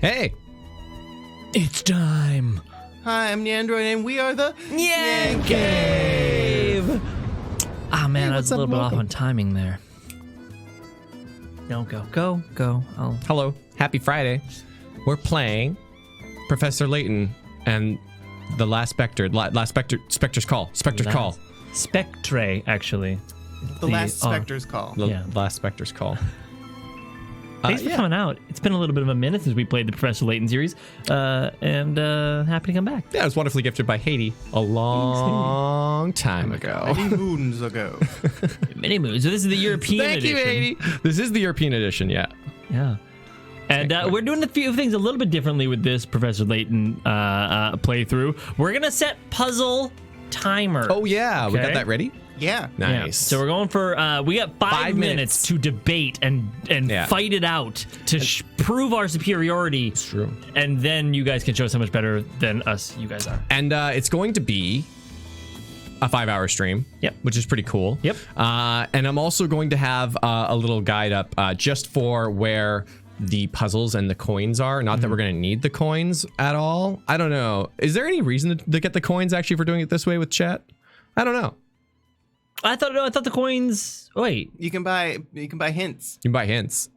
Hey. It's time. Hi, I'm Neandroid, and we are the NyanCave. Ah, man, Hey, I was what's a up, little bit off welcome. on timing there. No, go. Oh, Hello. Happy Friday. We're playing Professor Layton and the last Spectre. Spectre's Call. Spectre's Call. Spectre, actually. the last Spectre's call. Yeah. Last Spectre's Call. Thanks for coming out. It's been a little bit of a minute since we played the Professor Layton series, and happy to come back. Yeah, it was wonderfully gifted by Haiti a long time ago. Many moons ago. Many moons. So this is the European Thank edition. you, Haiti. This is the European edition, yeah. Yeah. And we're doing a few things a little bit differently with this Professor Layton playthrough. We're going to set puzzle timer. Oh, yeah. We got Okay. that ready? Yeah. Nice. Yeah. So we're going for, we got 5 minutes to debate and fight it out to prove our superiority. It's true. And then you guys can show us how much better than us you guys are. And it's going to be a 5-hour stream. Yep. Which is pretty cool. Yep. And I'm also going to have a little guide up just for where the puzzles and the coins are. Not that we're going to need the coins at all. I don't know. Is there any reason to get the coins actually for doing it this way with chat? I don't know. I thought the coins. Wait. You can buy hints. You can buy hints.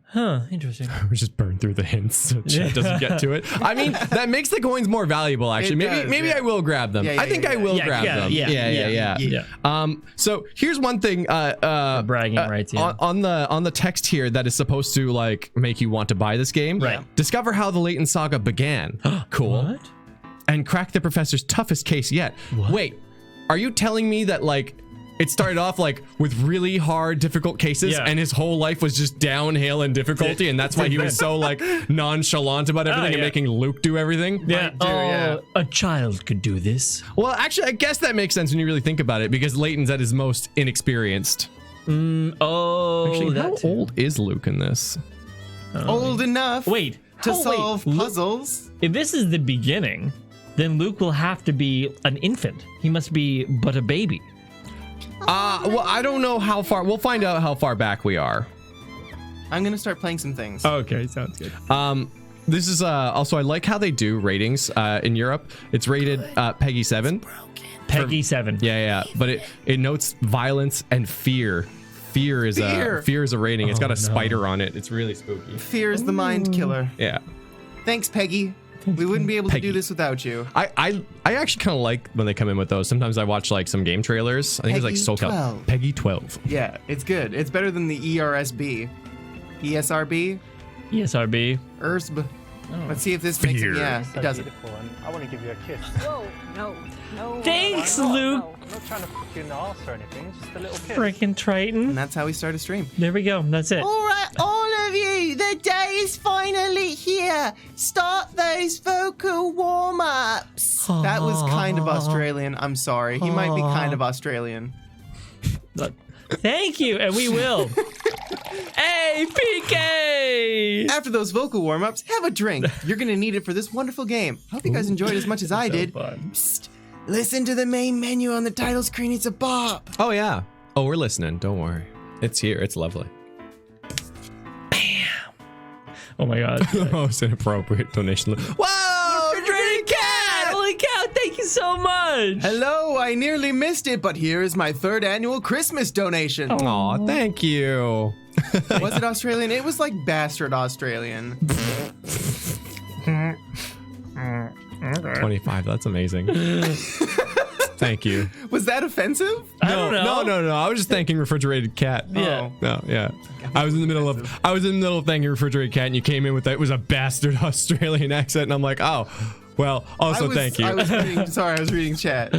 Huh. Interesting. We just burn through the hints so chat doesn't get to it. I mean, that makes the coins more valuable, actually. It does, maybe yeah. I will grab them. Yeah, I think I will grab them. Yeah. So here's one thing. Bragging rights. Yeah. On the text here that is supposed to like make you want to buy this game. Right. Discover how the Layton saga began. Cool. What? And crack the professor's toughest case yet. What? Wait, are you telling me that like it started off like with really hard, difficult cases, and his whole life was just downhill in difficulty, and that's why he was so like nonchalant about everything and making Luke do everything? Yeah. A child could do this. Well, actually, I guess that makes sense when you really think about it, because Layton's at his most inexperienced. Actually, how old is Luke in this? Old enough Wait. to solve puzzles. If this is the beginning, then Luke will have to be an infant. He must be but a baby. Well, I don't know how far. We'll find out how far back we are. I'm gonna start playing some things. Okay, sounds good. This is also, I like how they do ratings in Europe. It's rated Peggy 7. Peggy 7. Yeah. But it notes violence and fear. Fear is a rating. It's got a spider on it. It's really spooky. Fear is the mind killer. Yeah. Thanks, Peggy. We wouldn't be able to do this without you. I actually kind of like when they come in with those. Sometimes I watch like some game trailers. I think it's like Peggy SoCal. 12. Peggy 12. Yeah, it's good. It's better than the ERSB. ESRB? ESRB. ERSB. Let's see if this makes it. Yeah, it doesn't. I want to give you a kiss. Whoa, no. Thanks, no, Luke. no. I'm not trying to fuck you in the arse or anything, just a little kiss. Freaking Triton. And that's how we start a stream. There we go. That's it. All right, all of you, the day is finally here. Start those vocal warm-ups. That was kind of Australian. I'm sorry. He might be kind of Australian. Thank you, and we will. Hey, PK! After those vocal warm-ups, have a drink. You're going to need it for this wonderful game. Hope you guys enjoyed as much as I did. Psst, listen to the main menu on the title screen. It's a bop. Oh, yeah. Oh, we're listening. Don't worry. It's here. It's lovely. Oh my god. Most inappropriate donation. Whoa! Refrigerated cat! Holy cow, thank you so much! Hello, I nearly missed it, but here is my 3rd annual Christmas donation. Aw, thank you. Was it Australian? It was like bastard Australian. 25. That's amazing. Thank you. Was that offensive? I don't know. No. I was just thanking refrigerated cat. Yeah. No, yeah. I was in the middle of thanking refrigerated cat, and you came in with that. It was a bastard Australian accent, and I'm like, oh, well. Also, thank you. I was reading chat.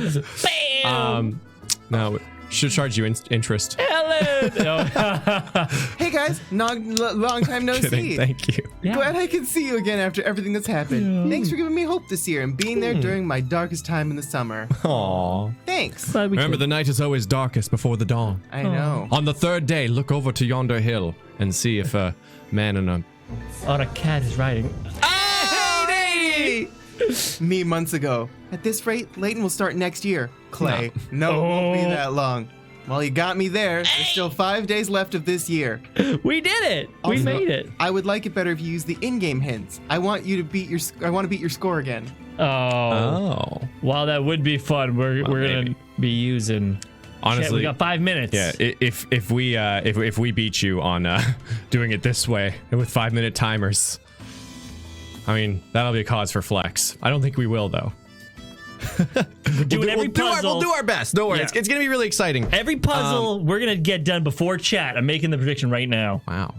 Bam! No, should charge you interest. Ellen! Hey guys, long time no Kidding. see. Thank you. Glad I can see you again after everything that's happened. Thanks for giving me hope this year and being there during my darkest time in the summer. Aw. Thanks. Remember, the night is always darkest before the dawn. I know. On the 3rd day, look over to yonder hill and see if a man and a... Oh, a cat is riding. Hey! Me months ago. At this rate, Leighton will start next year. Clay. No, it won't be that long. Well, you got me there. There's still 5 days left of this year. We did it. We Also, made it. I would like it better if you use the in-game hints. I want to beat your score again. Oh. Wow, that would be fun. We're gonna be using. Honestly, Shit, we got 5 minutes. Yeah, if we beat you on doing it this way with 5-minute timers, I mean that'll be a cause for flex. I don't think we will though. We're doing every puzzle. We'll do our best. Don't worry, Yeah. it's gonna be really exciting. Every puzzle we're gonna get done before chat. I'm making the prediction right now. Wow.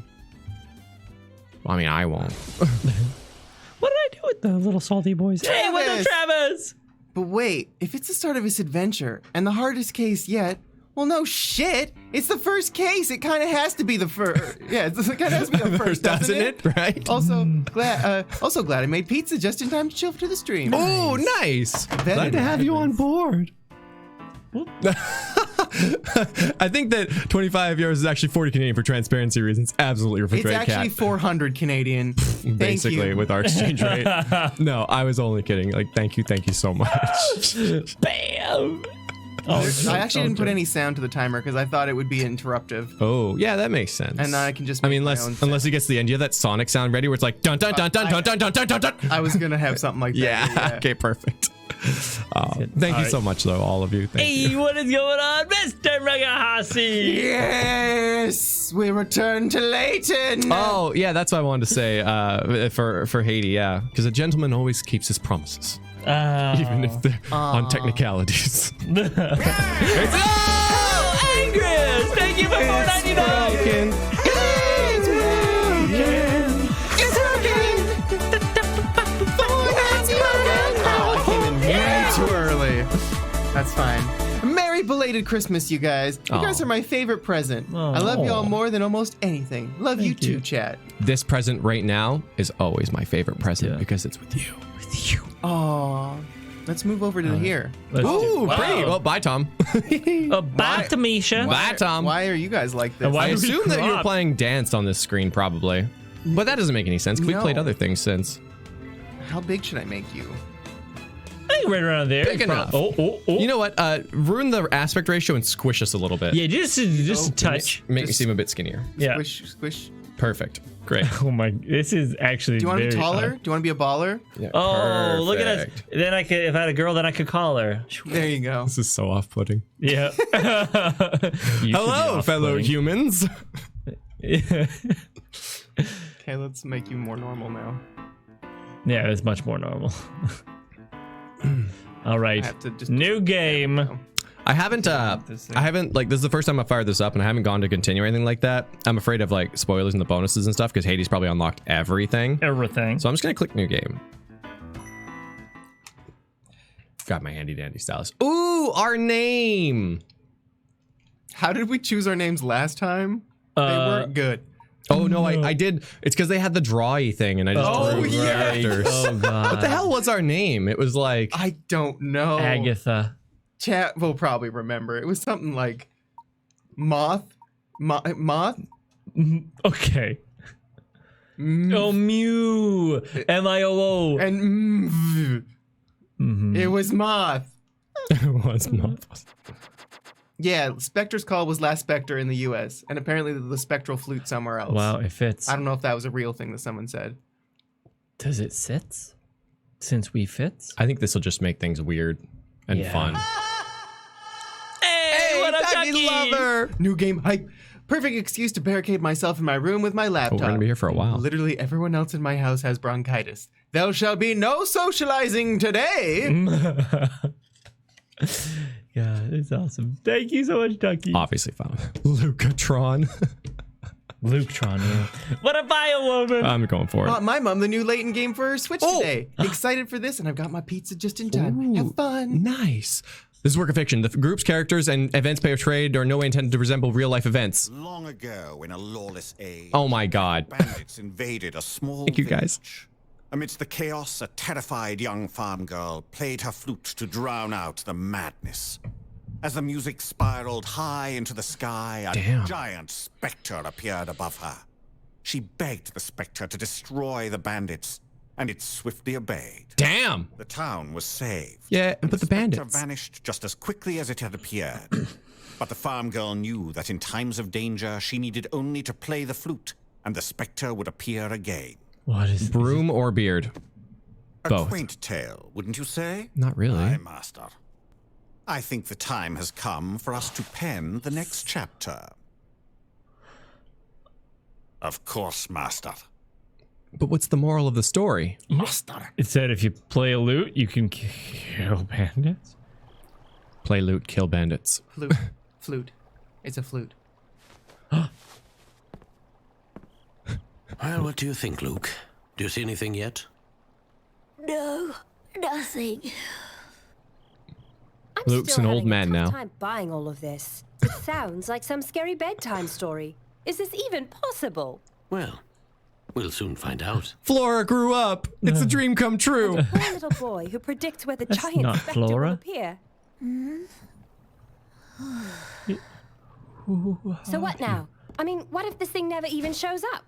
Well, I mean, I won't. What did I do with the little salty boys? Hey, what's up, Travis? But wait, if it's the start of this adventure and the hardest case yet, well, no shit. It's the first case. It kind of has to be the first. Yeah, it kind of has to be the first, doesn't it? Right? Also glad I made pizza just in time to chill for the stream. Oh, nice. Very Glad to have you on nice. board. I think that 25 euros is actually 40 Canadian for transparency reasons. Absolutely It's refrigerated actually cat. 400 Canadian. Thank Basically, you. with our exchange rate. No, I was only kidding. Like, thank you so much. Bam. I actually didn't put any sound to the timer because I thought it would be interruptive. Oh, yeah, that makes sense. And I can just I make mean, my unless own unless it gets to the end, you have that Sonic sound ready where it's like dun dun dun dun dun dun dun dun dun dun. I was gonna have something like that. Yeah. Okay. Perfect. Thank you so much, though, all of you. Thank you. Hey, what is going on, Mr. Megahasi? Yes, we return to Layton. Oh, yeah, that's what I wanted to say for Haiti, yeah, because a gentleman always keeps his promises, even if they're on technicalities. Oh, Angris! Thank you for $4.99. Too early. That's fine. Merry belated Christmas, you guys. You guys are my favorite present. I love y'all more than almost anything. Love you too, chat. This present right now is always my favorite present because it's with you. Aw. Let's move over to here. Ooh, pretty. Well, bye, Tom. Bye, Tamisha. Bye, Tom. Why are you guys like this? Why I do we assume that you're crop? playing dance on this screen, probably. But that doesn't make any sense, because we No. played other things since. How big should I make you? I think right around there. Big enough. Oh. You know what? Ruin the aspect ratio and squish us a little bit. Yeah, just a touch. Make me seem a bit skinnier. Yeah. Squish, squish. Perfect. Great. Oh my, this is actually. Do you want to be very taller? fun. Do you want to be a baller? Yeah, Oh, look at us. perfect. Then I could, if I had a girl, then I could call her. There you go. This is so off-putting. Yeah. Hello, fellow humans. Okay, let's make you more normal now. Yeah, it's much more normal. All right. I have to just New game. I haven't, like, this is the first time I fired this up, and I haven't gone to continue or anything like that. I'm afraid of, like, spoilers and the bonuses and stuff, because Hades probably unlocked everything. Everything. So I'm just gonna click new game. Got my handy dandy stylus. Ooh, our name. How did we choose our names last time? They weren't good. Oh no, I did. It's because they had the drawy thing, and I just drew characters. Oh god. What the hell was our name? It was like I don't know. Agatha. Chat will probably remember. It was something like moth. Okay. Oh, Mew. M-I-O-O. And it was moth. it was not. Yeah, Spectre's call was last Spectre in the U.S. and apparently the spectral flute somewhere else. Wow, it fits. I don't know if that was a real thing that someone said. Does it sit? Since we fits? I think this will just make things weird and Yeah. fun. Hey, what up, Bucky? lover? New game hype. Perfect excuse to barricade myself in my room with my Oh, laptop. we're gonna be here for a while. Literally everyone else in my house has bronchitis. There shall be no socializing today. Yeah, it's awesome. Thank you so much, Ducky. Obviously fun. Lucatron. Lucatron, yeah. What a bio woman. I'm going for it. Bought my mom the new Layton game for her Switch today. Excited for this, and I've got my pizza just in time. Have fun. Nice. This is work of fiction. The group's characters and events portrayed are no way intended to resemble real life events. Long ago, in a lawless age, Oh my god. bandits invaded a small Thank you, guys. village. Amidst the chaos, a terrified young farm girl played her flute to drown out the madness. As the music spiraled high into the sky, a Damn. giant spectre appeared above her. She begged the spectre to destroy the bandits, and it swiftly obeyed. Damn. The town was saved. Yeah, and but the spectre bandits. vanished just as quickly as it had appeared. But the farm girl knew that in times of danger, she needed only to play the flute, and the spectre would appear again. What is Broom or beard? A Both. quaint tale, wouldn't you say? Not really. Aye, master. I think the time has come for us to pen the next chapter. Of course, master. But what's the moral of the story? Master. It said if you play a lute, you can kill bandits. Play loot, kill bandits. Flute. Flute. It's a flute. Well, what do you think, Luke? Do you see anything yet? No, nothing. I'm Luke's still an old having man a tough now. time buying all of this. It sounds like some scary bedtime story. Is this even possible? Well, we'll soon find out. Flora grew up. It's a dream come true. Poor little boy who predicts where the That's giant not spectre will Flora. appear. So what now? I mean, what if this thing never even shows up?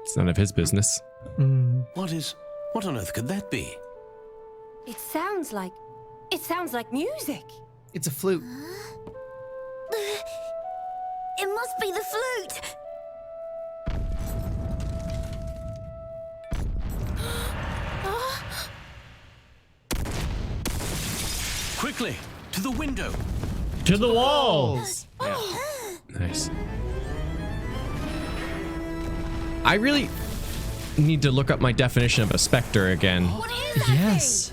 It's none of his business. What on earth could that be? It sounds like music. It's a flute. It must be the flute. Quickly, to the window. To the walls. Nice. I really need to look up my definition of a spectre again. What is that Yes.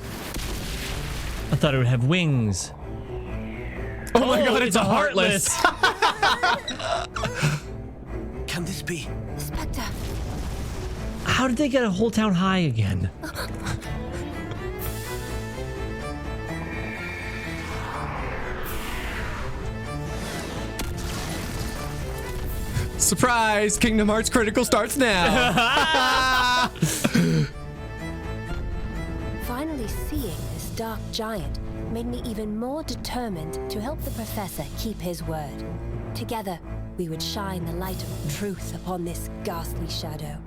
I thought it would have wings. Oh my god, it's a heartless. Can this be? thing? The spectre. How did they get a whole town high again? Surprise! Kingdom Hearts Critical starts now. Finally seeing this dark giant made me even more determined to help the professor keep his word. Together, we would shine the light of truth upon this ghastly shadow.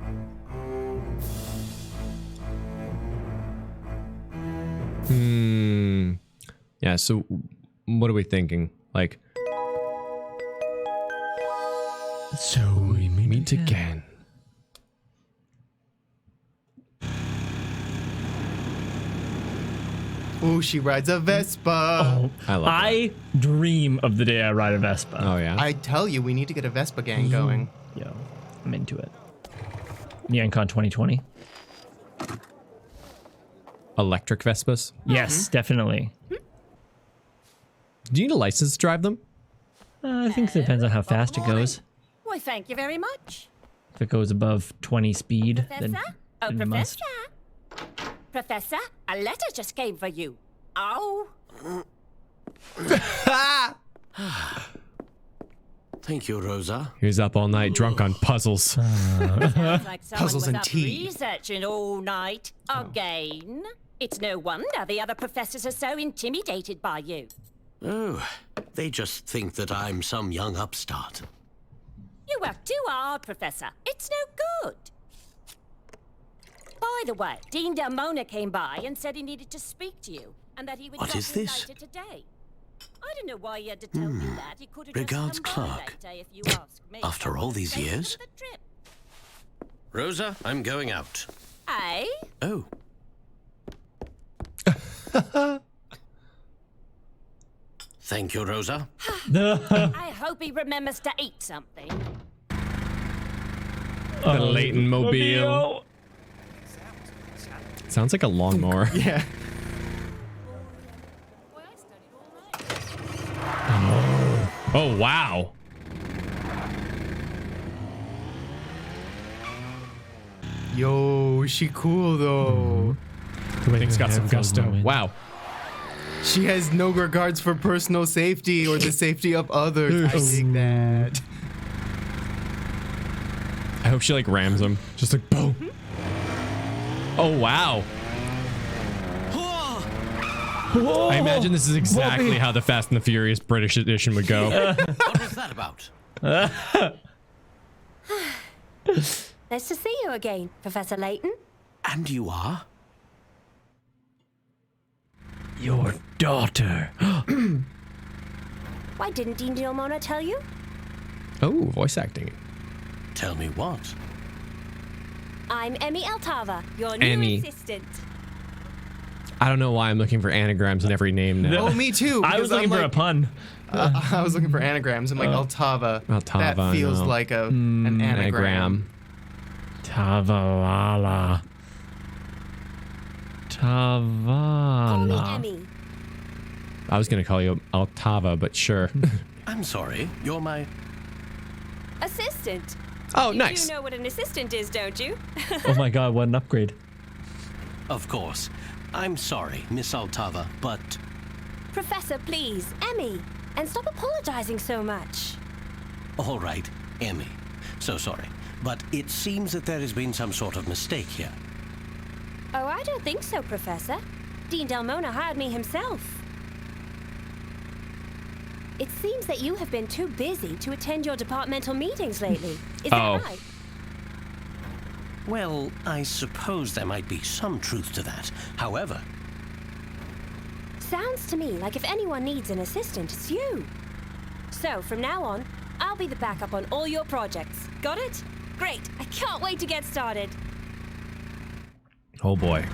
Yeah, so what are we thinking? Like, So we meet again. Ooh, she rides a Vespa. I love I dream of the day I ride a Vespa. Oh yeah. I tell you, we need to get a Vespa gang going. Yo, I'm into it. NyanCon 2020. Electric Vespas. Yes, definitely. Do you need a license to drive them? I think it depends on how fast it goes. Why, thank you very much. If it goes above 20 speed, then, Professor? Oh, then you must. Professor? Professor, a letter just came for you. Oh. Thank you, Rosa. He was up all night drunk on puzzles. Sounds like someone Puzzles was and up tea. researching all night. Again. It's no wonder the other professors are so intimidated by you. Oh, they just think that I'm some young upstart. You work too hard, Professor. It's no good. By the way, Dean Del Mona came by and said he needed to speak to you and that he would What drop is in this? later today. I don't know why he had to tell me that. He could have Regards, just come by Clark. later if you ask me. After all these Thank you years? for the trip. Rosa, I'm going out. Eh? Oh, thank you, Rosa. I hope he remembers to eat something. The Layton mobile. Sounds like a lawnmower. Yeah. Oh wow. Yo, she cool though. Thing's got some gusto. Wow. She has no regards for personal safety or the safety of others. I dig that. I hope she like rams him. Just like boom. Oh wow. I imagine this is exactly how the Fast and the Furious British edition would go. What was that about? Nice to see you again, Professor Layton. And you are? Your daughter. Why didn't Dean Delmona tell you? Oh, voice acting. Tell me what? I'm Emmy Altava, your new Emmy. assistant. I don't know why I'm looking for anagrams in every name now. Oh, me too. I was because looking I'm for a pun. I was looking for anagrams. I'm like Altava. Altava, That feels no. like an anagram. Tavalala. Call me Tavala. Emmy. I was going to call you Altava, but sure. I'm sorry, you're my... Assistant. Oh, You nice. do know what an assistant is, don't you? Oh my god, what an upgrade. Of course. I'm sorry, Miss Altava, but... Professor, please, Emmy. And stop apologizing so much. All right, Emmy. So sorry. But it seems that there has been some sort of mistake here. Oh, I don't think so, Professor. Dean Delmona hired me himself. It seems that you have been too busy to attend your departmental meetings lately. Is that right? Well, I suppose there might be some truth to that. However, Sounds to me like if anyone needs an assistant, it's you. So, from now on, I'll be the backup on all your projects. Got it? Great. I can't wait to get started. Oh boy.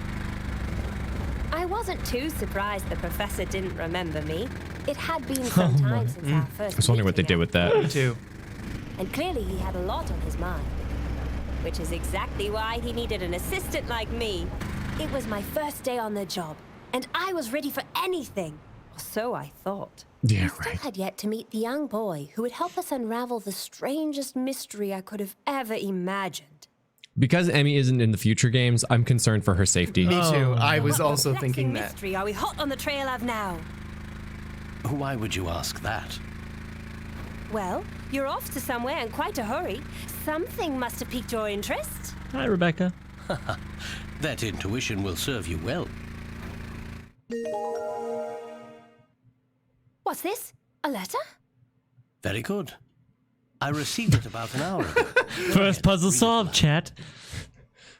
I wasn't too surprised the professor didn't remember me. It had been some time since our first I was wondering what they did with that. Me too. And clearly he had a lot on his mind. Which is exactly why he needed an assistant like me. It was my first day on the job, and I was ready for anything. Or so I thought. Yeah, I still right. had yet to meet the young boy who would help us unravel the strangest mystery I could have ever imagined. Because Emmy isn't in the future games, I'm concerned for her safety. Me too. I was What also perplexing thinking that. mystery are we hot on the trail of now? why would you ask that? Well, you're off to somewhere in quite a hurry. Something must have piqued your interest. Hi, Rebecca. That intuition will serve you well. What's this? A letter? Very good. I received it about an hour ago. First puzzle solved, chat.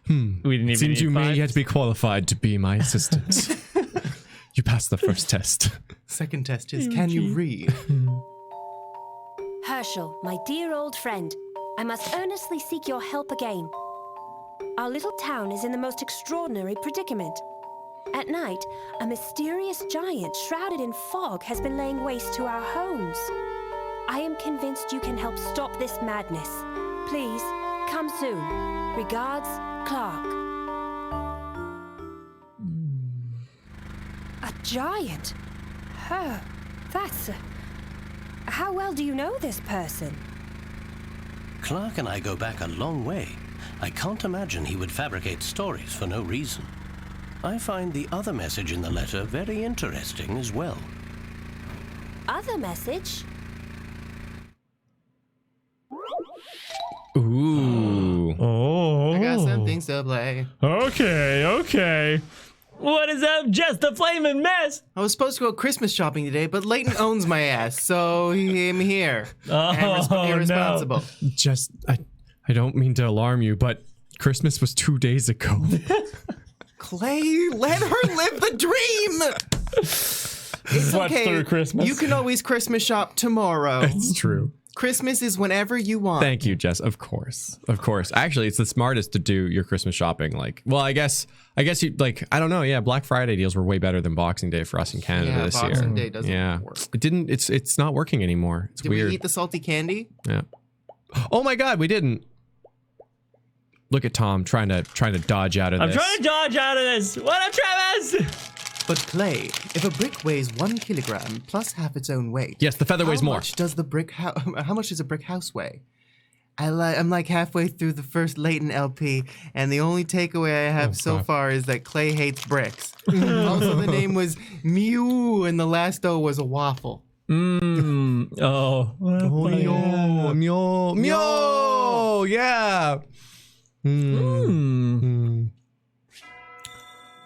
We didn't even Seems need you may five. yet be qualified to be my assistant. You passed the first test. Second test is, can you read? Herschel, my dear old friend, I must earnestly seek your help again. Our little town is in the most extraordinary predicament. At night, a mysterious giant shrouded in fog has been laying waste to our homes. I am convinced you can help stop this madness. Please, come soon. Regards, Clark. A giant? That's... How well do you know this person? Clark and I go back a long way. I can't imagine he would fabricate stories for no reason. I find the other message in the letter very interesting as well. Other message? Ooh. Oh. I got some things to play. Okay. What is up, just a flaming mess? I was supposed to go Christmas shopping today, but Layton owns my ass, so I'm here. Oh, Irresponsible. Just, I don't mean to alarm you, but Christmas was 2 days ago. Clay, let her live the dream! It's What's okay. through Christmas? You can always Christmas shop tomorrow. It's true. Christmas is whenever you want. Thank you, Jess. Of course. Actually, it's the smartest to do your Christmas shopping. Like, well, I guess you like. I don't know. Yeah, Black Friday deals were way better than Boxing Day for us in Canada Yeah, this Boxing year. Day doesn't yeah, work. it didn't. It's not working anymore. It's Did weird. we eat the salty candy? Yeah. Oh my God, we didn't. Look at Tom trying to dodge out of I'm this. trying to dodge out of this. What up, Travis? But Clay, if a brick weighs 1 kilogram plus half its own weight, Yes, the feather weighs more. How much does a brick house weigh? I'm like halfway through the first Layton LP, and the only takeaway I have so far is that Clay hates bricks. Also, the name was Mew, and the last O was a waffle. Oh. Meow. Yeah.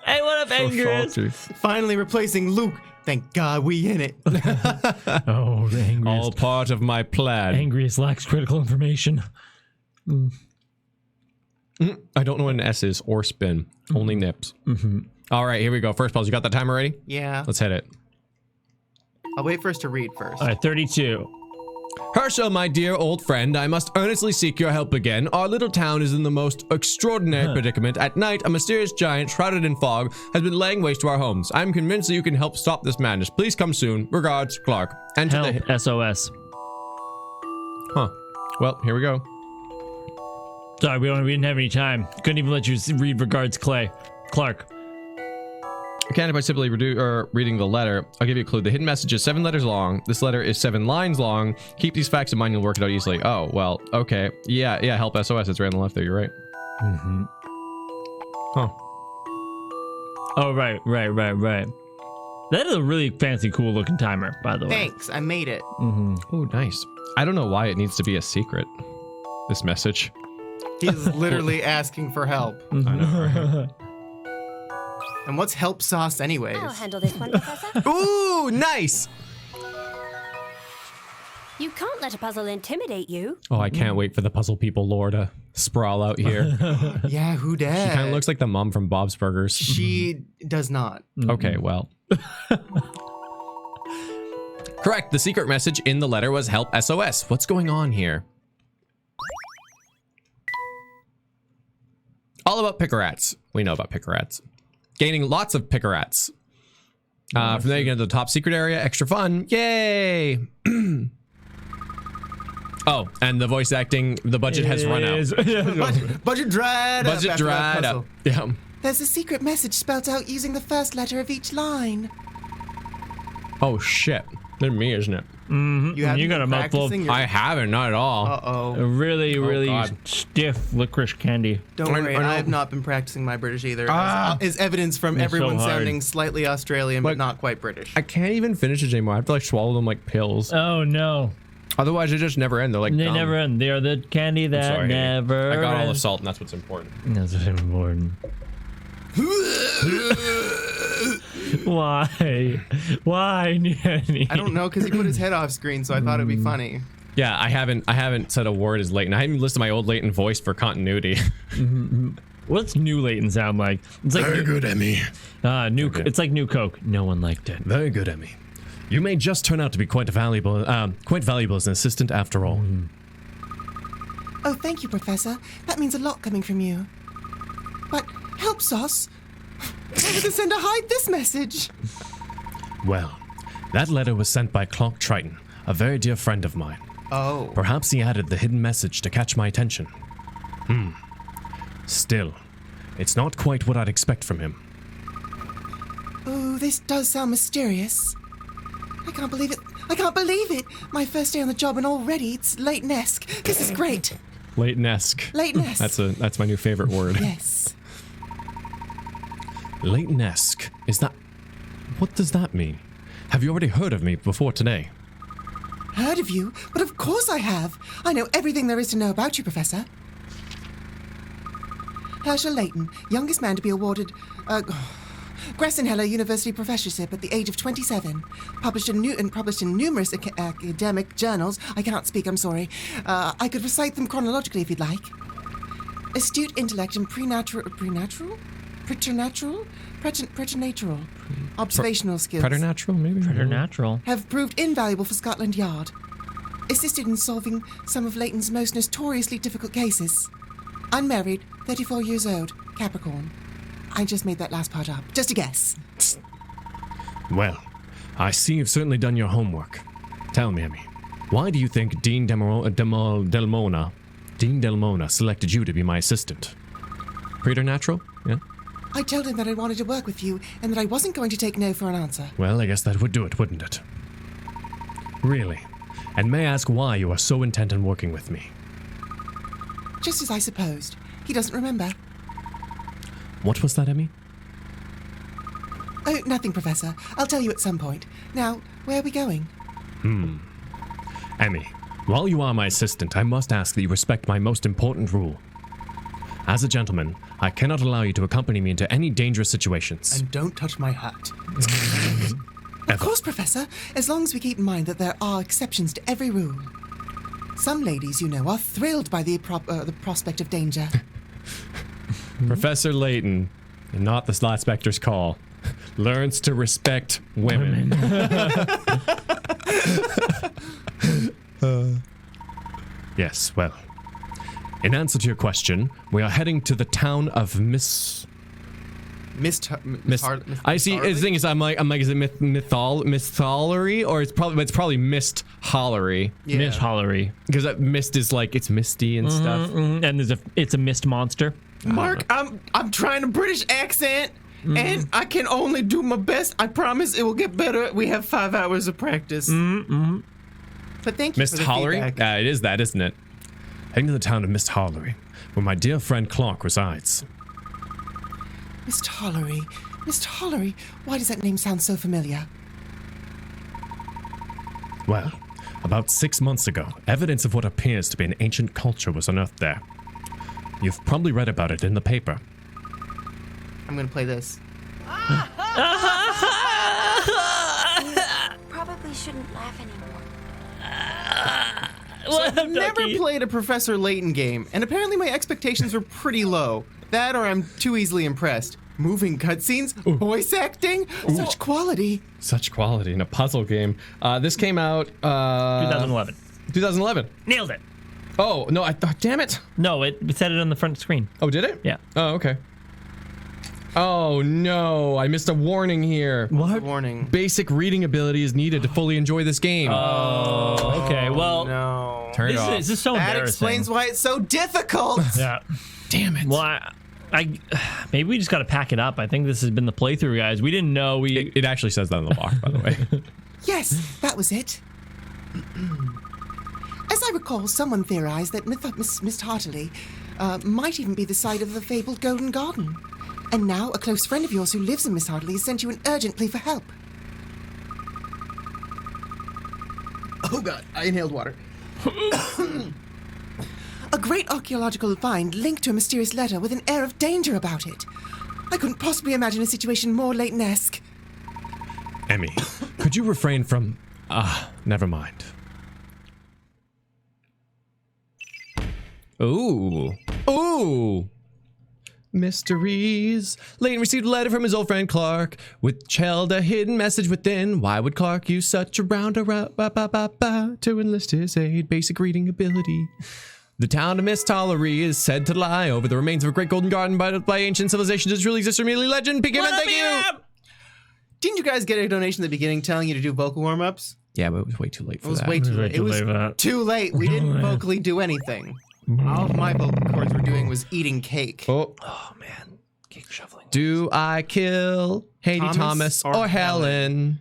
Hey, what up, Angus? Finally replacing Luke. Thank God we in it. Oh, the angriest. All part of my plan. Angriest lacks critical information. I don't know what an S is or spin. Only nips. All right, here we go. First puzzle. You got that timer ready? Yeah. Let's hit it. I'll wait for us to read first. All right, 32. Herschel, my dear old friend, I must earnestly seek your help again. Our little town is in the most extraordinary predicament. At night, a mysterious giant shrouded in fog has been laying waste to our homes. I'm convinced that you can help stop this madness. Please come soon. Regards, Clark. And to Help, the SOS. Huh. Well, here we go. Sorry, we didn't have any time. Couldn't even let you read regards, Clark. I can't by simply reading the letter. I'll give you a clue. The hidden message is 7 letters long. This letter is 7 lines long. Keep these facts in mind. You'll work it out easily. Oh, well, okay. Yeah, help SOS. It's right on the left there. You're right. Mm-hmm. Huh. Oh, right. That is a really fancy, cool looking timer, by the way. Thanks, I made it. Mm-hmm. Oh, nice. I don't know why it needs to be a secret, this message. He's literally asking for help. I know. And what's help sauce anyways? I'll handle this one, Professor. Ooh, nice. You can't let a puzzle intimidate you. Oh, I can't wait for the puzzle people lore to sprawl out here. Yeah, who She dat? kind of looks like the mom from Bob's Burgers. She does not. Okay, well. Correct. The secret message in the letter was help SOS. What's going on here? All about Pickerats. We know about Pickerats. Gaining lots of Pickerats. From there you get into the top secret area. Extra fun. Yay! Oh, and the voice acting, the budget has run out. Budget dried up. Budget after that dried puzzle. up. Yeah. There's a secret message spelled out using the first letter of each line. Oh, shit. They're me, isn't it? You haven't You got been a mouthful. practicing your- I haven't, not at all. Uh-oh. A really God. stiff licorice candy. Don't worry, I know. I have not been practicing my British either. Ah. Is evidence from It's everyone so hard. sounding slightly Australian, Like- but not quite British. I can't even finish it anymore. I have to like swallow them like pills. Oh no, Otherwise, they just never end. They're like they gum. never end. They are the candy I'm that sorry. never. I got all the ends. salt, and that's what's important. That's what's important. Why? Why, Nanny? I don't know, because he put his head off screen, so I thought it'd be funny. Yeah, I haven't said a word as Leighton. I haven't listed my old Leighton voice for continuity. What's new Leighton sound like? It's like Very good, Emmy. new. It's like new Coke. No one liked it. Very good, Emmy. You may just turn out to be quite valuable as an assistant after all. Oh, thank you, Professor. That means a lot coming from you. But help, Sauce. I had to send a hide this message. Well, that letter was sent by Clock Triton, a very dear friend of mine. Oh. Perhaps he added the hidden message to catch my attention. Still, it's not quite what I'd expect from him. Oh, this does sound mysterious. I can't believe it. I can't believe it. My first day on the job and already it's Leighton-esque. This is great. Leighton-esque. Leighton-esque. That's my new favorite word. Yes. Leighton-esque. Is that... What does that mean? Have you already heard of me before today? Heard of you? But of course I have. I know everything there is to know about you, Professor. Herschel Layton, youngest man to be awarded Gressenheller University Professorship at the age of 27. Published in numerous academic journals. I cannot speak, I'm sorry. I could recite them chronologically if you'd like. Astute intellect and preternatural? Observational skills. Preternatural, maybe? Preternatural. Have proved invaluable for Scotland Yard. Assisted in solving some of Leighton's most notoriously difficult cases. Unmarried, 34 years old, Capricorn. I just made that last part up. Just a guess. Well, I see you've certainly done your homework. Tell me, Emmy, why do you think Dean Delmona selected you to be my assistant? Preternatural? Yeah? I told him that I wanted to work with you and that I wasn't going to take no for an answer. Well, I guess that would do it, wouldn't it? Really? And may I ask why you are so intent on working with me? Just as I supposed. He doesn't remember. What was that, Emmy? Oh, nothing, Professor. I'll tell you at some point. Now, where are we going? Emmy, while you are my assistant, I must ask that you respect my most important rule. As a gentleman, I cannot allow you to accompany me into any dangerous situations. And don't touch my hat. Of course, Professor, as long as we keep in mind that there are exceptions to every rule. Some ladies, you know, are thrilled by the prospect of danger. Professor Leighton, and not the last Spectre's call. Learns to respect women. Yes, well, in answer to your question, we are heading to the town of I see. The thing is, I'm like, is it Misthallery, or it's probably Misthallery. Yeah. Misthallery. Because that mist is like it's misty and stuff. And it's a mist monster. Mark, I'm trying a British accent, and I can only do my best. I promise it will get better. We have 5 hours of practice. But thank you for the feedback. It is that, isn't it? Heading to the town of Misthallery, where my dear friend Clark resides. Misthallery. Why does that name sound so familiar? Well, about 6 months ago, evidence of what appears to be an ancient culture was unearthed there. You've probably read about it in the paper. I'm gonna play this. Probably shouldn't laugh anymore. I've never played a Professor Layton game, and apparently my expectations were pretty low. That or I'm too easily impressed. Moving cutscenes, voice acting, such quality. Such quality in a puzzle game. This came out 2011. 2011. Nailed it. Oh, no, I thought, damn it. No, it said it on the front screen. Oh, did it? Yeah. Oh, okay. Oh, no, I missed a warning here. What? Warning. Basic reading ability is needed to fully enjoy this game. Oh, okay. Well, No. Turn it off. this is so That embarrassing. explains why it's so difficult. Yeah. Damn it. Well, I maybe we just got to pack it up. I think this has been the playthrough, guys. We didn't know It actually says that on the box, by the way. Yes, that was it. As I recall, someone theorized that Misthallery might even be the site of the fabled Golden Garden. And now a close friend of yours who lives in Misthallery has sent you an urgent plea for help. Oh god, I inhaled water. A great archaeological find linked to a mysterious letter with an air of danger about it. I couldn't possibly imagine a situation more Leighton-esque. Emmy, could you refrain from... never mind. Ooh. Mysteries. Leighton received a letter from his old friend Clark, which held a hidden message within. Why would Clark use such a roundabout to enlist his aid? Basic reading ability. The town of Misthallery is said to lie over the remains of a great golden garden by ancient civilizations. Does it really exist or merely legend? Piggyman, thank you! Didn't you guys get a donation at the beginning telling you to do vocal warm-ups? Yeah, but it was way too late for It was that. way too late. It was too late. We didn't vocally do anything. All my vocal cords were doing was eating cake. Oh man. Cake shuffling. Do I kill Haiti Thomas or Helen?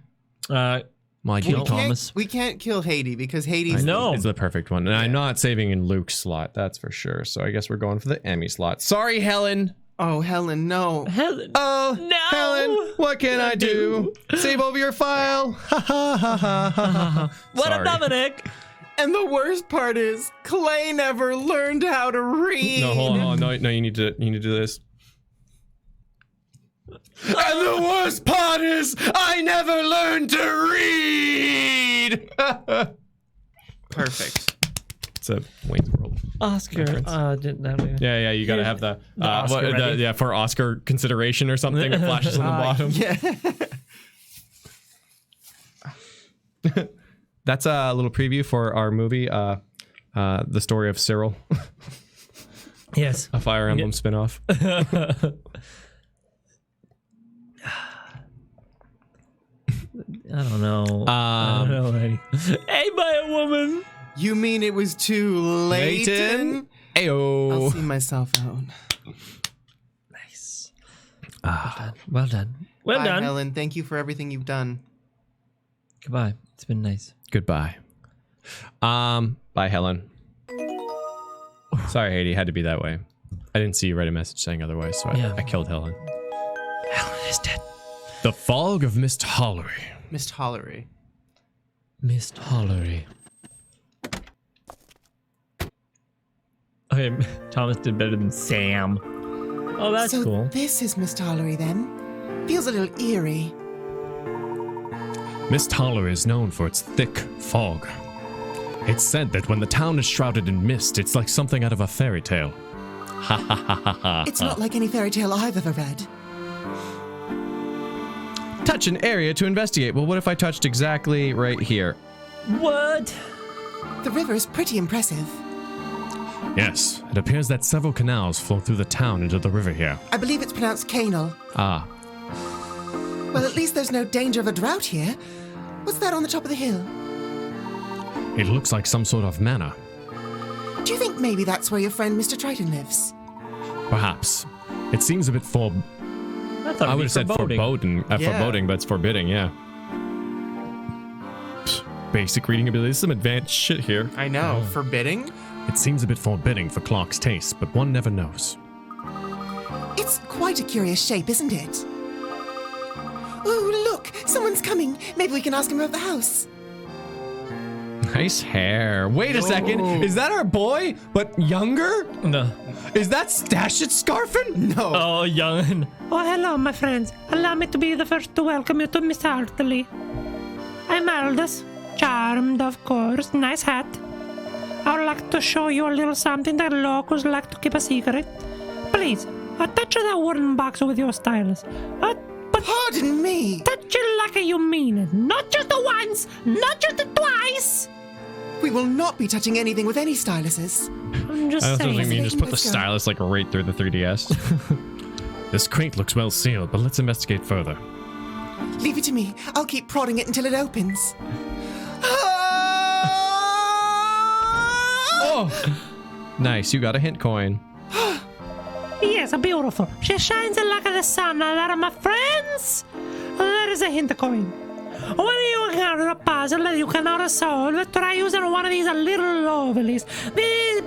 My Kill dear Thomas. We can't kill Haiti because Haiti's I know. It's the perfect one. And I'm not saving in Luke's slot, that's for sure. So I guess we're going for the Emmy slot. Sorry, Helen. Oh, Helen, no. Helen. Oh, No. Helen, what can I do? Save over your file. Ha ha ha ha ha. What a Dominic. And the worst part is, Clay never learned how to read. No, hold on. No, you need to do this. And the worst part is, I never learned to read. Perfect. It's a Wayne's World. Oscar. Yeah, you gotta have the Oscar ready. for Oscar consideration or something. It flashes on the bottom. Yeah. That's a little preview for our movie, The Story of Cyril, Yes. a Fire Emblem spinoff. I don't know. I don't know. Hey, by a woman. You mean it was too late? Leighton. I'll Ayo. see myself out. Nice. Well done. Well Bye, done. Helen. Thank you for everything you've done. Goodbye. It's been nice. Goodbye. Bye, Helen. Sorry, Haiti. Had to be that way. I didn't see you write a message saying otherwise, so I killed Helen. Helen is dead. The Fog of Misthallery. Misthallery. Misthallery. Okay, Thomas did better than Sam. Oh, that's so cool. This is Misthallery then. Feels a little eerie. Misthallery is known for its thick fog. It's said that when the town is shrouded in mist, it's like something out of a fairy tale. Ha ha ha ha ha. It's not like any fairy tale I've ever read. Touch an area to investigate. Well, what if I touched exactly right here? What? The river is pretty impressive. Yes, it appears that several canals flow through the town into the river here. I believe it's pronounced Canal. Ah, Well, at least there's no danger of a drought here. What's that on the top of the hill? it looks like some sort of manor. Do you think maybe that's where your friend Mr. Triton lives? Perhaps. It seems a bit I would have said foreboding, foreboding, but it's forbidding, yeah. Basic reading abilities, some advanced shit here. I know. Forbidding? It seems a bit forbidding for Clark's taste, but one never knows. It's quite a curious shape, isn't it? Ooh, look! Someone's coming. Maybe we can ask him about the house. Nice hair. Wait a second. Is that our boy, but younger? No. Is that Stash It Scarfin? No. Oh, young. Oh, hello, my friends. Allow me to be the first to welcome you to Misthallery. I'm Aldous. Charmed, of course. Nice hat. I would like to show you a little something that locals like to keep a secret. Please, touch that wooden box with your stylus. But Pardon me. touch it like you mean it. Not just the once, not just the twice. We will not be touching anything with any styluses. I'm just I also saying. think we can just put the Let's go. stylus like right through the 3DS. This crate looks well sealed, but let's investigate further. Leave it to me. I'll keep prodding it until it opens. Oh! Nice, you got a hint coin. Yes, beautiful. She shines like the sun, that my friends. There is a hint coin. When you encounter a puzzle that you cannot solve, try using one of these little lovelies.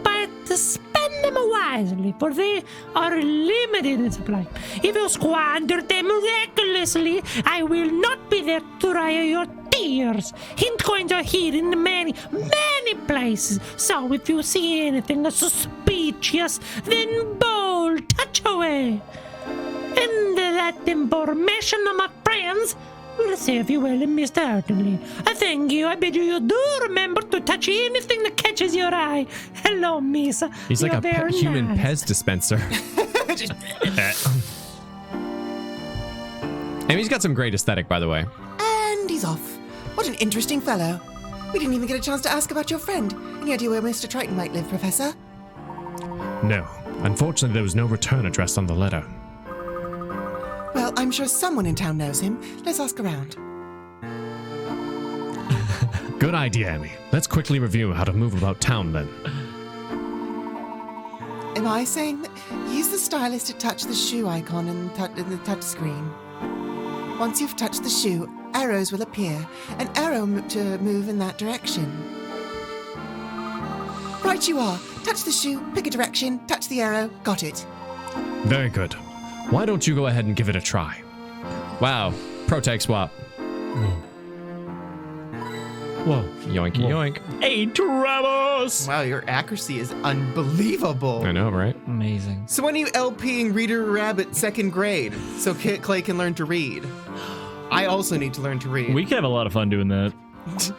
But spend them wisely, for they are limited in supply. If you squander them recklessly, I will not be there to dry your tears. Hint coins are hidden in many, many places. So if you see anything suspicious, then bold, touch away. And that information, my friends, will save you well in Misthallery. I thank you. I bid you do remember to touch anything that catches your eye. Hello, Miss. He's like You're a very human nice. Pez dispenser. Emmy's got some great aesthetic, by the way. And he's off. What an interesting fellow. We didn't even get a chance to ask about your friend. Any idea where Mr. Triton might live, Professor? No, unfortunately there was no return address on the letter. Well, I'm sure someone in town knows him. Let's ask around. Good idea, Emmy. Let's quickly review how to move about town then. Am I saying that? Use the stylus to touch the shoe icon in the touch screen. Once you've touched the shoe, arrows will appear. An arrow to move in that direction. Right you are. Touch the shoe, pick a direction, touch the arrow, got it. Very good. Why don't you go ahead and give it a try? Wow, pro-tag swap. Whoa, yoinky yoink. Hey, Travis! Wow, your accuracy is unbelievable. I know, right? Amazing. So when are you LPing Reader Rabbit 2nd grade so Clay can learn to read? I also need to learn to read. We could have a lot of fun doing that.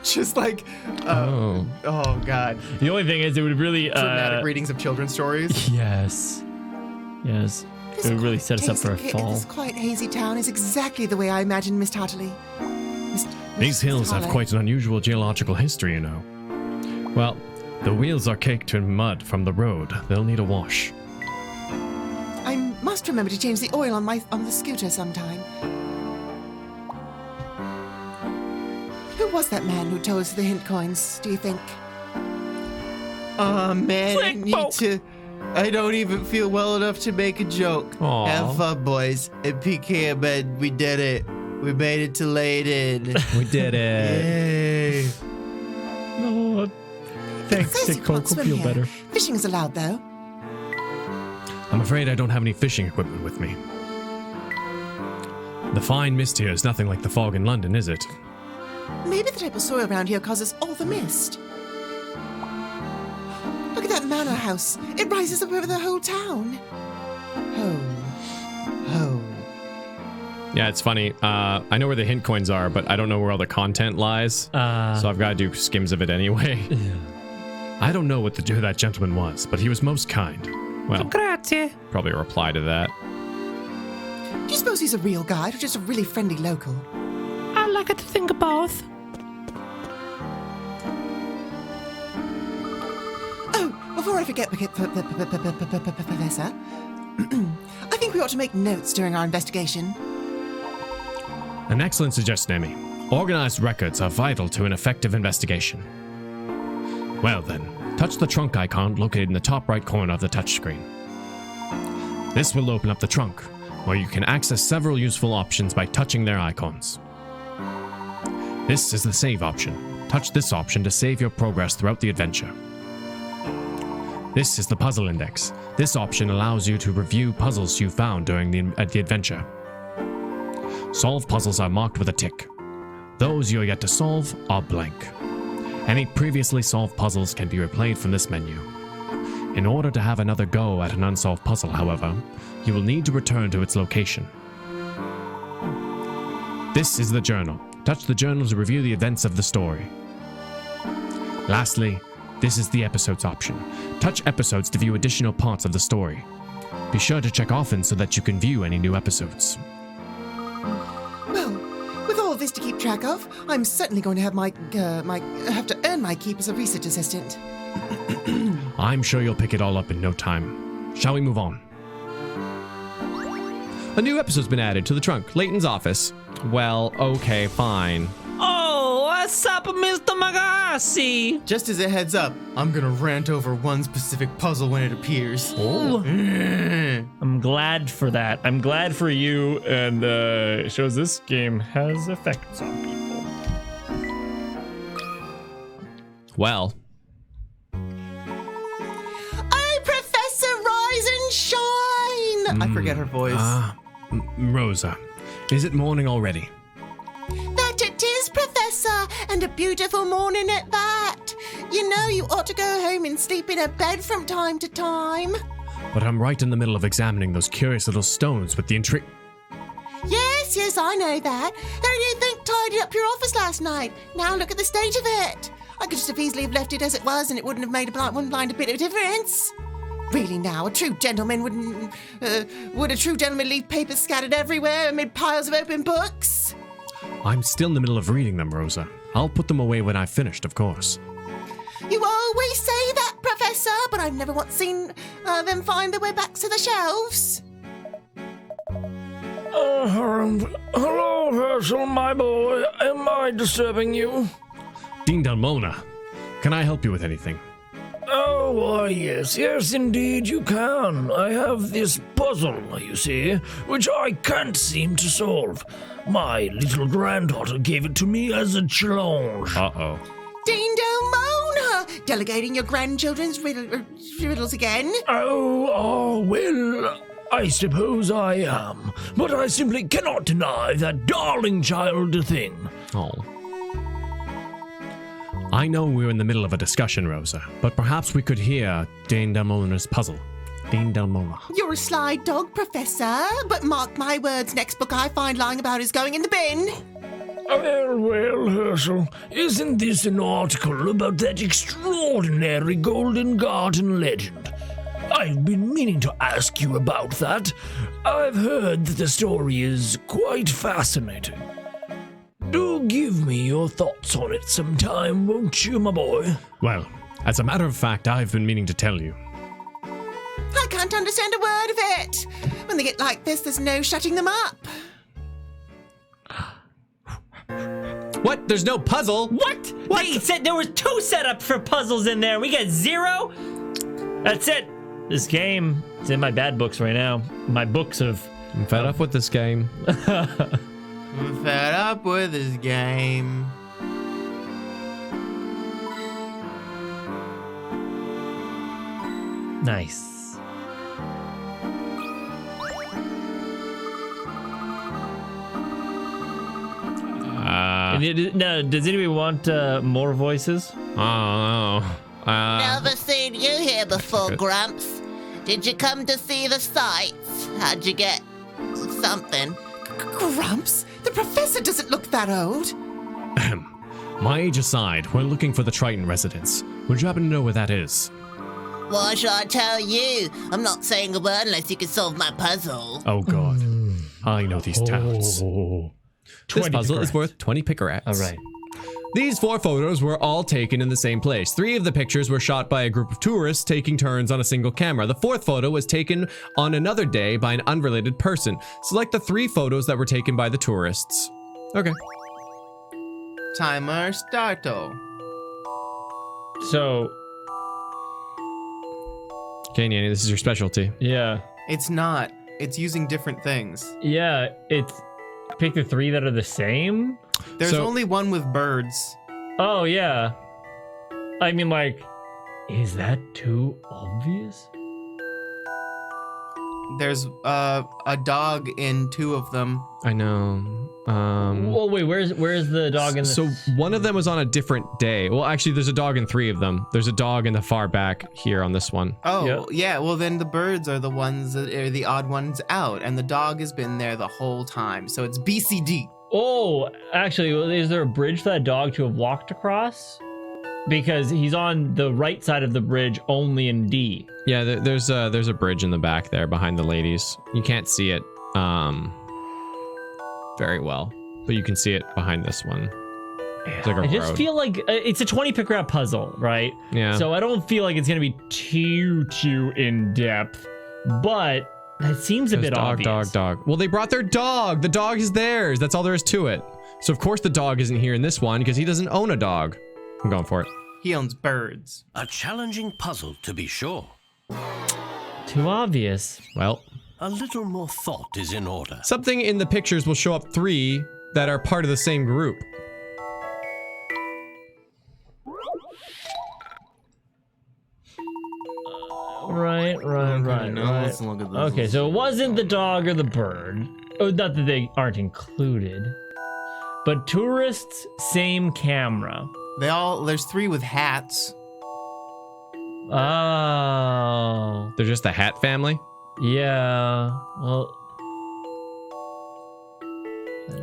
Just like, Oh. oh god, The only thing is, it would really. dramatic readings of children's stories. Yes. Yes. It would really set us up for a fall. This quiet, hazy town is exactly the way I imagined Misthallery. These hills have quite an unusual geological history, you know. Well, the wheels are caked in mud from the road. They'll need a wash. I must remember to change the oil on the scooter sometime. Who was that man who told us the hint coins, do you think? Oh man, I don't even feel well enough to make a joke. Aw. Have fun, boys. At PK, man, we did it. We made it to Layton. We did it. Yay. Oh, thanks, Says you Nick Cole. can't swim Feel here. better. Fishing is allowed, though. I'm afraid I don't have any fishing equipment with me. The fine mist here is nothing like the fog in London, is it? Maybe the type of soil around here causes all the mist. Look at that manor house. It rises up over the whole town. Home. Home. Yeah, it's funny. I know where the hint coins are, but I don't know where all the content lies. So I've got to do skims of it anyway. I don't know who that gentleman was, but he was most kind. Well, Grazie. probably a reply to that. Do you suppose he's a real guide or just a really friendly local? I like to think of both. Oh, before I forget, Professor, I think we ought to make notes during our investigation. An excellent suggestion, Emmy. Organized records are vital to an effective investigation. Well then, touch the trunk icon located in the top right corner of the touchscreen. This will open up the trunk, where you can access several useful options by touching their icons. This is the save option. Touch this option to save your progress throughout the adventure. This is the puzzle index. This option allows you to review puzzles you found during the adventure. Solved puzzles are marked with a tick. Those you are yet to solve are blank. Any previously solved puzzles can be replayed from this menu. In order to have another go at an unsolved puzzle, however, you will need to return to its location. This is the journal. Touch the journal to review the events of the story. Lastly, this is the episodes option. Touch episodes to view additional parts of the story. Be sure to check often so that you can view any new episodes. Well, with all this to keep track of, I'm certainly going to have have to earn my keep as a research assistant. I'm sure you'll pick it all up in no time. Shall we move on? A new episode's been added to the trunk. Leighton's office. Well, okay, fine. Oh, what's up, Mr. Magassi? Just as a heads up, I'm gonna rant over one specific puzzle when it appears. Oh. I'm glad for that. I'm glad for you, and it shows this game has effects on people. Well. Oh, Professor Rise and Shine! I forget her voice. Rosa, is it morning already? That it is, Professor, and a beautiful morning at that. You know you ought to go home and sleep in a bed from time to time. But I'm right in the middle of examining those curious little stones with the intrigue. Yes, I know that. How do you think tidied up your office last night? Now look at the state of it. I could just have easily have left it as it was and it wouldn't have made wouldn't blind a bit of difference. Really now, a true gentleman would a true gentleman leave papers scattered everywhere amid piles of open books? I'm still in the middle of reading them, Rosa. I'll put them away when I've finished, of course. You always say that, Professor, but I've never once seen them find their way back to the shelves. Hello, Herschel, my boy. Am I disturbing you? Dean Dalmona, can I help you with anything? Oh, why, yes, indeed you can. I have this puzzle, you see, which I can't seem to solve. My little granddaughter gave it to me as a challenge. Uh-oh. Dean Dalmona! Delegating your grandchildren's riddles again? Oh, well, I suppose I am. But I simply cannot deny that darling child a thing. Oh. I know we're in the middle of a discussion, Rosa, but perhaps we could hear Dean Dalmona's puzzle. Dean Dalmona. You're a sly dog, Professor, but mark my words, next book I find lying about is going in the bin. Well, Herschel, isn't this an article about that extraordinary Golden Garden legend? I've been meaning to ask you about that. I've heard that the story is quite fascinating. Do give me your thoughts on it sometime, won't you, my boy? Well, as a matter of fact, I've been meaning to tell you. I can't understand a word of it. When they get like this, there's no shutting them up. What? There's no puzzle? What? They said there were 2 setups for puzzles in there. We got 0? That's it. This game is in my bad books right now. My books of... I'm fed up with this game. I'm fed up with this game. Nice. Now, does anybody want more voices? Oh, no. Never seen you here before, Grumps. Did you come to see the sights? How'd you get something? Grumps, the professor doesn't look that old. My age aside, we're looking for the Triton residence. Would you happen to know where that is? Why should I tell you? I'm not saying a word unless you can solve my puzzle. Oh, God. I know these towns. This puzzle is worth 20 picarats. All right. These 4 photos were all taken in the same place. 3 of the pictures were shot by a group of tourists taking turns on a single camera. The 4th photo was taken on another day by an unrelated person. Select the 3 photos that were taken by the tourists. Okay. Timer starto. So, Okay, Nyanny, this is your specialty. yeah. It's not. It's using different things. Yeah, it's pick the 3 that are the same. There's So- only one with birds. Oh, yeah. I mean, like, is that too obvious? There's a dog in 2 of them. I know. Oh, wait, where's the dog in the... So one of them was on a different day. Well, actually, there's a dog in 3 of them. There's a dog in the far back here on this one. Oh, Yep. yeah. Well, then the birds are the ones that are the odd ones out, and the dog has been there the whole time. So it's BCD. Oh, actually, is there a bridge for that dog to have walked across? Because he's on the right side of the bridge only in D. Yeah, there's a bridge in the back there behind the ladies. You can't see it very well, but you can see it behind this one. It's like a I just road. feel like it's a 20 pick puzzle, right? Yeah. So I don't feel like it's going to be too in depth, but that seems a There's bit dog, obvious. dog. Well, they brought their dog. The dog is theirs. That's all there is to it. So of course the dog isn't here in this one because he doesn't own a dog. I'm going for it. He owns birds. A challenging puzzle, to be sure. Too obvious. Well, A little more thought is in order. something in the pictures will show up 3 that are part of the same group. Right. Let's look at this. Okay, so it wasn't the dog or the bird. Oh, not that they aren't included. But tourists, same camera. There's 3 with hats. Oh. They're just the hat family. Yeah. Well.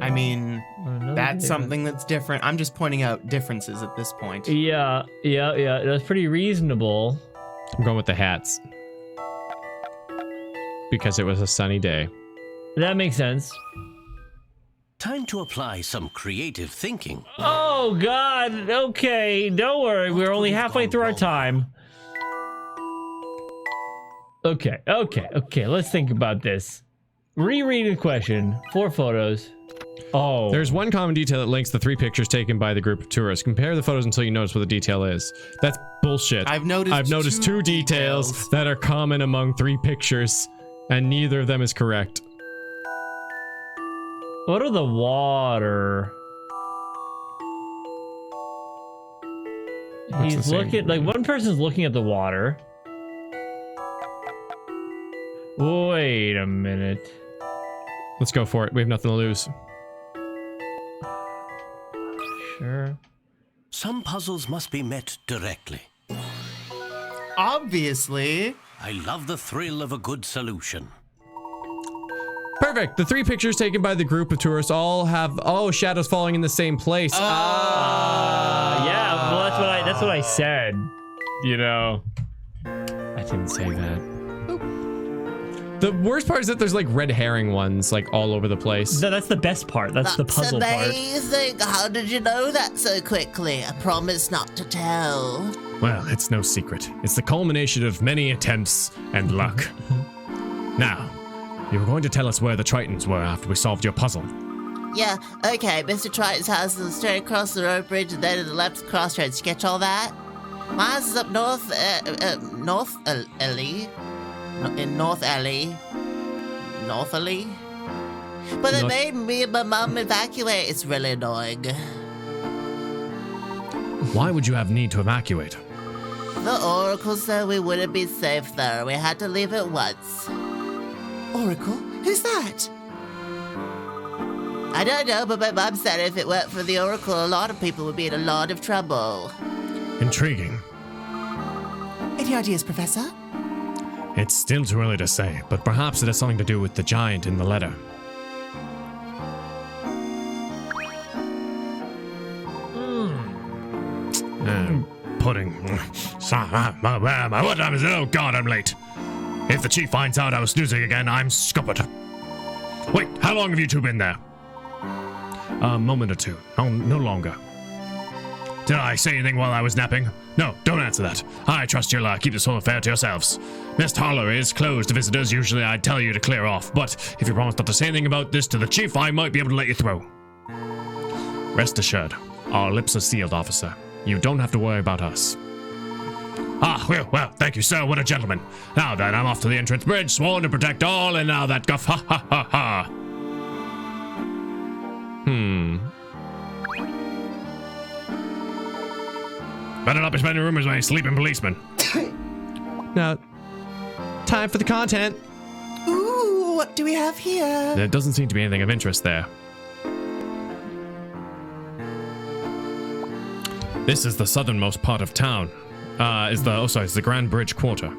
I mean, another that's day. something that's different. I'm just pointing out differences at this point. Yeah. That's pretty reasonable. I'm going with the hats. Because it was a sunny day. That makes sense. Time to apply some creative thinking. Oh, God. Okay. Don't worry. We're only halfway through our time. Okay. Let's think about this. Rereading the question. 4 photos. Oh. There's one common detail that links the 3 pictures taken by the group of tourists. Compare the photos until you notice what the detail is. That's bullshit. I've noticed 2 details that are common among 3 pictures, and neither of them is correct. What are the water? What's the He's same? looking, like one person's looking at the water. Wait a minute. Let's go for it. We have nothing to lose. Sure. Some puzzles must be met directly. Obviously. I love the thrill of a good solution. Perfect. The 3 pictures taken by the group of tourists all have shadows falling in the same place. Yeah, well that's what I said. You know. I didn't say that. The worst part is that there's like red herring ones like all over the place. No, that's the best part. That's the puzzle amazing. How did you know that so quickly? I promise not to tell. Well, it's no secret. It's the culmination of many attempts and luck. Now, you were going to tell us where the Tritons were after we solved your puzzle. Yeah, okay. Mr. Triton's house is straight across the road bridge and then to the left crossroads. You catch all that? My house is up north, North Alley. In North Alley. North Alley? But they made me and my mum evacuate. It's really annoying. Why would you have need to evacuate? The Oracle said we wouldn't be safe there. We had to leave at once. Oracle? Who's that? I don't know, but my mum said if it weren't for the Oracle, a lot of people would be in a lot of trouble. Intriguing. Any ideas, Professor? It's still too early to say, but perhaps it has something to do with the giant in the letter. Pudding. What time is it? Oh God, I'm late. If the chief finds out I was snoozing again, I'm scuppered. Wait, How long have you two been there? A moment or two. No longer. Did I say anything while I was napping? No, don't answer that. I trust you'll keep this whole affair to yourselves. Misthallery is closed to visitors. Usually I'd tell you to clear off, but if you promise not to say anything about this to the chief, I might be able to let you through. Rest assured, our lips are sealed, officer. You don't have to worry about us. Well, thank you, sir. What a gentleman. Now then, I'm off to the entrance bridge, sworn to protect all, and now that guff, ha ha ha ha. Better not be spreading rumors by sleeping policeman. Now, time for the content. Ooh, what do we have here? There doesn't seem to be anything of interest there. This is the southernmost part of town. It's the Grand Bridge Quarter.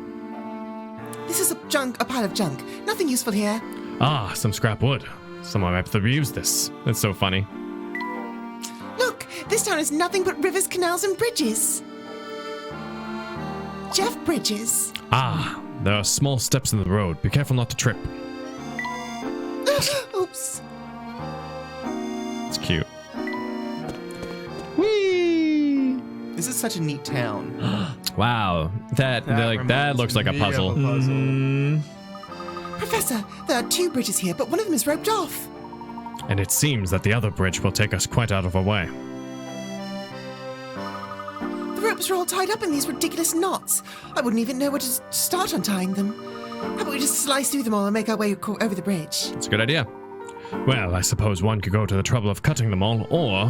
This is a pile of junk. Nothing useful here. Ah, some scrap wood. Someone might have reused this. That's so funny. Look, this town is nothing but rivers, canals, and bridges. Jeff Bridges. Ah, there are small steps in the road. Be careful not to trip. Oops. It's cute. Whee! This is such a neat town. Wow, that looks like a puzzle. Professor, there are 2 bridges here, but one of them is roped off. And it seems that the other bridge will take us quite out of our way. The ropes are all tied up in these ridiculous knots. I wouldn't even know where to start untying them. How about we just slice through them all and make our way over the bridge? That's a good idea. Well, I suppose one could go to the trouble of cutting them all, or...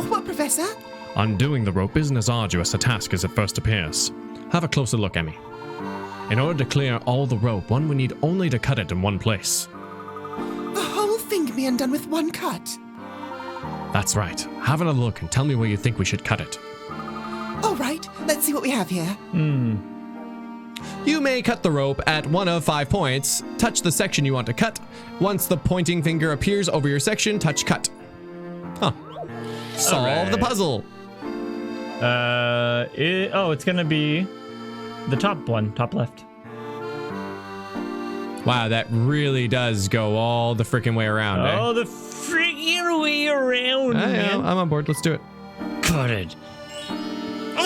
What, Professor? Undoing the rope isn't as arduous a task as it first appears. Have a closer look, Emmy. In order to clear all the rope, one would need only to cut it in one place. The whole thing can be undone with one cut. That's right. Have another look and tell me where you think we should cut it. All right, let's see what we have here. You may cut the rope at 1 of 5 points. Touch the section you want to cut. Once the pointing finger appears over your section, touch cut. Huh. Solve the puzzle. It's gonna be the top one, top left. Wow, that really does go all the freaking way around. Oh, the freaking way around. I'm on board. Let's do it. Cut it.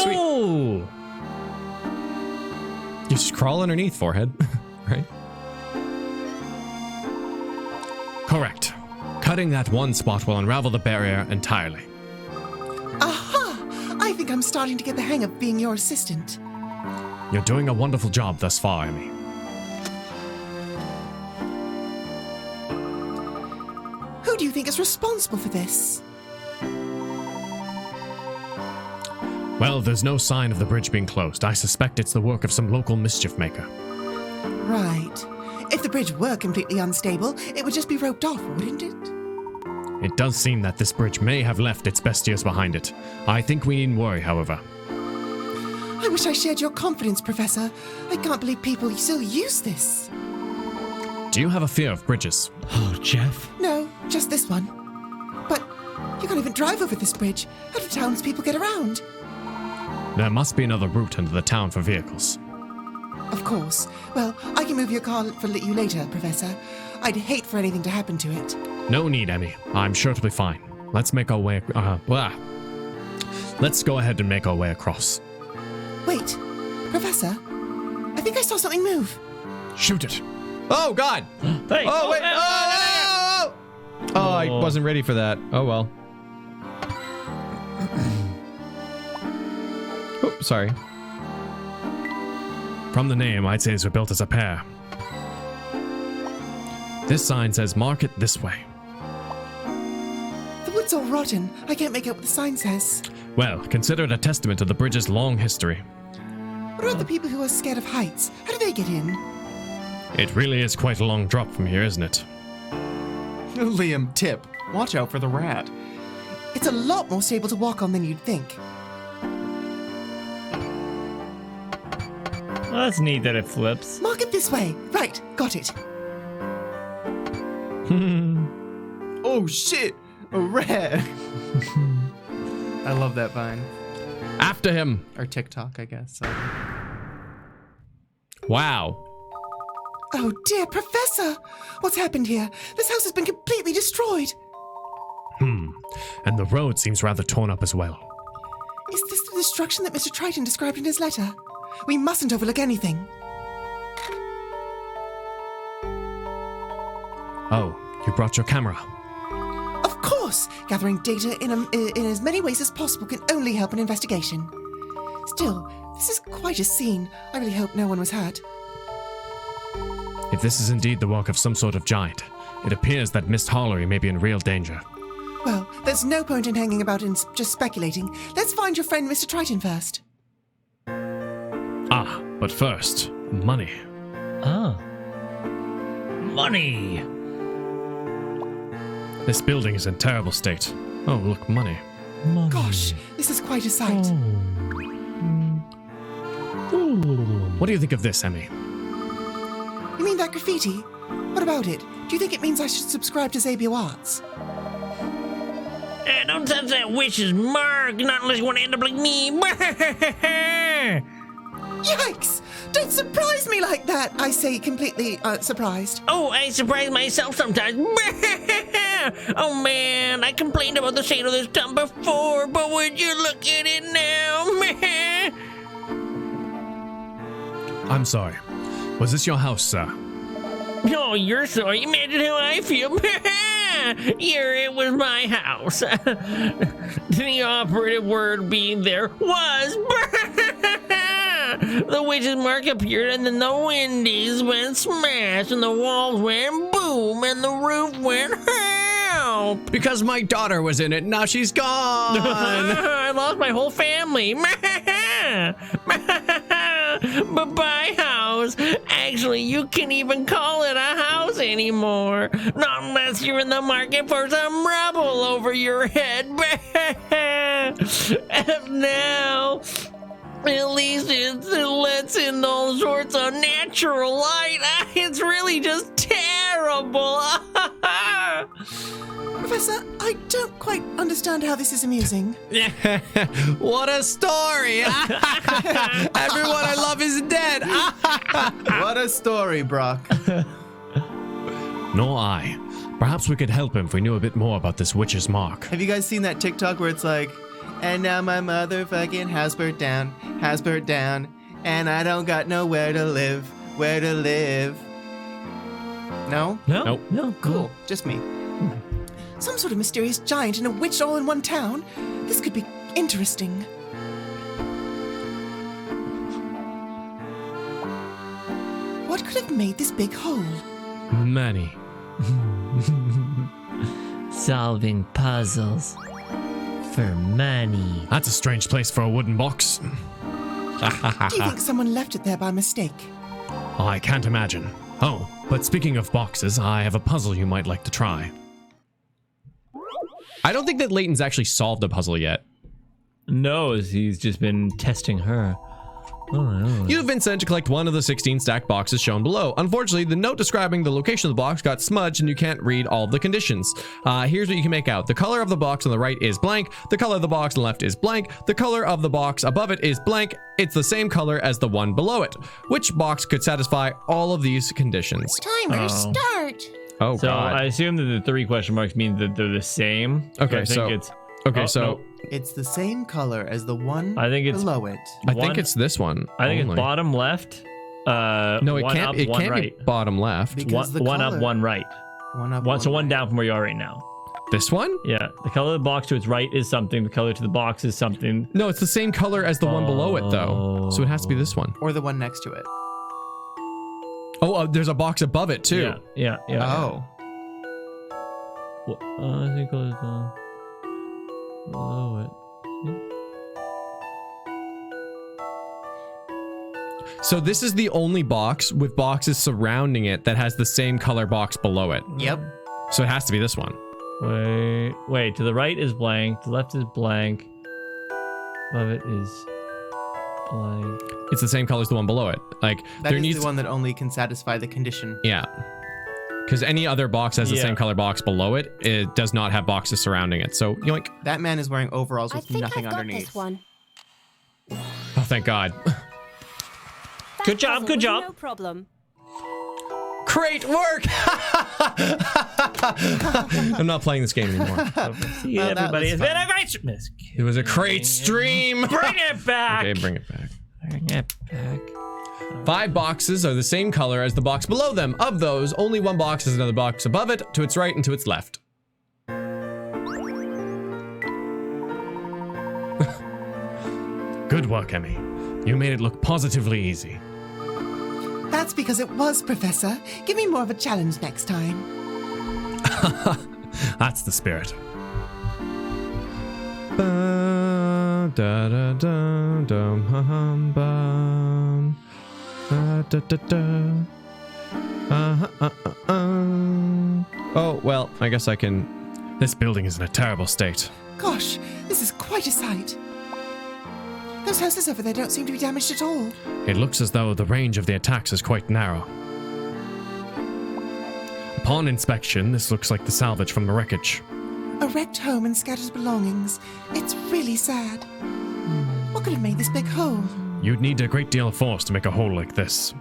Sweet. Oh! You just crawl underneath, forehead, right? Correct. Cutting that one spot will unravel the barrier entirely. Aha! I think I'm starting to get the hang of being your assistant. You're doing a wonderful job thus far, Emmy. Who do you think is responsible for this? Well, there's no sign of the bridge being closed. I suspect it's the work of some local mischief maker. Right. If the bridge were completely unstable, it would just be roped off, wouldn't it? It does seem that this bridge may have left its best years behind it. I think we needn't worry, however. I wish I shared your confidence, Professor. I can't believe people still use this. Do you have a fear of bridges? Oh, Jeff. No, just this one. But you can't even drive over this bridge. How do townspeople get around? There must be another route into the town for vehicles. Of course. Well, I can move your car for you later, Professor. I'd hate for anything to happen to it. No need, Emmy. I'm sure it'll be fine. Let's make our way... Let's go ahead and make our way across. Wait, Professor, I think I saw something move. Shoot it. Oh, God! Hey. Oh, wait! Oh, I wasn't ready for that. Oh, well. Oh, sorry. From the name, I'd say these were built as a pair. This sign says, mark it this way. The wood's all rotten. I can't make out what the sign says. Well, consider it a testament to the bridge's long history. What about the people who are scared of heights? How do they get in? It really is quite a long drop from here, isn't it? Liam, tip. Watch out for the rat. It's a lot more stable to walk on than you'd think. Well, that's neat that it flips. Mark it this way. Right, got it. Oh, shit. A rat. I love that Vine. After him. Or TikTok, I guess. So. Wow. Oh dear, Professor! What's happened here? This house has been completely destroyed. And the road seems rather torn up as well. Is this the destruction that Mr. Triton described in his letter? We mustn't overlook anything. Oh, you brought your camera. Of course! Gathering data in as many ways as possible can only help an investigation. Still, this is quite a scene. I really hope no one was hurt. If this is indeed the work of some sort of giant, it appears that Misthallery may be in real danger. Well, there's no point in hanging about and just speculating. Let's find your friend Mr. Triton first. But first, money. Money. This building is in terrible state. Oh, look, money. Gosh, this is quite a sight. What do you think of this, Emmy? You mean that graffiti? What about it? Do you think it means I should subscribe to Xavier Arts? Don't touch that witch's mark, not unless you want to end up like me. Yikes! Don't surprise me like that! I say completely surprised. Oh, I surprise myself sometimes. Oh man, I complained about the state of this town before, but would you look at it now? I'm sorry. Was this your house, sir? Oh, you're sorry. Imagine how I feel. Here, it was my house. The operative word being there was the witch's mark appeared, and then the windows went smash, and the walls went boom, and the roof went help. Because my daughter was in it, now she's gone. I lost my whole family. But my house, actually, you can't even call it a house anymore. Not unless you're in the market for some rubble over your head. And now, at least it lets in all sorts of natural light. It's really just terrible. Professor, I don't quite understand how this is amusing. What a story! Everyone I love is dead. What a story, Brock. Nor I. Perhaps we could help him if we knew a bit more about this witch's mark. Have you guys seen that TikTok where it's like, and now my motherfucking house burnt down, and I don't got nowhere to live, where to live. No? Nope. No, Cool, just me. Some sort of mysterious giant and a witch all in one town? This could be interesting. What could have made this big hole? Many. Solving puzzles for money. That's a strange place for a wooden box. Do you think someone left it there by mistake? I can't imagine. Oh, but speaking of boxes, I have a puzzle you might like to try. I don't think that Leighton's actually solved a puzzle yet. No, he's just been testing her. Oh, You've been sent to collect one of the 16 stacked boxes shown below. Unfortunately, the note describing the location of the box got smudged and you can't read all of the conditions. Here's what you can make out. The color of the box on the right is blank. The color of the box on the left is blank. The color of the box above it is blank. It's the same color as the one below it. Which box could satisfy all of these conditions? Timer start. Oh, so God. I assume that the 3 question marks mean that they're the same. Okay, so I think so- it's Okay, oh, so no. It's the same color as the one I think it's below it. I think it's this one. I think only. it's bottom left. No, it one can't. up, It one can't right. be bottom left. Because the One up, color- one right. One up, So one right. down from where you are right now. This one? Yeah, the color of the box to its right is something. The color to the box is something. No, it's the same color as the one below it, though. So it has to be this one. Or the one next to it. Oh, there's a box above it too. Yeah. Oh. I think it was below it. So this is the only box with boxes surrounding it that has the same color box below it. Yep. So it has to be this one. Wait. To the right is blank. The left is blank. Above it is blank. It's the same color as the one below it. Like That there is needs the one that only can satisfy the condition. Yeah. Because any other box has the same color box below it. It does not have boxes surrounding it. So yoink. That man is wearing overalls I with think nothing I've got underneath. this one. Oh, thank God. That Good job, puzzle good was job. No problem. Great work! I'm not playing this game anymore. See everybody. It's been a great stream. It was a great stream. Bring it back. Okay, bring it back. Bring it back. 5 boxes are the same color as the box below them. Of those, only 1 box is another box above it, to its right and to its left. Good work, Emmy. You made it look positively easy. That's because it was, Professor. Give me more of a challenge next time. That's the spirit. Ba, da, da, da, dum, hum, bum. Da, da, da, da. Oh, well, I guess I can... This building is in a terrible state. Gosh, this is quite a sight. Those houses over there don't seem to be damaged at all. It looks as though the range of the attacks is quite narrow. Upon inspection, this looks like the salvage from the wreckage. A wrecked home and scattered belongings. It's really sad. What could have made this big hole? You'd need a great deal of force to make a hole like this.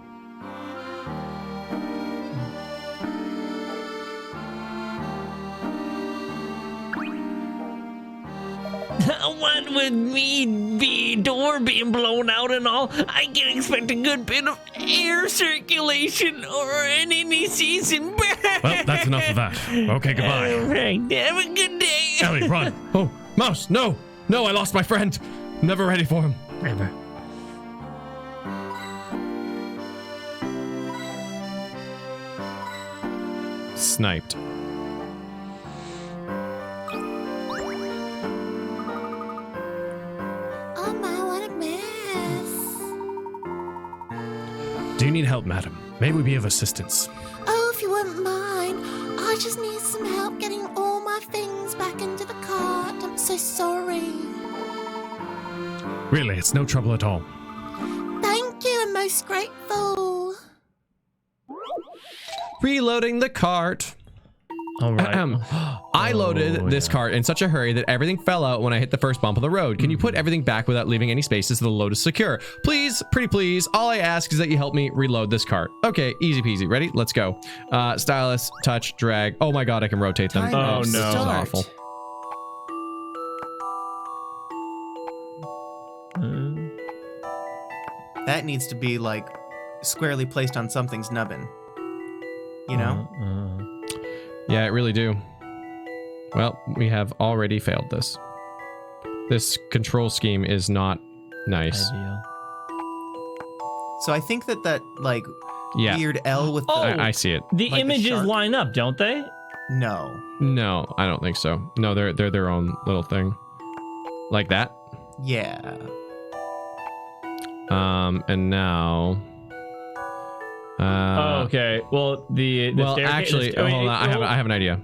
What would me be door being blown out and all? I can expect a good bit of air circulation or an any season. Well, that's enough of that. Okay, goodbye. All right, have a good day. Ellie, run! Oh, Mouse, no! No, I lost my friend! Never ready for him. Never. Sniped. Oh my, what a mess. Do you need help, madam? May we be of assistance? Oh, if you wouldn't mind, I just need some help getting all my things back into the cart. I'm so sorry. Really, it's no trouble at all. Thank you, I'm most grateful. Reloading the cart. All right. I loaded this cart in such a hurry that everything fell out when I hit the first bump of the road. Can you put everything back without leaving any spaces so the load is secure? Please, pretty please. All I ask is that you help me reload this cart. Okay, easy peasy. Ready? Let's go. Stylus, touch, drag. Oh my god, I can rotate them. Time Oh to no, that's start. awful. That needs to be, like, squarely placed on something's nubbin. You know? Yeah, I really do. Well, we have already failed this. This control scheme is not nice. Ideal. So I think that, like, Yeah. weird L with the... I see it. The Like the images shark? line up, don't they? No. No, I don't think so. No, they're their own little thing. Like that. Yeah. And now. Oh, okay. Well, the Well, staircase, actually, hold on. I have an idea.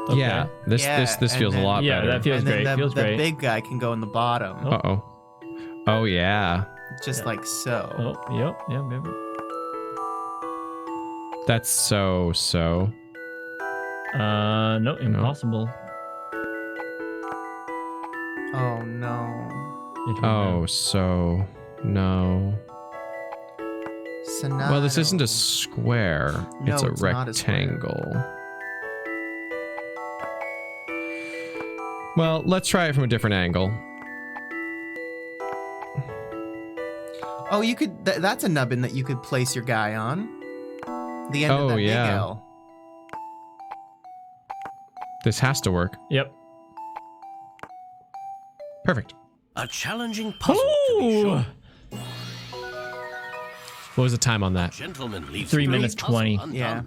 Okay. Yeah, this and feels a then- lot Yeah, better. that feels and then great. the, Feels the great. big guy can go in the bottom. Uh-oh. Oh, yeah. Just like so. Oh, yep. That's so. No, impossible. Oh, no. Oh, so. No. Sonata. Well, this isn't a square. No, it's a it's not a square. rectangle. Well, let's try it from a different angle. Oh, you could... that's a nubbin that you could place your guy on. The end of that big L. This has to work. Yep. Perfect. A challenging puzzle, to be sure. What was the time on that? Gentleman leaves 3 no minutes puzzle 20. undone. Yeah.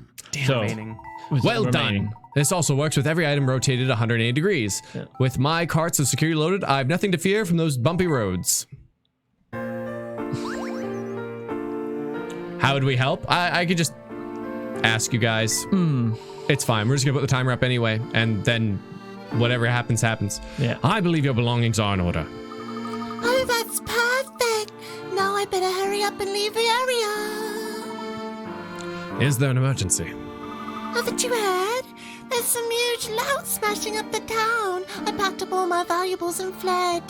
So, Remaining. Well remaining. done. This also works with every item rotated 180 degrees. Yeah. With my carts so securely loaded, I have nothing to fear from those bumpy roads. How would we help? I could just ask you guys. It's fine. We're just gonna put the timer up anyway, and then whatever happens, happens. Yeah. I believe your belongings are in order. Oh, that's perfect. Now I better hurry up and leave the area. Is there an emergency? Haven't you heard? There's some huge lout smashing up the town. I packed up all my valuables and fled.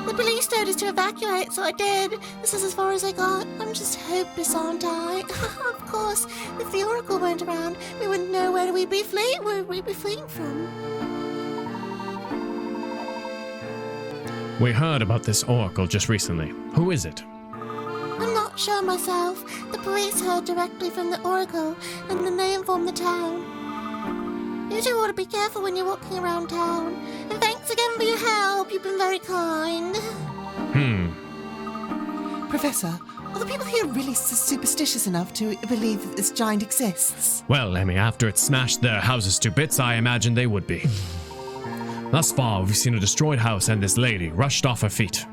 The police told us to evacuate, so I did. This is as far as I got. I'm just hopeless, aren't I? Of course, if the Oracle weren't around, we wouldn't know where we'd be fleeing from. We heard about this Oracle just recently. Who is it? I'm not sure myself. The police heard directly from the Oracle, and then they informed the town. You two ought to be careful when you're walking around town. And thanks again for your help. You've been very kind. Professor, are the people here really superstitious enough to believe that this giant exists? Well, Emmy, after it smashed their houses to bits, I imagine they would be. Thus far, we've seen a destroyed house and this lady rushed off her feet.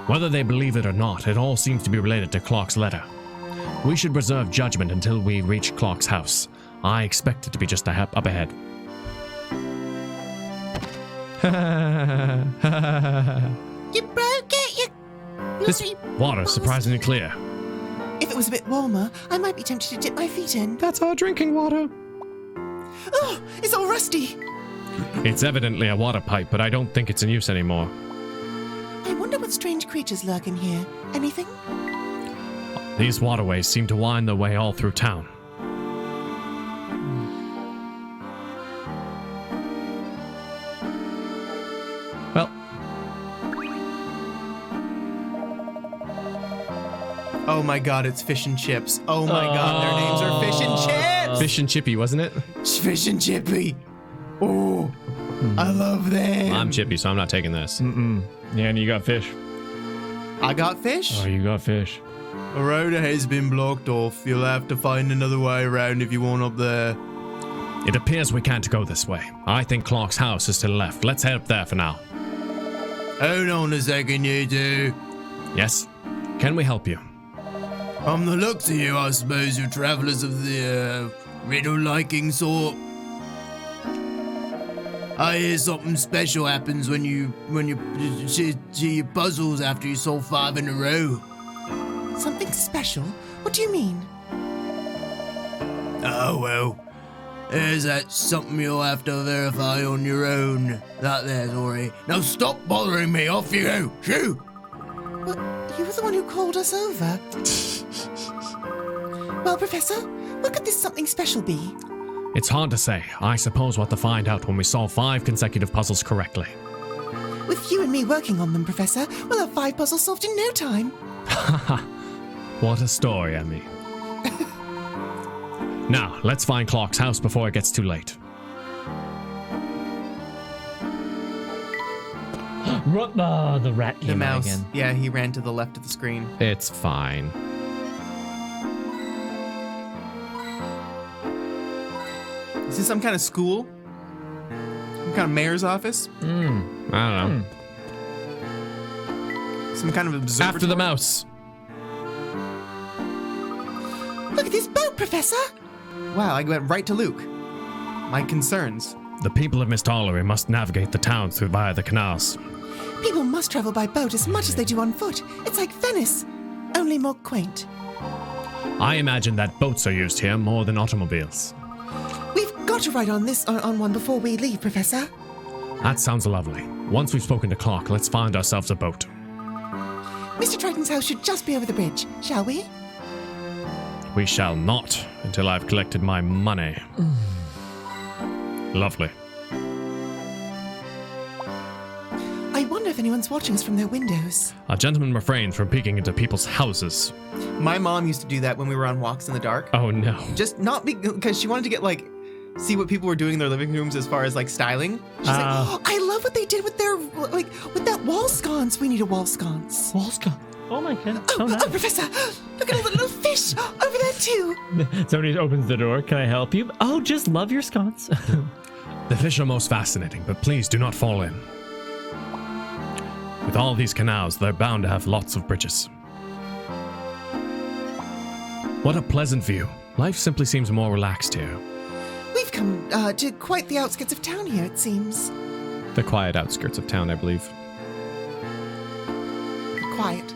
Whether they believe it or not, it all seems to be related to Clark's letter. We should reserve judgment until we reach Clark's house. I expect it to be just up ahead. You broke it, This water's surprisingly clear. If it was a bit warmer, I might be tempted to dip my feet in. That's our drinking water. Oh, it's all rusty. It's evidently a water pipe, but I don't think it's in use anymore. I wonder what strange creatures lurk in here. Anything? These waterways seem to wind their way all through town. Well. Oh my god, it's Fish and Chips. Oh my god, their names are Fish and Chips! Fish and Chippy, wasn't it? Fish and Chippy. Oh, I love them. I'm Chippy, so I'm not taking this. Yeah, and you got fish. I got fish? Oh, you got fish. The road has been blocked off. You'll have to find another way around if you want up there. It appears we can't go this way. I think Clark's house is to the left. Let's head up there for now. Hold on a second, you two. Yes? Can we help you? From the looks of you, I suppose you're travelers of the riddle-liking sort. I hear something special happens when you see your puzzles after you solve 5 in a row. Something special? What do you mean? Oh, well. Is that something you'll have to verify on your own? That there's Ori. Now stop bothering me. Off you go. Shoo! What? You were the one who called us over. Well, Professor, what could this something special be? It's hard to say. I suppose we'll have to find out when we solve 5 consecutive puzzles correctly. With you and me working on them, Professor, we'll have 5 puzzles solved in no time. What a story, Emmy. Now, let's find Clark's house before it gets too late. The rat came out again. Yeah, he ran to the left of the screen. It's fine. Is this some kind of school? Some kind of mayor's office? I don't know. Some kind of observatory? After the mouse. Look at this boat, Professor! Wow, I went right to Luke. My concerns. The people of Misthallery must navigate the town through via the canals. People must travel by boat as much as they do on foot. It's like Venice, only more quaint. I imagine that boats are used here more than automobiles. We've got to ride on one before we leave, Professor. That sounds lovely. Once we've spoken to Clark, let's find ourselves a boat. Mr. Triton's house should just be over the bridge, shall we? We shall not until I've collected my money. Lovely. I wonder if anyone's watching us from their windows. A gentleman refrains from peeking into people's houses. My mom used to do that when we were on walks in the dark. Oh no. Just not because she wanted to get see what people were doing in their living rooms as far as styling. She's like, oh, I love what they did with their with that wall sconce. We need a wall sconce. Wall sconce. Oh my god. Oh, nice. Professor, look at all the little fish over there too. Somebody opens the door. Can I help you? Oh, just love your sconce. The fish are most fascinating, but please do not fall in. With all these canals, they're bound to have lots of bridges. What a pleasant view. Life simply seems more relaxed here. We've come to quite the outskirts of town here, it seems. The quiet outskirts of town, I believe. Quiet.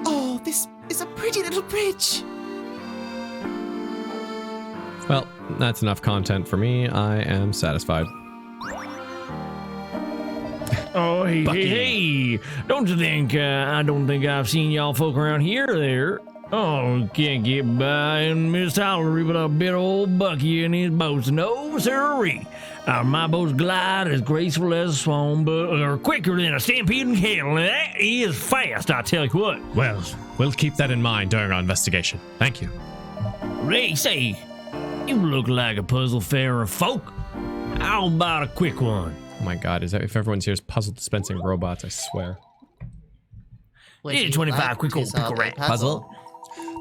Oh, this is a pretty little bridge. Well, that's enough content for me. I am satisfied. Oh, hey, Bucky. hey, don't you think, I don't think I've seen y'all folk around here or there. Oh, can't get by in Misthallery with a bit of old Bucky and his boats. No, sirree. My boats glide as graceful as a swan, but are quicker than a stampeding cattle. And that is fast, I tell you what. Well, we'll keep that in mind during our investigation. Thank you. Ray, say, you look like a puzzle fair of folk. How about a quick one? Oh my God, is that if everyone's here is puzzle dispensing robots? I swear. Would you 25 like quick to old solve pickle a rat puzzle?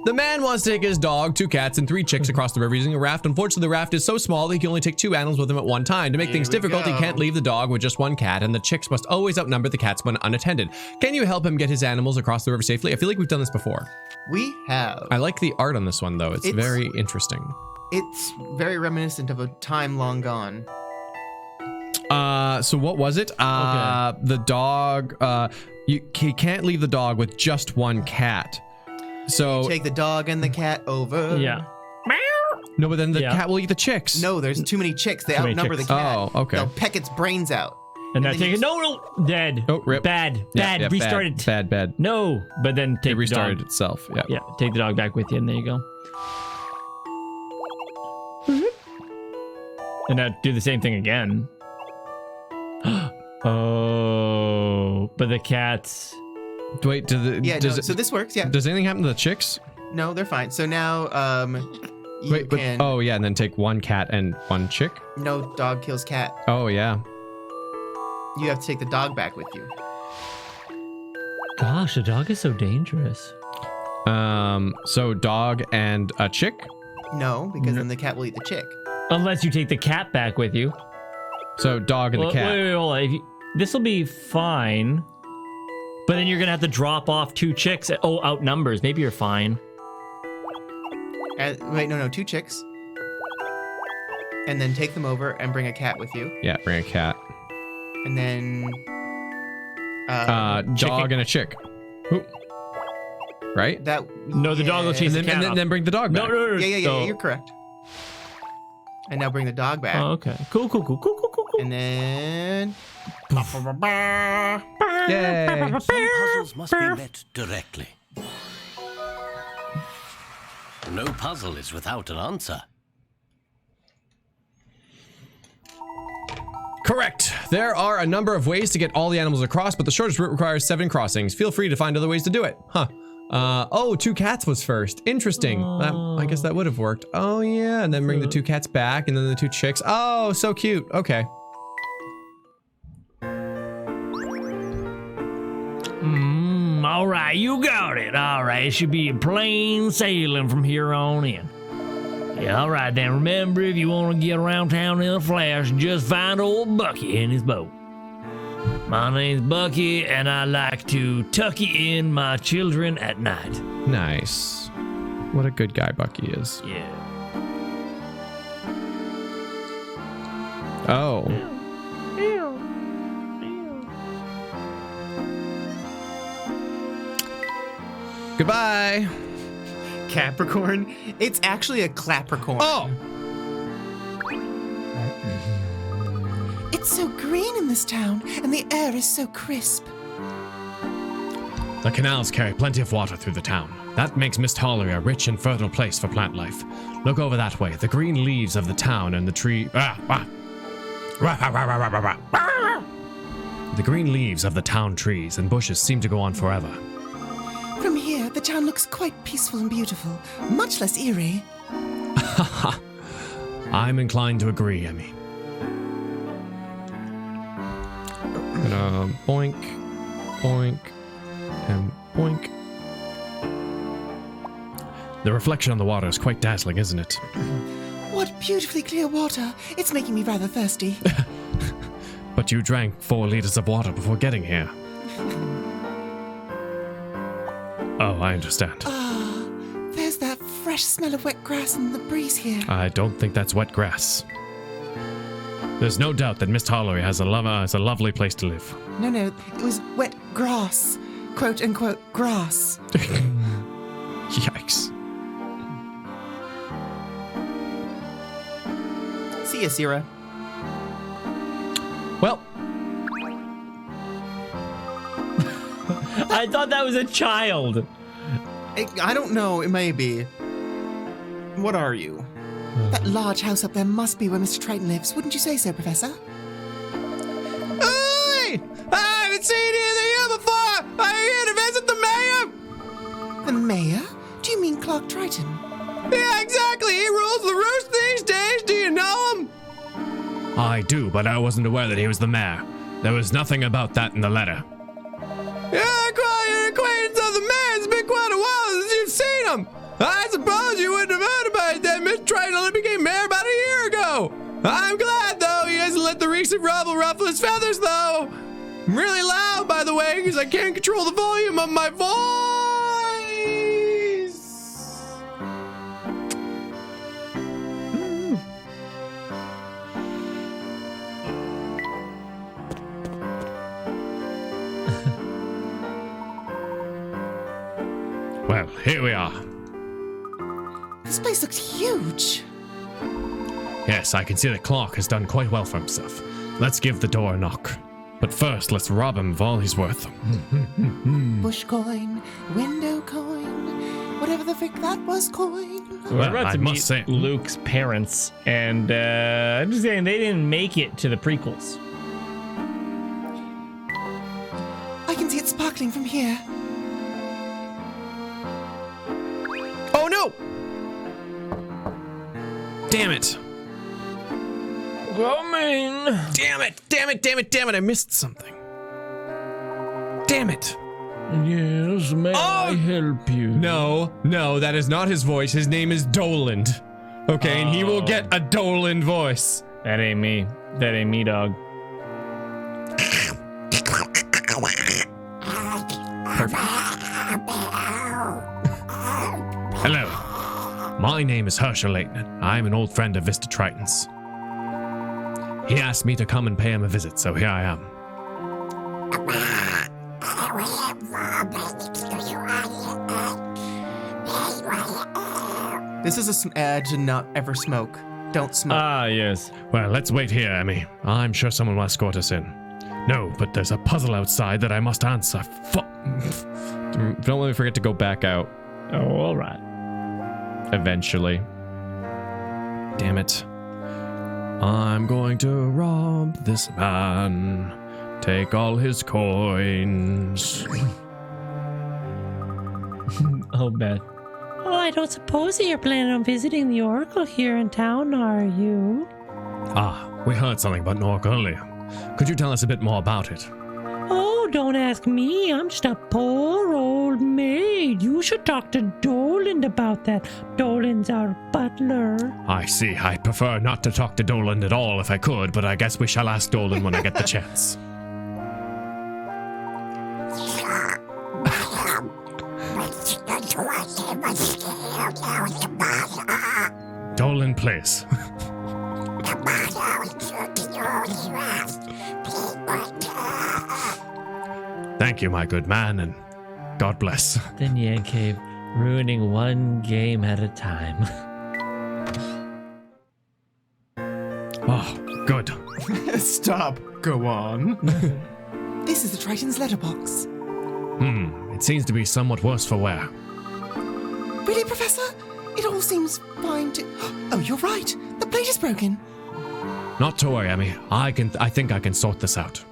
The man wants to take his dog, 2 cats, and 3 chicks across the river using a raft. Unfortunately, the raft is so small that he can only take 2 animals with him at one time. To make things difficult, he can't leave the dog with just 1 cat, and the chicks must always outnumber the cats when unattended. Can you help him get his animals across the river safely? I feel like we've done this before. We have. I like the art on this one, though. It's very interesting. It's very reminiscent of a time long gone. So what was it? The dog, he can't leave the dog with just 1 cat. So Take the dog and the cat over. Yeah. no, but then the cat will eat the chicks. No, there's too many chicks. They Too many outnumber chicks. the cat. Oh, okay. They'll peck its brains out. And now then take you it. No, dead. Oh, rip. Bad, Yeah, bad. Restart it. Bad. No, but then take It restarted the dog. itself. Yeah. Yeah, take the dog back with you, and there you go. And now do the same thing again. Oh, but the cats. Wait, So this works, yeah. Does anything happen to the chicks? No, they're fine. So now, you Wait, can... oh yeah, and then take 1 cat and 1 chick? No, dog kills cat. Oh yeah. You have to take the dog back with you. Gosh, a dog is so dangerous. So dog and a chick? No, because then the cat will eat the chick. Unless you take the cat back with you. So dog and the cat. Wait, hold on. This will be fine. But then you're going to have to drop off 2 chicks. Oh, outnumbers. Maybe you're fine. Wait, no, 2 chicks. And then take them over and bring a cat with you. Yeah, bring a cat. And then... dog and a chick. Ooh. Right? No, the dog will chase the cat. And then bring the dog back. No. Yeah, you're correct. And now bring the dog back. Oh, okay. Cool. And then... Yay! Some puzzles must be met directly. No puzzle is without an answer. Correct. There are a number of ways to get all the animals across, but the shortest route requires 7 crossings. Feel free to find other ways to do it. Huh. 2 cats was first. Interesting. I guess that would have worked. Oh yeah, and then bring the 2 cats back, and then the 2 chicks. Oh, so cute. Okay. All right, you got it. All right, it should be plain sailing from here on in. Yeah, all right, then remember, if you want to get around town in a flash, just find old Bucky in his boat. My name's Bucky, and I like to tucky in my children at night. Nice. What a good guy Bucky is. Yeah. Oh. Goodbye. Capricorn? It's actually a clappercorn. Oh! It's so green in this town, and the air is so crisp. The canals carry plenty of water through the town. That makes Misthallery a rich and fertile place for plant life. Look over that way. The green leaves of the town and the tree... The green leaves of the town trees and bushes seem to go on forever. From here, the town looks quite peaceful and beautiful, much less eerie. I'm inclined to agree, Emmy. Gonna boink, boink, and boink. The reflection on the water is quite dazzling, isn't it? What beautifully clear water. It's making me rather thirsty. But you drank 4 liters of water before getting here. Oh, I understand. There's that fresh smell of wet grass in the breeze here. I don't think that's wet grass. There's no doubt that Misthallery has a lovely place to live. No, it was wet grass. Quote unquote grass. Yikes. See ya, Sierra. Well, I thought that was a child. I don't know. It may be. What are you? That large house up there must be where Mr. Triton lives. Wouldn't you say so, Professor? Hey! I haven't seen either of you before! I'm here to visit the mayor! The mayor? Do you mean Clark Triton? Yeah, exactly! He rules the roost these days! Do you know him? I do, but I wasn't aware that he was the mayor. There was nothing about that in the letter. Yeah, quite an acquaintance of the mayor. It's been quite a while since you've seen him! I suppose you wouldn't have heard about it then. Mr. Triton only became mayor about a year ago. I'm glad, though, he hasn't let the recent rubble ruffle his feathers, though. I'm really loud, by the way, because I can't control the volume of my voice. Well, here we are. This place looks huge. Yes, I can see that Clark has done quite well for himself. Let's give the door a knock. But first, let's rob him of all he's worth. Bush coin, window coin, whatever the frick that was coin. We're about I to must meet say- Luke's parents, and I'm just saying they didn't make it to the prequels. I can see it sparkling from here. Oh no! Damn it! Coming. Damn it! Damn it! Damn it! Damn it! I missed something. Damn it! Yes, may I help you? No, that is not his voice. His name is Doland. Okay, and he will get a Doland voice. That ain't me. That ain't me, dog. Hello. My name is Herschel Layton. I'm an old friend of Mr. Triton's. He asked me to come and pay him a visit, so here I am. This is an urge to not ever smoke. Don't smoke. Ah, yes. Well, let's wait here, Emmy. I'm sure someone will escort us in. No, but there's a puzzle outside that I must answer. Don't let me forget to go back out. Oh, all right. Eventually. Damn it. I'm going to rob this man. Take all his coins. Oh, Beth. Oh, I don't suppose that you're planning on visiting the Oracle here in town, are you? Ah, we heard something about Nork earlier. Could you tell us a bit more about it? Oh, don't ask me. I'm just a poor old maid. You should talk to Doland about that. Doland's our butler. I see. I'd prefer not to talk to Doland at all if I could, but I guess we shall ask Doland when I get the chance. Doland, please. Thank you, my good man, and God bless. The NyanCave, ruining one game at a time. Oh, good. Stop. Go on. This is the Triton's letterbox. It seems to be somewhat worse for wear. Really, Professor? It all seems fine to... Oh, you're right. The plate is broken. Not to worry, Emmy. I think I can sort this out.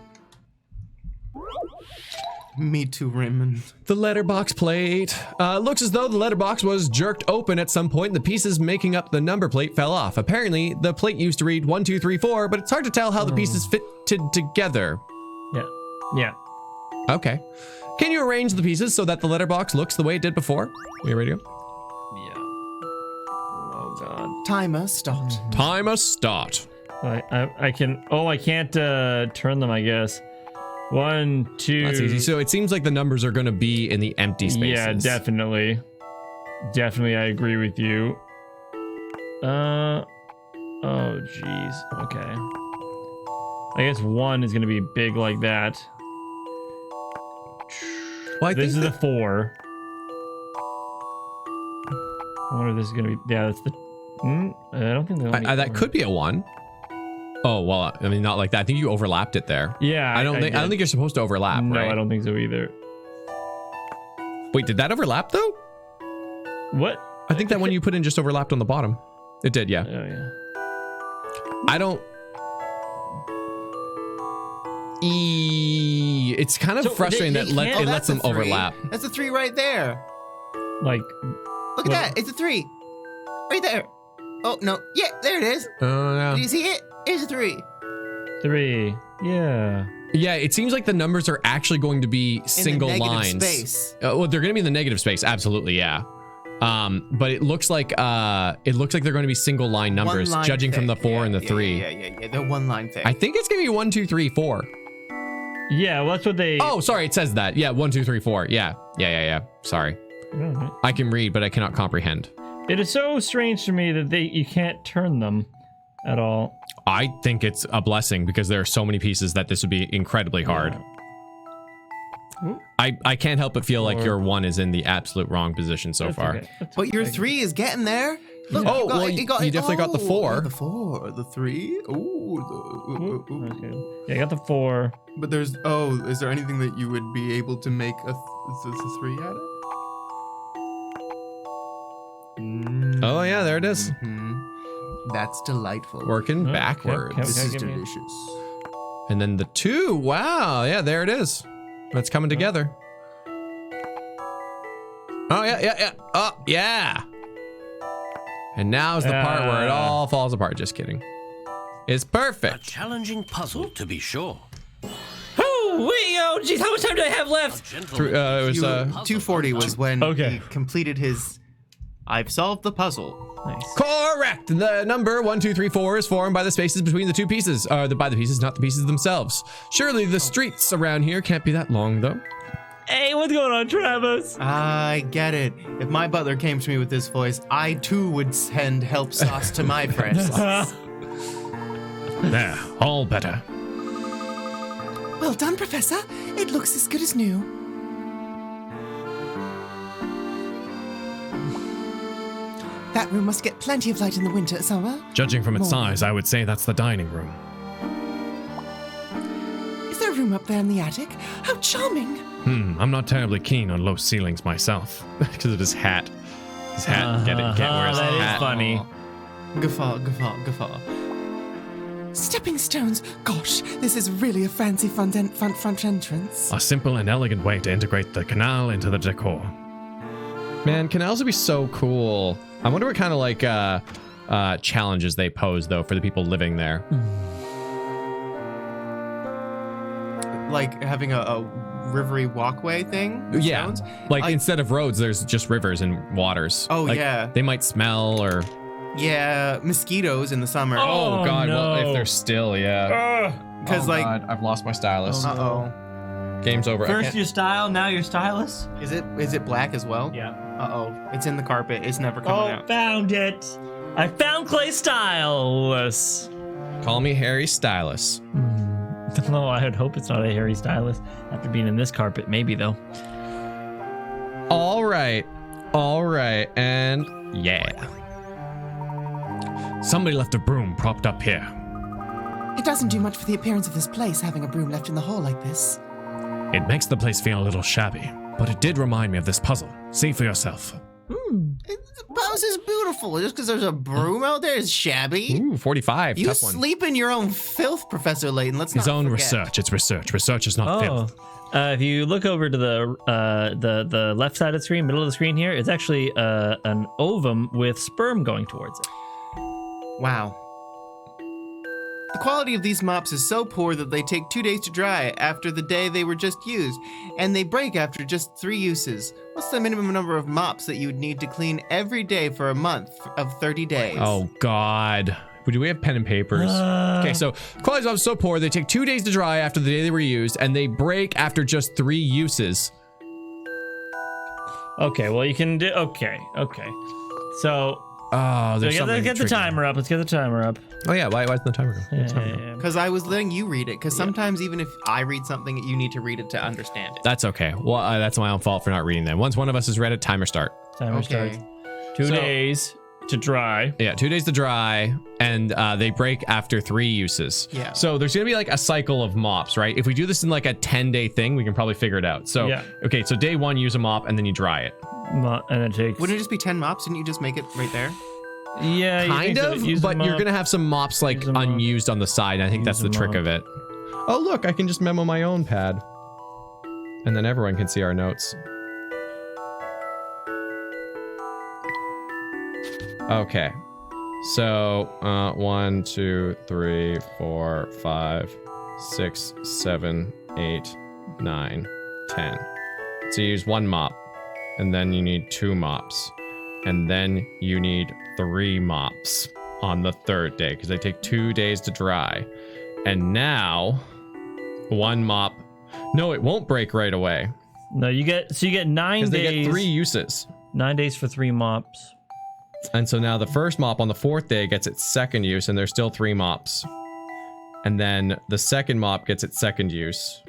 Me too, Raymond. The letterbox plate. Looks as though the letterbox was jerked open at some point and the pieces making up the number plate fell off. Apparently, the plate used to read 1, 2, 3, 4, but it's hard to tell how the pieces fitted together. Yeah. Okay. Can you arrange the pieces so that the letterbox looks the way it did before? Are you ready to go? Yeah. Oh, God. Timer start. Timer start. I can... Oh, I can't turn them, I guess. 1, 2... That's easy. So it seems like the numbers are going to be in the empty spaces. Yeah, definitely. Definitely, I agree with you. Oh, jeez. Okay. I guess 1 is going to be big like that. Well, this is the 4. I wonder if this is going to be... Yeah, that's the... I don't think that could be a 1. Oh, well, I mean, not like that. I think you overlapped it there. Yeah, I don't think you're supposed to overlap, no, right? I don't think so either. Wait, did that overlap though? What? I think that one you put in just overlapped on the bottom. It did, yeah. Oh yeah. I don't. It's kind of So frustrating they that it lets them a 3. overlap. That's a 3 right there. Like. Look at that. It's a 3. Right there. Oh, no. Yeah, there it is. Oh, yeah. Do you see it? It's a 3. 3. Yeah. Yeah, it seems like the numbers are actually going to be single in the negative lines. Space. Well, they're going to be in the negative space, absolutely, yeah. But it looks like they're going to be single line numbers, One line judging from the thing. 4 and the 3. Yeah. They're one line thing. I think it's going to be 1, 2, 3, 4. Yeah, well, that's what they. Oh, sorry, it says that. Yeah, 1, 2, 3, 4. Yeah. Sorry. Right. I can read, but I cannot comprehend. It is so strange to me that you can't turn them at all. I think it's a blessing because there are so many pieces that this would be incredibly hard. I can't help but feel like your 1 is in the absolute wrong position so far. Okay. But your 3 is getting there. Look, you definitely got the 4. The 4, the 3. Ooh. Okay. Yeah, I got the 4. But is there anything that you would be able to make a 3 out of? Oh yeah, there it is. That's delightful. Working backwards. This is delicious. And then the 2. Wow. Yeah, there it is. That's coming together. Oh, yeah. Oh, yeah. And now's the part where it all falls apart. Just kidding. It's perfect. A challenging puzzle, to be sure. Oh, geez, how much time do I have left? It was 240 was when he completed his I've solved the puzzle. Nice. Correct. The number 1, 2, 3, 4 is formed by the spaces between the 2 pieces. By the pieces, not the pieces themselves. Surely the streets around here can't be that long, though. Hey, what's going on, Travis? I get it. If my butler came to me with this voice, I too would send help sauce to my friends. There, all better. Well done, Professor. It looks as good as new. That room must get plenty of light in the winter, summer. Judging from its size, I would say that's the dining room. Is there a room up there in the attic? How charming. I'm not terribly keen on low ceilings myself. Because of his hat. His hat, get where his that hat. is funny. Guffaw. Stepping stones. Gosh, this is really a fancy front entrance. A simple and elegant way to integrate the canal into the decor. Man, canals would be so cool. I wonder what kind of like challenges they pose though for the people living there. Like having a rivery walkway thing? Yeah. Sounds? Like instead of roads, there's just rivers and waters. Oh, like, yeah. They might smell or... Yeah, mosquitoes in the summer. Oh God, no. well, if they're still, yeah. Because God, I've lost my stylus. Uh-oh. Game's over. First your style, now your stylus. Is it black as well? Yeah. Uh-oh. It's in the carpet. It's never coming out. Found it. I found clay stylus. Call me Harry Stylus. No, I would hope it's not a hairy stylus. After being in this carpet, maybe though. All right, and yeah. Somebody left a broom propped up here. It doesn't do much for the appearance of this place, having a broom left in the hall like this. It makes the place feel a little shabby, but it did remind me of this puzzle. See for yourself. The house is beautiful. Just because there's a broom out there is shabby. Ooh, 45. You Tough one. sleep in your own filth, Professor Layton. Let's His not own forget. research. It's research. Research is not filth. If you look over to the left side of the screen, middle of the screen here, it's actually an ovum with sperm going towards it. Wow. The quality of these mops is so poor that they take 2 days to dry after the day they were just used, and they break after just 3 uses. What's the minimum number of mops that you would need to clean every day for a month of 30 days? Oh God. Do we have pen and papers? Okay, so quality is so poor they take 2 days to dry after the day they were used, and they break after just 3 uses. Okay, well you can do. Okay. So. There's So let's get the timer up. Let's get the timer up. Oh yeah, why isn't the timer go? Because I was letting you read it. Because sometimes even if I read something, you need to read it to understand it. That's okay. Well, that's my own fault for not reading them. Once one of us has read it, timer start. Timer starts. 2 days. to dry. Yeah, 2 days to dry, and they break after 3 uses. Yeah. So there's gonna be like a cycle of mops, right? If we do this in like a 10-day thing, we can probably figure it out. So okay, so day 1, use a mop, and then you dry it. And it takes. Wouldn't it just be 10 mops? Didn't you just make it right there? Yeah, kind of, but you're gonna have some mops like unused on the side. And I think that's the trick of it. Oh look, I can just memo my own pad, and then everyone can see our notes. Okay, so 1, 2, 3, 4, 5, 6, 7, 8, 9, 10. So you use 1 mop, and then you need 2 mops, and then you need 3 mops on the 3rd day because they take 2 days to dry. And now 1 mop. No, it won't break right away. No, you get 9 days. They get 3 uses. 9 days for 3 mops. And so now the first mop on the 4th day gets its 2nd use, and there's still 3 mops. And then the 2nd mop gets its 2nd use.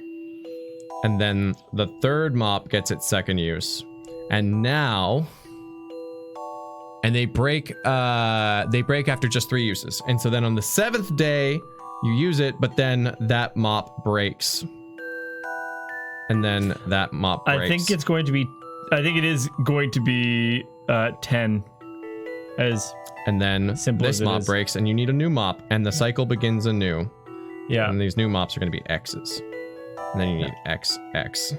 And then the 3rd mop gets its 2nd use. And now... And they break after just 3 uses. And so then on the 7th day, you use it, but then that mop breaks. And then that mop breaks. I think it is going to be 10. And then this mop breaks, and you need a new mop, and the cycle begins anew. Yeah. And these new mops are going to be X's. And then you need X, X.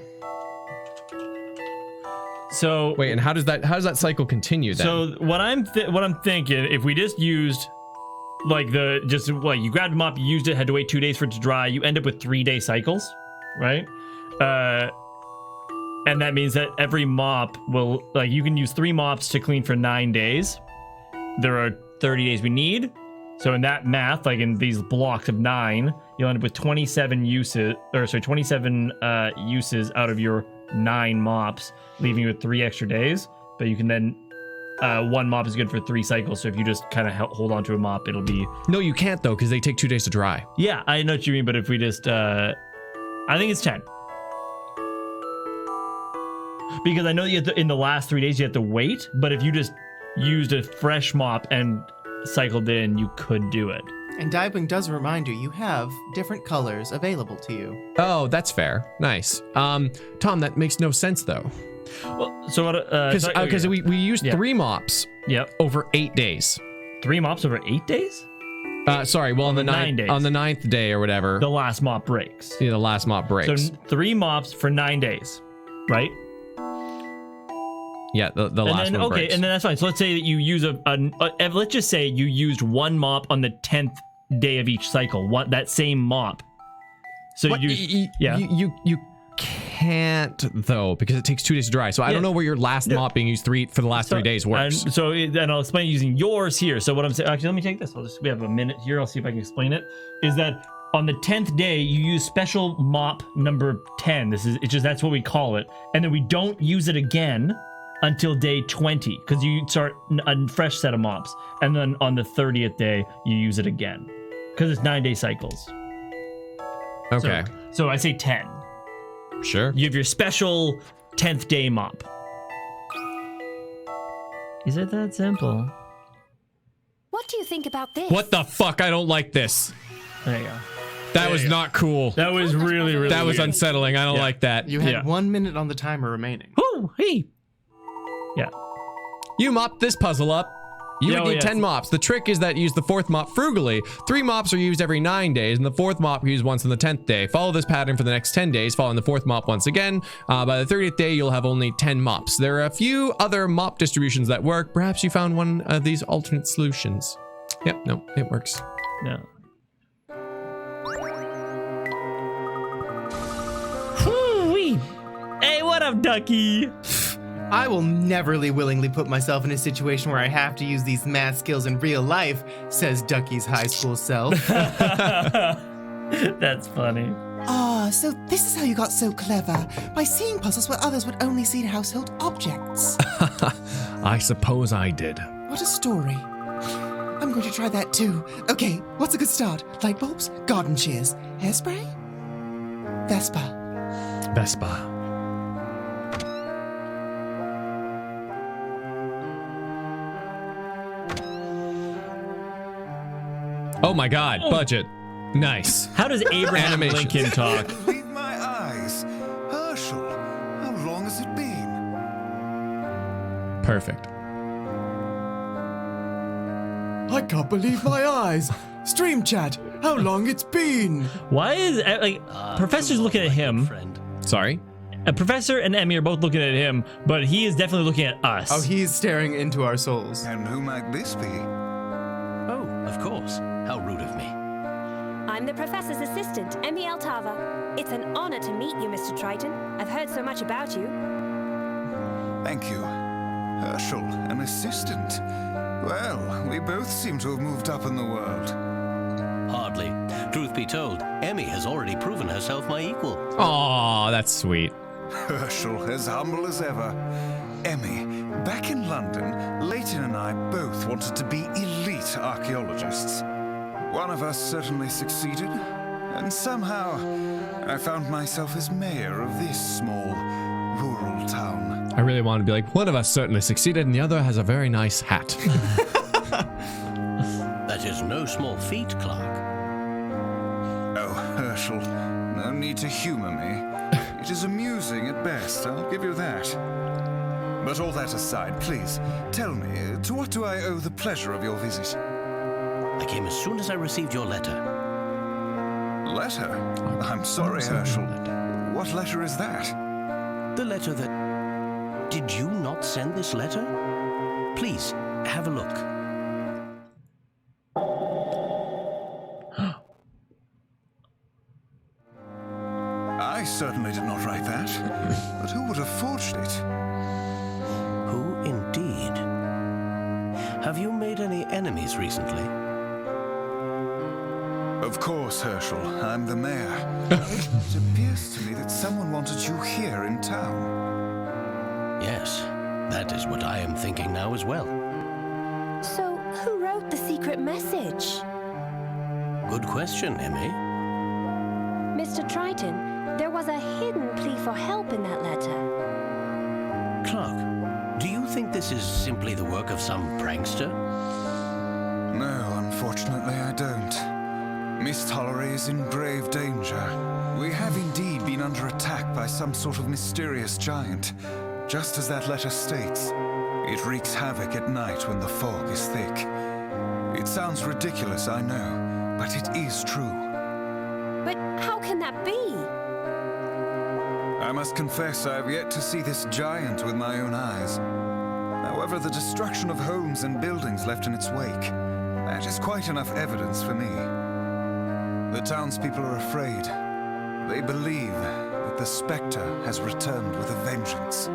So wait, and how does that cycle continue then? So what I'm thinking, if we just used you grabbed a mop, you used it, had to wait 2 days for it to dry, you end up with 3-day cycles, right? And that means that every mop will you can use 3 mops to clean for 9 days. There are 30 days we need. So in that math, in these blocks of 9, you'll end up with 27 uses out of your 9 mops, leaving you with 3 extra days. But you can then 1 mop is good for 3 cycles. So if you just kind of hold on to a mop, it'll be... No, you can't though, because they take 2 days to dry. Yeah, I know what you mean, but if we just I think it's 10. Because I know in the last 3 days you have to wait, but if you just used a fresh mop and cycled in, you could do it. And Divewing does remind you have different colors available to you. Oh, that's fair. Nice. Tom, that makes no sense though. Well, so what? Because we used 3 mops. Yep. Over 8 days. 3 mops over 8 days? Sorry. Well, on the 9 days. On the 9th day or whatever. The last mop breaks. Yeah, the last mop breaks. So 3 mops for 9 days, right? Yeah, the last one breaks. And then that's fine. So let's say that you use let's just say you used 1 mop on the 10th day of each cycle. That same mop. So you can't though, because it takes 2 days to dry. So I don't know where your last mop being used for the last 3 days works. And I'll explain using yours here. So what I'm saying, actually, let me take this. We have a minute here. I'll see if I can explain it. Is that on the 10th day you use special mop number 10. That's what we call it, and then we don't use it again until day 20, because you start a fresh set of mops, and then on the 30th day you use it again, because it's 9-day cycles. Okay. So I say 10. Sure. You have your special 10th day mop. Is it that simple? What do you think about this? What the fuck? I don't like this. There you go. That was not cool. That was really, really That was weird. unsettling. I don't like that. You had 1 minute on the timer remaining. Oh, hey. Yeah. You mopped this puzzle up. You would need 10 mops. The trick is that you use the 4th mop frugally. 3 mops are used every 9 days, and the 4th mop used once on the 10th day. Follow this pattern for the next 10 days, following the 4th mop once again. By the 30th day, you'll have only 10 mops. There are a few other mop distributions that work. Perhaps you found one of these alternate solutions. Yep, no, it works. No. Hey, what up, Ducky? I will never willingly put myself in a situation where I have to use these math skills in real life, says Ducky's high school self. That's funny. Ah, so this is how you got so clever, by seeing puzzles where others would only see household objects. I suppose I did. What a story. I'm going to try that too. Okay, what's a good start? Light bulbs? Garden shears? Hairspray? Vespa. Oh my God, budget. Nice. How does Abraham Animations. Lincoln talk? Believe my eyes. Herschel, how long has it been? Perfect. I can't believe my eyes. Stream chat, how long it's been. Why is Professor's looking at him? Friend. Sorry? Professor and Emmy are both looking at him, but he is definitely looking at us. Oh, he's staring into our souls. And who might this be? Oh, of course. How rude of me. I'm the professor's assistant, Emmy Altava. It's an honor to meet you, Mr. Triton. I've heard so much about you. Thank you. Herschel, an assistant. Well, we both seem to have moved up in the world. Hardly. Truth be told, Emmy has already proven herself my equal. Aw, that's sweet. Herschel, as humble as ever. Emmy, back in London, Leighton and I both wanted to be elite archaeologists. One of us certainly succeeded, and somehow I found myself as mayor of this small, rural town. I really want to be like, one of us certainly succeeded and the other has a very nice hat. That is no small feat, Clark. Oh, Herschel, no need to humor me. It is amusing at best, I'll give you that. But all that aside, please, tell me, to what do I owe the pleasure of your visit? I came as soon as I received your letter. Letter? I'm sorry, Herschel. What letter is that? The letter that... Did you not send this letter? Please, have a look. I certainly did not write that. But who would have forged it? Who indeed? Have you made any enemies recently? Of course, Herschel. I'm the mayor. It appears to me that someone wanted you here in town. Yes, that is what I am thinking now as well. So, who wrote the secret message? Good question, Emmy. Mr. Triton, there was a hidden plea for help in that letter. Clark, do you think this is simply the work of some prankster? No, unfortunately I don't. Misthallery is in grave danger. We have indeed been under attack by some sort of mysterious giant. Just as that letter states, it wreaks havoc at night when the fog is thick. It sounds ridiculous, I know, but it is true. But how can that be? I must confess I have yet to see this giant with my own eyes. However, the destruction of homes and buildings left in its wake, that is quite enough evidence for me. The townspeople are afraid. They believe that the Spectre has returned with a vengeance.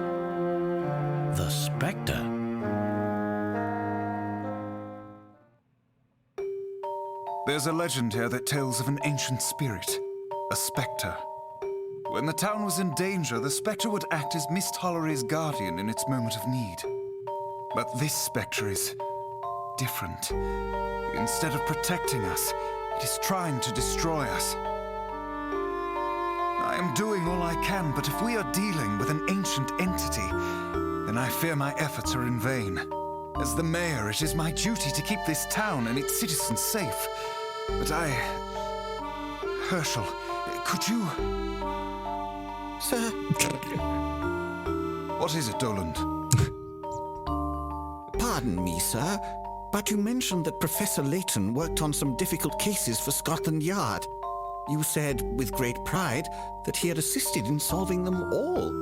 The Spectre? There's a legend here that tells of an ancient spirit, a Spectre. When the town was in danger, the Spectre would act as Misthallery's guardian in its moment of need. But this Spectre is different. Instead of protecting us, it is trying to destroy us. I am doing all I can, but if we are dealing with an ancient entity, then I fear my efforts are in vain. As the mayor, it is my duty to keep this town and its citizens safe. But Herschel, could you... Sir? What is it, Doland? Pardon me, sir, but you mentioned that Professor Layton worked on some difficult cases for Scotland Yard. You said, with great pride, that he had assisted in solving them all.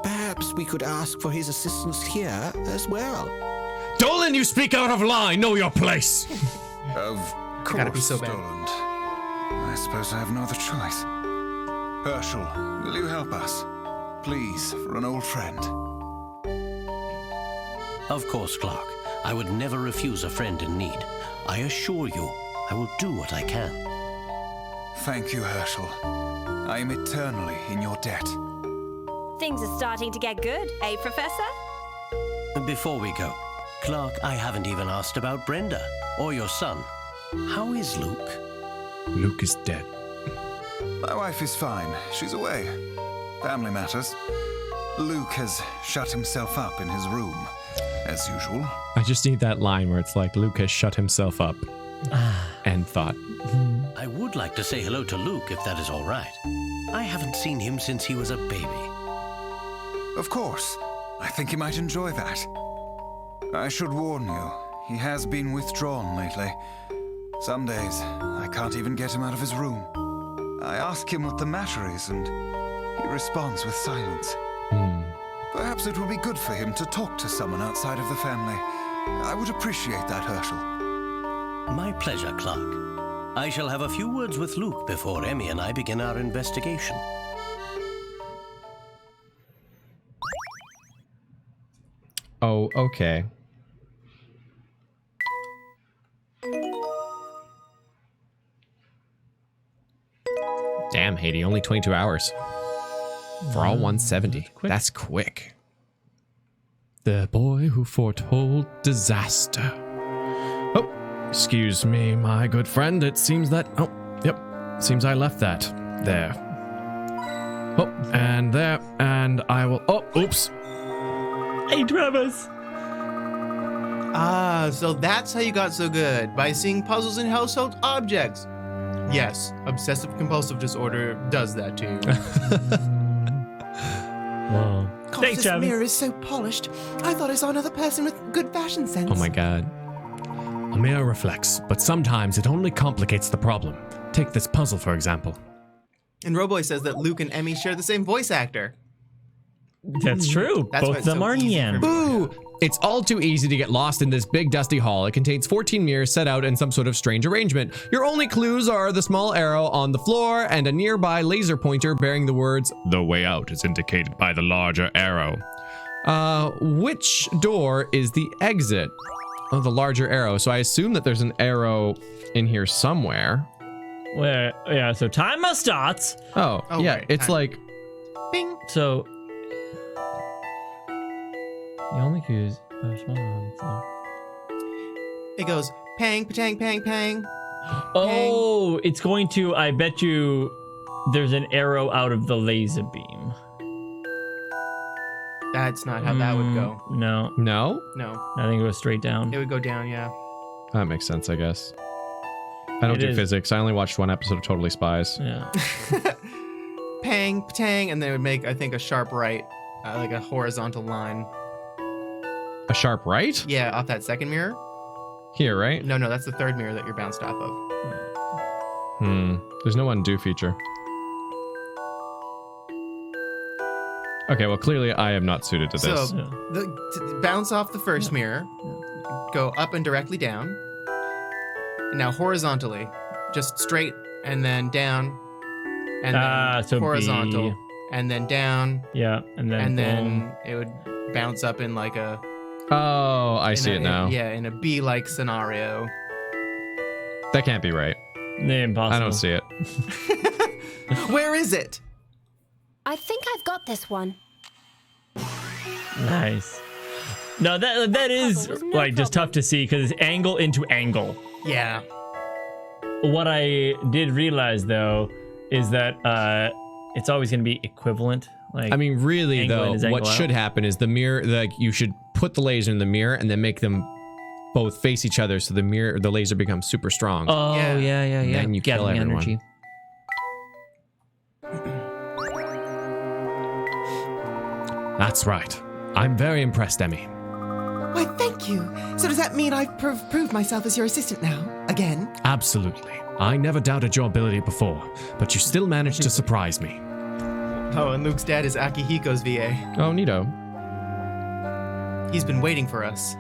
Perhaps we could ask for his assistance here as well. Dolan, you speak out of line. Know your place. Of course, Gotta be so bad. Doland. I suppose I have no other choice. Herschel, will you help us? Please, for an old friend. Of course, Clark. I would never refuse a friend in need. I assure you, I will do what I can. Thank you, Herschel. I am eternally in your debt. Things are starting to get good, eh, Professor? Before we go, Clark, I haven't even asked about Brenda or your son. How is Luke? Luke is dead. My wife is fine. She's away. Family matters. Luke has shut himself up in his room, as usual. I just need that line where it's like, Luke has shut himself up. end thought. I would like to say hello to Luke, if that is all right. I haven't seen him since he was a baby. Of course. I think he might enjoy that. I should warn you, he has been withdrawn lately. Some days, I can't even get him out of his room. I ask him what the matter is, and he responds with silence. Perhaps it would be good for him to talk to someone outside of the family. I would appreciate that, Herschel. My pleasure, Clark. I shall have a few words with Luke before Emmy and I begin our investigation. Oh, okay. Damn, Haiti, only 22 hours. For all 170. That's quick. The boy who foretold disaster. Oh, excuse me, my good friend. It seems that... Oh, yep. Seems I left that there. Oh, and there, and I will... Oh, oops. Hey, Travis. Ah, so that's how you got so good, by seeing puzzles in household objects. Yes, obsessive compulsive disorder does that to you. Whoa. Gosh, Thanks, this Travis. mirror is so polished. I thought I saw another person with good fashion sense. Oh my god. A mirror reflects, but sometimes it only complicates the problem. Take this puzzle, for example. And Roboy says that Luke and Emmy share the same voice actor. That's true. That's why Both it's of them so are easy Nyan. for me. Boo! It's all too easy to get lost in this big dusty hall. It contains 14 mirrors set out in some sort of strange arrangement. Your only clues are the small arrow on the floor and a nearby laser pointer bearing the words, "The way out is indicated by the larger arrow." Which door is the exit? Oh, the larger arrow. So I assume that there's an arrow in here somewhere. Where, yeah, so timer starts. Oh, yeah, right, it's time. like... Bing. So the only cues are small. It goes pang, patang, pang, pang. Oh, it's going to, I bet you there's an arrow out of the laser beam. That's not how that would go. No, No? No, I think it goes straight down. it would go down, yeah. That makes sense, I guess. I don't It do is. physics. I only watched one episode of Totally Spies. Yeah. Pang, patang, and then it would make, I think, a sharp right, like a horizontal line. A sharp right? Yeah, off that second mirror. Here, right? No, that's the third mirror that you're bounced off of. There's no undo feature. Okay, well, clearly I am not suited to this. So, bounce off the first mirror, go up and directly down, and now horizontally, just straight, and then down, and then so horizontal, B. and then down, Yeah, and then boom. it would bounce up in like a... Oh, I see it now. In a B-like scenario. That can't be right. Impossible. I don't see it. Where is it? I think I've got this one. Nice. No, that is was no like just problem. tough to see because it's angle into angle. Yeah. What I did realize though is that it's always going to be equivalent. Like, I mean, really, angle in though, is angle what out. should happen is the mirror, like, you should put the laser in the mirror and then make them both face each other so the laser becomes super strong. oh Yeah. yeah. Then you kill Gathering everyone. energy. That's right. I'm very impressed, Emmy. Why, thank you. So does that mean I've proved myself as your assistant now? Again? Absolutely. I never doubted your ability before, but you still managed to surprise me. Oh, and Luke's dad is Akihiko's VA. Oh, neato. He's been waiting for us.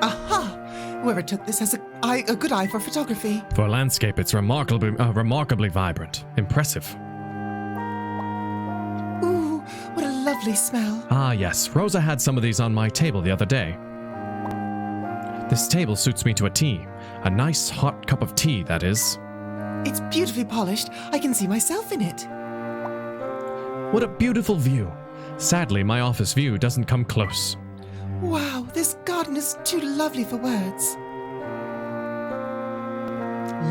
Aha! Whoever took this has a good eye for photography. For a landscape, it's remarkably vibrant. Impressive. Ooh, what a lovely smell. Ah, yes. Rosa had some of these on my table the other day. This table suits me to a T. A nice hot cup of tea, that is. It's beautifully polished. I can see myself in it. What a beautiful view. Sadly, my office view doesn't come close. Wow, this garden is too lovely for words.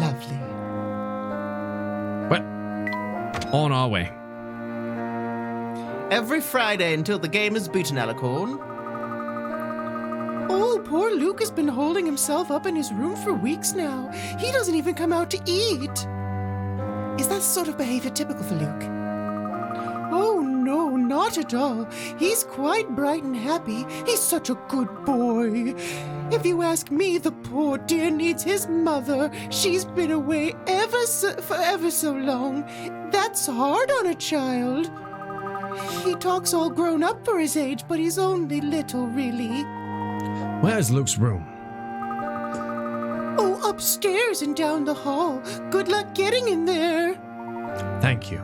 Lovely. On our way. Every Friday until the game is beaten, Alicorn. Oh, poor Luke has been holding himself up in his room for weeks now. He doesn't even come out to eat. Is that sort of behavior typical for Luke? Oh, no, not at all. He's quite bright and happy. He's such a good boy. If you ask me, the poor dear needs his mother. She's been away for ever so long. That's hard on a child. He talks all grown up for his age, but he's only little, really. Where's Luke's room? Oh, upstairs and down the hall. Good luck getting in there. Thank you.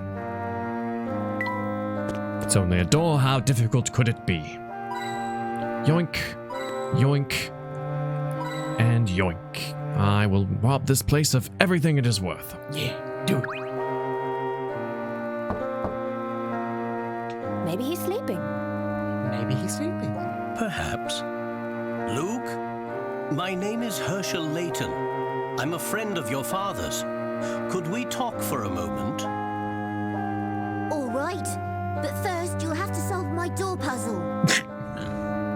It's only a door. How difficult could it be? Yoink, yoink, and yoink. I will rob this place of everything it is worth. Yeah, do it. Maybe he's sleeping. Maybe he's sleeping. Perhaps. Luke, my name is Herschel Layton. I'm a friend of your father's. Could we talk for a moment? All right, but first you'll have to solve my door puzzle.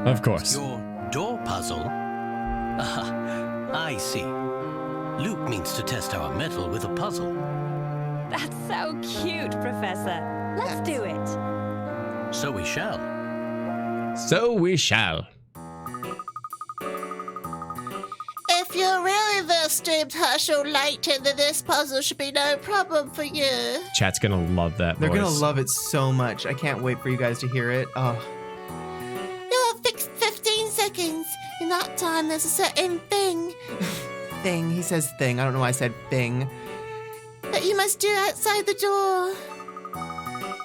Of course. Your door puzzle? Ah, I see. Luke means to test our mettle with a puzzle. That's so cute, Professor. Let's do it. So we shall. So we shall. If you're really the esteemed Herschel Leighton, then this puzzle should be no problem for you. Chat's gonna love that They're voice. gonna love it so much. I can't wait for you guys to hear it. Oh. You'll have 15 seconds. In that time, there's a certain thing Thing. He says thing. I don't know why I said thing. that you must do outside the door.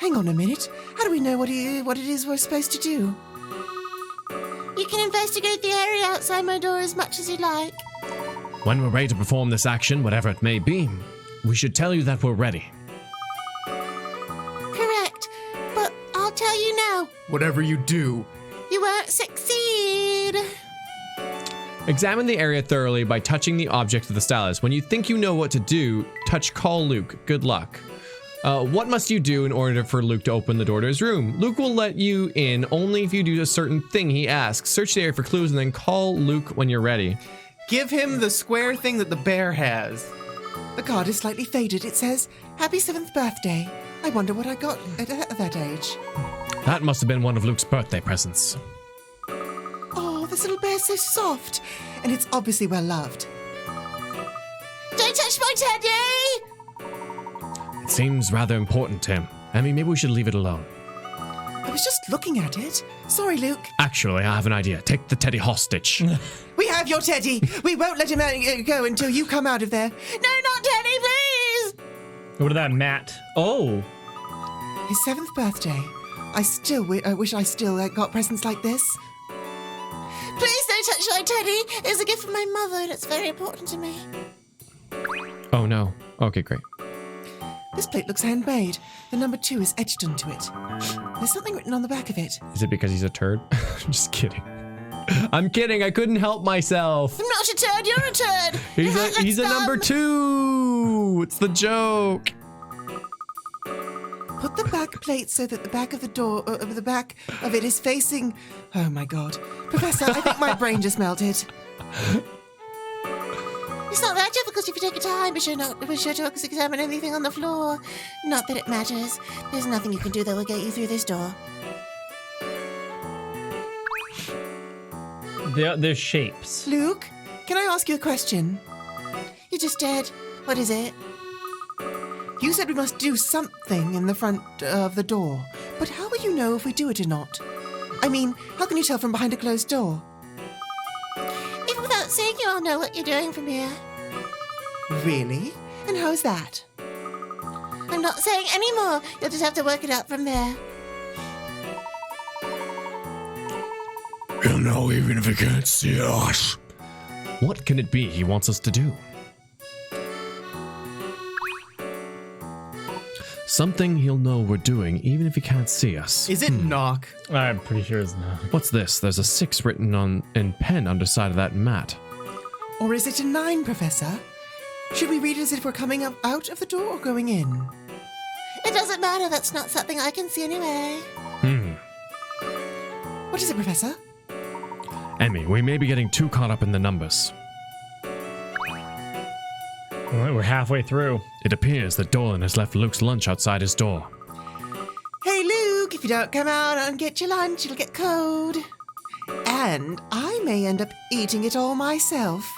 Hang on a minute. How do we know what it is we're supposed to do? You can investigate the area outside my door as much as you like. When we're ready to perform this action, whatever it may be, we should tell you that we're ready. Correct. But I'll tell you now, Whatever you do. you won't succeed. Examine the area thoroughly by touching the object of the stylus. When you think you know what to do, touch Call Luke. Good luck. What must you do in order for Luke to open the door to his room? Luke will let you in only if you do a certain thing he asks. Search the area for clues and then call Luke when you're ready. Give him the square thing that the bear has. The card is slightly faded. It says, Happy 7th birthday. I wonder what I got at that age. That must have been one of Luke's birthday presents. Oh, this little bear's so soft. And it's obviously well loved. Don't touch my teddy! It seems rather important to him. Emmy, maybe we should leave it alone. I was just looking at it. Sorry, Luke. Actually, I have an idea. Take the teddy hostage. We have your teddy. We won't let him go until you come out of there. No, not teddy, please! What about that, Matt? Oh. His 7th birthday. I wish I still got presents like this. Please don't touch my teddy. It's a gift from my mother and it's very important to me. Oh no. Okay, great. This plate looks handmade. The number 2 is etched onto it. There's something written on the back of it. Is it because he's a turd? I'm just kidding. I'm kidding. I couldn't help myself. I'm not a turd, you're a turd. He's a number 2. It's the joke. Put the back plate so that the back of the door, the back of it is facing... Oh my god. Professor, I think my brain just melted. It's not that difficult if you take your time. Be sure to examine anything on the floor. Not that it matters. There's nothing you can do that will get you through this door. They're shapes. Luke, can I ask you a question? You just did. What is it? You said we must do something in the front of the door, but how will you know if we do it or not? I mean, how can you tell from behind a closed door? Even without seeing you, I'll know what you're doing from here. Really? And how's that? I'm not saying any more. You'll just have to work it out from there. He'll know even if he can't see us. What can it be he wants us to do? Something he'll know we're doing even if he can't see us. Is it knock? I'm pretty sure it's not. What's this? There's a 6 written in pen underside of that mat. Or is it a 9, Professor? Should we read it as if we're coming out of the door or going in? It doesn't doesn't matter. That's not something I can see anyway. What is it, Professor? Emmy, we may be getting too caught up in the numbers. All right, we're halfway through. It appears that Dolan has left Luke's lunch outside his door. Hey, Luke, if you don't come out and get your lunch, it'll get cold. And I may end up eating it all myself.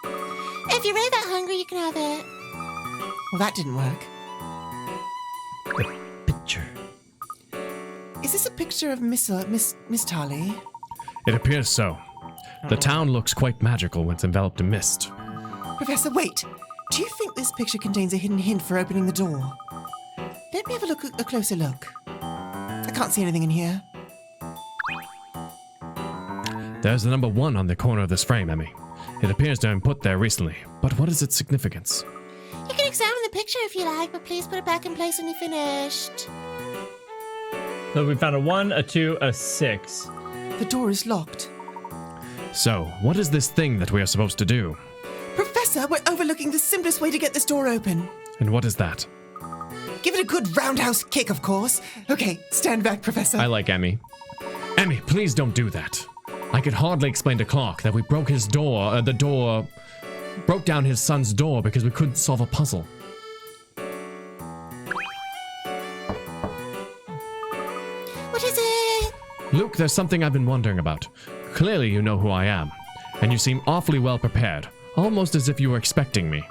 If you're really that hungry, you can have it. Well, that didn't work. Picture. Is this a picture of Misthallery? It appears so. The town looks quite magical when it's enveloped in mist. Professor, wait. Do you think this picture contains a hidden hint for opening the door? Let me have a closer look. I can't see anything in here. There's the number 1 on the corner of this frame, Emmy. It appears to have been put there recently, but what is its significance? You can examine the picture if you like, but please put it back in place when you're finished. So we found a 1, a 2, a 6. The door is locked. So, what is this thing that we are supposed to do? Professor, we're overlooking the simplest way to get this door open. And what is that? Give it a good roundhouse kick, of course. Okay, stand back, Professor. I like Emmy. Emmy, please don't do that. I could hardly explain to Clark that we broke his door, broke down his son's door because we couldn't solve a puzzle. What is it? Luke, there's something I've been wondering about. Clearly you know who I am, and you seem awfully well prepared, almost as if you were expecting me.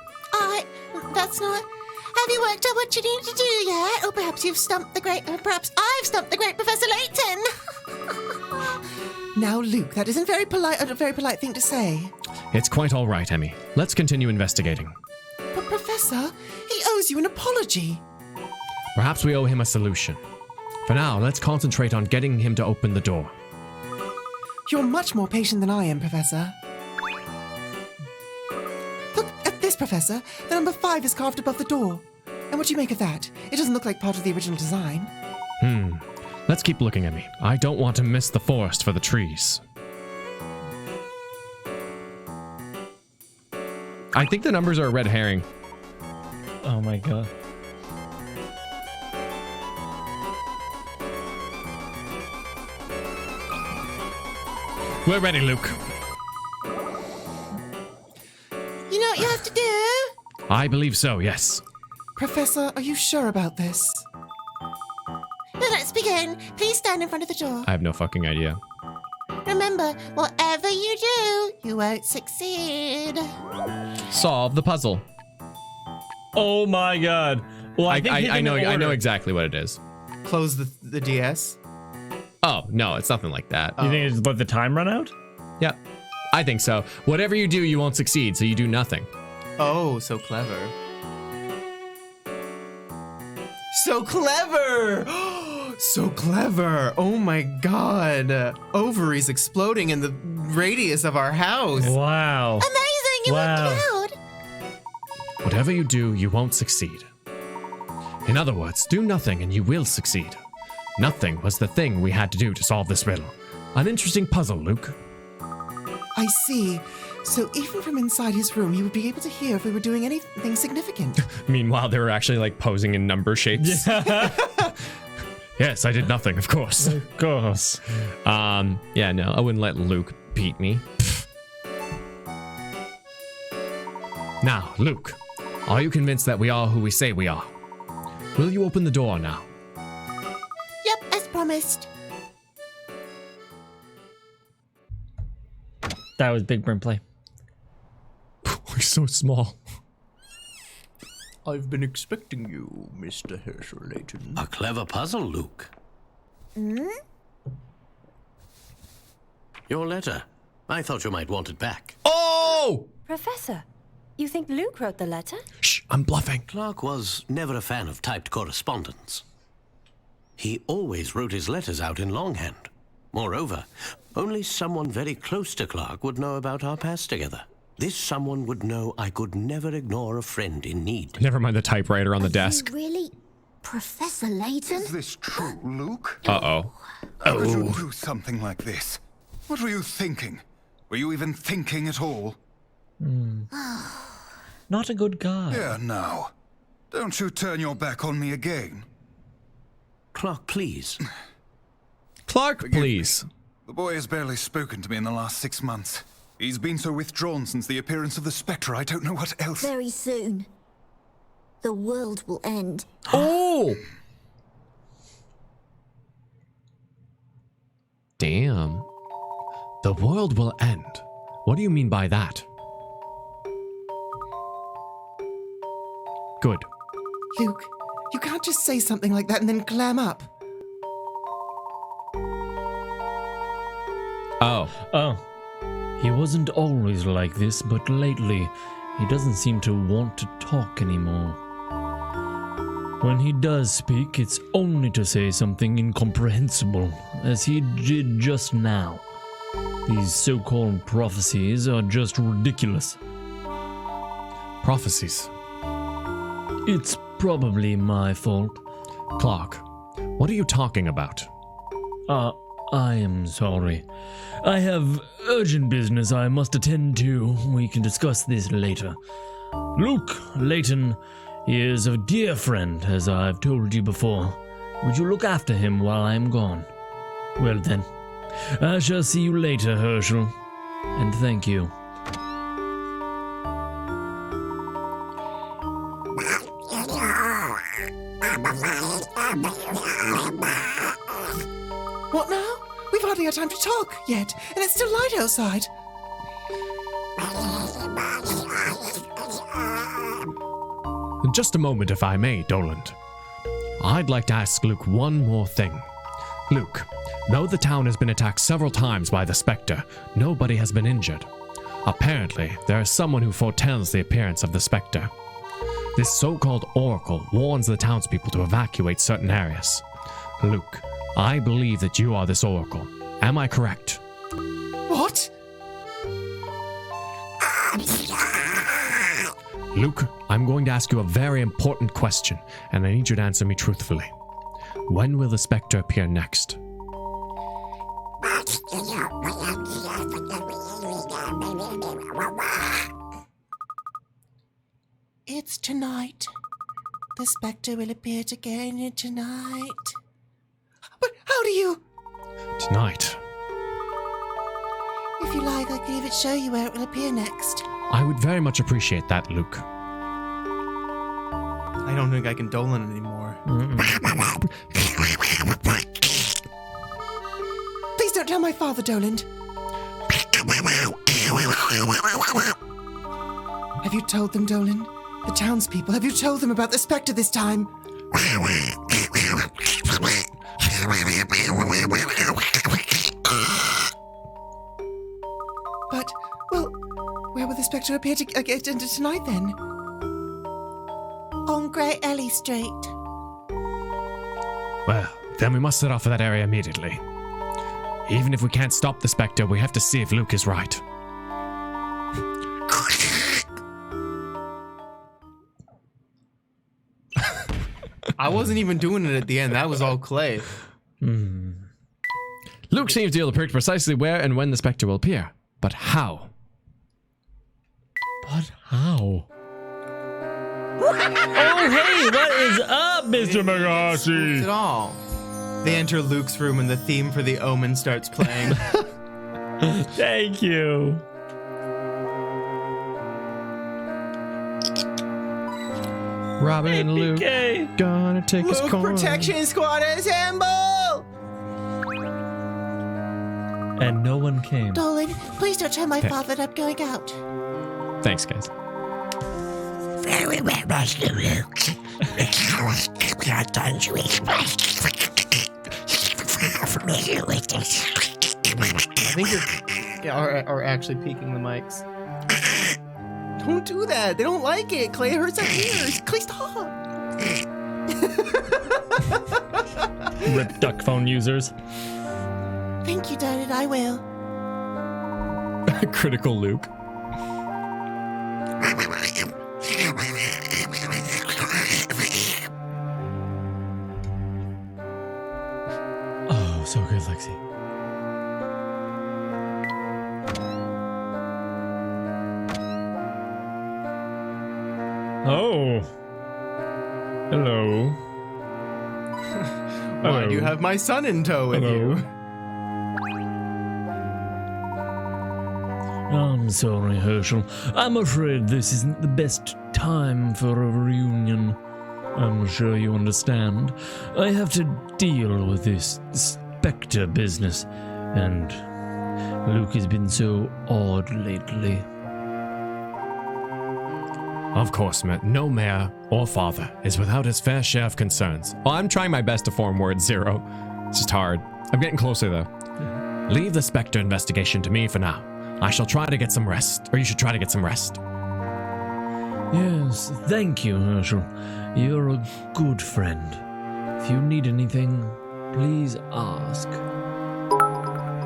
That's not... Have you worked out what you need to do yet? Or perhaps you've stumped the great... perhaps I've stumped the great Professor Layton. Now, Luke, that isn't a very polite thing to say. It's quite all right, Emmy. Let's continue investigating. But, Professor, he owes you an apology. Perhaps we owe him a solution. For now, let's concentrate on getting him to open the door. You're much more patient than I am, Professor. Look at this, Professor. The number 5 is carved above the door. And what do you make of that? It doesn't look like part of the original design. Let's keep looking, Emmy. I don't want to miss the forest for the trees. I think the numbers are a red herring. Oh my god. We're ready, Luke. You know what you have to do? I believe so, yes. Professor, are you sure about this? Now let's begin. Please stand in front of the door. I have no fucking idea. Remember, whatever you do, you won't succeed. Solve the puzzle. Oh my god. Well, I know exactly what it is. Close the DS. Oh, no, it's nothing like that. You think it's let the time run out? Yeah, I think so. Whatever you do, you won't succeed, so you do nothing. Oh, so clever. So clever! So clever! Oh my god. Ovaries exploding in the radius of our house. Wow. Amazing! You worked it out! Whatever you do, you won't succeed. In other words, do nothing and you will succeed. Nothing was the thing we had to do to solve this riddle. An interesting puzzle, Luke. I see. So even from inside his room, he would be able to hear if we were doing anything significant. Meanwhile, they were actually like posing in number shapes. Yes, I did nothing, of course. Of course. Yeah, no, I wouldn't let Luke beat me. Now, Luke, are you convinced that we are who we say we are? Will you open the door now? Yep, as promised. That was big brain play. We're so small. I've been expecting you, Mr. Layton. A clever puzzle, Luke. Your letter. I thought you might want it back. Oh! Professor, you think Luke wrote the letter? Shh, I'm bluffing. Clark was never a fan of typed correspondence. He always wrote his letters out in longhand. Moreover, only someone very close to Clark would know about our past together. This someone would know I could never ignore a friend in need. Never mind the typewriter on the desk. Really? Professor Layton? Is this true, Luke? Uh-oh. How could you do something like this? What were you thinking? Were you even thinking at all? Not a good guy. Here now. Don't you turn your back on me again. Clark, please. Clark, please. The boy has barely spoken to me in the last 6 months. He's been so withdrawn since the appearance of the Spectre, I don't know what else. Very soon, the world will end. Oh! Damn. The world will end. What do you mean by that? Good. Luke, you can't just say something like that and then clam up. Oh. Oh. He wasn't always like this, but lately, he doesn't seem to want to talk anymore. When he does speak, it's only to say something incomprehensible, as he did just now. These so-called prophecies are just ridiculous. Prophecies? It's probably my fault. Clark, what are you talking about? I am sorry. I have urgent business I must attend to. We can discuss this later. Luke, Leighton, he is a dear friend, as I've told you before. Would you look after him while I am gone? Well then, I shall see you later, Herschel. And thank you. What now? We've hardly had time to talk yet, and it's still light outside. Just a moment, if I may, Doland. I'd like to ask Luke one more thing. Luke, though the town has been attacked several times by the Spectre, nobody has been injured. Apparently, there is someone who foretells the appearance of the Spectre. This so-called Oracle warns the townspeople to evacuate certain areas. Luke, I believe that you are this Oracle. Am I correct? What? Luke, I'm going to ask you a very important question, and I need you to answer me truthfully. When will the Spectre appear next? It's tonight. The Spectre will appear again tonight. But how do you... Tonight. If you like, I can even show you where it will appear next. I would very much appreciate that, Luke. I don't think I can Dolan anymore. Please don't tell my father, Doland. Have you told them, Dolan? The townspeople, have you told them about the Spectre this time? But, well, where will the Spectre appear tonight then? On Great Ellie Street. Well, then we must set off for that area immediately. Even if we can't stop the Spectre, we have to see if Luke is right. I wasn't even doing it at the end. That was all Clay. Luke seems to be able to predict precisely where and when the Spectre will appear. But how? But how? Oh, hey, what is up, Mr. McGarty? At all. They enter Luke's room and the theme for The Omen starts playing. Thank you. Robin and Luke gonna take his Luke coin. Protection Squad assemble! And no one came. Dolan, please don't tell my father that I'm going out. Thanks, guys. Very well, Master Luke. We are done to express. Familiar with this. I think you're are actually peeking the mics. Don't do that. They don't like it. Clay hurts our ears. Clay, stop. Rip duck phone users. Thank you, Dolan. I will. Critical Luke. Oh, so good, Lexi. Oh. Hello. Why do you have my son in tow with you? I'm sorry, Herschel. I'm afraid this isn't the best time for a reunion. I'm sure you understand. I have to deal with this Spectre business, and Luke has been so odd lately. Of course, no mayor or father is without his fair share of concerns. Well, I'm trying my best to form word 0. It's just hard. I'm getting closer, though. Leave the Spectre investigation to me for now. I shall try to get some rest, or you should try to get some rest. Yes, thank you, Herschel. You're a good friend. If you need anything, please ask.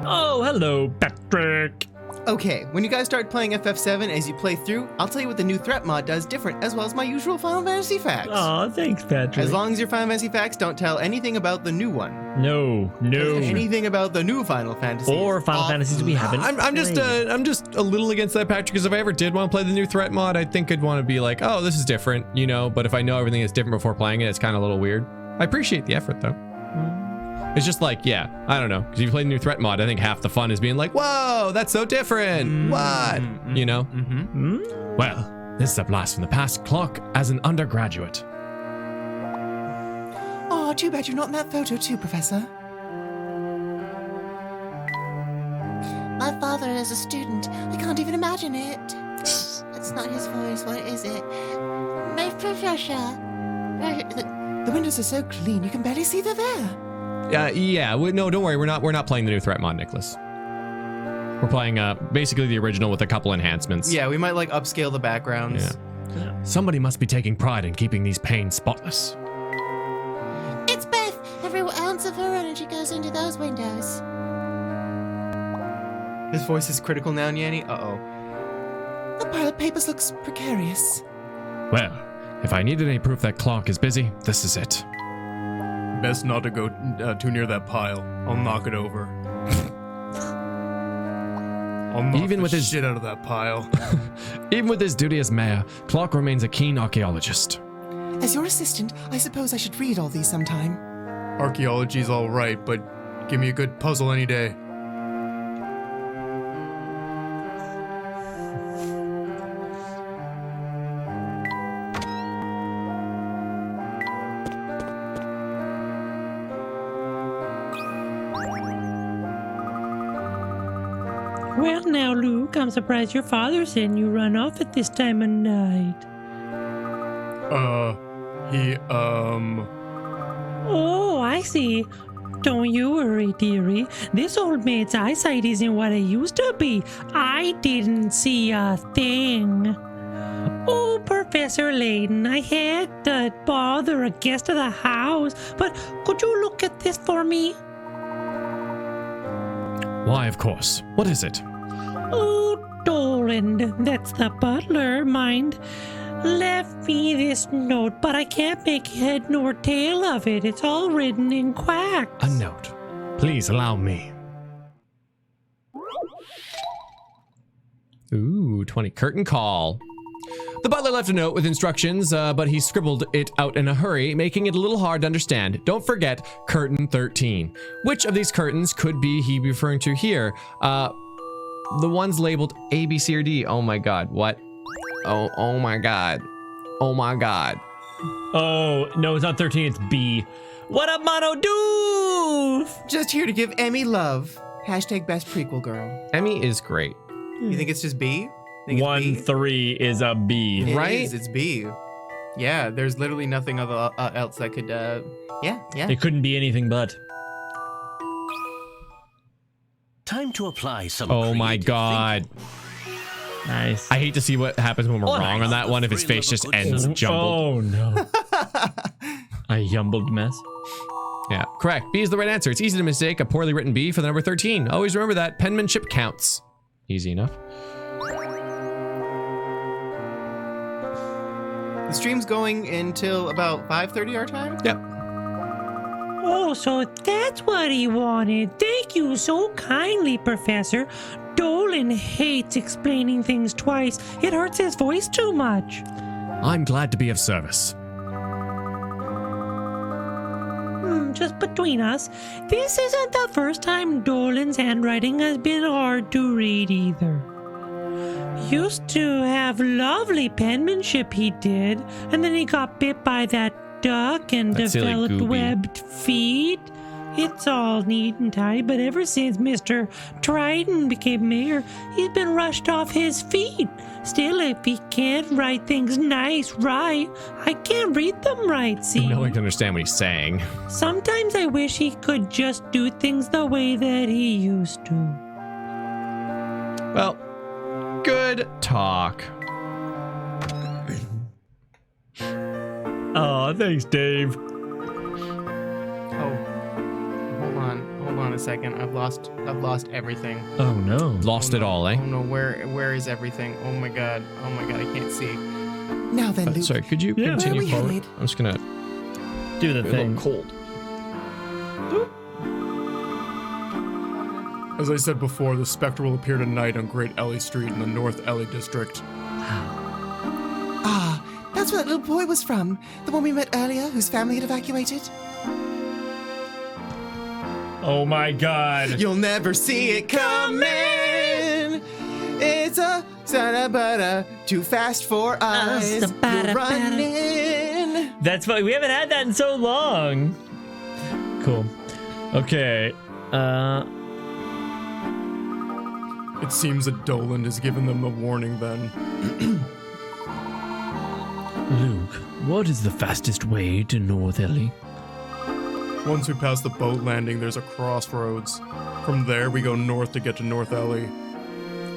Oh, hello, Patrick. Okay, when you guys start playing FF7 as you play through, I'll tell you what the new threat mod does different, as well as my usual Final Fantasy facts. Aw, thanks, Patrick. As long as your Final Fantasy facts don't tell anything about the new one. No. Anything about the new Final Fantasy. Or Final Fantasies we haven't. I'm just a little against that, Patrick, because if I ever did want to play the new threat mod, I think I'd want to be like, oh, this is different, you know, but if I know everything is different before playing it, it's kind of a little weird. I appreciate the effort, though. It's just like, yeah, I don't know. Because if you play the new threat mod, I think half the fun is being like, whoa, that's so different. What? You know? Well, this is a blast from the past. Clock as an undergraduate. Oh, too bad you're not in that photo too, Professor. My father is a student. I can't even imagine it. It's not his voice. What is it? My professor. The windows are so clean, you can barely see they're there. No, don't worry. We're not playing the new threat mod, Nicholas. We're playing basically the original with a couple enhancements. Yeah, we might like upscale the backgrounds. Yeah. Somebody must be taking pride in keeping these panes spotless. It's Beth. Every ounce of her energy goes into those windows. His voice is critical now, Nyanny. Uh-oh. The pile of papers looks precarious. Well, if I needed any proof that Clock is busy, this is it. Best not to go too near that pile. I'll knock it over. I'll knock Even with his shit out of that pile. Even with his duty as mayor, Clock remains a keen archaeologist. As your assistant, I suppose I should read all these sometime. Archaeology's all right, but give me a good puzzle any day. Well, now, Luke, I'm surprised your father sent you run off at this time of night. Oh, I see. Don't you worry, dearie. This old maid's eyesight isn't what it used to be. I didn't see a thing. Oh, Professor Leighton, I hate to bother a guest of the house, but could you look at this for me? Why, of course. What is it? Oh, Dolan, that's the butler, mind. Left me this note, but I can't make head nor tail of it. It's all written in quacks. A note. Please allow me. Ooh, 20. Curtain call. The butler left a note with instructions, but he scribbled it out in a hurry, making it a little hard to understand. Don't forget curtain 13. Which of these curtains could be he referring to here? The ones labeled A, B, C, or D. Oh my god, what? Oh my god. Oh my god. Oh, no, it's not 13, it's B. What up, Mono Doof? Just here to give Emmy love. Hashtag best prequel girl. Emmy is great. You think it's just B? 1-3 is a B. Right? It's B. Yeah, there's literally nothing else that could, yeah. It couldn't be anything but. Time to apply some. Oh my god. Nice. I hate to see what happens when we're wrong on that one if his face just ends jumbled. Oh no. A jumbled mess. Yeah, correct. B is the right answer. It's easy to mistake a poorly written B for the number 13. Always remember that. Penmanship counts. Easy enough. The stream's going until about 5:30 our time? Yep. Oh, so that's what he wanted. Thank you so kindly, Professor. Dolan hates explaining things twice. It hurts his voice too much. I'm glad to be of service. just between us, this isn't the first time Dolan's handwriting has been hard to read either. Used to have lovely penmanship, he did, and then he got bit by that duck and developed webbed feet. It's all neat and tidy, but ever since Mr. Triton became mayor, he's been rushed off his feet. Still, if he can't write things nice, right, I can't read them right, see? No one can understand what he's saying. Sometimes I wish he could just do things the way that he used to. Well, good talk. Aw, thanks, Dave. Hold on a second. I've lost everything. Oh no. Lost it all, eh? Oh no, where is everything? Oh my god, I can't see. Now then, Luke. Sorry, could you continue forward? Headed? I'm just gonna do the thing. Cold. As I said before, the Spectre will appear tonight on Great Ellie Street in the North Ellie district. Ah, that's where that little boy was from. The one we met earlier, whose family had evacuated. Oh my god. You'll never see it coming. It's a sada too fast for us. You're running. That's funny. We haven't had that in so long. Cool. Okay. It seems that Dolan has given them the warning then. Luke, what is the fastest way to North Ellie? Once we pass the boat landing, there's a crossroads. From there, we go north to get to North Ellie.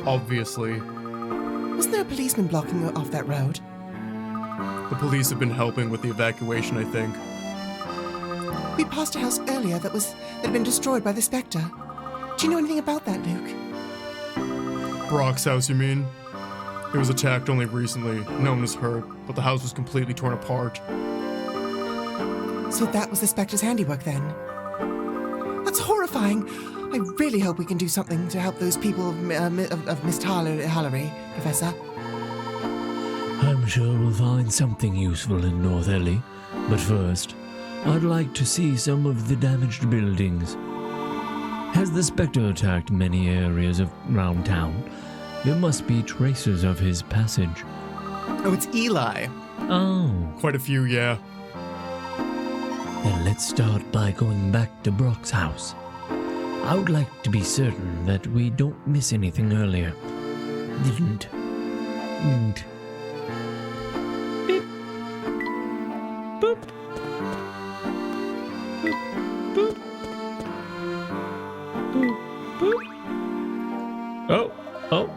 Obviously. Wasn't there a policeman blocking off that road? The police have been helping with the evacuation, I think. We passed a house earlier that had been destroyed by the Spectre. Do you know anything about that, Luke? Brock's house, you mean? It was attacked only recently. No one was hurt, but the house was completely torn apart. So that was the Spectre's handiwork then? That's horrifying. I really hope we can do something to help those people of Misthallery, Professor. I'm sure we'll find something useful in North Ellie, but first, I'd like to see some of the damaged buildings. Has the Spectre attacked many areas around town? There must be traces of his passage. Oh, it's Eli. Oh. Quite a few, yeah. Then let's start by going back to Brock's house. I would like to be certain that we don't miss anything earlier. Didn't. Beep. Boop. Boop. Boop. Boop. Oh.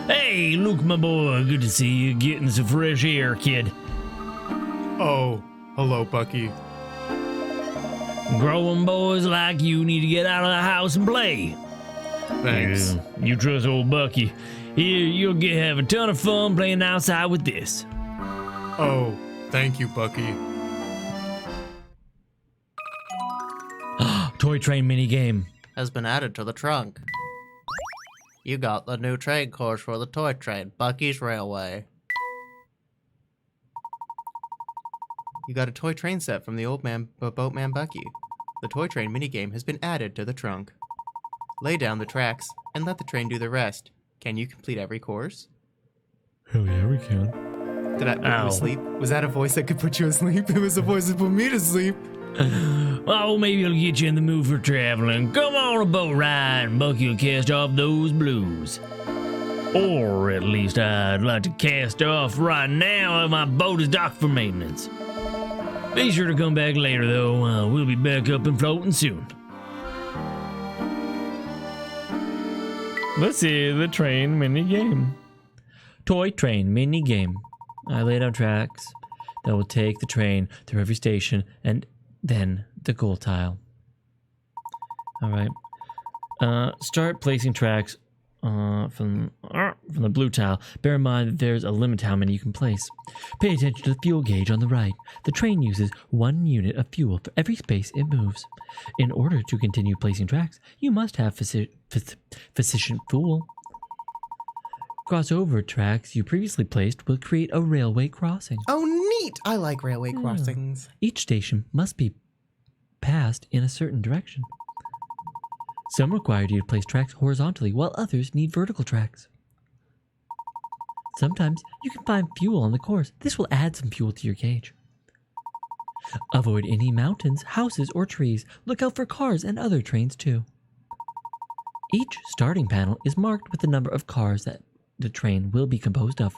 Hey, Luke, my boy. Good to see you getting some fresh air, kid. Oh, hello, Bucky. Growing boys like you need to get out of the house and play. Thanks. You trust old Bucky. Here, you'll have a ton of fun playing outside with this. Oh, thank you, Bucky. Toy train minigame. Has been added to the trunk. You got the new train course for the toy train, Bucky's Railway. You got a toy train set from the boatman Bucky. The toy train minigame has been added to the trunk. Lay down the tracks and let the train do the rest. Can you complete every course? Hell yeah, we can. Did I put you asleep? Was that a voice that could put you asleep? It was a voice that put me to sleep. Oh, maybe it'll get you in the mood for traveling. Come on a boat ride and Bucky will cast off those blues. Or at least I'd like to cast off right now if my boat is docked for maintenance. Be sure to come back later though. We'll be back up and floating soon. Let's see the train mini game. Toy train mini game. I laid out tracks that will take the train through every station and then the goal tile. All right. Start placing tracks from the blue tile. Bear in mind that there's a limit to how many you can place. Pay attention to the fuel gauge on the right. The train uses 1 unit of fuel for every space it moves. In order to continue placing tracks, you must have sufficient fuel. Crossover tracks you previously placed will create a railway crossing. Oh, neat! I like railway crossings. Each station must be passed in a certain direction. Some require you to place tracks horizontally, while others need vertical tracks. Sometimes you can find fuel on the course. This will add some fuel to your gauge. Avoid any mountains, houses, or trees. Look out for cars and other trains too. Each starting panel is marked with the number of cars that the train will be composed of.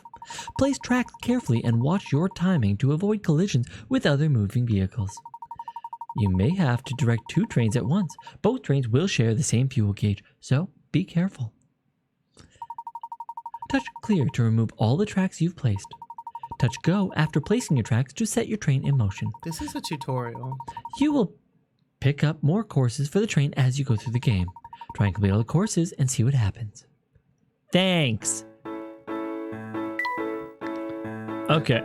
Place tracks carefully and watch your timing to avoid collisions with other moving vehicles. You may have to direct 2 trains at once. Both trains will share the same fuel gauge, so be careful. Touch clear to remove all the tracks you've placed. Touch go after placing your tracks to set your train in motion. This is a tutorial. You will pick up more courses for the train as you go through the game. Try and complete all the courses and see what happens. Thanks. Okay.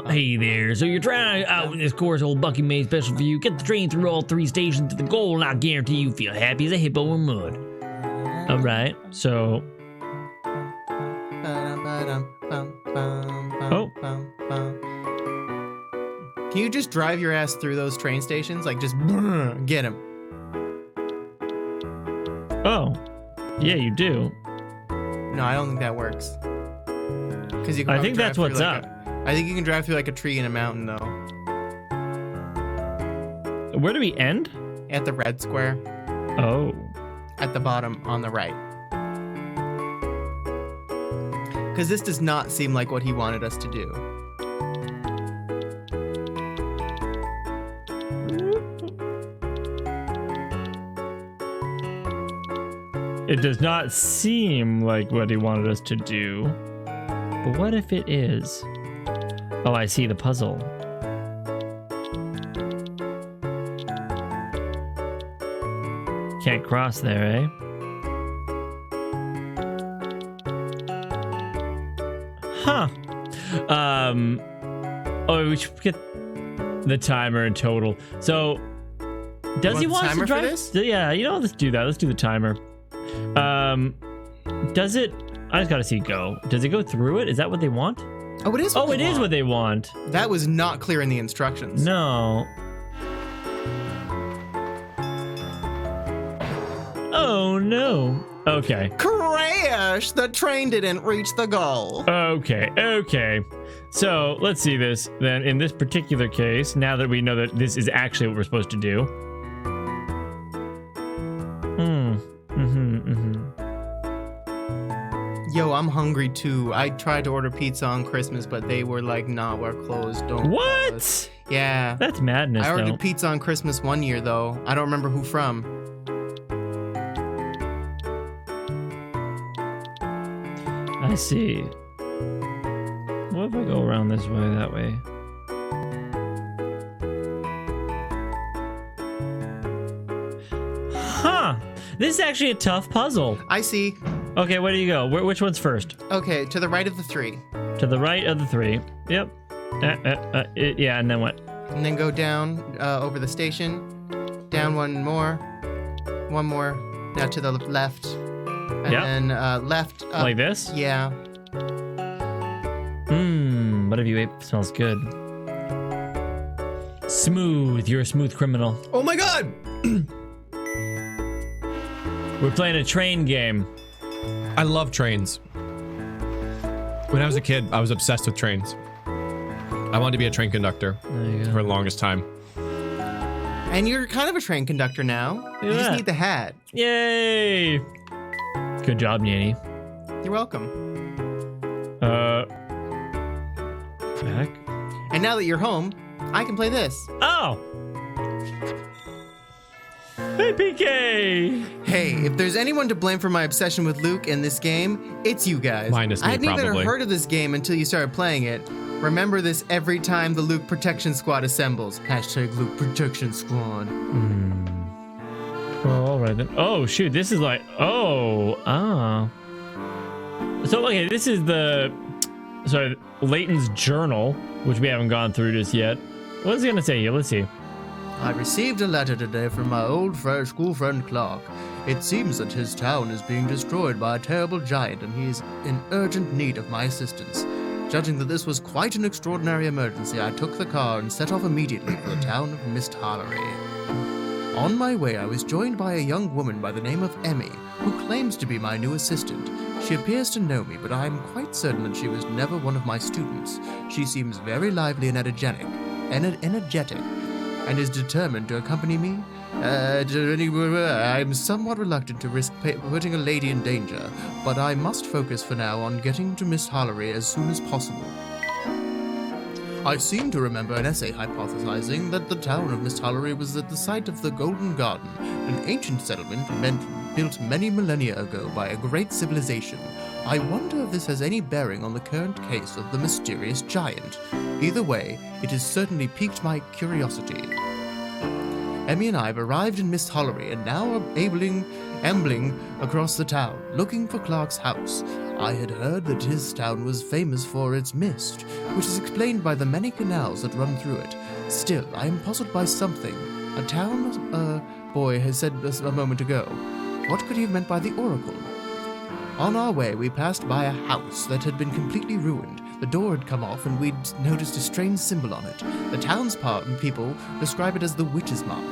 Hey there. So you're trying out in this course old Bucky made special for you. Get the train through all 3 stations to the goal, and I guarantee you feel happy as a hippo in mud. All right. So. Oh. Can you just drive your ass through those train stations? Like, just get him. Oh. Yeah, you do. No, I don't think that works. Because you can. I think that's what's like up. I think you can drive through like a tree in a mountain, though. Where do we end? At the red square. Oh. At the bottom on the right. Because this does not seem like what he wanted us to do. It does not seem like what he wanted us to do. But what if it is? Oh, I see the puzzle. Can't cross there, eh? Huh. Oh, we should get the timer in total. So, does he want us to drive? For this? Yeah, you know, let's do that. Let's do the timer. Does it? I just gotta see go. Does it go through it? Is that what they want? Oh, it is. Oh, it is what they want. That was not clear in the instructions. No. Oh no. Okay. Crash! The train didn't reach the goal. Okay. So let's see this then. In this particular case, now that we know that this is actually what we're supposed to do. Yo, I'm hungry too. I tried to order pizza on Christmas, but they were like, nah, we're closed. Don't. What? Yeah. That's madness. I ordered pizza on Christmas one year though. I don't remember who from. I see. What if I go around this way, that way? Huh. This is actually a tough puzzle. I see. Okay, where do you go? Which one's first? Okay, to the right of the 3. To the right of the 3. Yep. Yeah, and then what? And then go down over the station. Down one more. One more. Now to the left. And then left. Up. Like this? Yeah. What have you ate? Smells good. Smooth. You're a smooth criminal. Oh my god! We're playing a train game. I love trains. When I was a kid, I was obsessed with trains. I wanted to be a train conductor for the longest time. And you're kind of a train conductor now. You just need the hat. Yay! Good job, Nanny. You're welcome. Back. And now that you're home, I can play this. Oh! Hey, PK! Hey, if there's anyone to blame for my obsession with Luke in this game, it's you guys. Minus me, I hadn't probably. even heard of this game until you started playing it. Remember this every time the Luke Protection Squad assembles. # Luke Protection Squad. Well, all right then. Oh, shoot. This is like... So, okay, this is Leighton's journal, which we haven't gone through just yet. What's it going to say here? Let's see. I received a letter today from my old school friend Clark. It seems that his town is being destroyed by a terrible giant and he is in urgent need of my assistance. Judging that this was quite an extraordinary emergency, I took the car and set off immediately for the town of Misthallery. On my way, I was joined by a young woman by the name of Emmy, who claims to be my new assistant. She appears to know me, but I am quite certain that she was never one of my students. She seems very lively and energetic, and is determined to accompany me. I'm somewhat reluctant to risk putting a lady in danger, but I must focus for now on getting to Misthallery as soon as possible. I seem to remember an essay hypothesizing that the town of Misthallery was at the site of the Golden Garden, an ancient settlement built many millennia ago by a great civilization. I wonder if this has any bearing on the current case of the mysterious giant. Either way, it has certainly piqued my curiosity. Emmy and I have arrived in Misthallery and now are ambling across the town, looking for Clark's house. I had heard that his town was famous for its mist, which is explained by the many canals that run through it. Still, I am puzzled by something. A town boy has said this a moment ago. What could he have meant by the oracle? On our way, we passed by a house that had been completely ruined. The door had come off, and we'd noticed a strange symbol on it. The townspeople and people describe it as the Witch's Mark.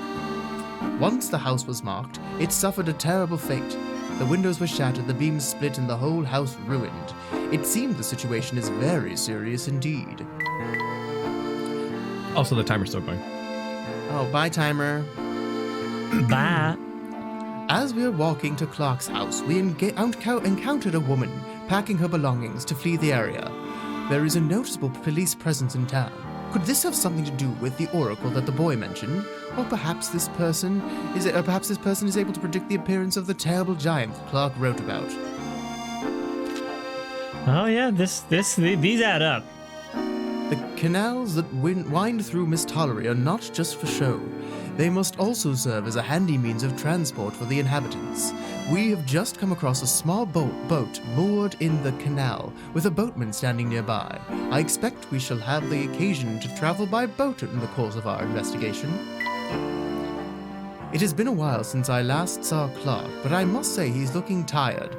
Once the house was marked, it suffered a terrible fate. The windows were shattered, the beams split, and the whole house ruined. It seemed the situation is very serious indeed. Also, the timer's still going. Oh, bye, timer. Bye. As we were walking to Clark's house, we encountered a woman packing her belongings to flee the area. There is a noticeable police presence in town. Could this have something to do with the oracle that the boy mentioned? Or perhaps this person is able to predict the appearance of the terrible giant that Clark wrote about. Oh yeah, these add up. The canals that wind through Misthallery are not just for show. They must also serve as a handy means of transport for the inhabitants. We have just come across a small boat moored in the canal, with a boatman standing nearby. I expect we shall have the occasion to travel by boat in the course of our investigation. It has been a while since I last saw Clark, but I must say he's looking tired.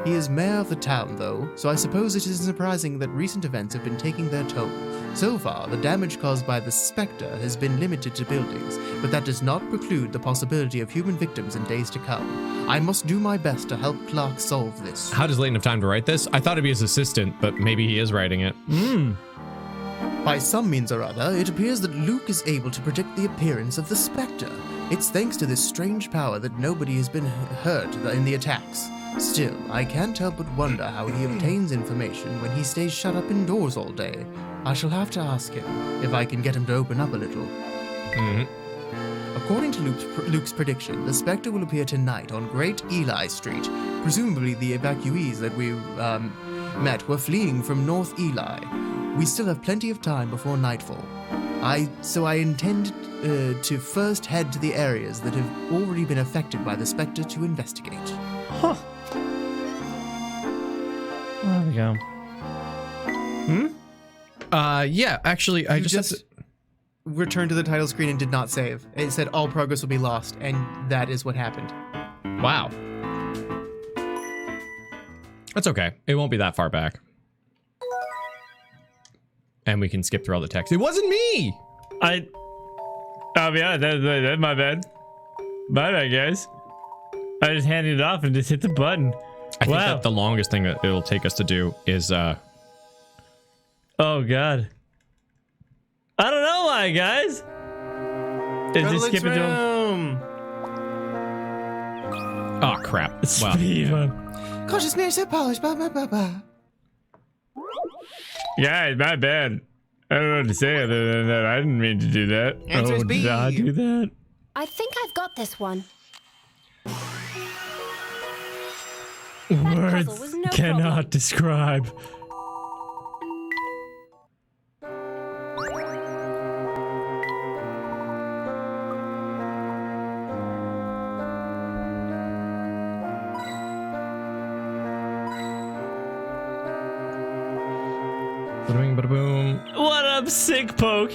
He is mayor of the town, though, so I suppose it isn't surprising that recent events have been taking their toll. So far, the damage caused by the Spectre has been limited to buildings, but that does not preclude the possibility of human victims in days to come. I must do my best to help Clark solve this. How does Leighton have time to write this? I thought it'd be his assistant, but maybe he is writing it. By some means or other, it appears that Luke is able to predict the appearance of the Spectre. It's thanks to this strange power that nobody has been hurt in the attacks. Still, I can't help but wonder how he obtains information when he stays shut up indoors all day. I shall have to ask him if I can get him to open up a little. According to Luke's prediction, the Spectre will appear tonight on Great Eli Street. Presumably the evacuees that we met were fleeing from North Eli. We still have plenty of time before nightfall. So I intend to first head to the areas that have already been affected by the Spectre to investigate. Huh. There we go. Yeah, actually, I just returned to the title screen and did not save. It said all progress will be lost, and that is what happened. Wow. That's okay. It won't be that far back. And we can skip through all the text. It wasn't me! Oh yeah, that's my bad. My bad, guys. I just handed it off and just hit the button. I think that the longest thing that it'll take us to do is oh god. I don't know why, guys. Is it skipping to him? Oh crap. Speed one. Cautious mirror so polished. Guys, my bad. I don't know what to say other than that. I didn't mean to do that. Answer's B. Did I do that? I think I've got this one. Words cannot describe. Bada boom. What up, sick poke?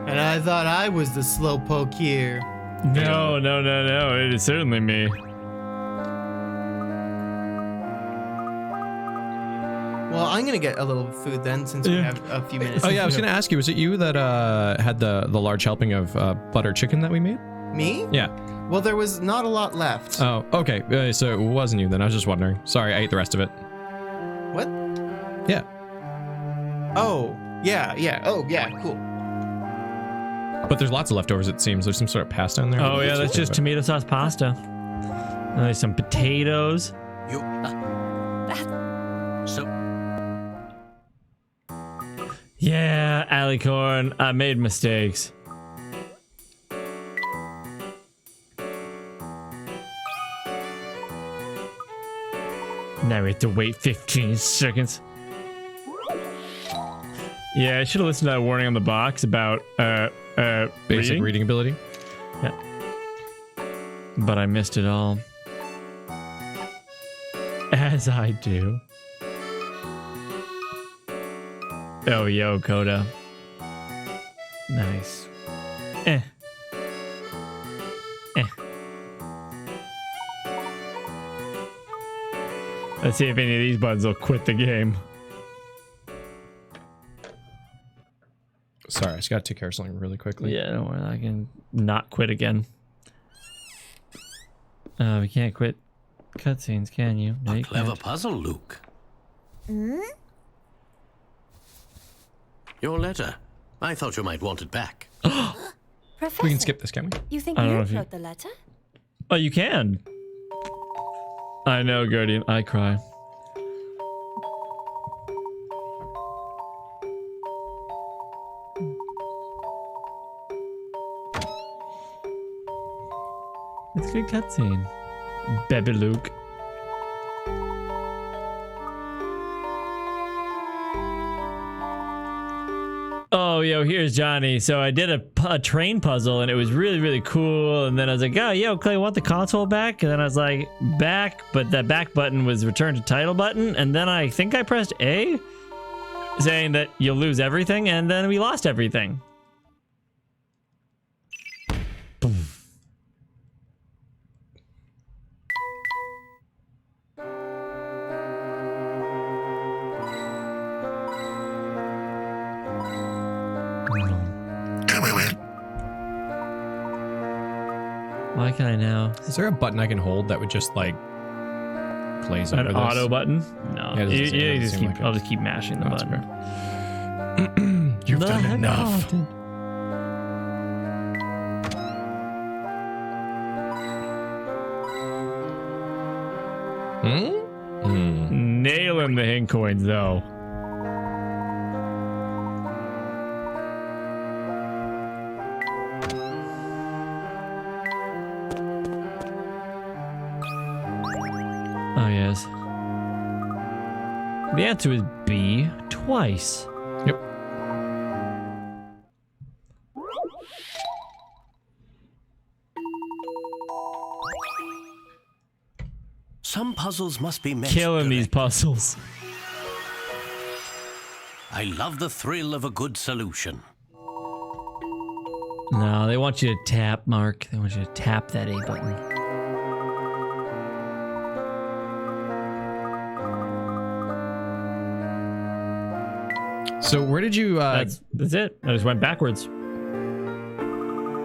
And I thought I was the slow poke here. No. It is certainly me. Well, I'm gonna get a little food then, since we have a few minutes. Oh yeah, I was gonna ask you, was it you that had the large helping of butter chicken that we made? Me? Yeah. Well, there was not a lot left. Oh, okay. So it wasn't you then. I was just wondering. Sorry, I ate the rest of it. What? Yeah. Oh, yeah. Oh, yeah, cool. But there's lots of leftovers, it seems. There's some sort of pasta in there. Oh yeah, that's just tomato sauce pasta. And there's some potatoes. Yeah, Alicorn, I made mistakes. Now we have to wait 15 seconds. Yeah, I should have listened to that warning on the box about basic reading ability. Yeah. But I missed it all. As I do. Oh, yo, Coda. Nice. Let's see if any of these buds will quit the game. Sorry, I just gotta take care of something really quickly. Yeah, don't worry, I can not quit again. We can't quit cutscenes, can you? No, you Clever can't. puzzle, Luke. Hmm? Your letter. I thought you might want it back. Professor, We can skip this, can't we? you think I don't know you if you- wrote the letter? Oh, you can. I know, Guardian. I cry. It's a good cutscene. Baby Luke. Oh, yo, here's Johnny. So I did a train puzzle, and it was really, really cool. And then I was like, oh, yo, Clay, want the console back? And then I was like, back, but that back button was return to title button. And then I think I pressed A, saying that you'll lose everything. And then we lost everything. Boom. Why can I now? Is there a button I can hold that would just like glaze over An this? auto button? No. Yeah, it doesn't seem- You doesn't just seem keep, like it. I'll just keep mashing the No, that's button. You've The done heck enough. often. Nailing the hint coins though. Oh yes. The answer is B twice. Yep. Some puzzles must be met. Killing these puzzles. I love the thrill of a good solution. No, they want you to tap, Mark. They want you to tap that A button. So where did you? That's it. I just went backwards.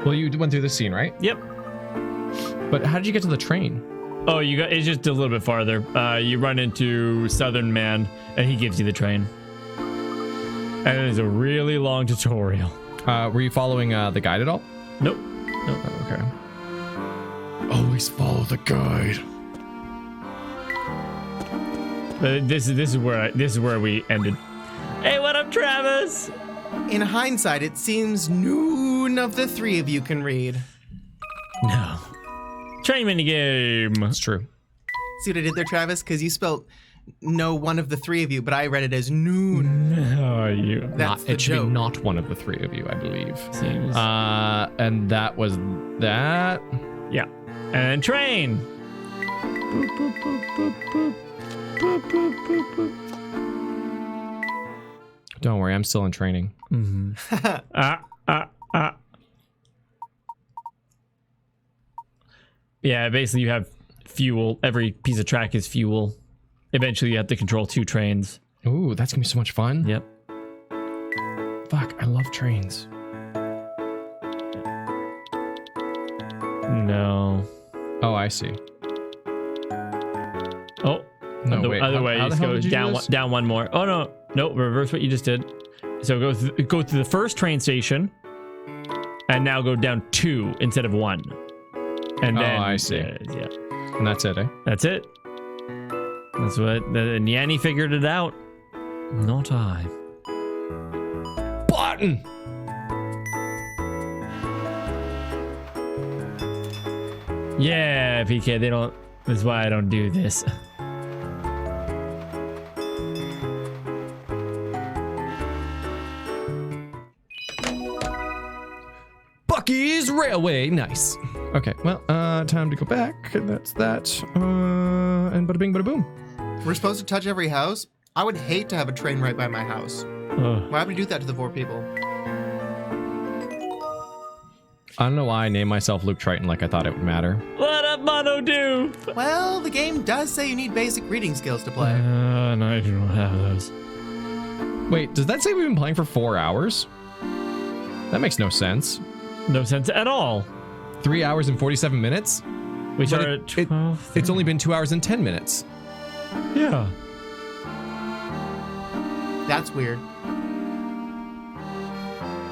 Well, you went through this scene, right? Yep. But how did you get to the train? Oh, you got it's just a little bit farther. You run into Southern Man, and he gives you the train. And it is a really long tutorial. Were you following the guide at all? Nope. Nope. Oh, okay. Always follow the guide. But this is where we ended. Hey, what up, Travis? In hindsight, it seems none of the three of you can read. No. Train minigame. That's true. See what I did there, Travis? Because you spelled no one of the three of you, but I read it as noon. No, you. That's the it should joke. be not one of the three of you, I believe. Seems. And that was that. Yeah. And train. Boop, boop, boop, boop, boop. Boop, boop, boop, boop. Don't worry, I'm still in training. Mm-hmm. Yeah, basically you have fuel. Every piece of track is fuel. Eventually you have to control two trains Ooh, that's gonna be so much fun. Yep. Fuck, I love trains. No. Oh, I see. Oh. No, the wait. other How- way. how You the just hell go did you do down this? down one more. Oh no. No, reverse what you just did. So go to the first train station and now go down 2 instead of 1. And Oh, then I see. yeah. And that's it, eh? That's it. That's what Nyanny figured it out. Not I. Button! Yeah, PK, they don't. That's why I don't do this. Bucky's Railway. Nice. Okay, well, time to go back. That's that. And bada bing, bada boom. We're supposed to touch every house? I would hate to have a train right by my house. Why would we do that to the 4 people? I don't know why I named myself Luke Triton like I thought it would matter. What up, Mono Doof? Well, the game does say you need basic reading skills to play. No, I don't have those. Wait, does that say we've been playing for 4 hours? That makes no sense. No sense at all. 3 hours and 47 minutes? We But started at 12. it's only been 2 hours and 10 minutes. Yeah. That's weird.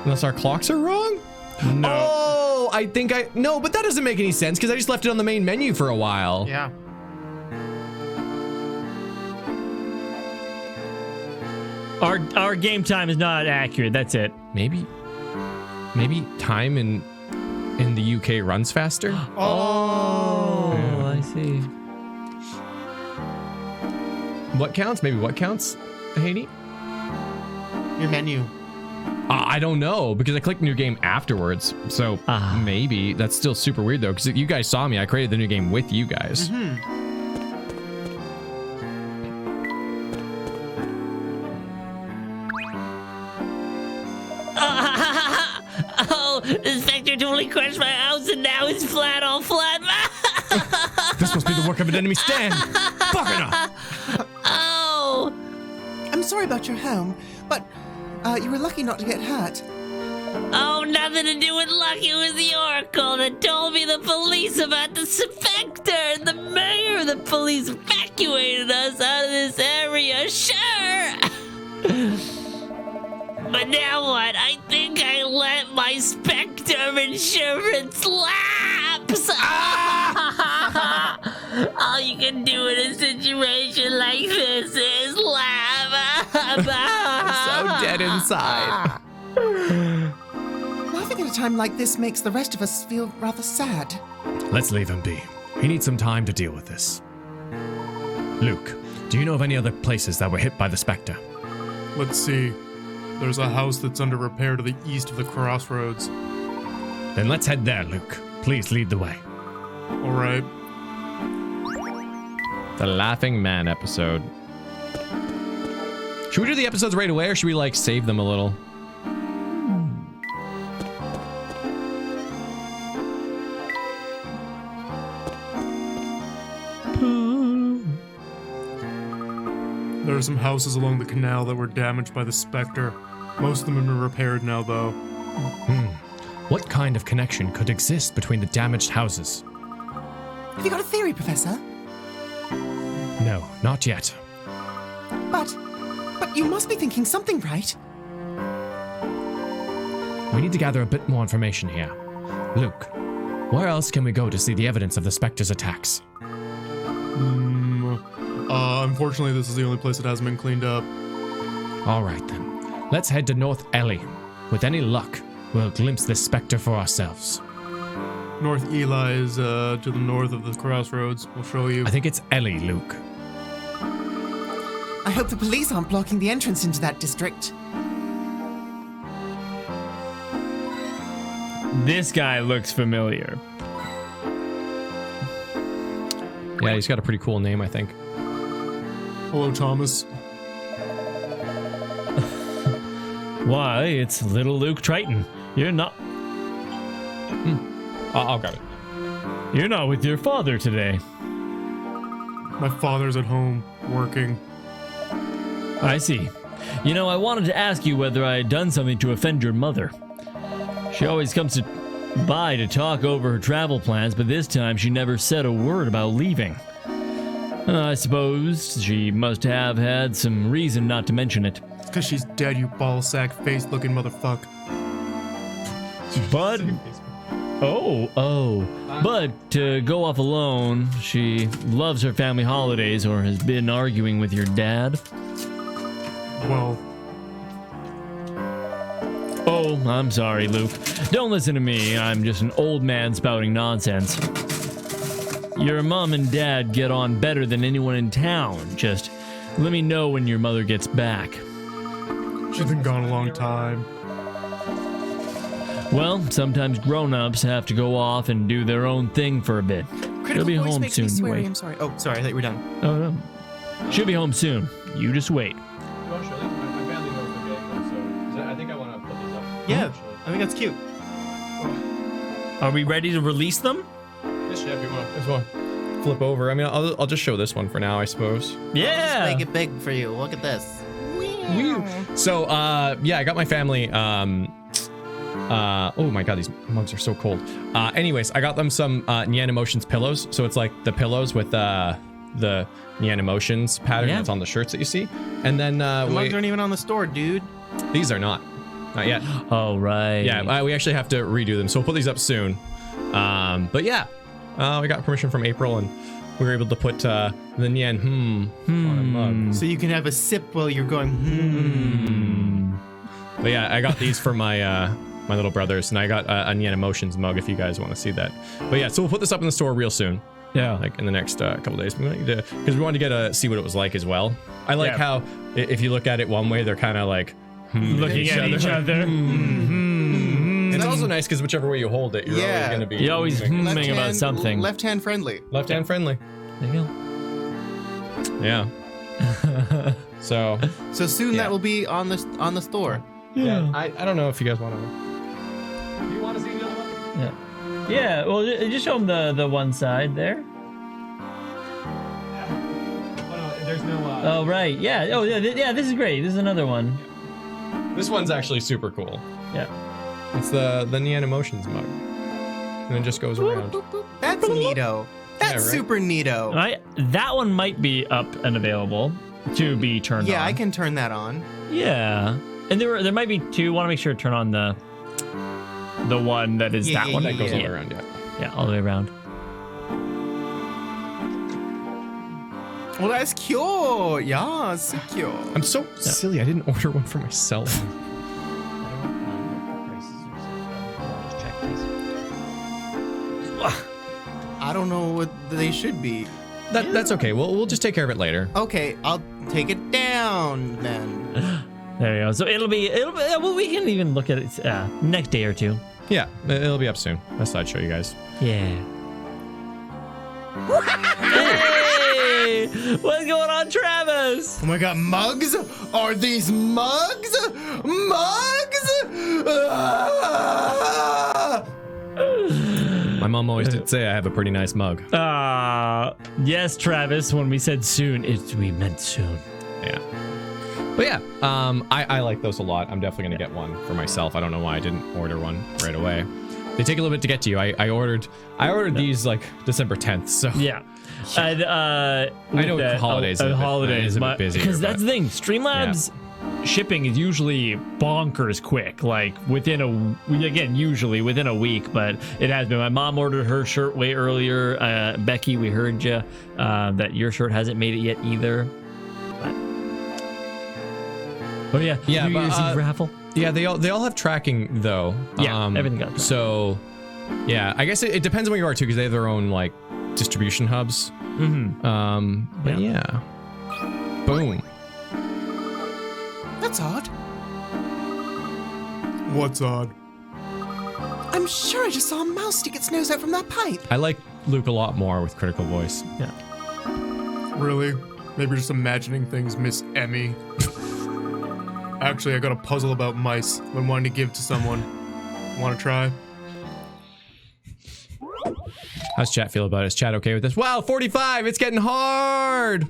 Unless our clocks are wrong? No. Oh, I think no, but that doesn't make any sense because I just left it on the main menu for a while. Yeah. Our game time is not accurate. That's it. Maybe time in the UK runs faster. Oh, I see. What counts? Maybe what counts, Haney? Your menu. I don't know because I clicked new game afterwards. So maybe that's still super weird though because you guys saw me. I created the new game with you guys. Oh, the Spectre totally crashed my house and now it's flat, all flat. This must be the work of an enemy stand. Fucking up. Oh. I'm sorry about your home, but you were lucky not to get hurt. Oh, nothing to do with luck. It was the Oracle that told me the police about the Spectre and the mayor of the police evacuated us out of this area. Sure. But now what? I think I let my Spectre insurance lapse. All you can do in a situation like this is laugh. I'm so dead inside. Laughing at a time like this makes the rest of us feel rather sad. Let's leave him be. He needs some time to deal with this. Luke, do you know of any other places that were hit by the Spectre? Let's see. There's a house that's under repair to the east of the crossroads. Then let's head there, Luke. Please lead the way. All right. The Laughing Man episode. Should we do the episodes right away or should we like save them a little? There are some houses along the canal that were damaged by the Spectre. Most of them have been repaired now, though. What kind of connection could exist between the damaged houses? Have you got a theory, Professor? No, not yet. But you must be thinking something, right? We need to gather a bit more information here. Luke, where else can we go to see the evidence of the Spectre's attacks? Unfortunately, this is the only place that hasn't been cleaned up. All right then. Let's head to North Ellie. With any luck, we'll glimpse this Spectre for ourselves. North Eli is to the north of the crossroads. We'll show you. I think it's Ellie, Luke. I hope the police aren't blocking the entrance into that district. This guy looks familiar. Yeah, he's got a pretty cool name, I think. Hello, Thomas. Why, it's little Luke Triton. You're not... I'll grab it. You're not with your father today. My father's at home, working. I see. You know, I wanted to ask you whether I had done something to offend your mother. She always comes by to talk over her travel plans, but this time she never said a word about leaving. I suppose she must have had some reason not to mention it. It's because she's dead, you ballsack face looking motherfucker. But but to go off alone, she loves her family holidays or has been arguing with your dad. Well, oh, I'm sorry, Luke. Don't listen to me. I'm just an old man spouting nonsense. Your mom and dad get on better than anyone in town. Just let me know when your mother gets back. She's been gone a long time. Well, sometimes grown-ups have to go off and do their own thing for a bit. She'll be home soon. Wait. I'm sorry. Oh, sorry. I thought you were done. Oh, no. She'll be home soon. You just wait. You want to show these? My family knows they're getting them, so I think I want to put these up. Yeah, I think that's cute. Are we ready to release them? Yes, yeah, if you want to flip over. I mean, I'll just show this one for now, I suppose. Yeah. I'll just make it big for you. Look at this. So, yeah, I got my family. Oh my god, these mugs are so cold. Anyways, I got them some Nyan Emotions pillows. So it's like the pillows with the Nyan Emotions pattern that's on the shirts that you see. And then the mugs aren't even on the store, dude. These are not yet. Oh right. Yeah, we actually have to redo them, so we'll put these up soon. But yeah, we got permission from April, and we were able to put the Nyan on a mug. So you can have a sip while you're going But yeah, I got these for my my little brothers, and I got a Nyan Emotions mug if you guys want to see that. But yeah, so we'll put this up in the store real soon. Yeah, like in the next couple days, because we wanted to get see what it was like as well. I like how if you look at it one way, they're kind of like looking at each other. It's also nice because whichever way you hold it, you're always going to be. You're always humming about something. Left hand friendly. Left hand friendly. There you go. Yeah. So soon that will be on the store. Yeah. I don't know if you guys want to. Do you want to see the other one? Yeah. Yeah. Well, just show them the one side there. Oh no, there's no. Oh right. Yeah. Oh yeah. Yeah. This is great. This is another one. This one's actually super cool. Yeah. It's the Nyan Emotions mug, and it just goes around. That's neato. That's super neato. That one might be up and available to be turned on. Yeah, I can turn that on. Yeah. And there might be two. Want to make sure to turn on the one that is that one that goes all the way around. Yeah, all the way around. Well, that's cute. Yeah, so cute. I'm so silly. I didn't order one for myself. I don't know what they should be. That's okay. We'll just take care of it later. Okay, I'll take it down then. There you go. So it'll be well, we can even look at it next day or two. Yeah, it'll be up soon. I thought I'd show you guys. Yeah. Hey! What's going on, Travis? Oh my god, mugs? Are these mugs? Mugs? My mom always did say I have a pretty nice mug. Yes, Travis. When we said soon, we meant soon. Yeah. But yeah, I like those a lot. I'm definitely gonna get one for myself. I don't know why I didn't order one right away. They take a little bit to get to you. I ordered these like December 10th. So yeah. I know holidays. Holidays, is a bit busy because that's the thing. Streamlabs shipping is usually bonkers quick. Like usually within a week. But it has been. My mom ordered her shirt way earlier. Becky, we heard you that your shirt hasn't made it yet either. Oh yeah, yeah. New Year's Eve raffle. Yeah, they all have tracking though. Yeah, everything got tracking. So, yeah, I guess it depends on where you are too, because they have their own like distribution hubs. But yeah. Boom. That's odd. What's odd? I'm sure I just saw a mouse stick its nose out from that pipe. I like Luke a lot more with Critical Voice. Yeah. Really? Maybe you're just imagining things, Miss Emmy. Actually, I got a puzzle about mice I'm wanting to give to someone. Want to try? How's chat feel about it? Is chat okay with this? Wow, 45! It's getting hard!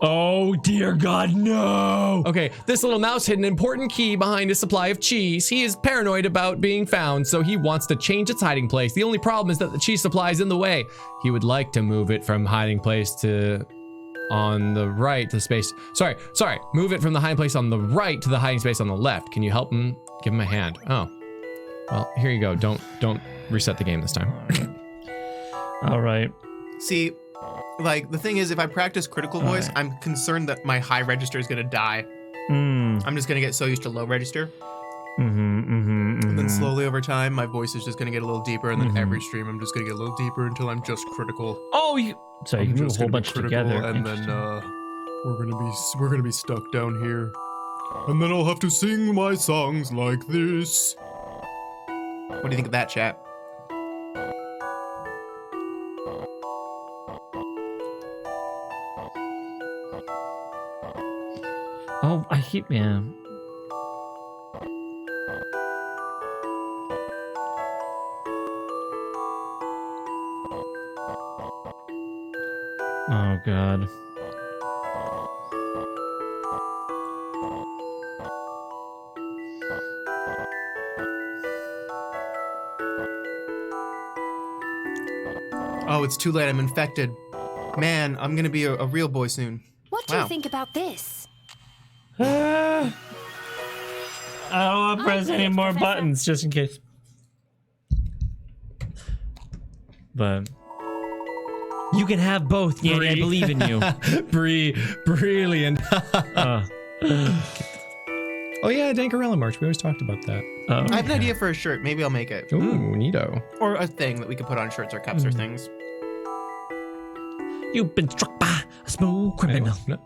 Oh, dear God, no. Okay, this little mouse hid an important key behind a supply of cheese. He is paranoid about being found, so he wants to change its hiding place. The only problem is that the cheese supply is in the way. He would like to move it from hiding place to on the right to space. Sorry. Move it from the hiding place on the right to the hiding space on the left. Can you help him? Give him a hand. Oh, well, here you go. Don't reset the game this time. All right. See, like, the thing is, if I practice critical voice, I'm concerned that my high register is going to die. I'm just going to get so used to low register. And then slowly over time, my voice is just going to get a little deeper, and then every stream, I'm just going to get a little deeper until I'm just critical. Oh, so you can move a whole bunch together. And then we're gonna be stuck down here. And then I'll have to sing my songs like this. What do you think of that, chat? Oh, yeah. Oh, God. Oh, it's too late. I'm infected. Man, I'm gonna be a real boy soon. What do you think about this? I don't want to press any more buttons, just in case. But you can have both, Yanni. I believe in you. Brilliant. Oh yeah, Dankarella March. We always talked about that. I have an idea for a shirt. Maybe I'll make it. Ooh, neato. Or a thing that we could put on shirts or cups or things. You've been struck by a smooth criminal. No.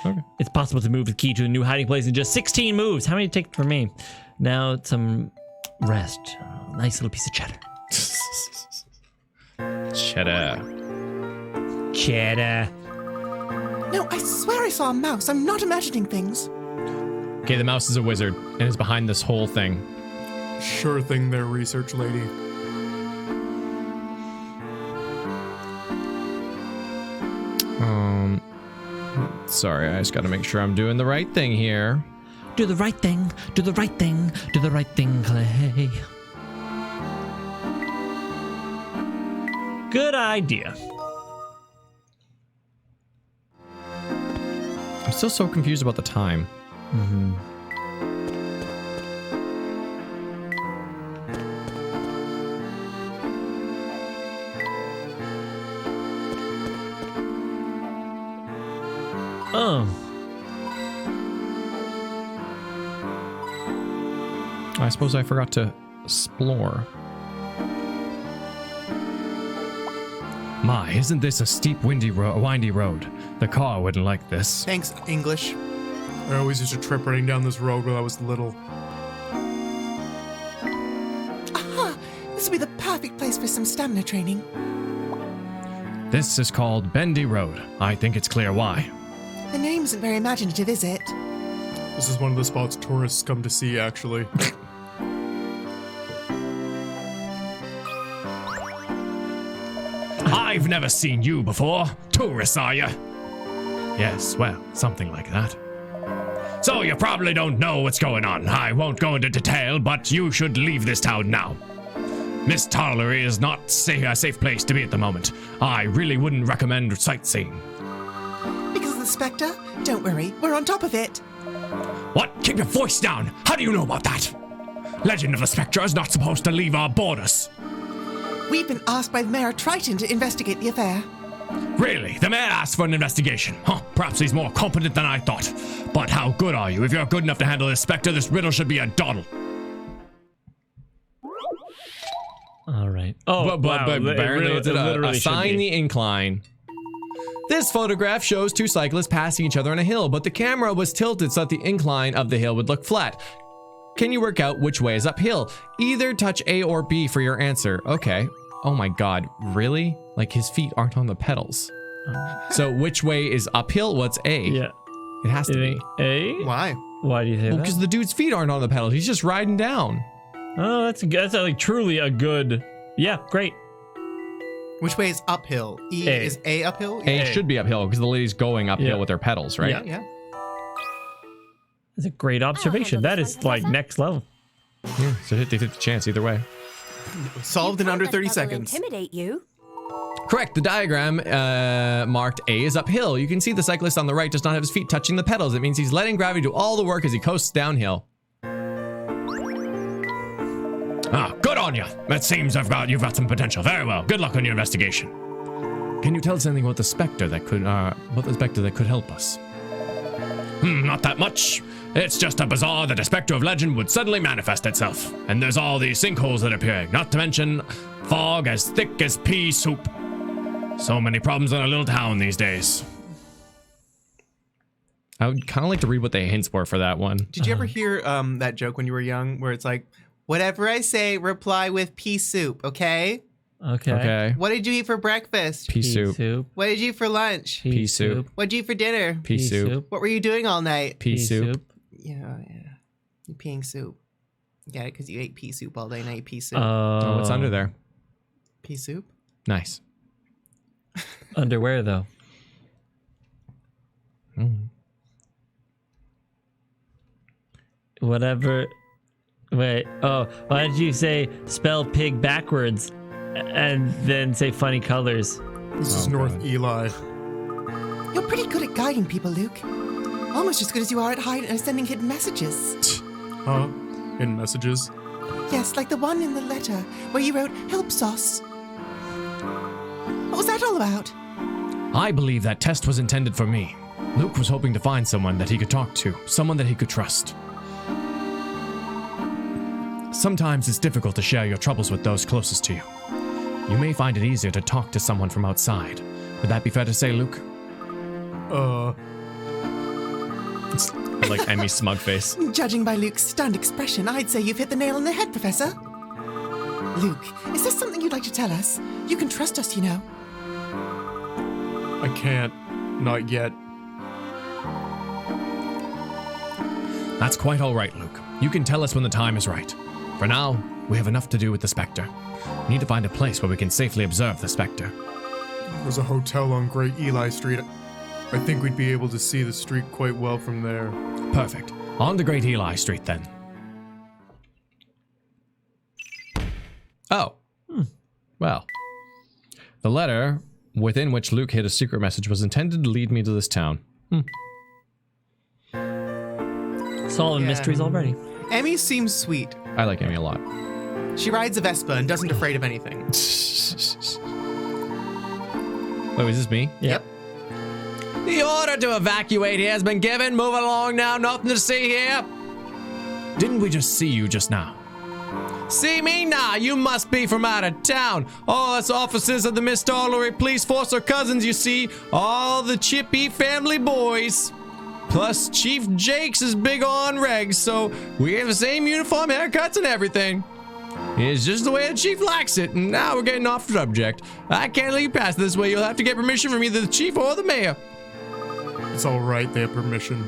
Okay. It's possible to move the key to a new hiding place in just 16 moves. How many did it take for me? Now some rest. Nice little piece of cheddar. Cheddar. No, I swear I saw a mouse. I'm not imagining things. Okay, the mouse is a wizard and is behind this whole thing. Sure thing there, research lady. Sorry, I just gotta make sure I'm doing the right thing here. Do the right thing, do the right thing, do the right thing, Clay. Good idea. I'm still so confused about the time. Oh. I suppose I forgot to explore. My, isn't this a steep, windy road? The car wouldn't like this. Thanks, English. I always used to trip running down this road when I was little. Aha! This would be the perfect place for some stamina training. This is called Bendy Road. I think it's clear why. The name isn't very imaginative, is it? This is one of the spots tourists come to see, actually. I've never seen you before. Tourists, are you? Yes, well, something like that. So you probably don't know what's going on. I won't go into detail, but you should leave this town now. Misthallery is not a safe place to be at the moment. I really wouldn't recommend sightseeing. Because of the Spectre? Don't worry, we're on top of it. What? Keep your voice down. How do you know about that? Legend of the Spectre is not supposed to leave our borders. We've been asked by Mayor Triton to investigate the affair. Really? The mayor asked for an investigation. Huh, perhaps he's more competent than I thought. But how good are you? If you're good enough to handle this Spectre, this riddle should be a doddle. All right. Oh, but apparently it's a sign the incline. This photograph shows two cyclists passing each other on a hill, but the camera was tilted so that the incline of the hill would look flat. Can you work out which way is uphill? Either touch A or B for your answer. Okay. Oh my god, really? Like his feet aren't on the pedals. So which way is uphill? What's A? Yeah. It has to be. A? Why? Why do you say that? Because the dude's feet aren't on the pedals. He's just riding down. Oh, that's like truly a good. Yeah, great. Which way is uphill? Is A uphill? A should be uphill because the lady's going uphill Yeah. with her pedals, right? Yeah. That's a great observation. That is like next level. Yeah, so 50-50 chance either way. Solved in under 30 seconds. Intimidate you. Correct. The diagram marked A is uphill. You can see the cyclist on the right does not have his feet touching the pedals. It means he's letting gravity do all the work as he coasts downhill. Ah, good on you. It seems you've got some potential. Very well. Good luck on your investigation. Can you tell us anything about the Spectre that could help us? Not that much. It's just a bizarre that a Spectre of legend would suddenly manifest itself. And there's all these sinkholes that appear, not to mention fog as thick as pea soup. So many problems in a little town these days. I would kind of like to read what the hints were for that one. Did you ever hear that joke when you were young where it's like, whatever I say, reply with pea soup, okay? Okay. What did you eat for breakfast? Pea soup. What did you eat for lunch? Pea soup. What did you eat for dinner? Pea soup. What were you doing all night? Pea soup. Yeah. You're peeing soup. Get it? Because you ate pea soup all day and I ate pea soup. Oh, what's under there? Pea soup? Nice. Underwear, though. Whatever. Wait. Oh, why did you say spell pig backwards and then say funny colors? This is North Eli. You're pretty good at guiding people, Luke. Almost as good as you are at sending hidden messages. Huh? Hidden messages? Yes, like the one in the letter where you wrote, "Help sauce." What was that all about? I believe that test was intended for me. Luke was hoping to find someone that he could talk to, someone that he could trust. Sometimes it's difficult to share your troubles with those closest to you. You may find it easier to talk to someone from outside. Would that be fair to say, Luke? It's like Emmy's smug face. Judging by Luke's stunned expression, I'd say you've hit the nail on the head, Professor. Luke, is there something you'd like to tell us? You can trust us, you know. I can't. Not yet. That's quite all right, Luke. You can tell us when the time is right. For now, we have enough to do with the Spectre. We need to find a place where we can safely observe the Spectre. There's a hotel on Great Eli Street. I think we'd be able to see the street quite well from there. Perfect. On to Great Eli Street, then. Oh. Well. The letter within which Luke hid a secret message was intended to lead me to this town. Solving mysteries already. Emmy seems sweet. I like Emmy a lot. She rides a Vespa and doesn't afraid of anything. Wait, is this me? Yep. The order to evacuate here has been given. Move along now. Nothing to see here. Didn't we just see you just now? See me? Nah, you must be from out of town. All us officers of the Misthallery police force are cousins, you see. All the Chippy family boys. Plus, Chief Jakes is big on regs, so we have the same uniform, haircuts, and everything. It's just the way the chief likes it, and now we're getting off subject. I can't let you pass this way. You'll have to get permission from either the chief or the mayor. It's all right. They have permission.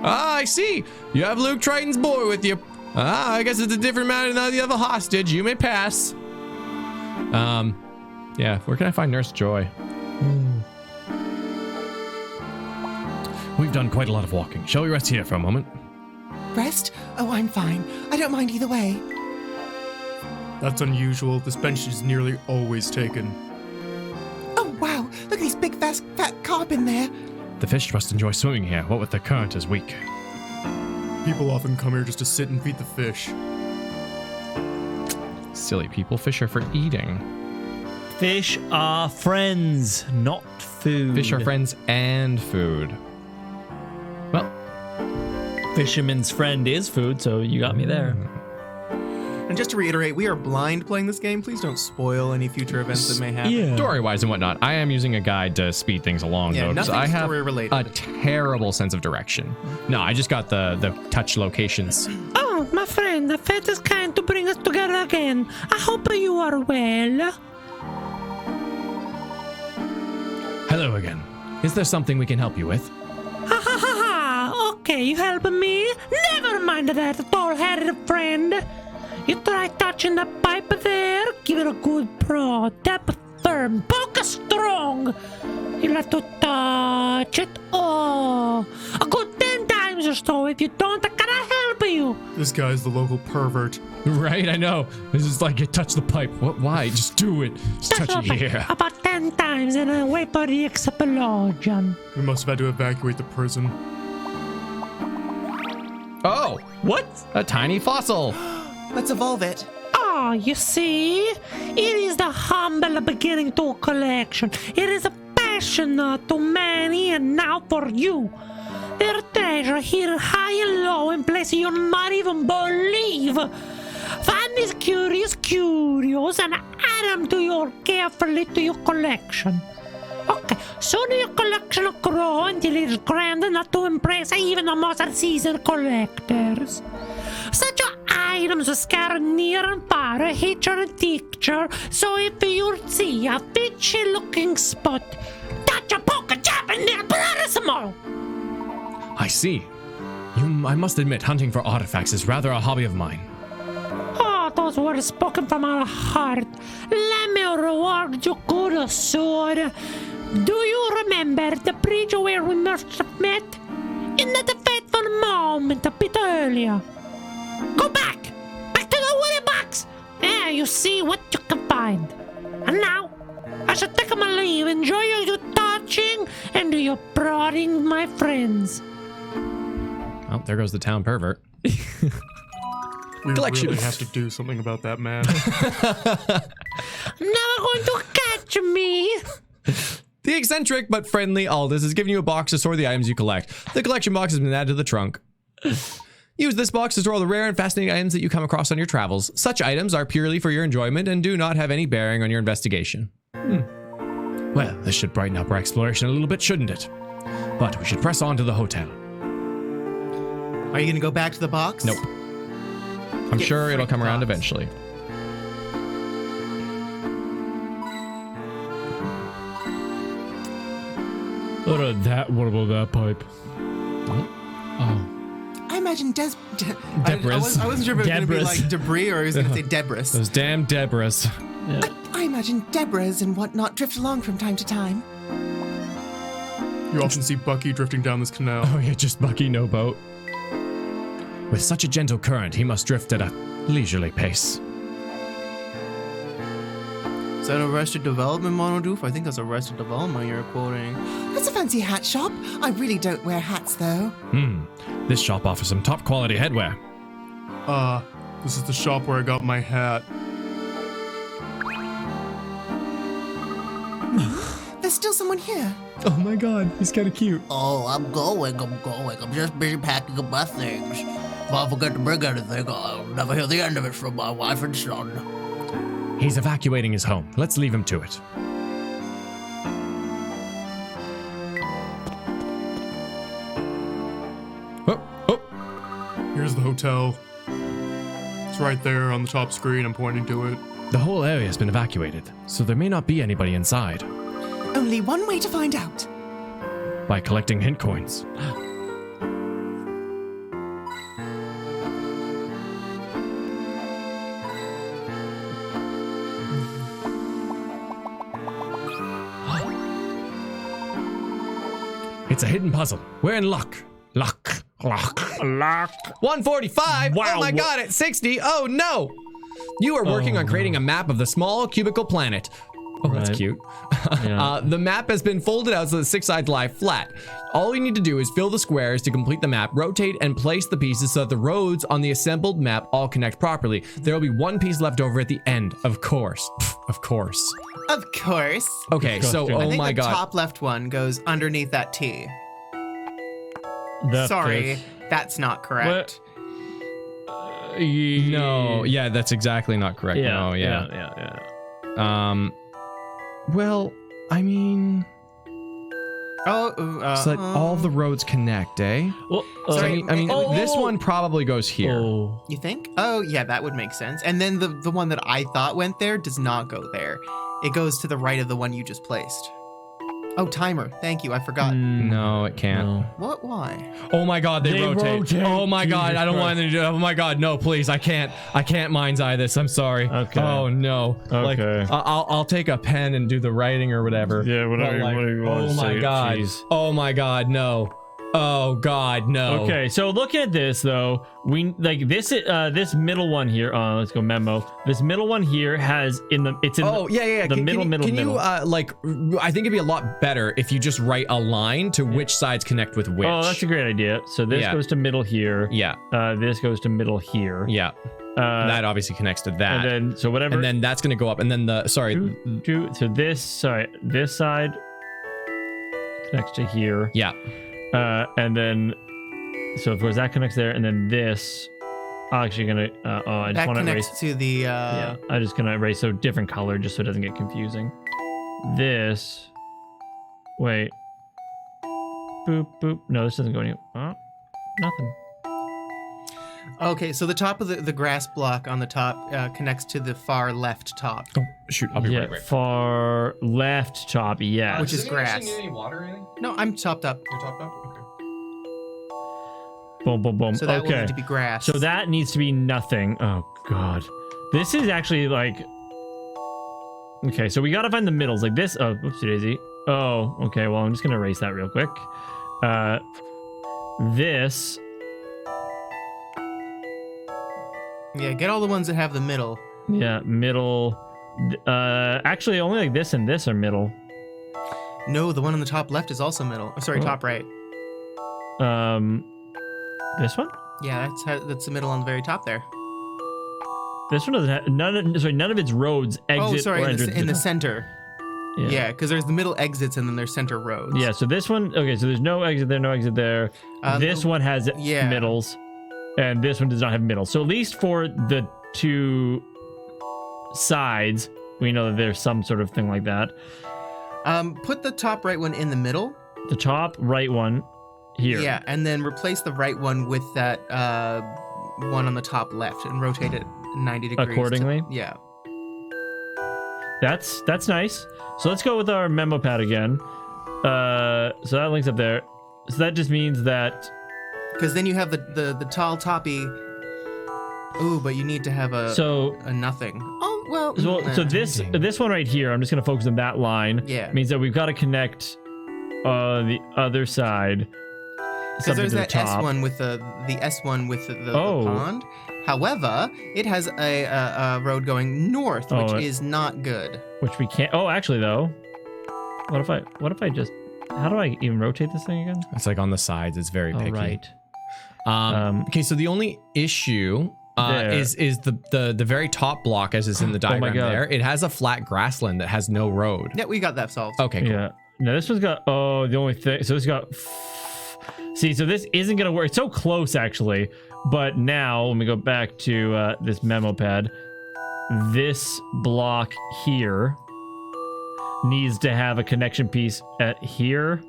Ah, I see. You have Luke Triton's boy with you. Ah, I guess it's a different matter than the other hostage. You may pass. Yeah, where can I find Nurse Joy? We've done quite a lot of walking. Shall we rest here for a moment? Rest? Oh, I'm fine. I don't mind either way. That's unusual. This bench is nearly always taken. Oh, wow. Look at these big, fat carp in there. The fish must enjoy swimming here, what with the current is weak. People often come here just to sit and feed the fish. Silly people. Fish are for eating. Fish are friends, not food. Fish are friends and food. Well, fisherman's friend is food, so you got me there. And just to reiterate, we are blind playing this game. Please don't spoil any future events that may happen. Yeah. Story-wise and whatnot, I am using a guide to speed things along, Yeah, though, because nothing I have story-related. a terrible sense of direction. No, I just got the touch locations. Oh, my friend, the fate is kind to bring us together again. I hope you are well. Hello again. Is there something we can help you with? Ha ha ha ha! Okay, you helping me? Never mind that, tall-headed friend. You try touching the pipe there, give it a good pro. Tap firm, poker strong. You'll have to touch it. Oh, a good 10 times or so. If you don't, I cannot help you. This guy's the local pervert. Right, I know. This is like you touch the pipe. What? Why? Just do it. Just touch it here. About 10 times and I wait for the explosion. We must have had to evacuate the prison. Oh, what? A tiny fossil. Let's evolve it. Ah, you see? It is the humble beginning to a collection. It is a passion to many and now for you. Their treasure here high and low in places you might even believe. Find these curious and add them to your carefully to your collection. Okay, soon your collection will grow until it is grand enough to impress even the most seasoned collectors. Such items are scattered near and far, a hitcher and teacher, so if you see a fishy-looking spot, touch a poke, a jab, and they'll blood us all. I see. I must admit, hunting for artifacts is rather a hobby of mine. Oh, those words spoken from our heart. Let me reward you, good sword. Do you remember the bridge where we must have met? In that fateful moment a bit earlier. Go back to the wooden box. There you see what you can find. And now, I shall take my leave. Enjoy your touching and your prodding, my friends. Oh, there goes the town pervert. We really have to do something about that man. Never going to catch me. The eccentric but friendly Aldous is giving you a box to store the items you collect. The collection box has been added to the trunk. Use this box to store all the rare and fascinating items that you come across on your travels. Such items are purely for your enjoyment and do not have any bearing on your investigation. Well, this should brighten up our exploration a little bit, shouldn't it? But we should press on to the hotel. Are you going to go back to the box? Nope. I'm sure it'll come around eventually. What about that pipe? Oh. I imagine Debris. I wasn't sure if it was going to be like debris or I was going to say debris. Those damn Debris. I imagine debris and whatnot drift along from time to time. You often see Bucky drifting down this canal. Oh yeah, just Bucky, no boat. With such a gentle current, he must drift at a leisurely pace. Is that Arrested Development monodoof? I think that's Arrested Development you're quoting. That's a fancy hat shop. I really don't wear hats though. This shop offers some top quality headwear. This is the shop where I got my hat. There's still someone here. Oh my god, he's kind of cute. Oh, I'm going. I'm just busy packing up my things. If I forget to bring anything, I'll never hear the end of it from my wife and son. He's evacuating his home. Let's leave him to it. Here's the hotel. It's right there on the top screen. I'm pointing to it. The whole area has been evacuated, so there may not be anybody inside. Only one way to find out. By collecting hint coins. It's a hidden puzzle. We're in luck. Luck. 145. Wow. Oh my god, at 60. Oh no. You are working on creating a map of the small cubical planet. Oh, that's cute. Yeah. The map has been folded out so the 6 sides lie flat. All you need to do is fill the squares to complete the map, rotate and place the pieces so that the roads on the assembled map all connect properly. There will be one piece left over at the end, of course. Of course. Of course. Okay, so, I oh think my the god. top left one goes underneath that T. That Sorry, fits. that's not correct. No, yeah, that's exactly not correct. No, yeah. Well, I mean, so that all the roads connect, eh? Well, Sorry, I mean, this one probably goes here. You think? Oh, yeah, that would make sense. And then the one that I thought went there does not go there. It goes to the right of the one you just placed. Oh, timer. Thank you. I forgot. No, it can't. No. What? Why? Oh my god, they rotate. Oh my god, I don't Jesus want to do. Oh my god, no, please, I can't mind's eye this. I'm sorry. Okay. Oh no. Like, Okay. I'll take a pen and do the writing or whatever. Yeah, whatever, But, like, whatever you want oh to my say. god. Jeez. Oh my god, no. Oh god, no. Okay, so looking at this though, we like this middle one here. Let's go memo. This middle one here has in the the middle. Can you like? I think it'd be a lot better if you just write a line to which sides connect with which. Oh, that's a great idea. So this goes to middle here. Yeah. This goes to middle here. Yeah. That obviously connects to that. And then so whatever. And then that's gonna go up. And then so this side connects to here. Yeah. And then, so of course that connects there, and then this, I'm actually gonna, I just want to erase. To the, yeah, I'm just gonna erase so different color just so it doesn't get confusing. This, wait, boop, boop, no, this doesn't go anywhere, nothing. Okay, so the top of the grass block on the top connects to the far left top. Oh, shoot, I'll be right. Far left top, yes. Which is grass. Need any water or anything? No, I'm topped up. You're topped up? Okay. Boom, boom, boom. So that will okay. need to be grass. So that needs to be nothing. Oh, God. This is actually like... Okay, so we gotta find the middles. Like this... Oh, oopsie daisy. Oh, okay, well, I'm just gonna erase that real quick. This... Yeah, get all the ones that have the middle. Yeah, middle... actually, only like this and this are middle. No, the one on the top left is also middle. Oh, sorry, top right. This one? Yeah, that's the middle on the very top there. This one doesn't have none of its roads exit or enter in the center. Yeah, because there's the middle exits and then there's center roads. Yeah, so this one, okay, so there's no exit there, no exit there. This one has middles, and this one does not have middles. So at least for the two sides, we know that there's some sort of thing like that. Put the top right one in the middle. The top right one here. Yeah, and then replace the right one with that one on the top left and rotate it 90 degrees. Accordingly? Yeah. That's nice. So let's go with our memo pad again. So that links up there. So that just means that... Because then you have the tall toppy. Ooh, but you need to have a nothing. Oh, well... So this one right here, I'm just going to focus on that line. Yeah. Means that we've got to connect the other side. Because there's that S1 with the S1 with the pond. However, it has a road going north, which is not good. Which we can't. Oh, actually, though, what if I just? How do I even rotate this thing again? It's like on the sides. It's very picky. Right. Okay, so the only issue is the very top block, as is in the diagram there. It has a flat grassland that has no road. Yeah, we got that solved. Okay, cool. Yeah. No, this one's got. Oh, the only thing. So this got. See, so this isn't gonna work. It's so close, actually. But now, let me go back to this memo pad. This block here needs to have a connection piece at here,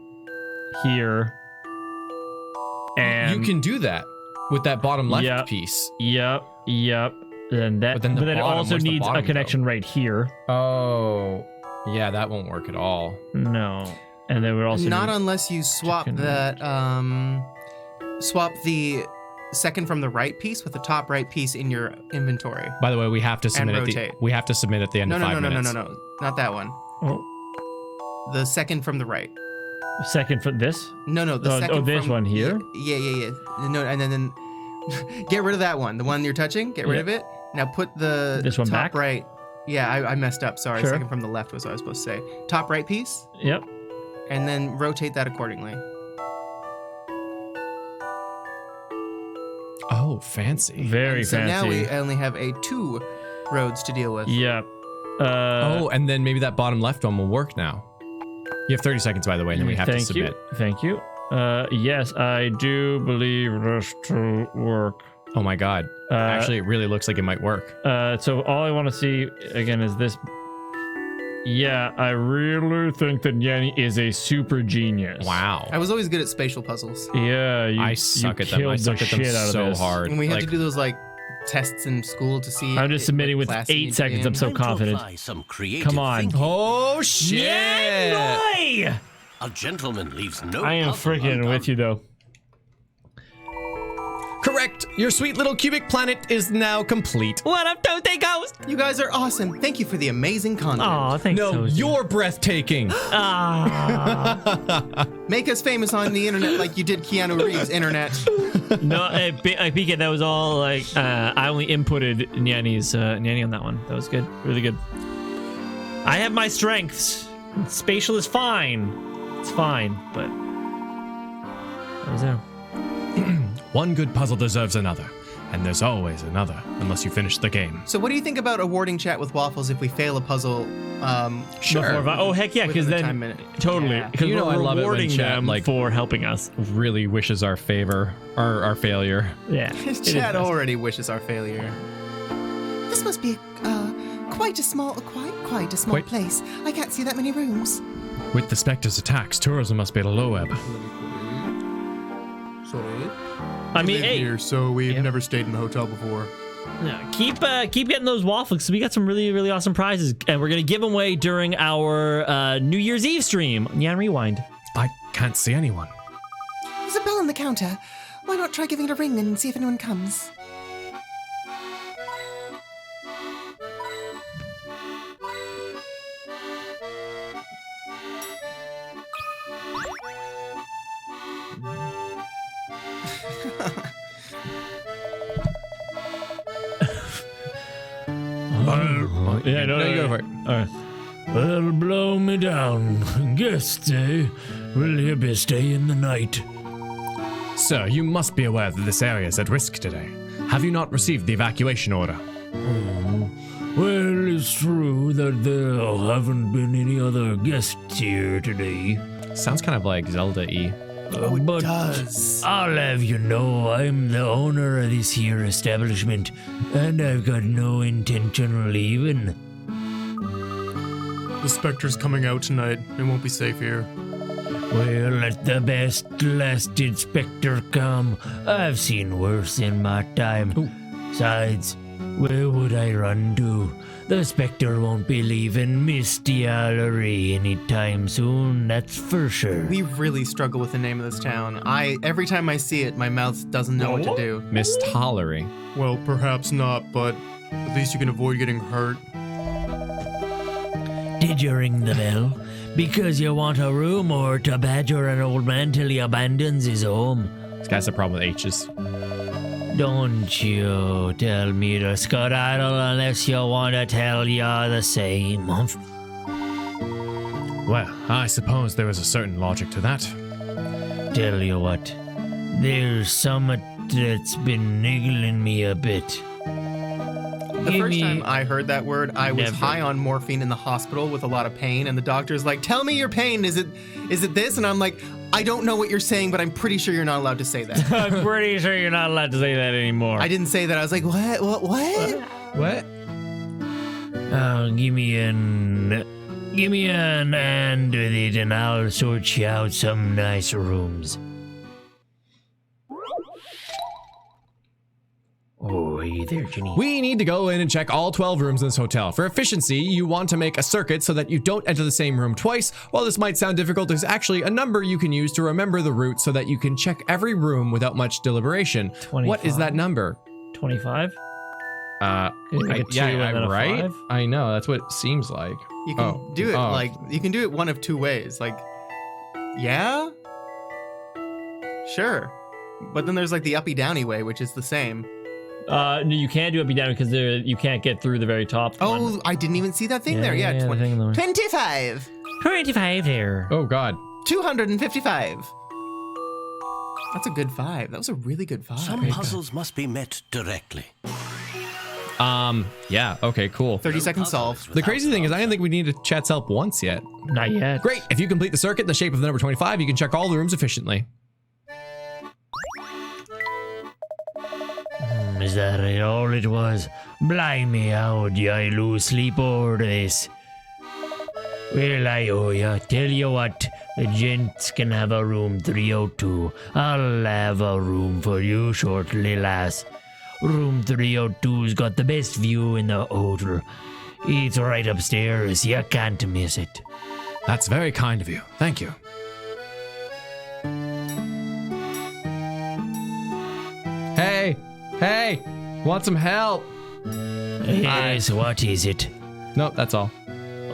and you can do that with that bottom left piece. Yep. And that, but then it also needs a connection right here. Oh, yeah, that won't work at all. No. And then we're also not unless you swap that swap the second from the right piece with the top right piece in your inventory. By the way, we have to submit at the end of 5 minutes. No, not that one. Oh. The second from the right. Second from this? No, the second. Oh, this one here. Yeah. No, and then get rid of that one. The one you're touching. Get rid of it. Now put this one top back. Right. Yeah, I messed up. Sorry. Second from the left was what I was supposed to say. Top right piece. Yep. And then rotate that accordingly. Oh, fancy. Very fancy. So now we fancy. only have 2 roads to deal with. Yep. And then maybe that bottom left one will work now. You have 30 seconds, by the way, and then we have to submit. Thank you. Yes, I do believe this to work. Oh my god. Actually, it really looks like it might work. So all I want to see, again, is this... Yeah, I really think that Yanni is a super genius. Wow. I was always good at spatial puzzles. Yeah, I suck at them. I suck at them so hard. And we had to do those tests in school to see. I'm just submitting with 8 seconds. I'm so confident. Come on. Oh shit! Yanni! A gentleman leaves no. I am freaking with you though. Correct. Your sweet little cubic planet is now complete. What up, Tote Ghost? You guys are awesome. Thank you for the amazing content. Aw, thanks. No, you're breathtaking. Make us famous on the internet like you did Keanu Reeves' internet. No, I peek it. That was all like I only inputted Nyanny on that one. That was good, really good. I have my strengths. Spatial is fine. It's fine, but that was there. One good puzzle deserves another, and there's always another, unless you finish the game. So what do you think about awarding Chat with Waffles if we fail a puzzle? Sure. Oh, heck yeah, because then totally. Because you know I love it when Chat them like for helping us. Really wishes our favor, our failure. Yeah. Chat already wishes our failure. This must be quite a small place. I can't see that many rooms. With the Spectre's attacks, tourism must be at a low ebb. Sorry. I mean, live hey, here, so we've never stayed in a hotel before. yeah, keep getting those waffles because we got some really, really awesome prizes, and we're gonna give them away during our New Year's Eve stream. Nyan Rewind. I can't see anyone. There's a bell on the counter. Why not try giving it a ring and see if anyone comes? Yeah, no, you go for it. All right. Well, blow me down. Guests, eh? Will you be staying the night? Sir, you must be aware that this area is at risk today. Have you not received the evacuation order? Well, it's true that there haven't been any other guests here today. Sounds kind of like Zelda-y. But does. I'll have you know I'm the owner of this here establishment, and I've got no intention of leaving. The Spectre's coming out tonight. It won't be safe here. Well, let the best lasted Spectre come. I've seen worse in my time. Besides, where would I run to? The Spectre won't be leaving Misthallery anytime soon, that's for sure. We really struggle with the name of this town. Every time I see it, my mouth doesn't know what to do. Misthallery. Well, perhaps not, but at least you can avoid getting hurt. Did you ring the bell? Because you want a room or to badger an old man till he abandons his home? This guy's a problem with H's. Don't you tell me to skedaddle unless you want to tell ya the same. Well, I suppose there is a certain logic to that. Tell you what, there's something that's been niggling me a bit. The first time I heard that word, I was high on morphine in the hospital with a lot of pain, and the doctor's like, "Tell me your pain. Is it this?" And I'm like, "I don't know what you're saying, but I'm pretty sure you're not allowed to say that." I'm pretty sure you're not allowed to say that anymore. I didn't say that. I was like, "What? What? Give me an hand with it, and I'll sort you out some nice rooms." Oh, hey there, Ginny. We need to go in and check all 12 rooms in this hotel. For efficiency, you want to make a circuit so that you don't enter the same room twice. While this might sound difficult, there's actually a number you can use to remember the route so that you can check every room without much deliberation. 25. What is that number? 25? Right? I know, that's what it seems like. You can do it you can do it one of two ways. Like, yeah, sure, but then there's like the uppy downy way, which is the same. No, you can't do it down because you can't get through the very top. Oh, I didn't even see that thing there. Yeah, 25. 25 there. Oh God. 255. That's a good 5. That was a really good 5. Some puzzles must be met directly. Yeah, okay, cool. 30 seconds solved. The crazy thing is I didn't think we needed Chat's help once yet. Not yet. Great. If you complete the circuit in the shape of the number 25, you can check all the rooms efficiently. Is that all it was? Blimey, how'd I lose sleep over this? Well, I owe ya. Tell you what, the gents can have a room 302. I'll have a room for you shortly, lass. Room 302's got the best view in the hotel. It's right upstairs, you can't miss it. That's very kind of you. Thank you. Hey, want some help? Yes, what is it? Nope, that's all.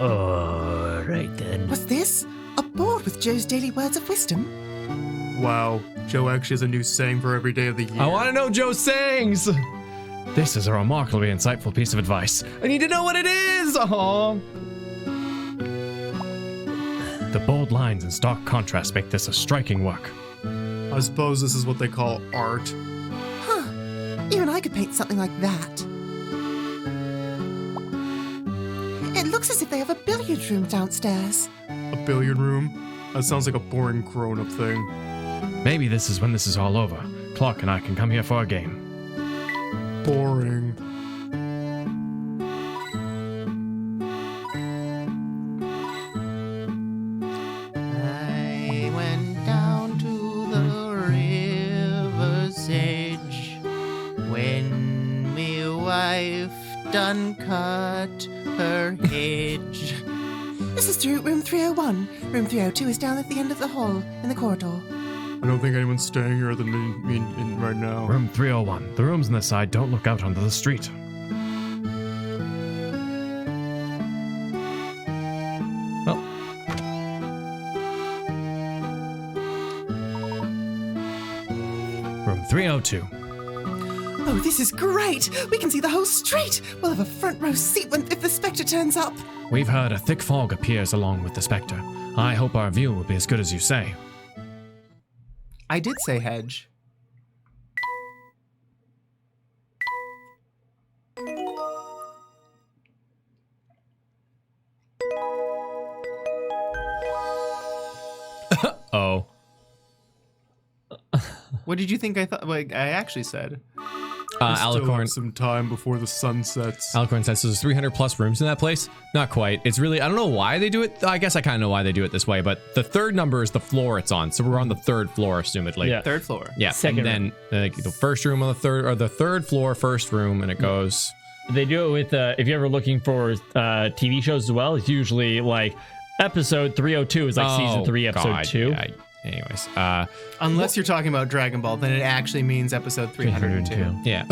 All right then. What's this? A board with Joe's daily words of wisdom? Wow, Joe actually has a new saying for every day of the year. I want to know Joe's sayings. This is a remarkably insightful piece of advice. I need to know what it is. Oh. The bold lines and stark contrast make this a striking work. I suppose this is what they call art. Huh. Even I could paint something like that. It looks as if they have a billiard room downstairs. A billiard room? That sounds like a boring grown-up thing. Maybe this is when this is all over. Clark and I can come here for a game. Boring. I went down to the river's edge when me wife done cut her hedge. This is through room 301. Room 302 is down at the end of the hall in the corridor. I don't think anyone's staying here other than me right now. Room 301. The rooms on this side don't look out onto the street. Well. Room 302. Oh, this is great! We can see the whole street! We'll have a front row seat if the Spectre turns up. We've heard a thick fog appears along with the Spectre. I hope our view will be as good as you say. I did say hedge. Oh. What did you think I thought? Like I actually said. Alicorn. Some time before the sun sets. Alicorn says there's 300 plus rooms in that place. Not quite. It's really, I don't know why they do it. I guess I kind of know why they do it this way, but the third number is the floor it's on. So we're on the third floor, assumedly. Yeah. Third floor. Yeah. Second and then the first room on the third, or the third floor, first room, and it goes. They do it with, if you're ever looking for TV shows as well, it's usually like episode 302 is like season 3, episode God, 2. Yeah. Anyways, Unless you're talking about Dragon Ball, then it actually means episode 302. Yeah.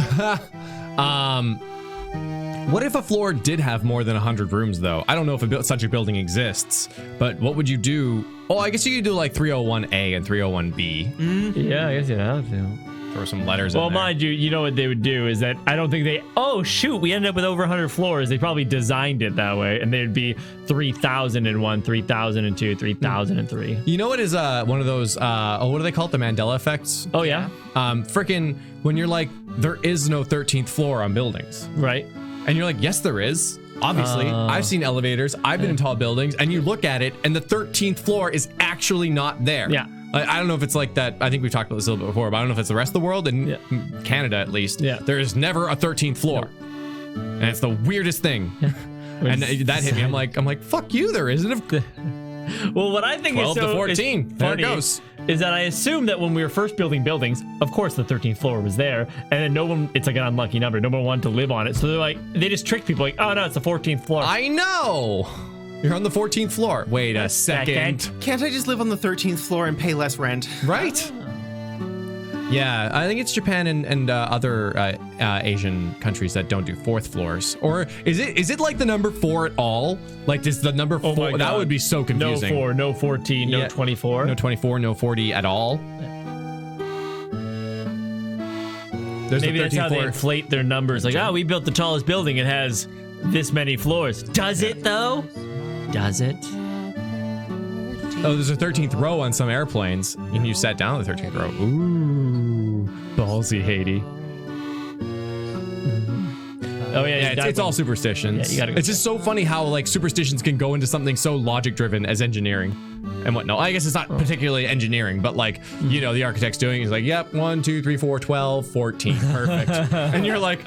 What if a floor did have more than 100 rooms, though? I don't know if such a building exists, but what would you do? Oh, I guess you could do like 301A and 301B. Yeah, I guess you'd have to. Throw some letters in there. Well, mind you, you know what they would do is that I don't think they, oh shoot, we ended up with over 100 floors. They probably designed it that way, and there'd be 3001, 3002, 3003. You know what is one of those, what do they call it? The Mandela effects? Oh, yeah? Frickin' when you're like, there is no 13th floor on buildings. Right. And you're like, yes, there is. Obviously, I've seen elevators, I've been in tall buildings, and you look at it, and the 13th floor is actually not there. Yeah. I don't know if it's like that. I think we've talked about this a little bit before, but I don't know if it's the rest of the world, in Canada at least. Yeah. There is never a 13th floor. And it's the weirdest thing. And that hit me. I'm like, fuck you, there isn't. Well, what I think 12 is so to 14. Is There funny it goes. is that I assume that when we were first building buildings, of course the 13th floor was there, and then no one, it's like an unlucky number, no one wanted to live on it. So they're like, they just tricked people like, oh no, it's the 14th floor. I know. You're on the 14th floor. Wait a second. Can't I just live on the 13th floor and pay less rent? Right? Yeah, I think it's Japan and other Asian countries that don't do fourth floors. Or is it like the number 4 at all? Like, is the number 4? my That God. would be so confusing. No 4, no 14, no 24. No 24, no 40 at all. There's Maybe the that's how 13th they floor. inflate their numbers. Like, oh, we built the tallest building. It has this many floors. Does it, though? Does it? Oh, there's a 13th row on some airplanes, and you sat down on the 13th row. Ooh, ballsy, Haiti. Oh yeah, it's all superstitions. Yeah, you gotta go it's just so funny how like superstitions can go into something so logic driven as engineering and whatnot. I guess it's not particularly engineering, but like, you know, the architect's doing is like, yep, 1, 2, 3, 4, 12, 14, perfect. And you're like,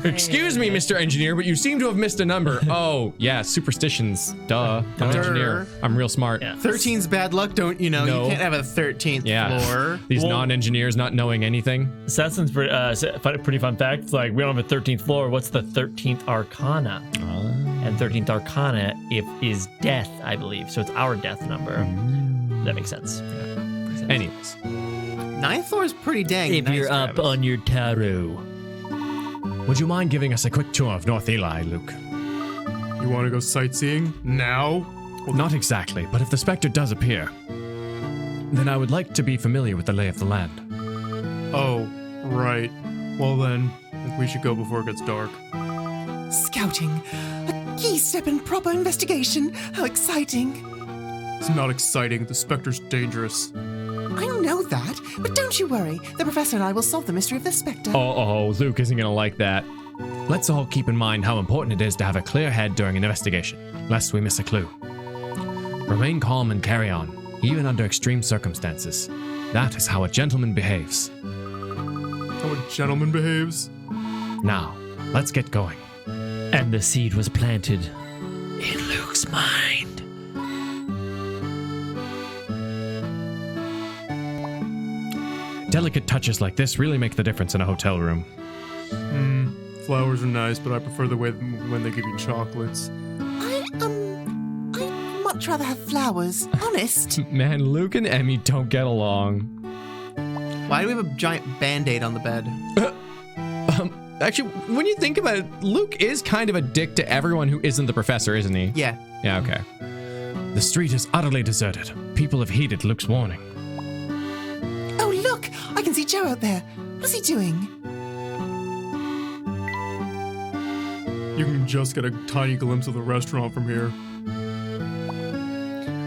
excuse me, Mr. Engineer, but you seem to have missed a number. Oh yeah, superstitions. Duh. I'm an engineer. I'm real smart. 13's bad luck. Don't you know? No. You can't have a 13th floor. These non-engineers not knowing anything. So that's a pretty fun fact. It's like, we don't have a 13th floor. What's the 13th arcana? And 13th arcana is death, I believe. So it's our death number. That makes sense. Yeah. Anyways. Ninth floor is pretty dang If nice, you're up Travis. on your tarot. Would you mind giving us a quick tour of North Eli, Luke? You want to go sightseeing now? Well, not exactly, but if the Spectre does appear, then I would like to be familiar with the lay of the land. Oh, right. Well then, I think we should go before it gets dark. Scouting. A key step in proper investigation. How exciting. It's not exciting. The Spectre's dangerous. I know that, but don't you worry. The Professor and I will solve the mystery of the Spectre. Oh, Luke isn't gonna like that. Let's all keep in mind how important it is to have a clear head during an investigation, lest we miss a clue. Remain calm and carry on, even under extreme circumstances. That is how a gentleman behaves. How a gentleman behaves? Now, let's get going. And the seed was planted in Luke's mind. Delicate touches like this really make the difference in a hotel room. Flowers are nice, but I prefer the way when they give you chocolates. I'd much rather have flowers. Honest. Man, Luke and Emmy don't get along. Why do we have a giant band-aid on the bed? Actually, when you think about it, Luke is kind of a dick to everyone who isn't the professor, isn't he? Yeah. Yeah, okay. The street is utterly deserted. People have heeded Luke's warning. Oh, look! I can see Joe out there. What's he doing? You can just get a tiny glimpse of the restaurant from here.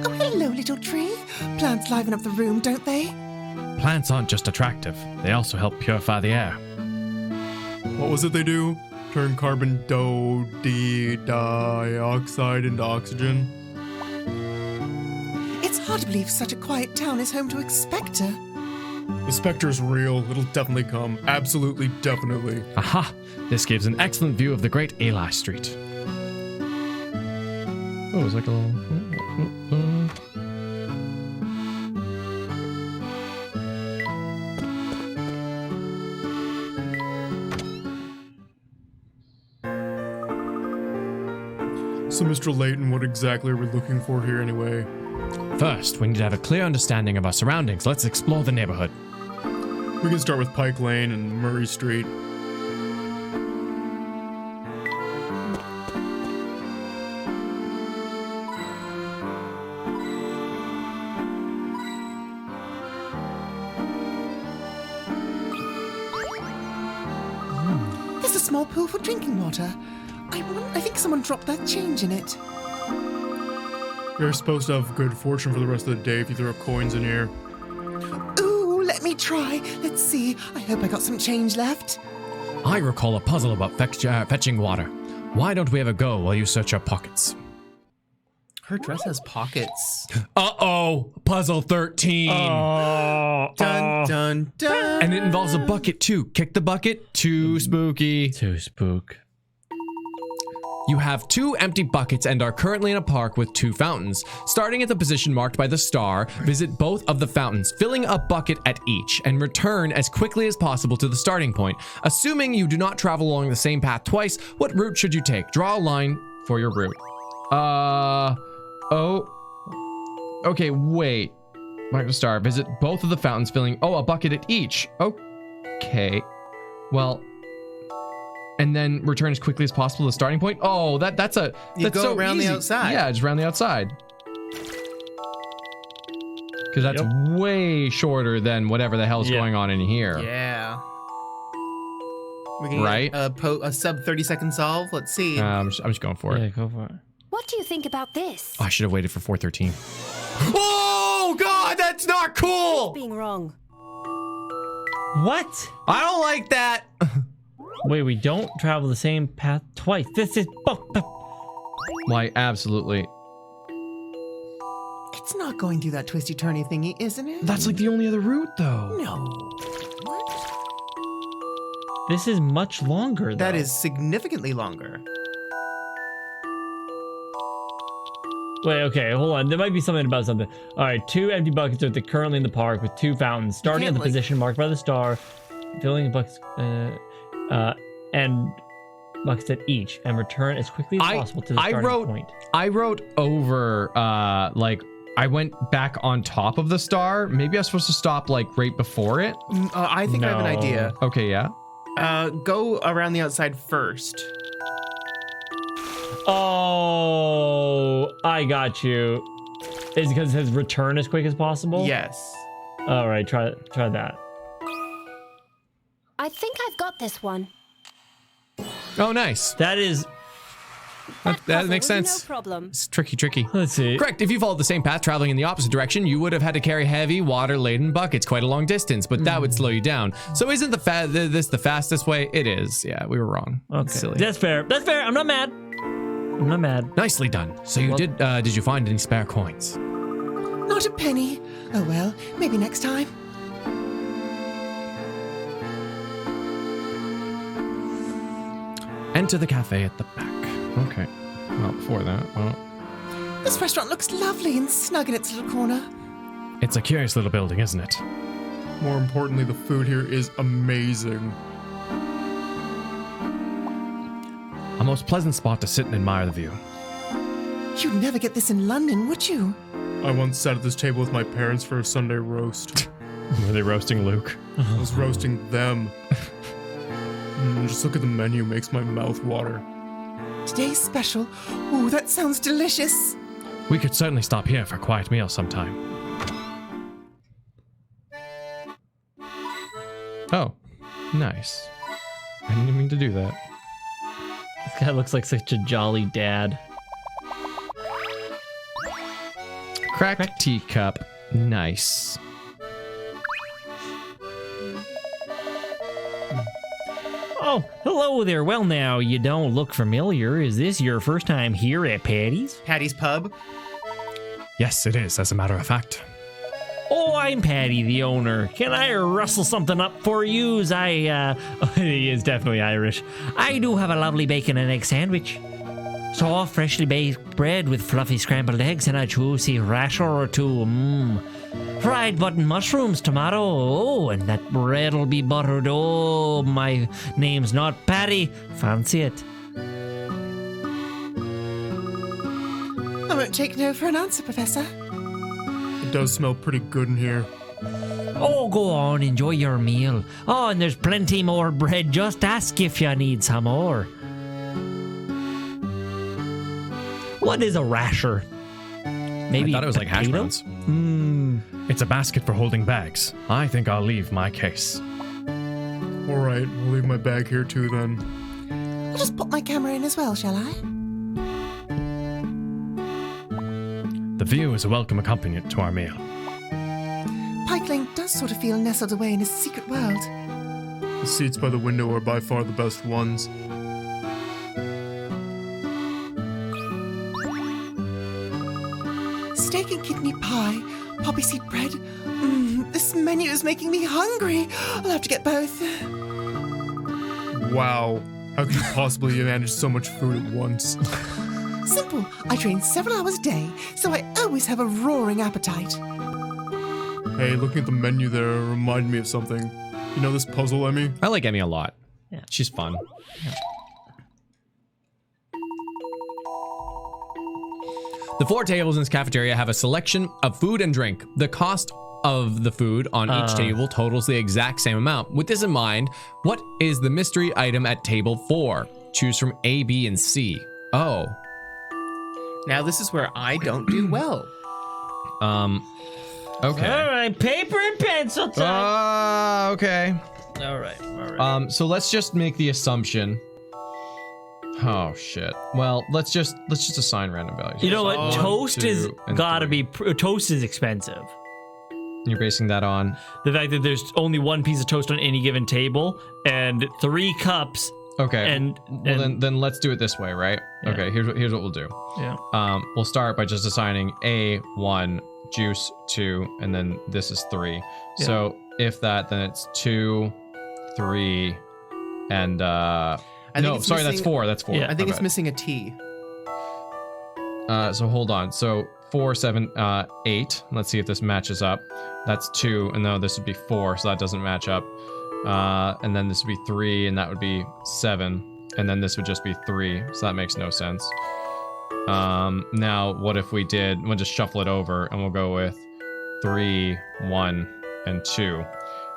Oh, hello, little tree. Plants liven up the room, don't they? Plants aren't just attractive, they also help purify the air. What was it they do? Turn carbon dioxide into oxygen? It's hard to believe such a quiet town is home to a Spectre. The Spectre's real. It'll definitely come. Absolutely, definitely. Aha! This gives an excellent view of the great Eli Street. Oh, it's like a little... So, Mr. Leighton, what exactly are we looking for here anyway? First, we need to have a clear understanding of our surroundings. Let's explore the neighborhood. We can start with Pike Lane and Murray Street. There's a small pool for drinking water. I think someone dropped that change in it. You're supposed to have good fortune for the rest of the day if you throw coins in here. Ooh, let me try. Let's see. I hope I got some change left. I recall a puzzle about fetching water. Why don't we have a go while you search our pockets? Her dress has pockets. Uh-oh! Puzzle 13! Dun, dun, dun. And it involves a bucket, too. Kick the bucket. Too spooky. Too spook. You have 2 empty buckets and are currently in a park with 2 fountains. Starting at the position marked by the star, visit both of the fountains, filling a bucket at each, and return as quickly as possible to the starting point. Assuming you do not travel along the same path twice, what route should you take? Draw a line for your route. Okay, wait. Mark the star, visit both of the fountains, filling, a bucket at each. Okay. Well... And then return as quickly as possible to the starting point. Oh, that's You that's go so around easy. the outside. Yeah, just around the outside. Because that's way shorter than whatever the hell's going on in here. Yeah. We can Right? get a sub 30-second solve. Let's see. I'm just going for it. Yeah, go for it. What do you think about this? Oh, I should have waited for 413. Oh God, that's not cool. Being wrong. What? I don't like that. Wait, we don't travel the same path twice. This is... Why, absolutely. It's not going through that twisty-turny thingy, isn't it? That's like the only other route, though. No. This is much longer, though. That is significantly longer. Wait, okay, hold on. There might be something about something. All right, 2 empty buckets are currently in the park with 2 fountains, starting at the position marked by the star, filling the buckets, and buckets at each, and return as quickly as possible to the starting point. I wrote over, like, I went back on top of the star. Maybe I was supposed to stop like right before it. I think I have an idea. Okay, yeah. Go around the outside first. Oh, I got you. Is it because it says return as quick as possible? Yes. All right, try that. I think I've got this one. Oh, nice. That is... That makes sense. No problem. It's tricky. Let's see. Correct. If you followed the same path traveling in the opposite direction, you would have had to carry heavy water-laden buckets quite a long distance, but that would slow you down. So isn't this the fastest way? It is. Yeah, we were wrong. Okay. Silly. That's fair. That's fair. I'm not mad. Nicely done. So you did you find any spare coins? Not a penny. Oh well, maybe next time. Enter the cafe at the back. Okay. Well, before that, This restaurant looks lovely and snug in its little corner. It's a curious little building, isn't it? More importantly, the food here is amazing. A most pleasant spot to sit and admire the view. You'd never get this in London, would you? I once sat at this table with my parents for a Sunday roast. Were they roasting Luke? I was roasting them. Just look at the menu, makes my mouth water. Today's special. Ooh, that sounds delicious. We could certainly stop here for a quiet meal sometime. Oh, nice. I didn't mean to do that. This guy looks like such a jolly dad. Cracked teacup. Nice. Oh, hello there. Well, now, you don't look familiar. Is this your first time here at Patty's? Patty's Pub? Yes, it is, as a matter of fact. Oh, I'm Patty, the owner. Can I rustle something up for you? He is definitely Irish. I do have a lovely bacon and egg sandwich. Soft, freshly baked bread with fluffy scrambled eggs and a juicy rasher or two. Fried button mushrooms, tomato. Oh, and that bread'll be buttered. Oh, my name's not Patty. Fancy it. I won't take no for an answer, Professor. It does smell pretty good in here. Oh, go on, enjoy your meal. Oh, and there's plenty more bread. Just ask if you need some more. What is a rasher? Maybe I thought it was like hash browns. It's a basket for holding bags. I think I'll leave my case. All right, I'll leave my bag here too then. I'll just put my camera in as well, shall I? The view is a welcome accompaniment to our meal. Pike Lane does sort of feel nestled away in a secret world. The seats by the window are by far the best ones. Steak and kidney pie, poppy seed bread. This menu is making me hungry. I'll have to get both. Wow, how could you possibly manage so much food at once? Simple. I train several hours a day, so I always have a roaring appetite. Hey, looking at the menu there reminded me of something. You know this puzzle, Emmy? I like Emmy a lot. Yeah. She's fun. Yeah. The 4 tables in this cafeteria have a selection of food and drink. The cost of the food on each table totals the exact same amount. With this in mind, what is the mystery item at table 4? Choose from A, B, and C. Oh. Now this is where I don't do well. Okay. All right, paper and pencil time. Okay. All right. So let's just make the assumption. Oh shit. Well, let's just assign random values. You know what? 1, Toast 2, is and gotta 3. be. Toast is expensive. You're basing that on The fact that there's only one piece of toast on any given table and 3 cups. Okay. And then let's do it this way, right? Yeah. Okay. Here's what we'll do. Yeah. We'll start by just assigning A 1, juice 2, and then this is 3. Yeah. So if that, then it's 2, 3, and that's 4. That's 4. Yeah, I think My it's bad. missing a T. So hold on. So 4, 7, 8. Let's see if this matches up. That's 2, and no, this would be 4, so that doesn't match up. And then this would be 3, and that would be 7, and then this would just be 3, so that makes no sense. Now, what if we did... We'll just shuffle it over, and we'll go with 3, 1, and 2.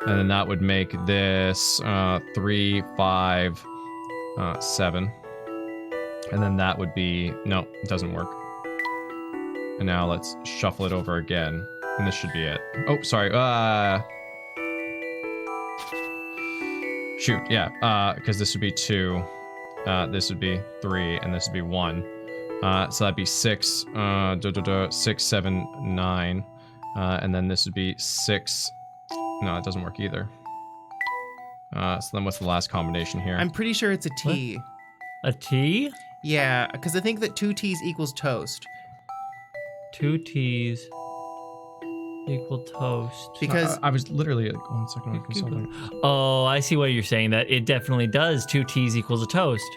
And then that would make this 3, 5, 7. And then that would be... No, it doesn't work. And now let's shuffle it over again. And this should be it. Oh, sorry. Shoot, yeah. Because this would be 2. This would be 3, and this would be 1. So that'd be 6, 6, 7, 9. And then this would be 6. No, it doesn't work either. So then what's the last combination here? I'm pretty sure it's a T. What? A T? Yeah, because I think that 2 T's equals toast. 2 T's equal toast. Because I was literally like 1 second on consulting. Oh, I see what you're saying. That it definitely does. 2 T's equals a toast.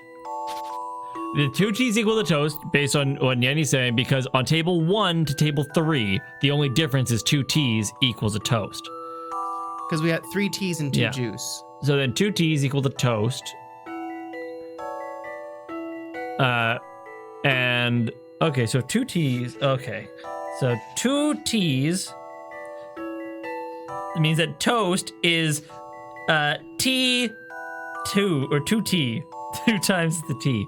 The 2 T's equal the toast based on what Nyanny's saying, because on table 1 to table 3, the only difference is 2 T's equals a toast. Because we got 3 T's and 2 juice. So then 2 T's equal the toast. And okay, so 2 T's. Okay, so 2 T's means that toast is T2 or 2T. 2 times the T.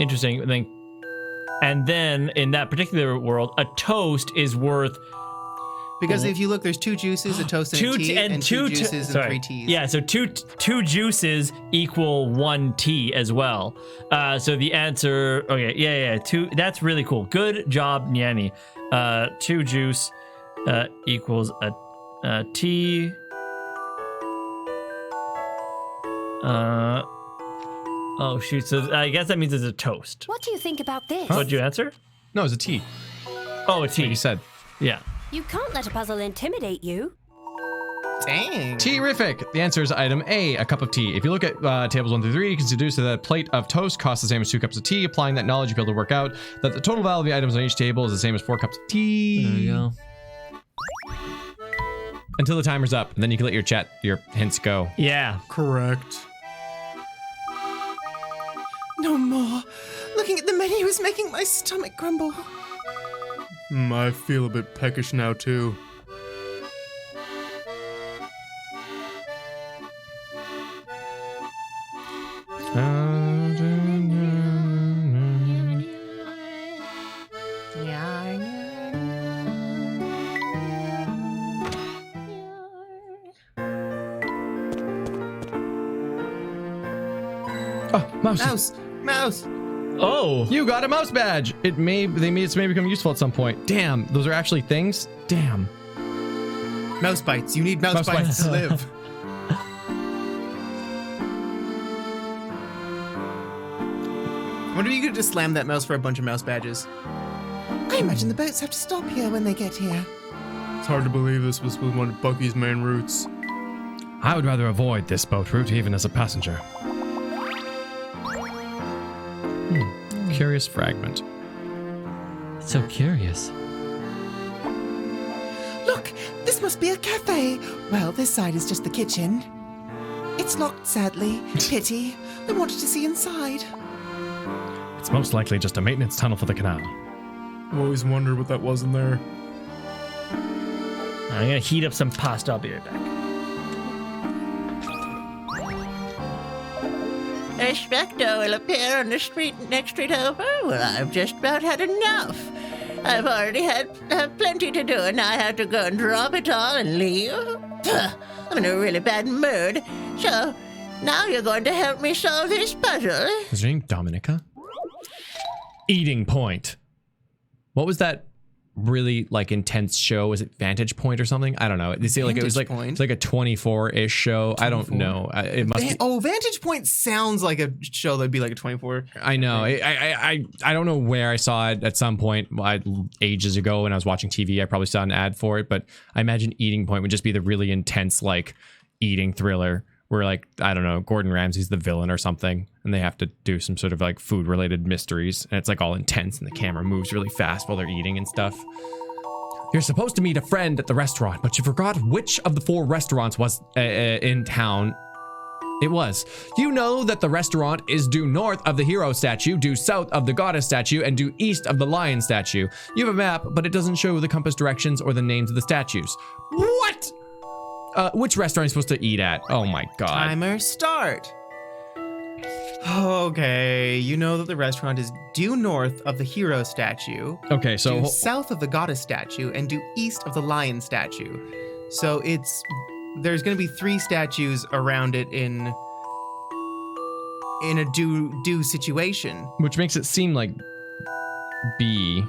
Interesting. And then in that particular world, a toast is worth. Because if you look, there's 2 juices, a toast, and a tea, and 2 juices and 3 teas. Yeah, so two juices equal 1 tea as well. So the answer, okay, yeah, 2. That's really cool. Good job, Nyanny. 2 juice equals a tea. Oh shoot! So I guess that means it's a toast. What do you think about this? What'd you answer? No, it's a T. Oh, a T. What you said. Yeah. You can't let a puzzle intimidate you. Dang. Terrific. The answer is item A, a cup of tea. If you look at tables 1 through 3, you can deduce that a plate of toast costs the same as 2 cups of tea. Applying that knowledge, you'll be able to work out that the total value of the items on each table is the same as 4 cups of tea. There you go. Until the timer's up, and then you can let your hints go. Yeah. Correct. No more. Looking at the menu is making my stomach grumble. I feel a bit peckish now, too. Oh, mouse. Oh, you got a mouse badge. It's may become useful at some point. Damn, those are actually things. Damn. Mouse bites. You need mouse bites to live. I wonder if you could just slam that mouse for a bunch of mouse badges. I imagine the boats have to stop here when they get here. It's hard to believe this was one of Bucky's main routes. I would rather avoid this boat route even as a passenger. Curious fragment. So curious. Look, this must be a cafe. Well, this side is just the kitchen. It's locked, sadly. Pity. I wanted to see inside. It's most likely just a maintenance tunnel for the canal. I've always wondered what that was in there. I'm gonna heat up some pasta. I'll be right back. A Spectre will appear on the next street over. Well, I've just about had enough. I've already had plenty to do, and now I have to go and drop it all and leave. I'm in a really bad mood. So, now you're going to help me solve this puzzle. Is her name Dominica? Eating Point. What was that really intense show? Was it Vantage Point or something? I don't know. They say it was like it's like a 24-ish show. 24? I don't know. It must be. Oh, Vantage Point sounds like a show that'd be like a 24. I know. I don't know where I saw it at some point ages ago when I was watching TV. I probably saw an ad for it, but I imagine Eating Point would just be the really intense eating thriller where I don't know, Gordon Ramsay's the villain or something, and they have to do some sort of food related mysteries, and it's all intense and the camera moves really fast while they're eating and stuff. You're supposed to meet a friend at the restaurant, but you forgot which of the 4 restaurants was in town. It was. You know that the restaurant is due north of the hero statue, due south of the goddess statue, and due east of the lion statue. You have a map, but it doesn't show the compass directions or the names of the statues. What? Which restaurant are you supposed to eat at? Oh my god. Timer start. Okay, you know that the restaurant is due north of the hero statue. Okay, so due south of the goddess statue and due east of the lion statue. So there's going to be 3 statues around it in a due situation. Which makes it seem like B.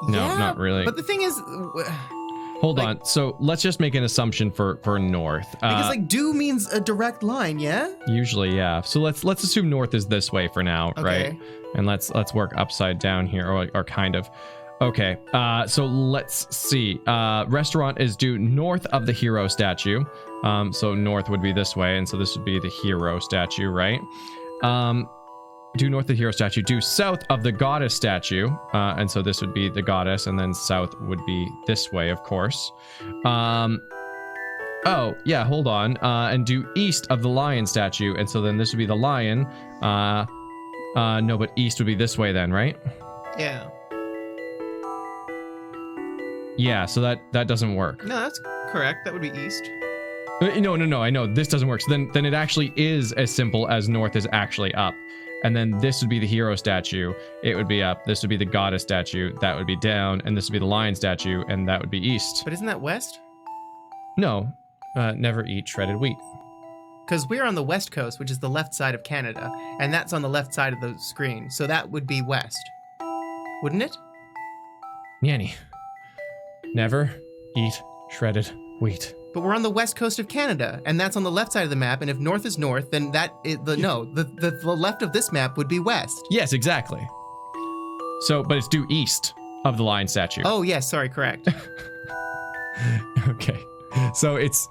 No, Yeah, not really. But the thing is, Hold on. So let's just make an assumption for north. because like due means a direct line, yeah? Usually, yeah. So let's assume north is this way for now, right? Okay. And let's work upside down here, or kind of. Okay. So let's see. Restaurant is due north of the hero statue. So north would be this way, and so this would be the hero statue, right? Due north of the hero statue, due south of the goddess statue, and so this would be the goddess, and then south would be this way, of course. Oh, yeah, hold on. And due east of the lion statue, and so then this would be the lion. No, but east would be this way then, right? Yeah. Yeah, so that doesn't work. No, that's correct. That would be east. No, I know this doesn't work. So then it actually is as simple as north is actually up. And then this would be the hero statue. It would be up. This would be the goddess statue. That would be down. And this would be the lion statue. And that would be east. But isn't that west? No. Never eat shredded wheat. Because we're on the west coast, which is the left side of Canada. And that's on the left side of the screen. So that would be west. Wouldn't it? Yanny. Never eat shredded wheat. But we're on the west coast of Canada, and that's on the left side of the map. And if north is north, then the left of this map would be west. Yes, exactly. So, but it's due east of the lion statue. Oh, yes, sorry, correct. Okay. So it's...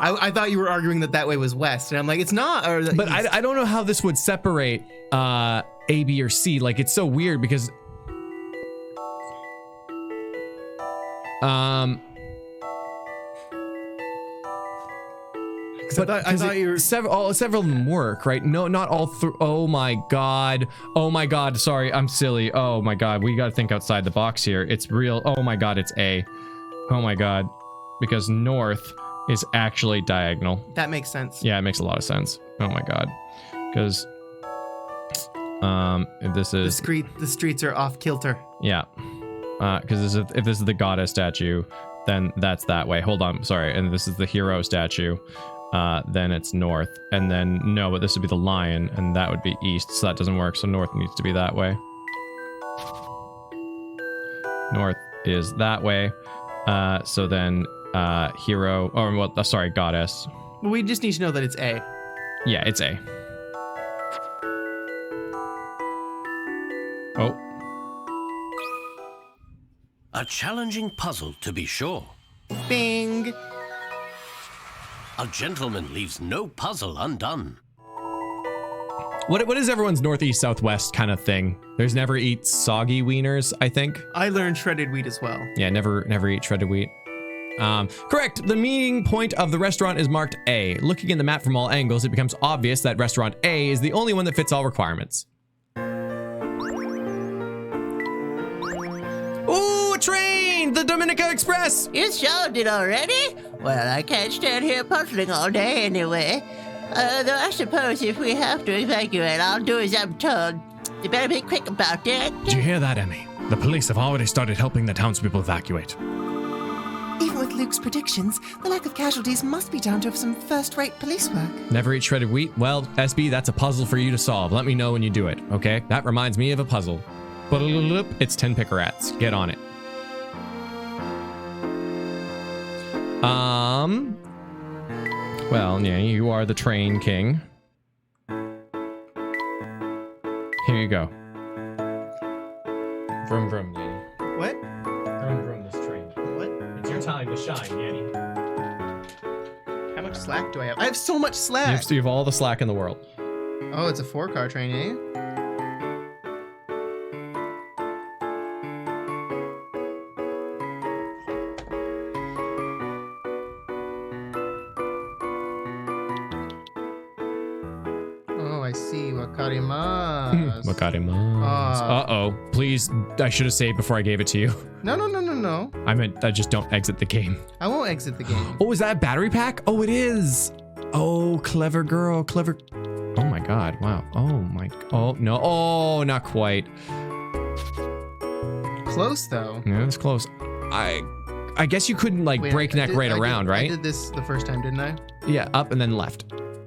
I thought you were arguing that way was west, and I'm like, it's not. But I don't know how this would separate A, B, or C. Like, it's so weird because... But I thought you were several of them work, right? No, not all. Oh my god. Sorry, I'm silly. Oh my god, we got to think outside the box here. It's real. Oh my god, it's A. Oh my god, because north is actually diagonal. That makes sense. Yeah, it makes a lot of sense. Oh my god, because if this is the streets are off kilter. Yeah, because if this is the goddess statue, then that's that way. Hold on, sorry, and this is the hero statue. Then it's north, and then no, but this would be the lion, and that would be east, so that doesn't work, so north needs to be that way. North is that way, so then hero, or well, sorry, goddess. We just need to know that it's A. Yeah, it's A. Oh. A challenging puzzle, to be sure. Bing! A gentleman leaves no puzzle undone. What is everyone's northeast southwest kind of thing? There's never eat soggy wieners, I think. I learned shredded wheat as well. Yeah, never eat shredded wheat. Correct. The meeting point of the restaurant is marked A. Looking at the map from all angles, it becomes obvious that restaurant A is the only one that fits all requirements. Ooh, a train! The Dominica Express! You showed it already? Well, I can't stand here puzzling all day anyway. Though I suppose if we have to evacuate, I'll do as I'm told. You better be quick about it. Did you hear that, Emmy? The police have already started helping the townspeople evacuate. Even with Luke's predictions, the lack of casualties must be down to some first-rate police work. Never eat shredded wheat? Well, SB, that's a puzzle for you to solve. Let me know when you do it, okay? That reminds me of a puzzle. It's 10 picker rats. Get on it. Well, yeah, you are the train king. Here you go. Vroom vroom, Yanny. What? Vroom vroom, this train. What? It's your time to shine, Yanny. How much slack do I have? I have so much slack! You have all the slack in the world. Oh, it's a 4-car train, eh? I see. Wakarimasu. Wakarimasu. Uh-oh. Please, I should have saved before I gave it to you. No. I meant I just don't exit the game. I won't exit the game. Oh, is that a battery pack? Oh, it is. Oh, clever girl. Clever. Oh my god. Wow. Oh, no. Oh, not quite. Close, though. Yeah, it's close. I guess you couldn't, like, breakneck around, right? I did this the first time, didn't I? Yeah, up and then left.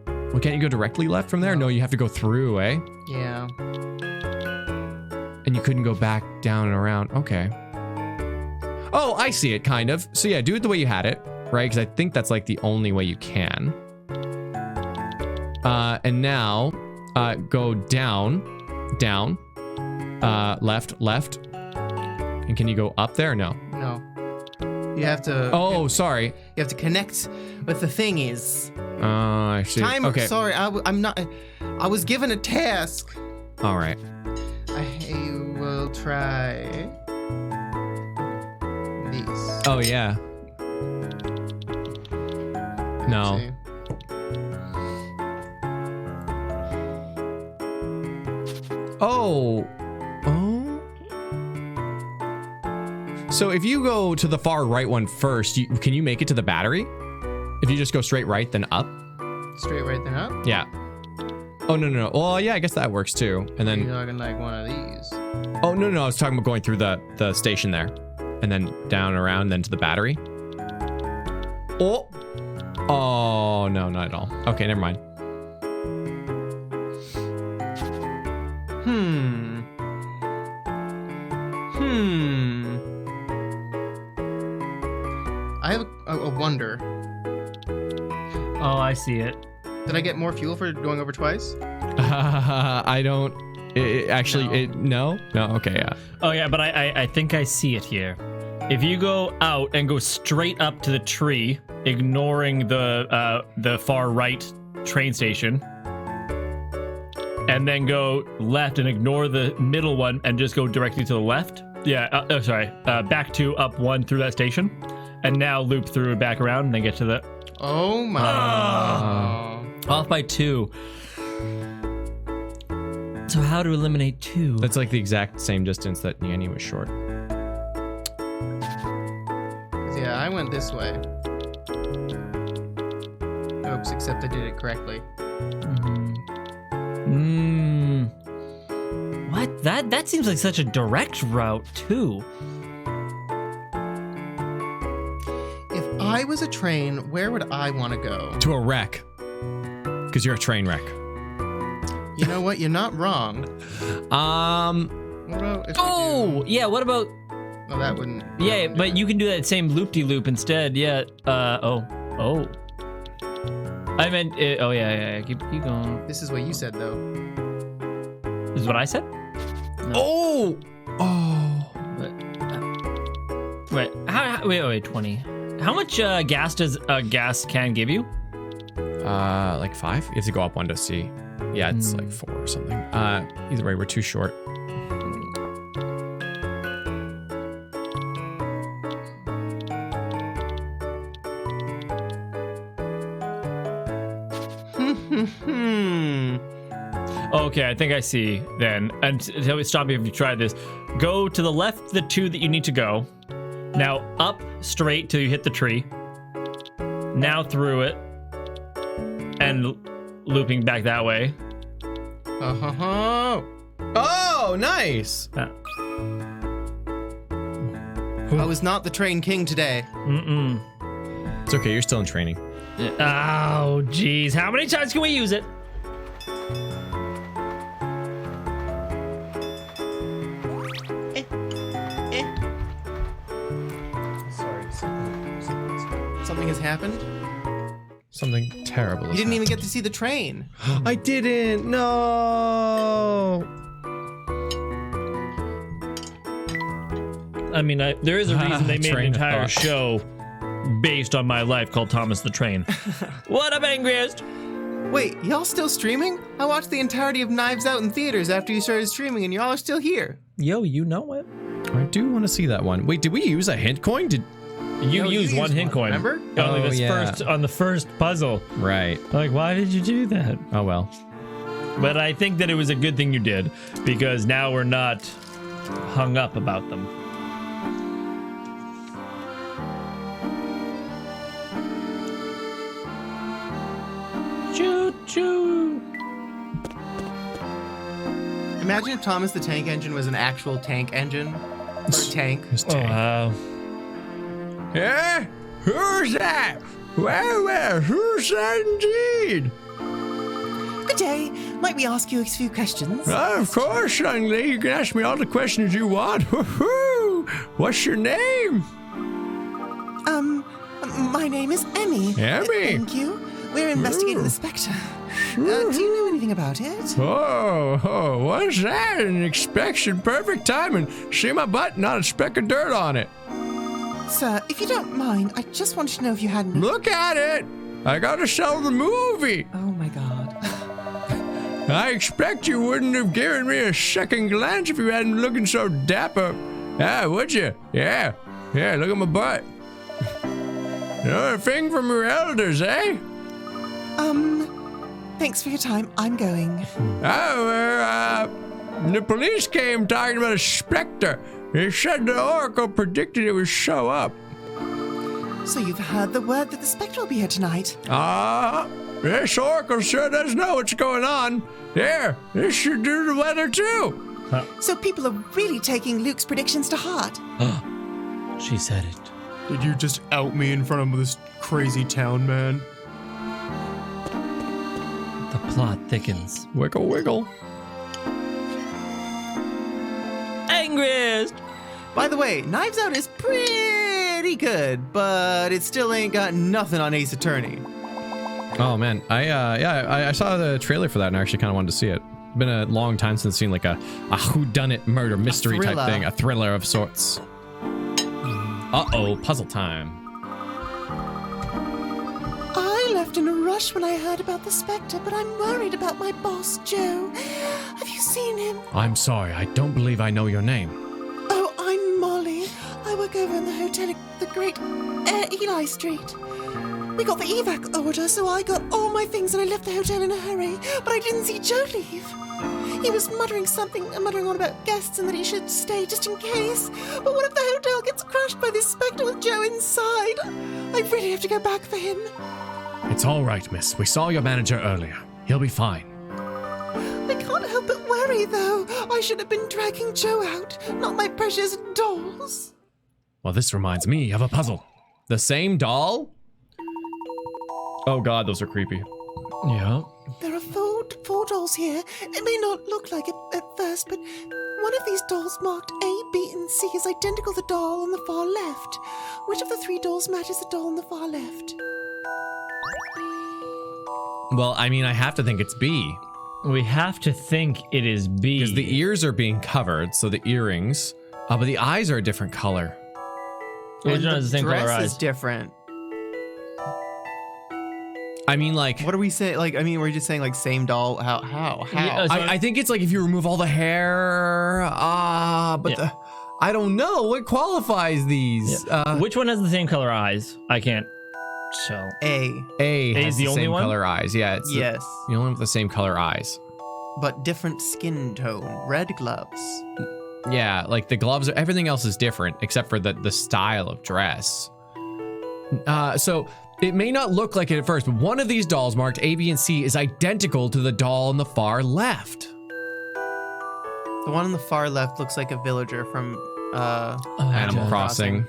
Well, can't you go directly left from there? No, you have to go through, eh? Yeah. And you couldn't go back down and around. Okay. Oh, I see it, kind of. So yeah, do it the way you had it, right? Because I think that's like the only way you can. And now, go down, left. And can you go up there? No. No. You have to. Oh, sorry. You have to connect with the thingies. I see. Timer. Okay. Sorry, I'm not. I was given a task. All right. I will try these. Oh yeah. No. Oh. So if you go to the far right one first, can you make it to the battery? If you just go straight right, then up? Straight right, then up? Yeah. Oh, no. Well, yeah, I guess that works too. And then... You're talking like one of these. Oh, no. I was talking about going through the station there. And then down, around, then to the battery. Oh. Oh, no, not at all. Okay, never mind. I have a wonder. Oh, I see it. Did I get more fuel for going over twice? I don't... No? No? Okay, yeah. Oh, yeah, but I think I see it here. If you go out and go straight up to the tree, ignoring the far right train station, and then go left and ignore the middle one and just go directly to the left. Yeah, back to up one through that station, and now loop through and back around and then get to the... Oh my... Off by 2. So how to eliminate 2? That's like the exact same distance that Nyanny was short. Yeah, I went this way. Oops, except I did it correctly. What? That seems like such a direct route, too. If I was a train, where would I want to go? To a wreck. Because you're a train wreck. You know what? You're not wrong. What about if yeah, what about... Oh, that wouldn't... Yeah, but you can do that same loop-de-loop instead, yeah. Oh. I meant... yeah, keep going. This is what you said, though. This is what I said? No. Wait, 20. How much gas does a gas can give you? Like 5? You have to go up one to see. Yeah, it's like 4 or something. Either way, we're too short. Okay, I think I see then. And tell me, stop me if you try this. Go to the left, the 2 that you need to go. Now up straight till you hit the tree. Now through it. And looping back that way. Oh, nice. I was not the train king today. It's okay, you're still in training. Oh, geez. How many times can we use it? Sorry. Something has happened? Something terrible. You didn't even get to see the train. I didn't. No. I mean, there is a reason they made an entire show based on my life called Thomas the Train. What up, Angriest? Wait, y'all still streaming? I watched the entirety of Knives Out in theaters after you started streaming, and y'all are still here. Yo, you know it. I do want to see that one. Wait, did we use a hint coin? You used one hint coin. Remember? On the first puzzle. Right. Like, why did you do that? Oh well. But I think that it was a good thing you did, because now we're not hung up about them. Choo choo. Imagine if Thomas the Tank Engine was an actual tank engine. Or tank. Oh, wow. Yeah? Who's that? Well, who's that indeed? Good day. Might we ask you a few questions? Of course, young lady. You can ask me all the questions you want. What's your name? My name is Emmy. Emmy? Thank you. We're investigating the Spectre. Do you know anything about it? Oh, what's that? An inspection, perfect timing. See my butt? Not a speck of dirt on it. Sir, if you don't mind, I just wanted to know if you had any... Look at it! I gotta sell the movie. Oh my god. I expect you wouldn't have given me a second glance if you hadn't looking so dapper. Ah, would you? Yeah, look at my butt. Another thing from your elders, eh? Thanks for your time. I'm going. The police came talking about a Spectre. They said the Oracle predicted it would show up. So you've heard the word that the Spectre will be here tonight? This Oracle sure does know what's going on. There, this should do the weather too. So people are really taking Luke's predictions to heart. She said it. Did you just out me in front of this crazy town, man? The plot thickens. Wiggle, wiggle. Angriest! By the way, Knives Out is pretty good, but it still ain't got nothing on Ace Attorney. Oh man, I saw the trailer for that and I actually kind of wanted to see it. Been a long time since I've seen like a whodunit murder mystery type thing, a thriller of sorts. Uh-oh, puzzle time. I left in a rush when I heard about the Spectre, but I'm worried about my boss, Joe. Have you seen him? I'm sorry, I don't believe I know your name. Oh, I'm Molly. I work over in the hotel at the Great Eli Street. We got the evac order, so I got all my things and I left the hotel in a hurry, but I didn't see Joe leave. He was muttering on about guests and that he should stay just in case. But what if the hotel gets crushed by this Spectre with Joe inside? I really have to go back for him. It's all right, miss. We saw your manager earlier. He'll be fine. I can't help but worry, though. I should have been dragging Joe out, not my precious dolls. Well, this reminds me of a puzzle. The same doll? Oh god, those are creepy. Yeah. There are four dolls here. It may not look like it at first, but one of these dolls marked A, B, and C is identical to the doll on the far left. Which of the three dolls matches the doll on the far left? Well, I mean, I have to think it's B. We have to think it is B. Because the ears are being covered, so the earrings. But the eyes are a different color. Which one has the same color dress eyes? is different. I mean, like... What are we saying? Like, I mean, we're just saying, like, same doll. How? Yeah, so I think it's like if you remove all the hair, but I don't know. What qualifies these? Yeah. Which one has the same color eyes? I can't tell. A has is the only same one? color eyes. Yeah, it's Yes. the only one with the same color eyes. But different skin tone. Red gloves. Yeah, like the gloves, everything else is different except for the style of dress. So it may not look like it at first, but one of these dolls marked A, B, and C is identical to the doll on the far left. The one on the far left looks like a villager from Animal Crossing.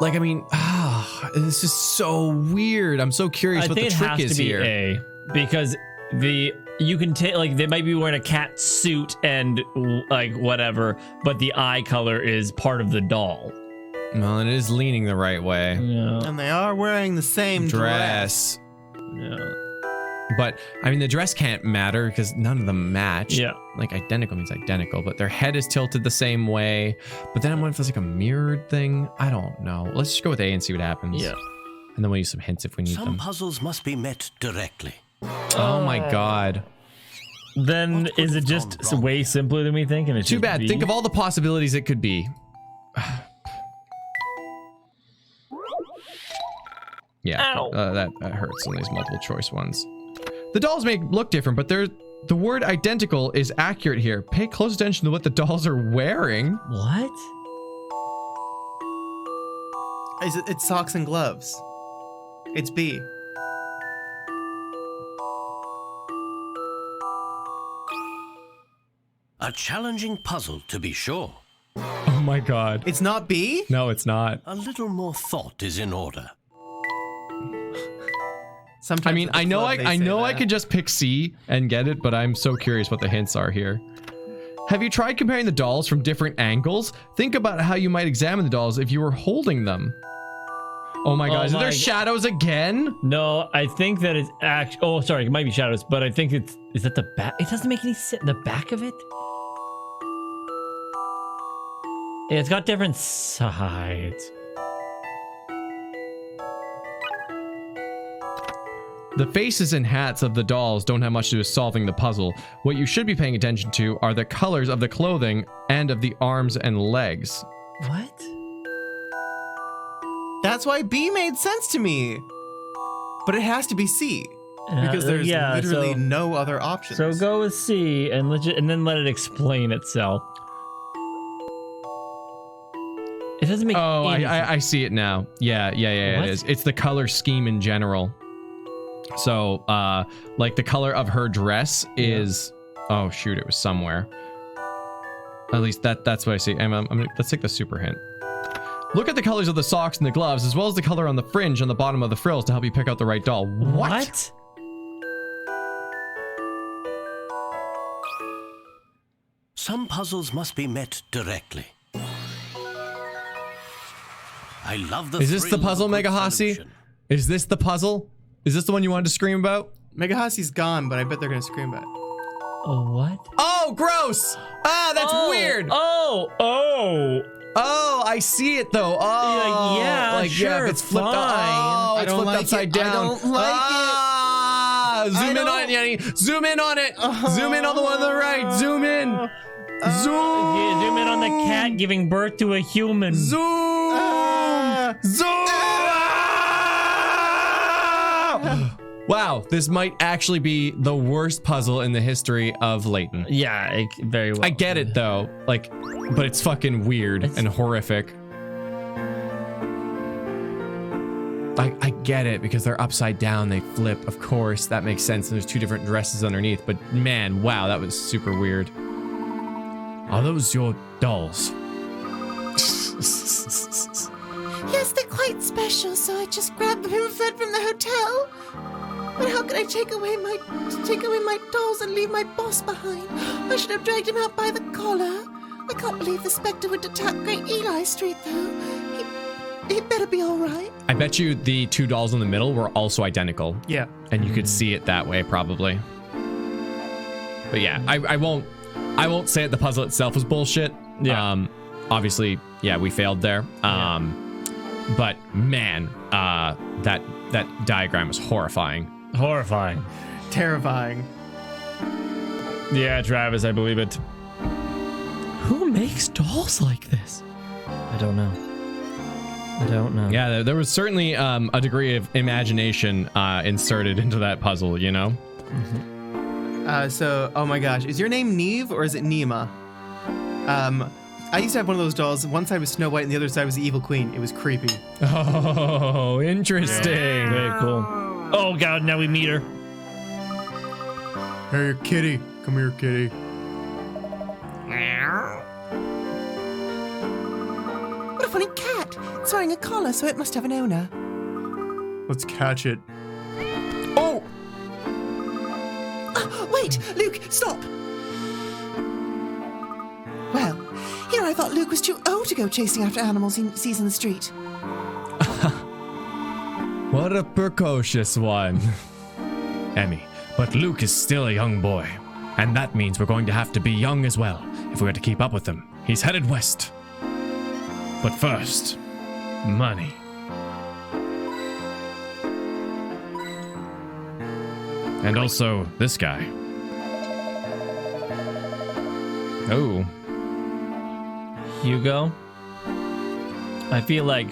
Like, I mean, this is so weird. I'm so curious what the trick is here. I think it has to be A, because you can take, like, they might be wearing a cat suit and like whatever, but the eye color is part of the doll. Well, it is leaning the right way. Yeah. And they are wearing the same dress. Yeah. But I mean, the dress can't matter because none of them match. Yeah. Like identical means identical, but their head is tilted the same way. But then I'm wondering if it's like a mirrored thing. I don't know. Let's just go with A and see what happens. Yeah. And then we'll use some hints if we need Some them. puzzles must be met directly. Oh my god. Then is it just way simpler than we think? And it's Too just bad. B? Think of all the possibilities it could be. Yeah, that hurts on these multiple choice ones. The dolls may look different, but the word identical is accurate here. Pay close attention to what the dolls are wearing. What? It's socks and gloves. It's B. A challenging puzzle, to be sure. Oh my god. It's not B? No, it's not. A little more thought is in order. Sometimes I mean, I know I could just pick C and get it, but I'm so curious what the hints are here. Have you tried comparing the dolls from different angles? Think about how you might examine the dolls if you were holding them. Oh my god, is there shadows again? No, I think that it's actually... Oh, sorry, it might be shadows, but I think it's... Is that the back? It doesn't make any sense. The back of it? Yeah, it's got different sides. The faces and hats of the dolls don't have much to do with solving the puzzle. What you should be paying attention to are the colors of the clothing and of the arms and legs. What? That's why B made sense to me. But it has to be C. Because there's literally no other options. So go with C and then let it explain itself. It doesn't make any sense. I see it now. Yeah, it is. It's the color scheme in general. So, like the color of her dress is... Oh, shoot, it was somewhere. At least that's what I see. Let's take the super hint. Look at the colors of the socks and the gloves, as well as the color on the fringe on the bottom of the frills to help you pick out the right doll. What? Some puzzles must be met directly. I love the... Is this the puzzle, Megahasi? Is this the puzzle? Is this the one you wanted to scream about? Megahasi's gone, but I bet they're gonna scream about it. Oh, what? Oh, gross! Ah, that's weird! Oh, I see it though. Oh, sure, it's flipped. Oh, it's flipped upside down. I don't like it. Zoom in on it, Yanni. Zoom in on it. Zoom in on the one on the right. Zoom in. Zoom. Yeah, zoom in on the cat giving birth to a human. Zoom. Zoom. Wow, this might actually be the worst puzzle in the history of Leighton. Yeah, very well. I get it though, like, but it's fucking weird and horrific. I get it because they're upside down, they flip, of course, that makes sense, and there's two different dresses underneath, but man, wow, that was super weird. Are those your dolls? Yes, they're quite special, so I just grabbed them and fled from the hotel. But how could I take away my dolls and leave my boss behind? I should have dragged him out by the collar. I can't believe the Spectre would attack Great Eli Street, though. He better be all right. I bet you the two dolls in the middle were also identical. Yeah. And you could see it that way, probably. But yeah, I won't say that the puzzle itself was bullshit. Yeah. Obviously, yeah, we failed there. But man, that diagram was horrifying. Horrifying. Terrifying. Yeah, Travis, I believe it. Who makes dolls like this? I don't know. Yeah, there was certainly a degree of imagination inserted into that puzzle, you know? So, oh my gosh, is your name Neve or is it Nima? I used to have one of those dolls. One side was Snow White and the other side was the Evil Queen. It was creepy. Oh, interesting. Yeah, very cool. Oh god, now we meet her. Hey, kitty. Come here, kitty. What a funny cat. It's wearing a collar, so it must have an owner. Let's catch it. Oh! Wait, Luke, stop. Well, here I thought Luke was too old to go chasing after animals he sees in the street. What a precocious one. Emmy, but Luke is still a young boy. And that means we're going to have to be young as well if we're to keep up with him. He's headed west. But first, money. And also this guy. Oh. Hugo. I feel like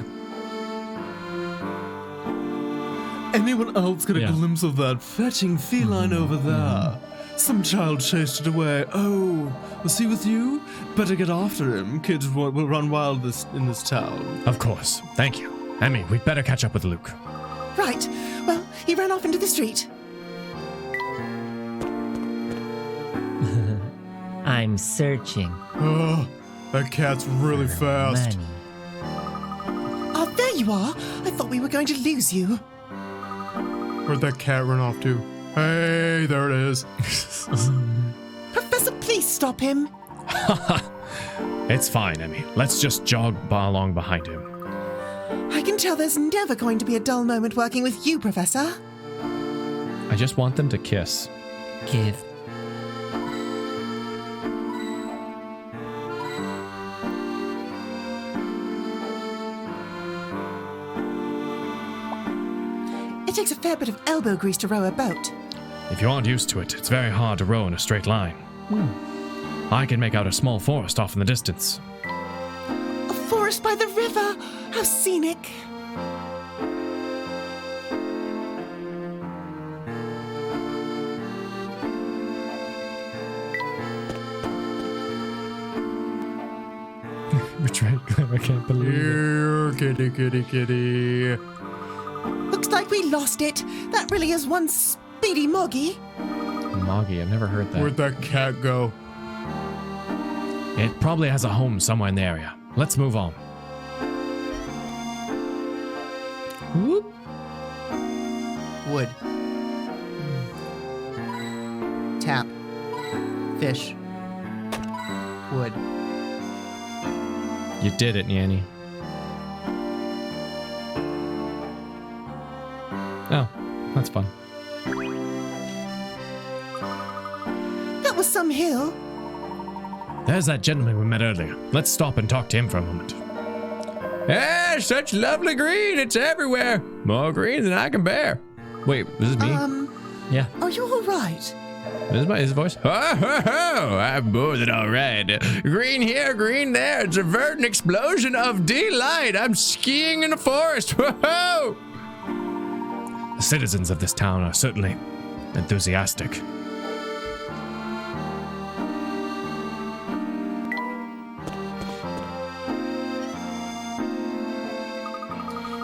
anyone else get a Yeah. glimpse of that fetching feline over there? Some child chased it away. Oh, was he with you? Better get after him. Kids will run wild in this town. Of course. Thank you. Emmy, we'd better catch up with Luke. Right. Well, he ran off into the street. I'm searching. Oh, that cat's really fast. Money. Oh, there you are. I thought we were going to lose you. Where'd that cat run off to? Hey, there it is. Professor, please stop him. It's fine, Emmy. Let's just jog along behind him. I can tell there's never going to be a dull moment working with you, Professor. I just want them to kiss. Give. It takes a fair bit of elbow grease to row a boat. If you aren't used to it, it's very hard to row in a straight line. I can make out a small forest off in the distance. A forest by the river. How scenic. Betrayed. I can't believe it. Here, kitty, kitty, kitty. Looks like we lost it. That really is one speedy moggy. Moggy, I've never heard that. Where'd that cat go? It probably has a home somewhere in the area. Let's move on. Whoop. Wood. Tap. Fish. Wood. You did it, Nyanny. Oh, that's fun. That was some hill. There's that gentleman we met earlier. Let's stop and talk to him for a moment. Hey, such lovely green. It's everywhere. More green than I can bear. Wait, this is me? Yeah. Are you all right? This is his voice? Ho, ho, ho. I'm more than all right. Green here, green there. It's a verdant explosion of delight. I'm skiing in the forest. Whoa! The citizens of this town are certainly enthusiastic.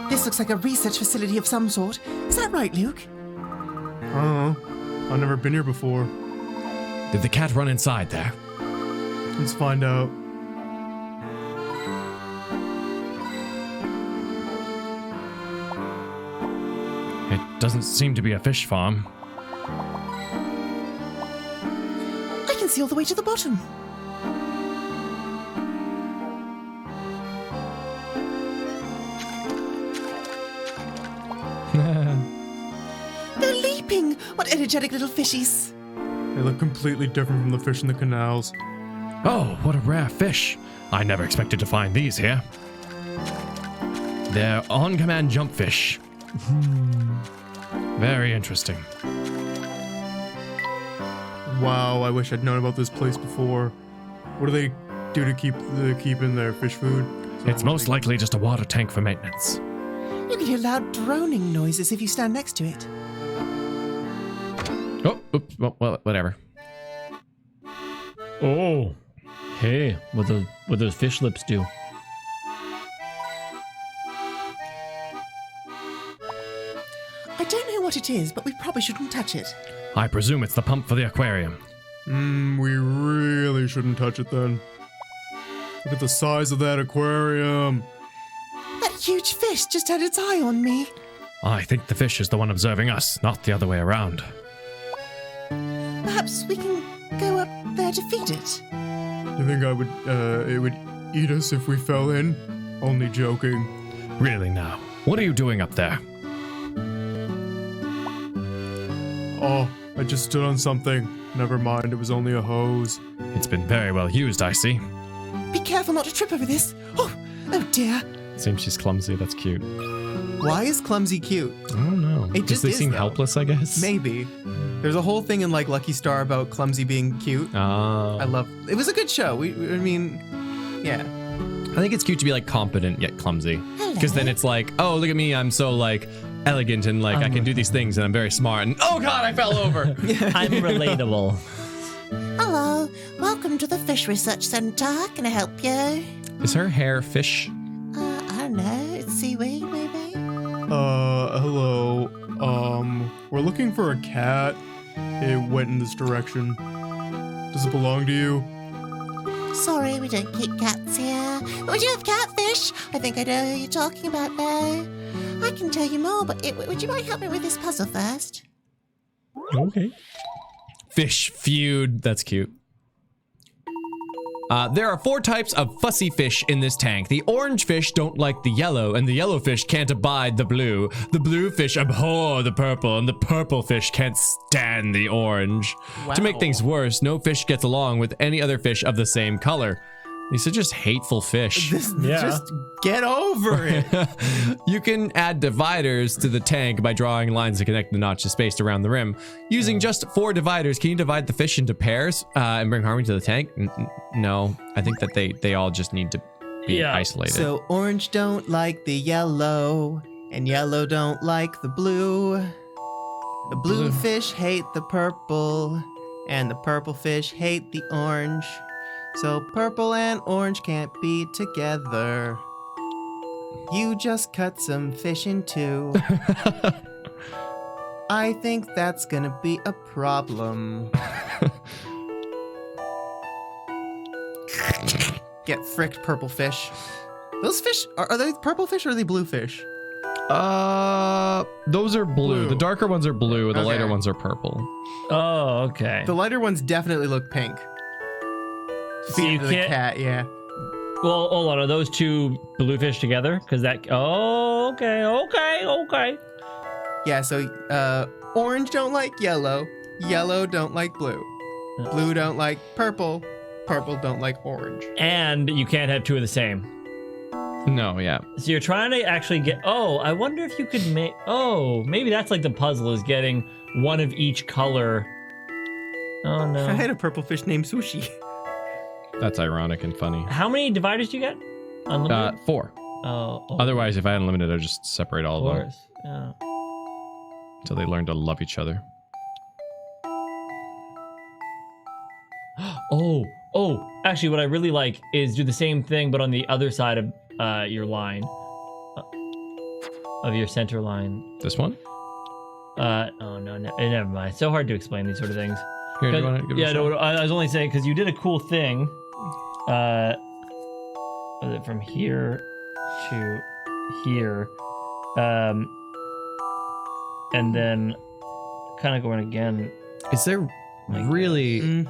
This looks like a research facility of some sort. Is that right, Luke? I don't know. I've never been here before. Did the cat run inside there? Let's find out. It doesn't seem to be a fish farm. I can see all the way to the bottom. They're leaping! What energetic little fishies! They look completely different from the fish in the canals. Oh, what a rare fish. I never expected to find these here. They're on-command jump fish. Very interesting. Wow, I wish I'd known about this place before. What do they do to keep in their fish food? It's most likely just a water tank for maintenance. You can hear loud droning noises if you stand next to it. Oh, oops, well, whatever. Oh, hey, what those fish lips do? I don't know what it is, but we probably shouldn't touch it. I presume it's the pump for the aquarium. We really shouldn't touch it then. Look at the size of that aquarium. That huge fish just had its eye on me. I think the fish is the one observing us, not the other way around. Perhaps we can go up there to feed it. You think it would eat us if we fell in? Only joking. Really now, what are you doing up there? Oh, I just stood on something. Never mind, it was only a hose. It's been very well used, I see. Be careful not to trip over this. Oh dear. Seems she's clumsy. That's cute. Why is clumsy cute? I don't know. It just they is, seem though. helpless, I guess. Maybe. There's a whole thing in like Lucky Star about clumsy being cute. Oh. I love. It was a good show. I mean, yeah. I think it's cute to be like competent yet clumsy. Because then it's like, oh, look at me, I'm so like elegant and like I can do these things and I'm very smart. And oh god, I fell over. I'm relatable. Hello, welcome to the Fish Research Center. Can I help you? Is her hair fish? I don't know. It's seaweed, maybe. Hello. We're looking for a cat. It went in this direction. Does it belong to you? Sorry, we don't keep cats here. But we do have catfish. I think I know who you're talking about now. I can tell you more, but would you mind helping me with this puzzle first? Okay. Fish feud. That's cute. There are 4 types of fussy fish in this tank. The orange fish don't like the yellow, and the yellow fish can't abide the blue. The blue fish abhor the purple, and the purple fish can't stand the orange. Wow. To make things worse, no fish gets along with any other fish of the same color. These are just hateful fish. Just get over it. You can add dividers to the tank by drawing lines to connect the notches spaced around the rim. Using just 4 dividers, can you divide the fish into pairs and bring harmony to the tank? No, I think that they all just need to be isolated. So orange don't like the yellow, and yellow don't like the blue. The blue fish hate the purple, and the purple fish hate the orange. So purple and orange can't be together. You just cut some fish in 2. I think that's gonna be a problem. Get fricked, purple fish. Those fish, are they purple fish or are they blue fish? Those are blue. The darker ones are blue, the lighter ones are purple. Oh, okay. The lighter ones definitely look pink. So you the can't. cat, yeah. Well, hold on. Are those 2 blue fish together? Because that. Oh, okay. Yeah, so orange don't like yellow, yellow don't like blue, blue don't like purple, purple don't like orange. And you can't have 2 of the same. No, yeah. So you're trying to actually get. Oh, I wonder if you could make. Oh, maybe that's like the puzzle is getting 1 of each color. Oh no. I had a purple fish named Sushi. That's ironic and funny. How many dividers do you get? Unlimited? 4. Oh. Otherwise, if I had unlimited, I'd just separate all of them. Yeah. Until they learn to love each other. Oh, actually, what I really like is do the same thing, but on the other side of your line. Of your center line. This one? Oh, no, never mind. It's so hard to explain these sort of things. Here, do you want to give it a shot? No, I was only saying because you did a cool thing. Was it from here to here? And then kind of going again. Is there really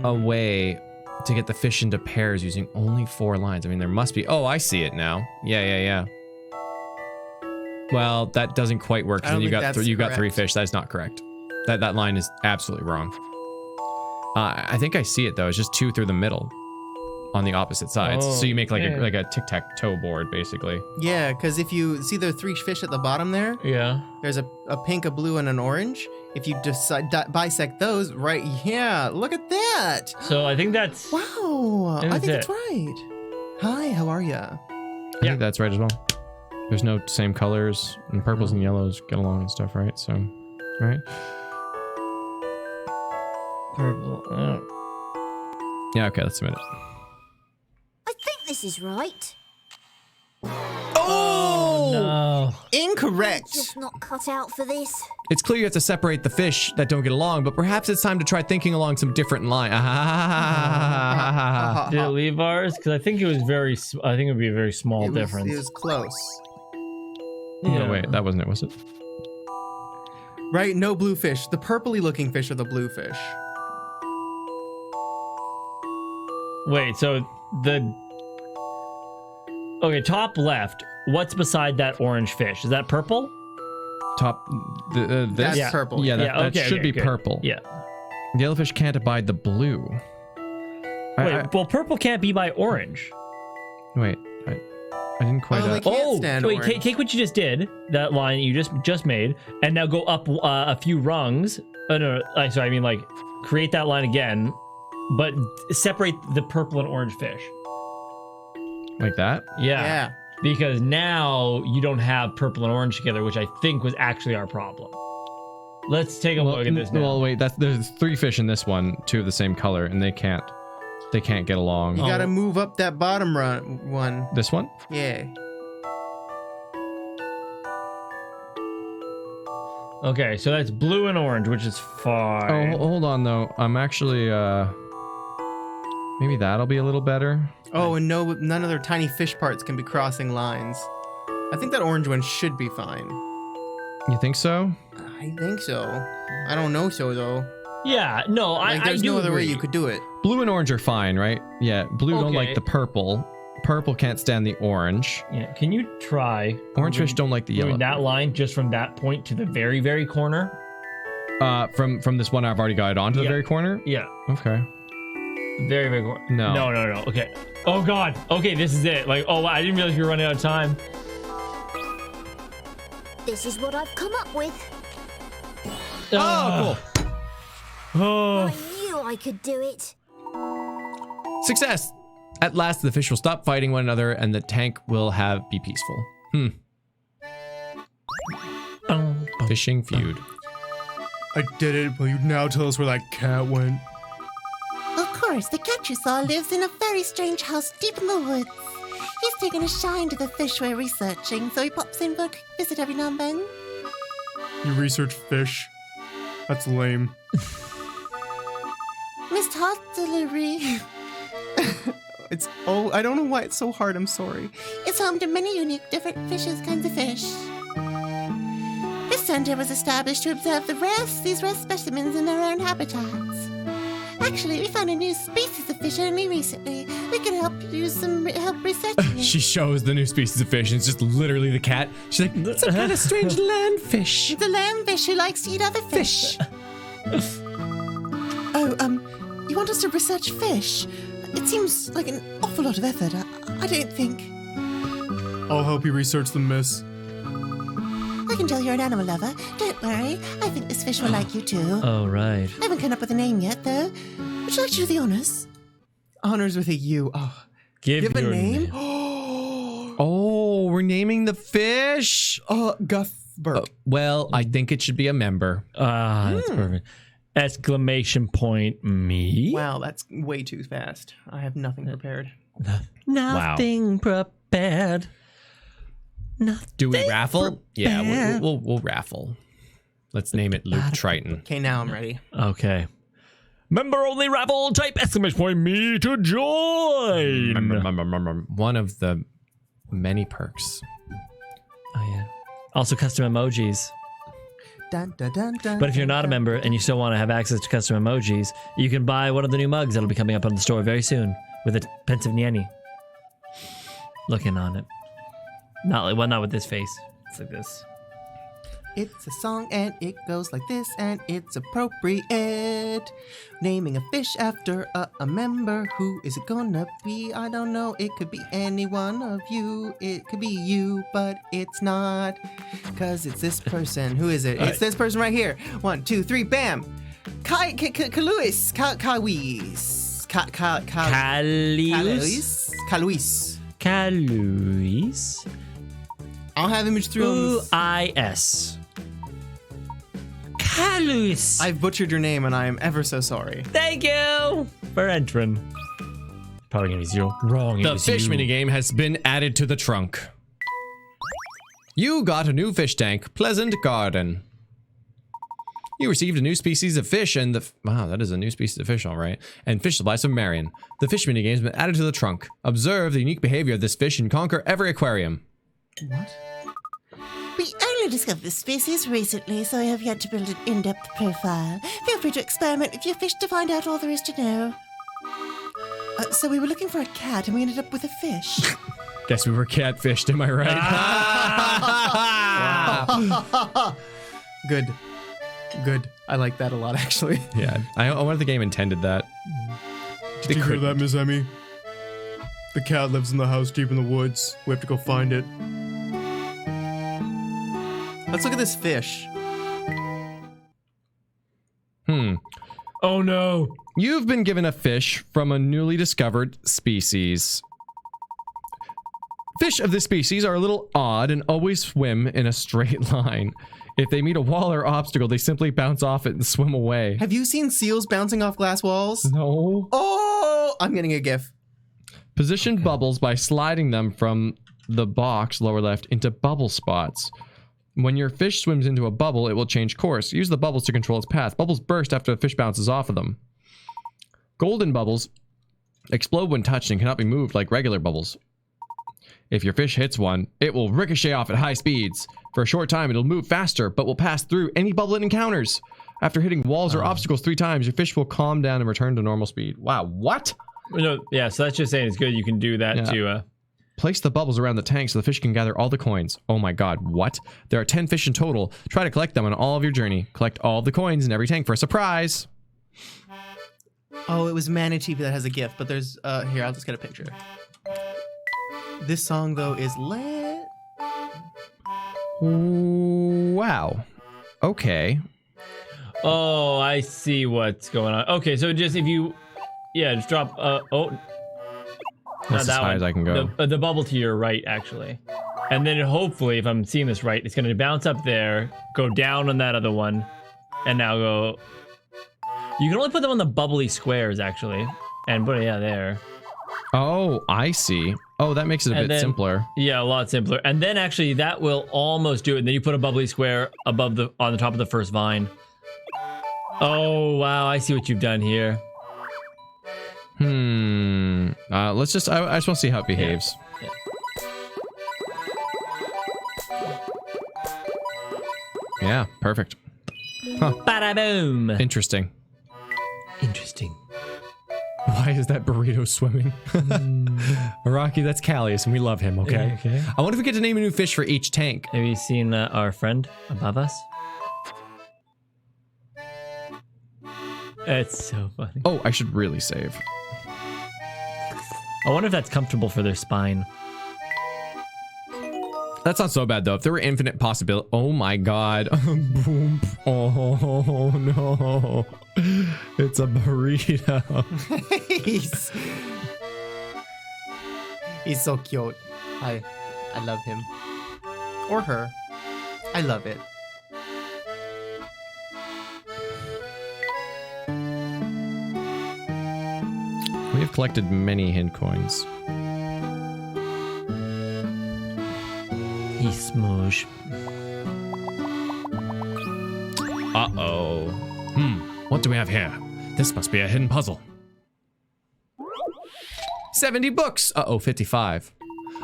a way to get the fish into pairs using only 4 lines? I mean, there must be. Oh, I see it now. Yeah. Well, that doesn't quite work because you got 3 fish. That is not correct. That line is absolutely wrong. I think I see it though. It's just 2 through the middle, on the opposite sides. So you make like a tic-tac-toe board, basically. Yeah, because if you see there are 3 fish at the bottom there. Yeah. There's a pink, a blue, and an orange. If you decide bisect those, right? Yeah, look at that. So I think that's. Wow, I think that's right. Hi, how are ya? I think that's right as well. There's no same colors, and purples and yellows get along and stuff, right? So, right? Purple. Yeah, okay, let's submit it. I think this is right. Oh! No. Incorrect. Just not cut out for this. It's clear you have to separate the fish that don't get along, but perhaps it's time to try thinking along some different line. Did it leave ours? Because I think it was very. I think it would be a very small difference. It was close. Yeah. No, wait, that wasn't it, was it? Right, no blue fish. The purpley looking fish are the blue fish. Wait, so okay, top left. What's beside that orange fish? Is that purple? Top, this? That's purple. Yeah, that should be good. purple. Yeah. The yellowfish can't abide the blue. Wait, well, purple can't be by orange. Wait, I didn't quite. Wait, take what you just did, that line you just made, and now go up a few rungs. Oh no, sorry, I mean like create that line again, but separate the purple and orange fish. Like that? Yeah. because now you don't have purple and orange together, which I think was actually our problem. Let's take a look at this now. Well, wait, there's 3 fish in this one, 2 of the same color, and they can't get along. You gotta move up that bottom one. This one? Yeah. Okay, so that's blue and orange, which is fine. Oh, hold on though. I'm actually maybe that'll be a little better. Oh, and no, none of their tiny fish parts can be crossing lines. I think that orange one should be fine. You think so? I think so. I don't know so though. Yeah, no, I there's do no other way agree. you could do it. Blue and orange are fine, right? Yeah, blue don't Okay. like the purple. Purple can't stand the orange. Yeah, can you try Orange fish don't like the yellow. moving that line just from that point to the very, very corner? From this one I've already got it onto the very corner? Yeah. Okay. Very, very corner. No. No. Okay. Oh god. Okay, this is it. Like, oh wow, I didn't realize we were running out of time. This is what I've come up with. Oh, cool. Oh. I knew I could do it. Success! At last, the fish will stop fighting one another, and the tank will be peaceful. Fishing feud. I did it. Will you now tell us where that cat went? Of course, the cat you saw lives in a very strange house deep in the woods. He's taken a shine to the fish we're researching, so he pops in for a quick visit every now and then. You research fish? That's lame. Misthallery I don't know why it's so hard. I'm sorry. is home to many unique different kinds of fish. This center was established to observe these rare specimens in their own habitats. Actually, we found a new species of fish only recently. We could help researching it. She shows the new species of fish, and it's just literally the cat. She's like, it's a kind of strange land fish. It's a land fish who likes to eat other fish. You want us to research fish? It seems like an awful lot of effort. I don't think. I'll help you research them, miss. I can tell you're an animal lover. Don't worry. I think this fish will like you too. Oh, right. I haven't come up with a name yet, though. Would you like to do the honors? Honors with a U. Oh. Give a your name? Oh, we're naming the fish. Guthbert. Well, I think it should be a member. That's perfect. Exclamation point me. Wow, that's way too fast. I have nothing prepared. Nothing prepared. Nothing. Do we raffle? Yeah, we'll raffle. Let's name it Luke Triton. Okay, now I'm ready. Okay. Member only raffle, type exclamation point me to join. One of the many perks. Oh, yeah. Also custom emojis. Dun, dun, dun, dun, But if you're not a member and you still want to have access to custom emojis, you can buy one of the new mugs that'll be coming up on the store very soon with a pensive Nyanny looking on it. Not with this face. It's like this. It's a song and it goes like this, and it's appropriate. Naming a fish after a member. Who is it gonna be? I don't know. It could be any one of you. It could be you, but it's not. Because it's this person. Who is it? It's this person right here. 1, 2, 3, bam! Kaluis. Kaluis. I'll have image 3 on this. U-I-S. Kaluis. I've butchered your name and I am ever so sorry. Thank you for entering. Probably gonna be zero. Wrong. The fish minigame has been added to the trunk. You got a new fish tank, Pleasant Garden. You received a new species of fish and wow, that is a new species of fish, all right. And fish supplies from Marion. The fish minigame has been added to the trunk. Observe the unique behavior of this fish and conquer every aquarium. What? We only discovered this species recently, so I have yet to build an in-depth profile. Feel free to experiment with your fish to find out all there is to know. So we were looking for a cat and we ended up with a fish. Guess we were catfished, am I right? Good. I like that a lot, actually. Yeah, I wonder if the game intended that. Did you hear that, Miss Emmy? The cat lives in the house deep in the woods. We have to go find it. Let's look at this fish. Oh no. You've been given a fish from a newly discovered species. Fish of this species are a little odd and always swim in a straight line. If they meet a wall or obstacle, they simply bounce off it and swim away. Have you seen seals bouncing off glass walls? No. Oh, I'm getting a gif. Position bubbles by sliding them from the box lower left into bubble spots. When your fish swims into a bubble, it will change course. Use the bubbles to control its path. Bubbles burst after the fish bounces off of them. Golden bubbles explode when touched and cannot be moved like regular bubbles. If your fish hits one, it will ricochet off at high speeds. For a short time, it'll move faster, but will pass through any bubble it encounters. After hitting walls or obstacles 3 times, your fish will calm down and return to normal speed. Wow, what? No, yeah, so that's just saying it's good. You can do that to... Place the bubbles around the tank so the fish can gather all the coins. Oh my god, what? There are 10 fish in total. Try to collect them on all of your journey. Collect all of the coins in every tank for a surprise. Oh, it was Manatee that has a gif, but there's... here, I'll just get a picture. This song, though, is lit. Wow. Okay. Oh, I see what's going on. Okay, so just if you... Yeah, just drop... That's as high as I can go. The bubble to your right, actually. And then hopefully, if I'm seeing this right, it's going to bounce up there, go down on that other one, and now go... You can only put them on the bubbly squares, actually. And put it, yeah, there. Oh, I see. Oh, that makes it a bit simpler. Yeah, a lot simpler. And then actually, that will almost do it. And then you put a bubbly square above on the top of the first vine. Oh, wow, I see what you've done here. Let's just... I just want to see how it behaves. Yeah. Yeah, perfect. Huh. Bada boom. Interesting. Interesting. Why is that burrito swimming? Rocky, that's Callius, and we love him, okay? Okay. I wonder if we get to name a new fish for each tank. Have you seen our friend above us? It's so funny. Oh, I should really save. I wonder if that's comfortable for their spine. That's not so bad, though. If there were infinite possibility... Oh, my God. Boom. Oh, no. It's a burrito. He's so cute. I love him. Or her. I love it. We have collected many hint coins. He's smoosh. Uh-oh. What do we have here? This must be a hidden puzzle. 70 books. Uh-oh, 55.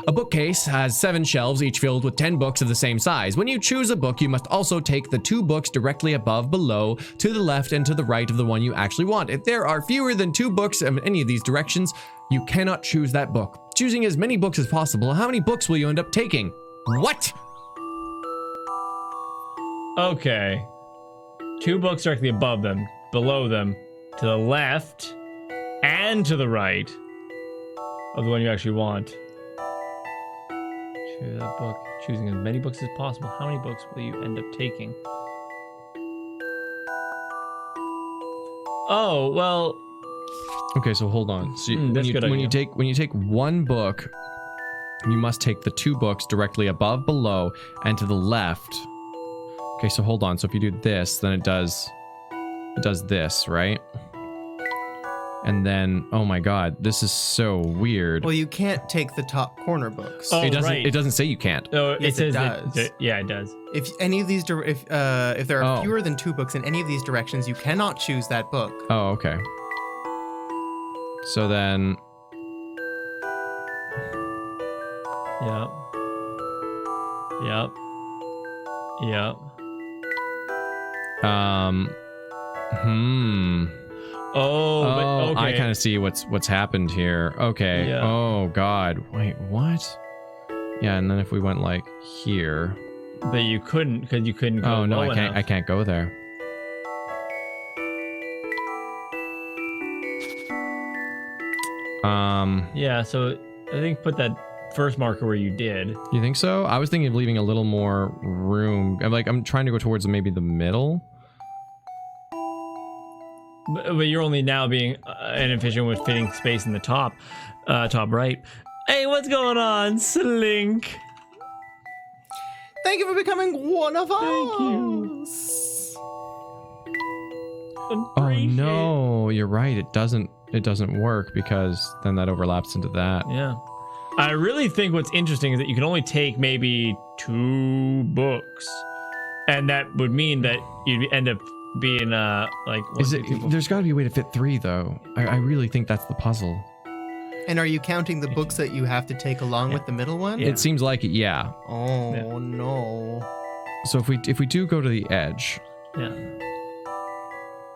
A bookcase has 7 shelves, each filled with 10 books of the same size. When you choose a book, you must also take the 2 books directly above, below, to the left, and to the right of the one you actually want. If there are fewer than 2 books in any of these directions, you cannot choose that book. Choosing as many books as possible, how many books will you end up taking? What? Okay. 2 books directly above them, below them, to the left, and to the right of the one you actually want. Choose that book. Choosing as many books as possible. How many books will you end up taking? Oh, well... Okay, so hold on. So when you take 1 book, you must take the 2 books directly above, below, and to the left. Okay, so hold on. So if you do this, then it does this, right? And then, oh my god, this is so weird. Well, you can't take the top corner books. Oh, it doesn't say you can't. Oh, yes, it does. Yeah, it does. If any of these, if there are fewer than 2 books in any of these directions, you cannot choose that book. Oh, okay. So then... Yep. Oh, but, okay. I kind of see what's happened here. Okay. Yeah. Oh god. Wait, what? Yeah, and then if we went like here. But you couldn't, because you couldn't go. Oh no, low enough. I can't go there. Yeah, so I think put that first marker where you did. You think so? I was thinking of leaving a little more room. I'm trying to go towards maybe the middle. But you're only now being inefficient with fitting space in the top right. Hey, what's going on, Slink? Thank you for becoming one of us. Thank you. Oh no, you're right. It doesn't work because then that overlaps into that. Yeah. I really think what's interesting is that you can only take maybe 2 books, and that would mean that you'd end up being like. There's got to be a way to fit 3 though. I really think that's the puzzle. And are you counting the books that you have to take along with the middle one? It seems like it, yeah. Oh no. So if we do go to the edge. Yeah.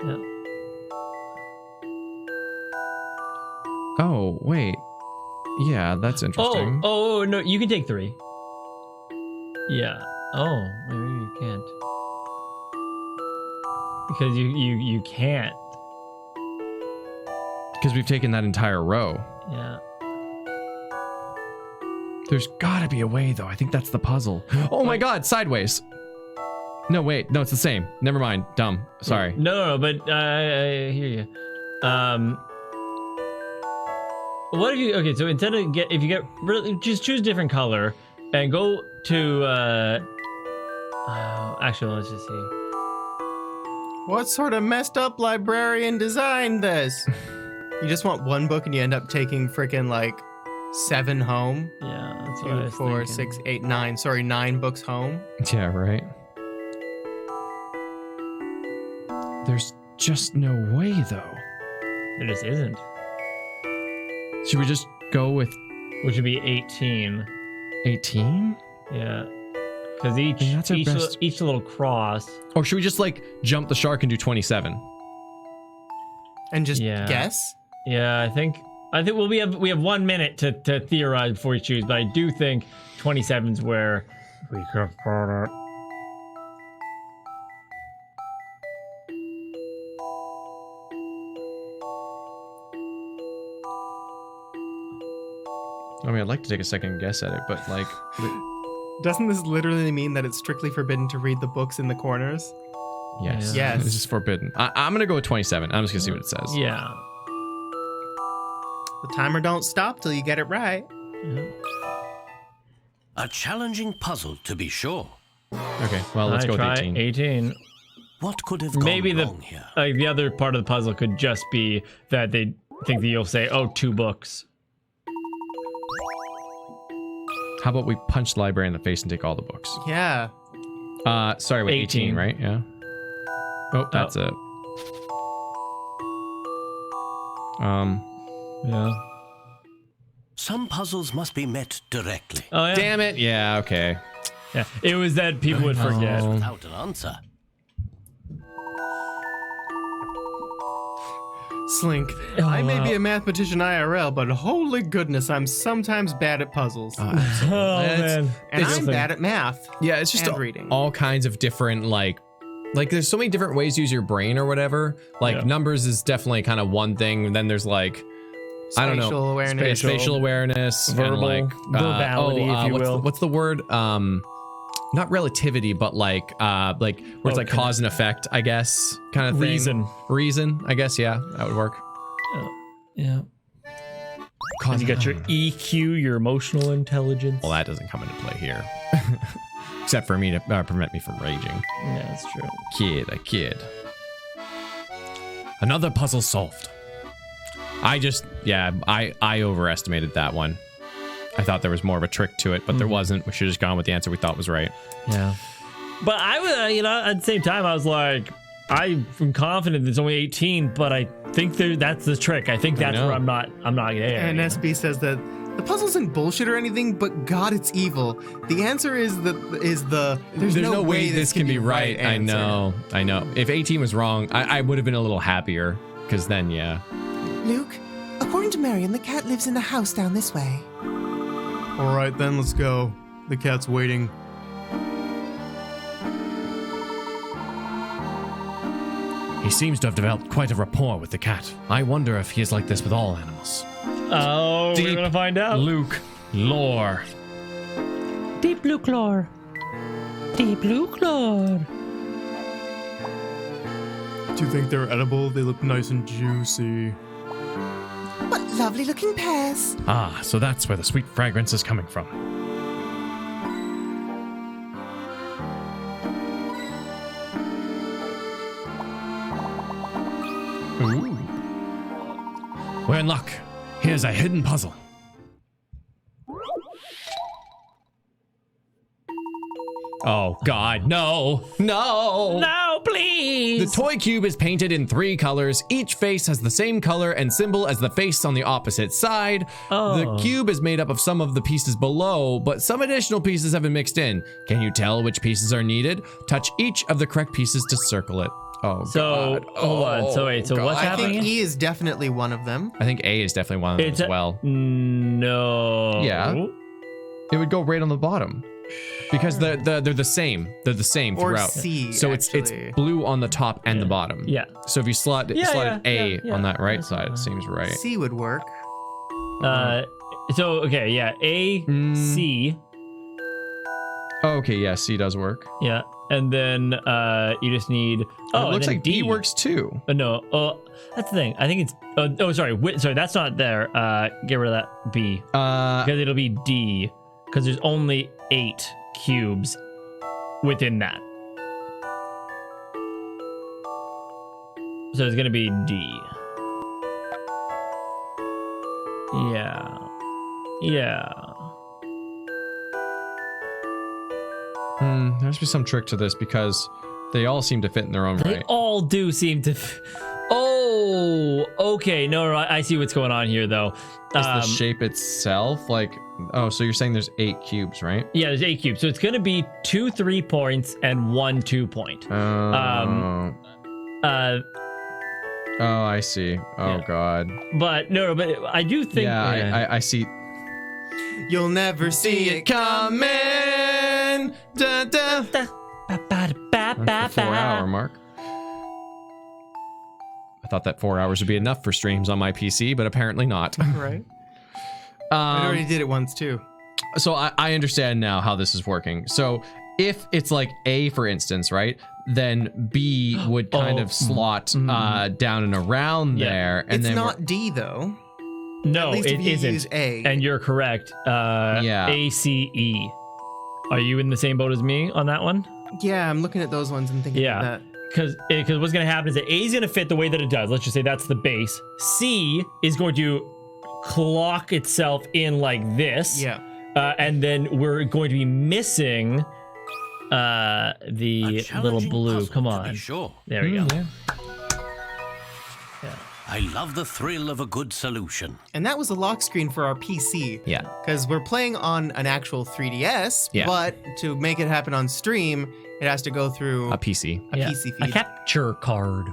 Yeah. Oh wait. Yeah, that's interesting. Oh no, you can take 3. Yeah. Oh, maybe you can't. Because you can't. Because we've taken that entire row. Yeah. There's gotta be a way though. I think that's the puzzle. Oh my god, sideways. No, wait. No, it's the same. Never mind. Dumb. Sorry. No, but I hear you. What if you? Okay, so instead of just choose a different color and go to. Actually, let's just see. What sort of messed up librarian designed this? You just want 1 book and you end up taking freaking like 7 home. Yeah, that's what 2, I was 4, thinking. 6, 8, 9. Sorry, 9 books home. Yeah, right. There's just no way though. There just isn't. Should we just go with, which would be 18? 18? Yeah. Because each little cross. Or should we just like jump the shark and do 27? And just guess? Yeah, I think we have 1 minute to theorize before we choose, but I do think 27's where we can put it. I mean, I'd like to take a second guess at it, but like... Doesn't this literally mean that it's strictly forbidden to read the books in the corners? Yes. Yes. This is forbidden. I'm going to go with 27. I'm just going to see what it says. Yeah. The timer don't stop till you get it right. A challenging puzzle, to be sure. Okay, well, let's go with 18. 18. What could have gone Maybe wrong here? The other part of the puzzle could just be that they think that you'll say, oh, 2 books. How about we punch the library in the face and take all the books? Yeah. Sorry, wait, 18, right? Yeah. Oh, that's it. Yeah. Some puzzles must be met directly. Oh, yeah. Damn it. Yeah, okay. Yeah, it was that people would forget. Without an answer. Slink, I may be a mathematician IRL, but holy goodness, I'm sometimes bad at puzzles. Man. And I'm bad at math. Yeah, it's just reading. all kinds of different, like there's so many different ways to use your brain or whatever. Like numbers is definitely kind of one thing. And then there's like, I don't know. Spatial awareness. Verbal. And like, verbality, if you will. What's the word? Not relativity, but like where it's like cause and effect, I guess, kind of thing. Reason, I guess, yeah, that would work. Yeah. And you got your EQ, your emotional intelligence. Well, that doesn't come into play here. Except for me to prevent me from raging. Yeah, that's true. Kid. Another puzzle solved. I overestimated that one. I thought there was more of a trick to it, but there wasn't. We should have just gone with the answer we thought was right. Yeah. But I was, at the same time, I was like, I'm confident there's only 18, but I think that's the trick. I think that's where I'm not there. And SB says that the puzzle isn't bullshit or anything, but God, it's evil. The answer is there's no way this can be right. I know. If 18 was wrong, I would have been a little happier, because then, yeah. Luke, according to Marion, the cat lives in the house down this way. All right, then, let's go. The cat's waiting. He seems to have developed quite a rapport with the cat. I wonder if he is like this with all animals. Oh, we're gonna find out. Luke lore. Deep Luke lore. Deep Luke lore. Do you think they're edible? They look nice and juicy. But lovely looking pears. Ah, so that's where the sweet fragrance is coming from. Ooh. We're in luck. Here's a hidden puzzle. Oh God, no. No! No, please! The toy cube is painted in 3 colors. Each face has the same color and symbol as the face on the opposite side. The cube is made up of some of the pieces below, but some additional pieces have been mixed in. Can you tell which pieces are needed? Touch each of the correct pieces to circle it. Oh, so, God. hold on. So wait, so God. what's happening? I think E is definitely one of them. I think A is definitely one of them as well. No. Yeah. It would go right on the bottom. Because they're the same. They're the same Or throughout. C, so it's blue on the top and the bottom. Yeah. So if you slot an A on that right side, it seems right. C would work. So okay, yeah, A, C. Oh, okay, yeah, C does work. Yeah, and then you just need. Oh, it looks like D works too. No, that's the thing. I think it's. Sorry, that's not there. Get rid of that B. Because it'll be D. Because there's only 8 cubes within that. So it's gonna be D. Yeah. There must be some trick to this because they all seem to fit in their own They right. all do seem to. Oh, okay. No, I see what's going on here, though. Is the shape itself like? Oh, so you're saying there's 8 cubes, right? Yeah, there's 8 cubes. So it's going to be 2 3 points and 1 2 point. Oh, I see. Oh, God. But no, but I do think. Yeah, I see. You'll never see it coming. Da, da. That's the 4-hour mark. I thought that 4 hours would be enough for streams on my PC, but apparently not. Right. I already did it once too. So I understand now how this is working. So if it's like A, for instance, right, then B would kind of slot down and around there. And it's then not D though. No, At least it if you isn't. use A. And you're correct. A, C, E. Are you in the same boat as me on that one? Yeah, I'm looking at those ones and thinking of that. Because what's going to happen is that A is going to fit the way that it does. Let's just say that's the base. C is going to clock itself in like this. Yeah. And then we're going to be missing the little blue. Come on. Sure. There we go. Yeah. I love the thrill of a good solution. And that was a lock screen for our PC. Yeah. Because we're playing on an actual 3DS, Yeah. but to make it happen on stream, it has to go through A PC. a PC A feed. capture card.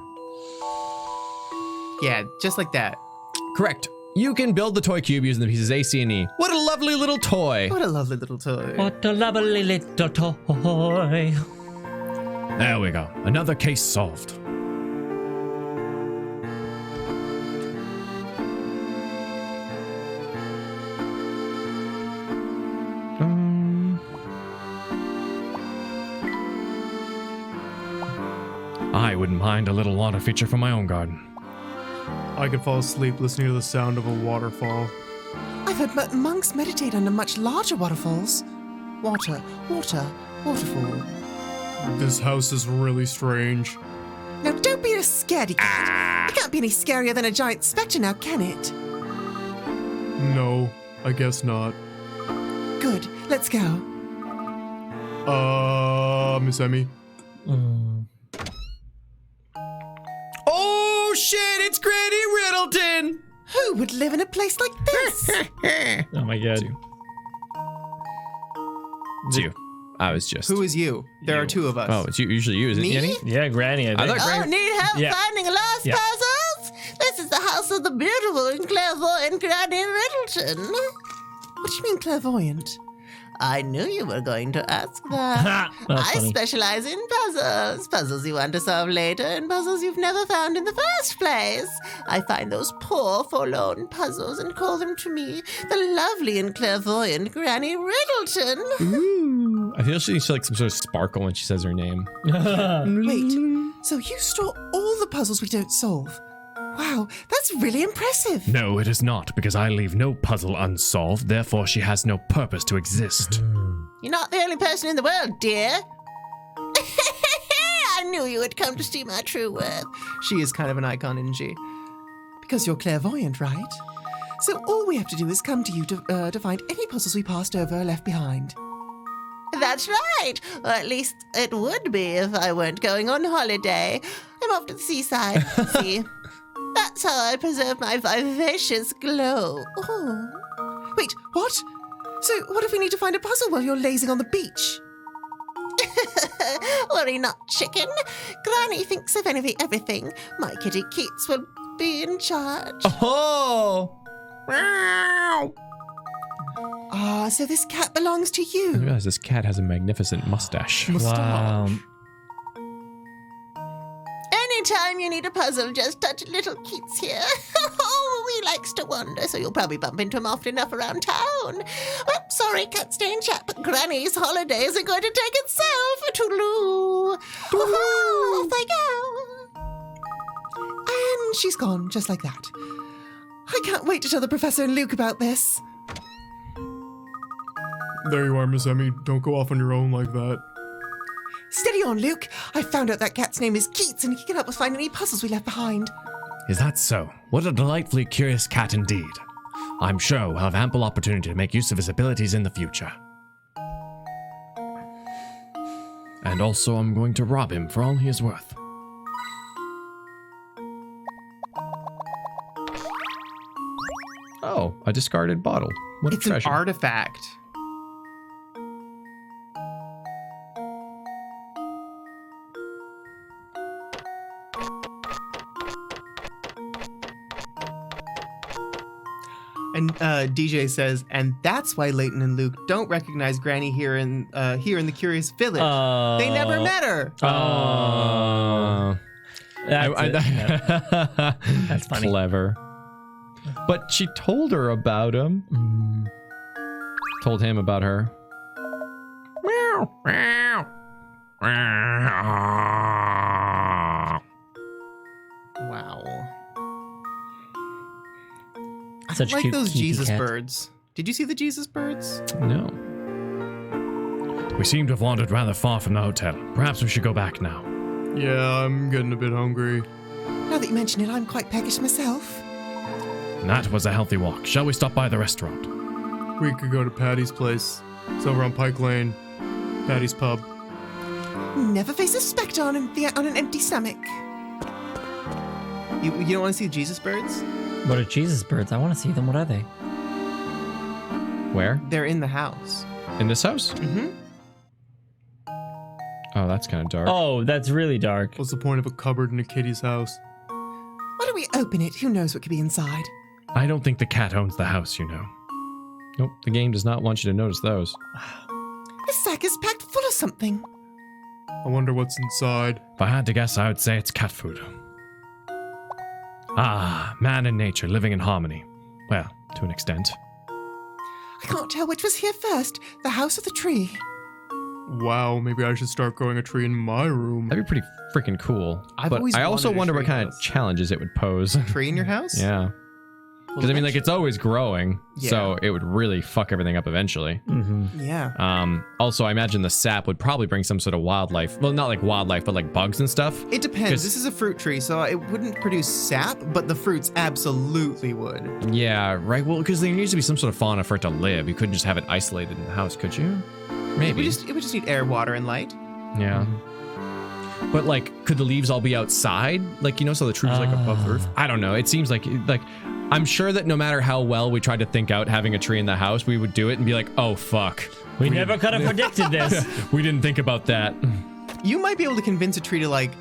Yeah, just like that. Correct. You can build the toy cube using the pieces A, C, and E. What a lovely little toy. What a lovely little toy. What a lovely little toy. There we go. Another case solved. I wouldn't mind a little water feature for my own garden. I could fall asleep listening to the sound of a waterfall. I've heard monks meditate under much larger waterfalls. Waterfall. This house is really strange. Now don't be a scaredy cat. It can't be any scarier than a giant spectre now, can it? No, I guess not. Good, let's go. Miss Emmy. Oh shit, it's Granny Riddleton! Who would live in a place like this? Oh my god. It's you. I was just. Who is you? There are 2 of us. Oh, it's usually you, is it, Me? Yenny? Yeah, Granny. I I think. thought Granny. Need help Yeah. finding lost Yeah. puzzles? This is the house of the beautiful and clairvoyant Granny Riddleton. What do you mean clairvoyant? I knew you were going to ask that. That's I funny. specialize in puzzles. Puzzles you want to solve later and puzzles you've never found in the first place. I find those poor, forlorn puzzles and call them to me the lovely and clairvoyant Granny Riddleton. Ooh. I feel she needs like some sort of sparkle when she says her name. Wait, so you store all the puzzles we don't solve? Wow, that's really impressive. No, it is not, because I leave no puzzle unsolved, therefore she has no purpose to exist. You're not the only person in the world, dear. I knew you would come to see my true worth. She is kind of an icon, isn't she? Because you're clairvoyant, right? So all we have to do is come to you to find any puzzles we passed over or left behind. That's right. Or at least it would be if I weren't going on holiday. I'm off to the seaside. See? That's how I preserve my vivacious glow. Oh. Wait, what? So what if we need to find a puzzle while you're lazing on the beach? Worry not, chicken. Granny thinks of everything. My kitty Keats will be in charge. Oh! Ah, so this cat belongs to you. I realize this cat has a magnificent mustache. Wow. Anytime you need a puzzle, just touch little Keats here. Oh, he likes to wander, so you'll probably bump into him often enough around town. Well, sorry, can't stay in chat, but Granny's holidays are going to take itself. Toodaloo. Off I go. And she's gone, just like that. I can't wait to tell the Professor and Luke about this. There you are, Miss Emmy. Don't go off on your own like that. Steady on, Luke. I found out that cat's name is Keats, and he can help us find any puzzles we left behind. Is that so? What a delightfully curious cat indeed. I'm sure we'll have ample opportunity to make use of his abilities in the future. And also I'm going to rob him for all he is worth. Oh, a discarded bottle. What a It's an treasure. artifact. And DJ says, and that's why Leighton and Luke don't recognize Granny here in the Curious Village. They never met her. That's funny. Clever. But she told her about him. Told him about her. Wow. Such I like cute those kitty Jesus cat. birds. Did you see the Jesus birds? No. We seem to have wandered rather far from the hotel. Perhaps we should go back now. Yeah, I'm getting a bit hungry. Now that you mention it, I'm quite peckish myself. That was a healthy walk. Shall we stop by the restaurant? We could go to Patty's place. It's over on Pike Lane. Patty's Pub. Never face a Spectre on an empty stomach. You don't want to see Jesus birds? What are Jesus birds? I want to see them. What are they? Where? They're in the house. In this house? Mm-hmm. Oh, that's kind of dark. Oh, that's really dark. What's the point of a cupboard in a kitty's house? Why don't we open it? Who knows what could be inside? I don't think the cat owns the house, you know. Nope, the game does not want you to notice those. This sack is packed full of something. I wonder what's inside. If I had to guess, I would say it's cat food. Ah, man and nature living in harmony. Well, to an extent. I can't tell which was here first, the house or the tree. Wow, maybe I should start growing a tree in my room. That'd be pretty freaking cool. I've but always I also wanted a wonder what tree kind of house. challenges it would pose. Tree in your house? Yeah. Because I mean, like, it's always growing, so it would really fuck everything up eventually. Yeah. Also, I imagine the sap would probably bring some sort of wildlife. Well, not like wildlife, but like bugs and stuff. It depends. This is a fruit tree, so it wouldn't produce sap, but the fruits absolutely would. Yeah, right. Well, because there needs to be some sort of fauna for it to live. You couldn't just have it isolated in the house, could you? Maybe. It would just need air, water, and light. Yeah. But like, could the leaves all be outside? Like, you know, so the tree's like above the roof? I don't know. It seems like I'm sure that no matter how well we tried to think out having a tree in the house, we would do it and be like, oh, fuck. We never could have predicted this. We didn't think about that. You might be able to convince a tree to like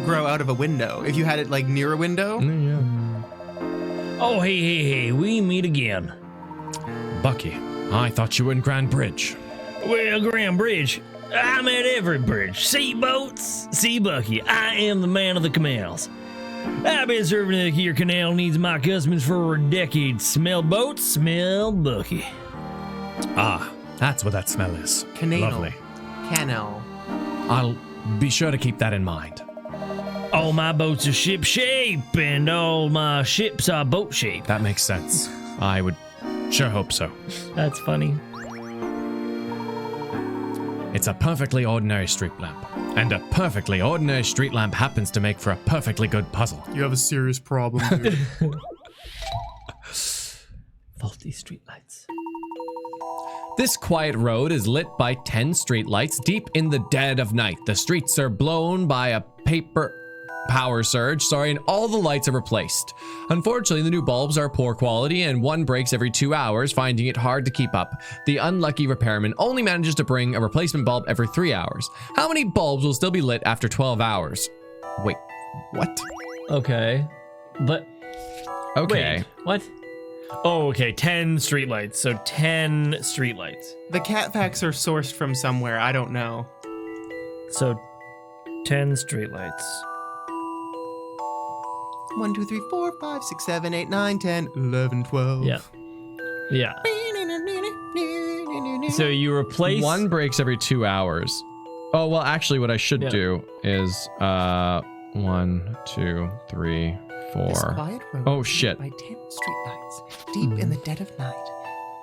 grow out of a window if you had it like near a window. Oh, hey, we meet again. Bucky, I thought you were in Grand Bridge. Well, Grand Bridge, I'm at every bridge. See boats, see Bucky. I am the man of the canals. I've been serving here canal needs my customers for a decade. Smell boats, smell Bucky. Ah, that's what that smell is. Canal. Lovely. Canal. I'll be sure to keep that in mind. All my boats are ship shape, and all my ships are boat shape. That makes sense. I would sure hope so. That's funny. It's a perfectly ordinary street lamp. And a perfectly ordinary street lamp happens to make for a perfectly good puzzle. You have a serious problem, dude. Faulty streetlights. This quiet road is lit by 10 streetlights deep in the dead of night. The streets are blown by a power surge, and all the lights are replaced. Unfortunately, the new bulbs are poor quality and one breaks every 2 hours, finding it hard to keep up. The unlucky repairman only manages to bring a replacement bulb every 3 hours. How many bulbs will still be lit after 12 hours? Wait, what? Okay. But... Okay. Wait, what? Oh, okay. 10 streetlights. So 10 streetlights. The cat facts are sourced from somewhere. I don't know. So 10 streetlights. 1, 2, 3, 4, 5, 6, 7, 8, 9, 10, 11, 12. Yeah. Yeah. So you replace... One breaks every 2 hours. Oh, well, actually, what I should do is 1, 2, 3, 4. This quiet road Oh, shit. by 10 streetlights, deep in the dead of night.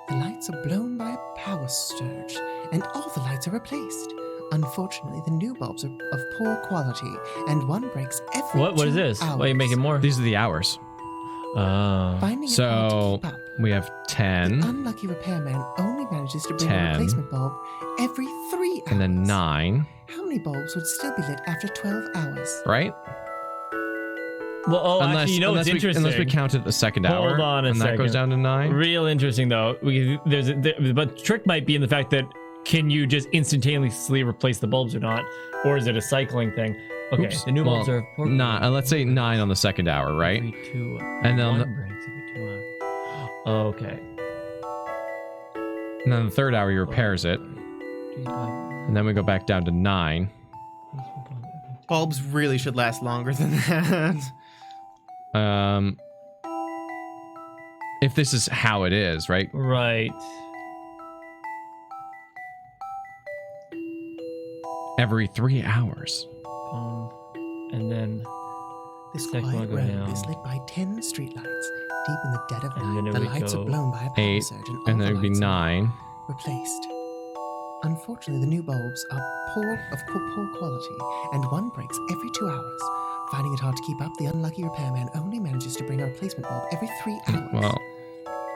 The lights are blown by a power surge, and all the lights are replaced. Unfortunately, the new bulbs are of poor quality, and one breaks every What is 2 this? hours. Why are you making more? These are the hours. Finding it hard to keep up, we have 10. the unlucky repairman only manages to bring 10. a replacement bulb every 3 hours. And then 9. How many bulbs would still be lit after 12 hours? Right? Well, actually, you know what's interesting? Unless we counted the second hour. Hold on a and second. that goes down to 9. Real interesting, though. But the trick might be in the fact that can you just instantaneously replace the bulbs or not? Or is it a cycling thing? Okay, Oops. the new bulbs are... Not. Let's say 9 on the second hour, right? Every 2 And then one breaks every 2 hours. Okay. And then the third hour he repairs it. And then we go back down to 9. Bulbs really should last longer than that. If this is how it is, right? Right. Every 3 hours. And then This second quiet one go road down. is lit by 10 streetlights, deep in the dead of And then night. it The would lights go are blown by a power 8. surge, and all And the then it would be lights are 9. replaced. Unfortunately, the new bulbs are of poor quality, and one breaks every 2 hours. Finding it hard to keep up, the unlucky repairman only manages to bring a replacement bulb every 3 hours. Well,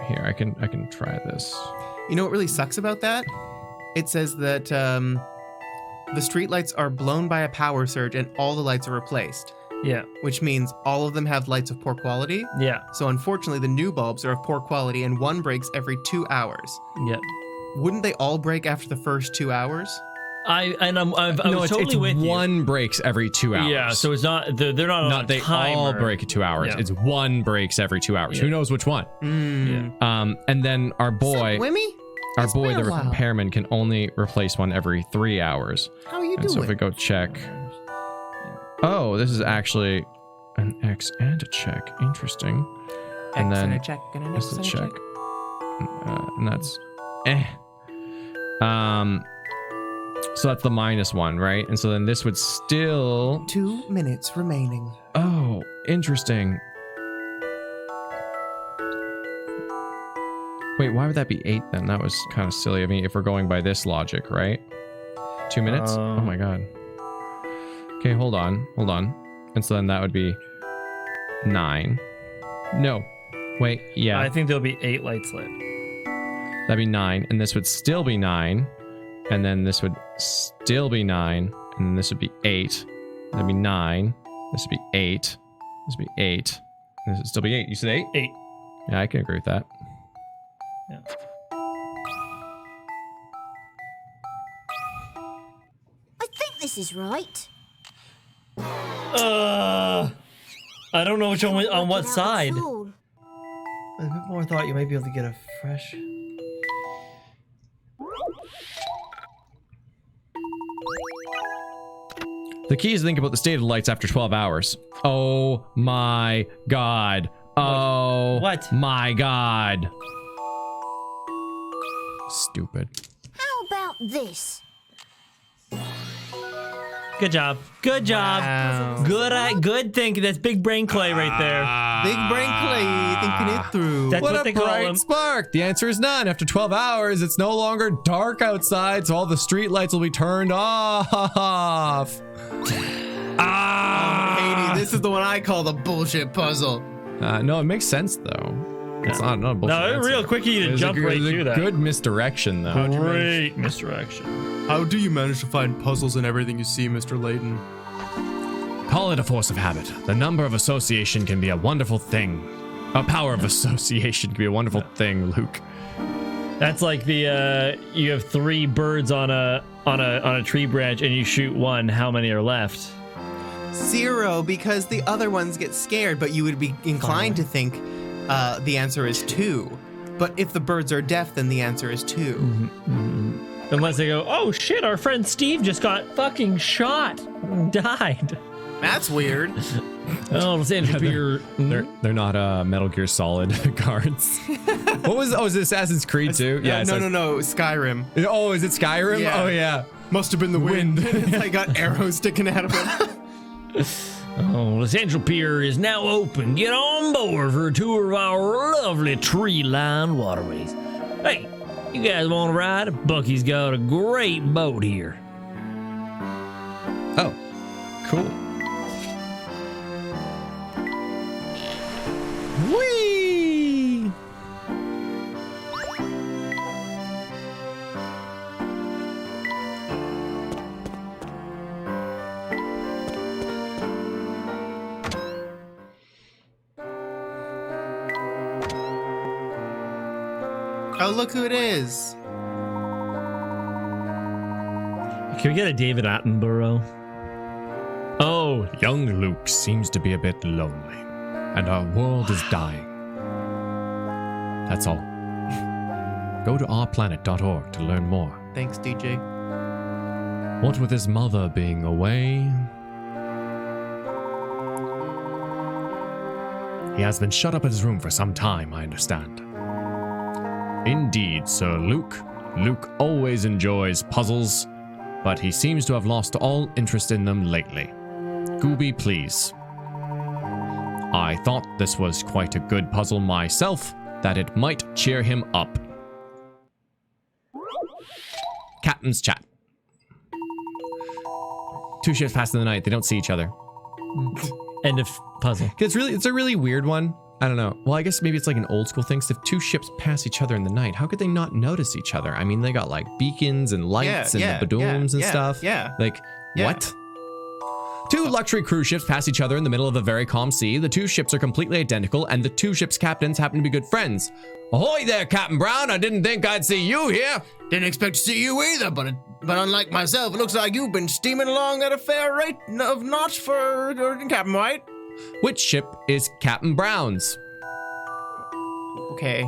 here I can try this. You know what really sucks about that? It says that the streetlights are blown by a power surge and all the lights are replaced. Yeah. Which means all of them have lights of poor quality. Yeah. So unfortunately, the new bulbs are of poor quality and one breaks every 2 hours. Yeah. Wouldn't they all break after the first 2 hours? I was No, totally it's with you. one breaks every 2 hours. Yeah, so it's not they're not on a they timer. all break at 2 hours. Yeah. It's one breaks every 2 hours. Yeah. Who knows which one? Yeah. And then our boy, Wimmy? our It's boy, been the a while. repairman can only replace one every 3 hours. How are you And so if we doing? go check, oh, this is actually an X and a check. Interesting. And X then and a check and an this X is and a a check. check. And that's so that's the -1, right? And so then this would still 2 minutes remaining. Oh, interesting. Wait, why would that be 8 then? That was kind of silly of me if we're going by this logic, right? 2 minutes? Oh my god. Okay, hold on. And so then that would be 9. No. Wait, yeah. I think there'll be 8 lights lit. That'd be 9, and this would still be 9, and then this would still be 9, and then this would be 8. That'd be 9. This would be 8. This would be 8. And this would still be 8. You said 8? 8. Yeah, I can agree with that. Yeah. I think this is right. I don't know which one on what side. All. A bit more thought you might be able to get a fresh. The key is to think about the state of the lights after 12 hours. Oh my god. Oh What? my god. Stupid. How about this? Good job. Good job. Wow. Good thinking. That's big brain clay right there. Big brain clay thinking it through. That's what they call bright them. spark. The answer is none. After 12 hours, it's no longer dark outside, so all the street lights will be turned off. Katie, this is the one I call the bullshit puzzle. No, it makes sense though. It's not a bullshit No, answer. real quick, you It was jump a, right it was through a that. Good misdirection though. Great misdirection. How do you manage to find puzzles in everything you see, Mr. Layton? Call it a force of habit. The number of association can be a wonderful thing. A power of association can be a wonderful thing, Luke. That's like the you have 3 birds on a tree branch and you shoot one. How many are left? 0, because the other ones get scared, but you would be inclined to think the answer is 2. But if the birds are deaf, then the answer is 2. Unless they go, oh shit, our friend Steve just got fucking shot, died. That's weird. Oh, Los Angeles Pier. They're not Metal Gear Solid guards. What was? Oh, is it Assassin's Creed 2? Yeah, no, Skyrim. Oh, is it Skyrim? Yeah. Oh yeah. Must have been the wind. It's like got arrows sticking out of it. Oh, Los Angeles Pier is now open. Get on board for a tour of our lovely tree-lined waterways. Hey, you guys want to ride? Bucky's got a great boat here. Oh, cool. Whee! Oh, look who it is. Can we get a David Attenborough? Oh, young Luke seems to be a bit lonely, and our world is dying. That's all. Go to ourplanet.org to learn more. Thanks, DJ. What with his mother being away, he has been shut up in his room for some time, I understand. Indeed, Sir Luke. Luke always enjoys puzzles, but he seems to have lost all interest in them lately. Gooby, please. I thought this was quite a good puzzle myself, that it might cheer him up. Captain's chat. 2 ships pass in the night. They don't see each other. End of puzzle. It's a really weird one. I don't know. Well, I guess maybe it's like an old school thing. So if 2 ships pass each other in the night, how could they not notice each other? I mean, they got like beacons and lights and badooms and stuff. Yeah. Like, what? 2 luxury cruise ships pass each other in the middle of a very calm sea. The 2 ships are completely identical, and the 2 ships' captains happen to be good friends. Ahoy there, Captain Brown! I didn't think I'd see you here. Didn't expect to see you either, but unlike myself, it looks like you've been steaming along at a fair rate of knots for Captain White. Which ship is Captain Brown's? Okay.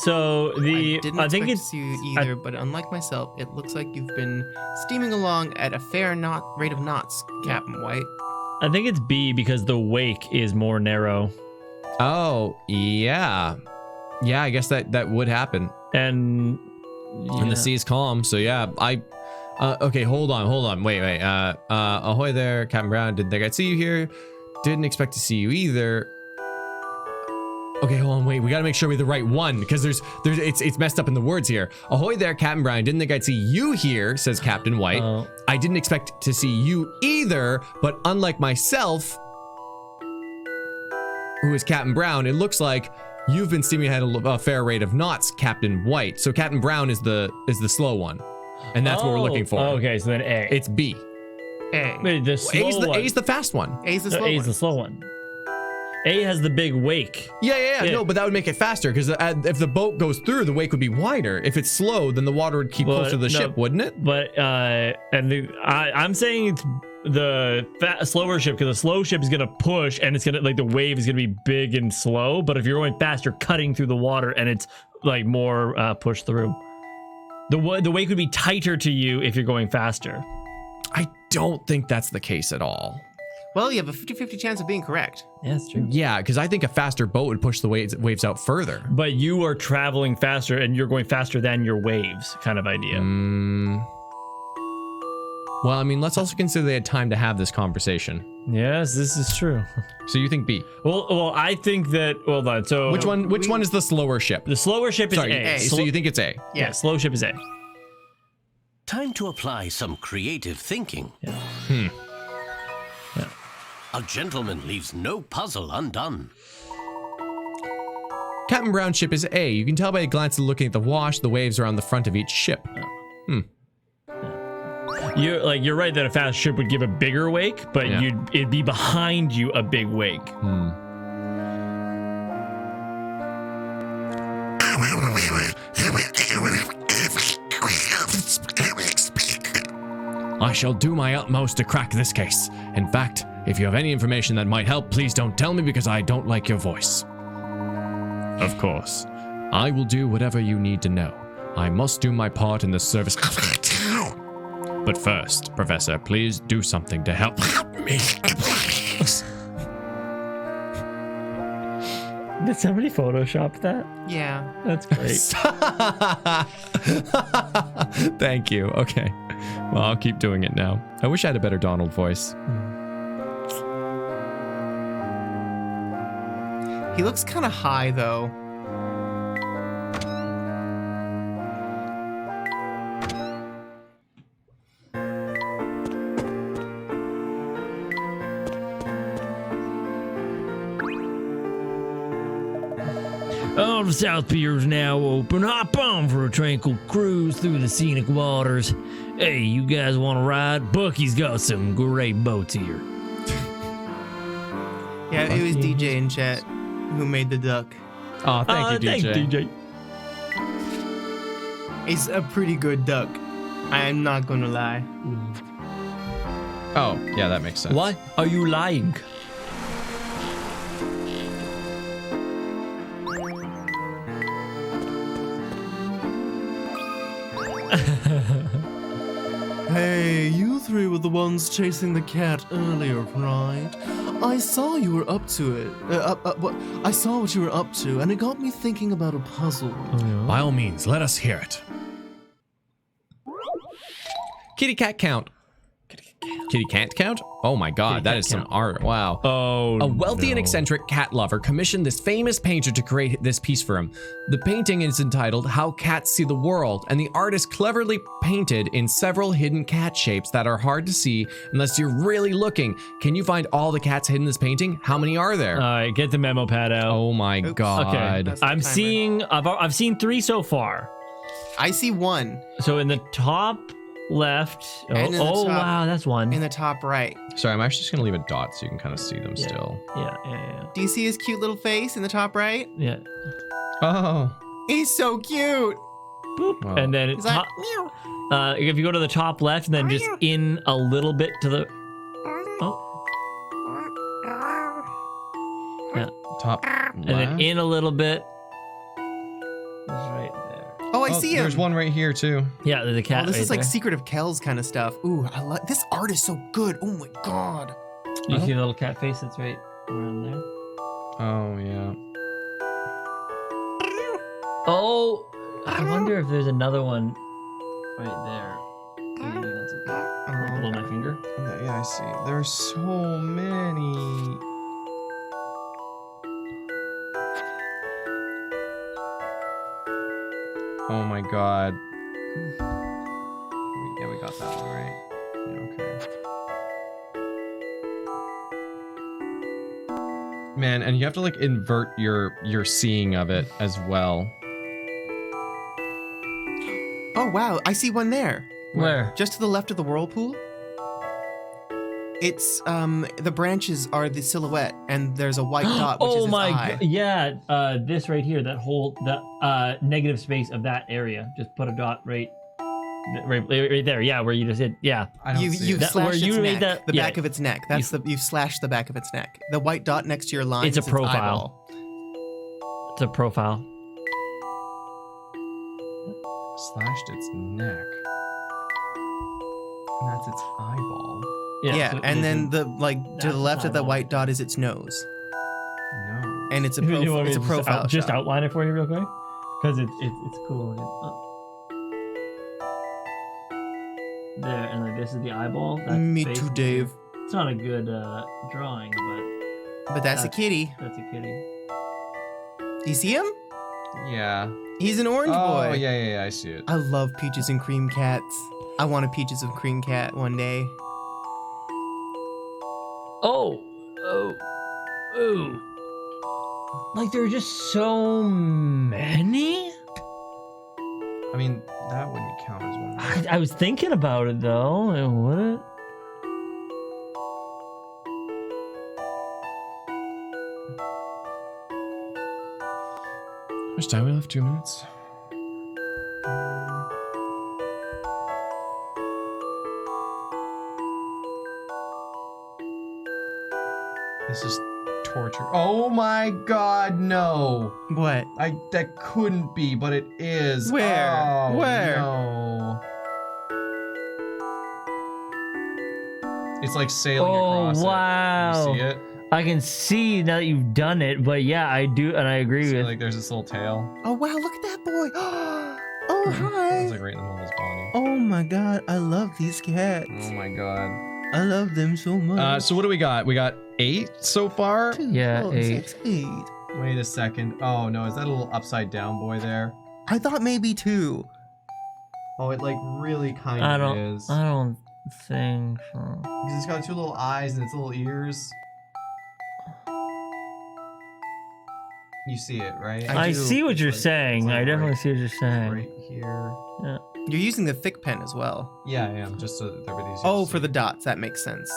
So I didn't I think expect it's to see you either, but unlike myself, it looks like you've been steaming along at a fair rate of knots, Captain White. I think it's B because the wake is more narrow. Oh, yeah. Yeah, I guess that would happen. And the sea is calm, so yeah, okay, hold on, wait. Ahoy there, Captain Brown, didn't think I'd see you here. Didn't expect to see you either. Okay, hold on, wait, we gotta make sure we have the right one, because it's messed up in the words here. Ahoy there, Captain Brown, didn't think I'd see you here, says Captain White. I didn't expect to see you either, but unlike myself, who is Captain Brown, it looks like you've been steaming ahead a fair rate of knots, Captain White. So Captain Brown is the slow one, and that's what we're looking for. Okay, so then A. It's B. A. Wait, the slow one. A's the fast one. A's the slow A's one. the slow one. A has the big wake. Yeah. No, but that would make it faster, because if the boat goes through, the wake would be wider. If it's slow, then the water would keep closer to the ship, wouldn't it? But I'm saying it's the slower ship, because the slow ship is gonna push, and it's gonna the wave is gonna be big and slow. But if you're going fast, you're cutting through the water, and it's like more push through. The wake would be tighter to you if you're going faster. I don't think that's the case at all. Well, you have a 50-50 chance of being correct. Yeah, that's true. Yeah, because I think a faster boat would push the waves out further. But you are traveling faster, and you're going faster than your waves, kind of idea. Well, I mean, let's also consider they had time to have this conversation. Yes, this is true. So you think B? Well, I think that. Hold on. So which one is the slower ship? The slower ship is A. So you think it's A? Yeah, slow ship is A. Time to apply some creative thinking. Yeah. A gentleman leaves no puzzle undone. Captain Brown's ship is A. You can tell by a glance at looking at the wash, the waves are on the front of each ship. You're right that a fast ship would give a bigger wake, but it'd be behind you a big wake. I shall do my utmost to crack this case. In fact, if you have any information that might help, please don't tell me because I don't like your voice. Of course. I will do whatever you need to know. I must do my part in the service. But first, Professor, please do something to help me, please. Did somebody Photoshop that? Yeah. That's great. Thank you. Okay. Well, I'll keep doing it now. I wish I had a better Donald voice. He looks kind of high, though. All the South Piers now open. Hop on for a tranquil cruise through the scenic waters. Hey, you guys want to ride? Bucky's got some great boats here. Yeah, it was DJ in chat who made the duck. Oh, thank you, DJ. Thanks, DJ. It's a pretty good duck. I'm not gonna lie. Oh, yeah, that makes sense. Why are you lying? Hey, you three were the ones chasing the cat earlier, right? I saw you were up to it. I saw what you were up to, and it got me thinking about a puzzle. By all means, let us hear it. Kitty cat count. Kitty cat count? Oh my god, that is some art. Wow. Oh, a wealthy and eccentric cat lover commissioned this famous painter to create this piece for him. The painting is entitled How Cats See the World, and the artist cleverly painted in several hidden cat shapes that are hard to see unless you're really looking. Can you find all the cats hidden in this painting? How many are there? All right, get the memo pad out. Oh my god. Okay, I've seen 3 so far. I see 1. So in the top left. Wow, that's 1. In the top right. Sorry, I'm actually just gonna leave a dot so you can kind of see them still. Yeah. Do you see his cute little face in the top right? Yeah. Oh. He's so cute. Boop. Wow. And then like, if you go to the top left and then just in a little bit to the top and then in a little bit. That's right there. Oh, I see him. There's one right here too. Yeah, there's a cat. Oh, this right is like there. Secret of Kells kind of stuff. Ooh, I like this art is so good. Oh my god. You see the little cat face that's right around there? Oh yeah. Oh, I wonder if there's another one right there. Maybe that's it. Right below my finger. Yeah, I see. There's so many. Oh my god. Yeah, we got that one right. Yeah, okay. Man, and you have to like invert your seeing of it as well. Oh wow, I see one there. Where? Just to the left of the whirlpool. It's the branches are the silhouette, and there's a white dot. Which is his eye. God! Yeah, this right here, that negative space of that area. Just put a dot right there. Yeah, where you just hit. Yeah, You've slashed its neck, that, the back of its neck. That's you've slashed the back of its neck. The white dot next to your line. It's a is its profile. eyeball. It's a profile. Slashed its neck. And that's its eyeball. Yeah, so and then to the left of the eyeball. white dot is its nose. No. And it's a You want me to profile just shot. outline it for you real quick, because it's cool. there, and like this is the eyeball. That's Me too, basically- Dave. It's not a good drawing, But that's a kitty. That's a kitty. Do you see him? Yeah. He's an orange boy. Oh, yeah, I see it. I love peaches and cream cats. I want a peaches and cream cat one day. Oh. Like there are just so many. I mean, that wouldn't count as one. I was thinking about it though. Would it? How much time we left? 2 minutes. This is torture. Oh my god, no. What? That couldn't be, but it is. Where? Oh, Where? No. It's like sailing across wow. it. You see it? I can see now that you've done it, but yeah, I do, and I agree See, with. like there's this little tail. Oh wow, look at that boy. Oh hi. It's like right in the middle of his body. Oh my god, I love these cats. Oh my god. I love them so much. So what do we got? We got 8 so far? 2, Yeah, 4, 8. 6, 8. Wait a second. Oh no, is that a little upside down boy there? I thought maybe 2. Oh, it like really kind of is. I don't think so. Because it's got 2 little eyes and its little ears. You see it, right? I see what you're saying. I definitely see what you're saying. Right here. Yeah. You're using the thick pen as well. Yeah, I am. Just so that everybody's. Oh, for the dots. That makes sense.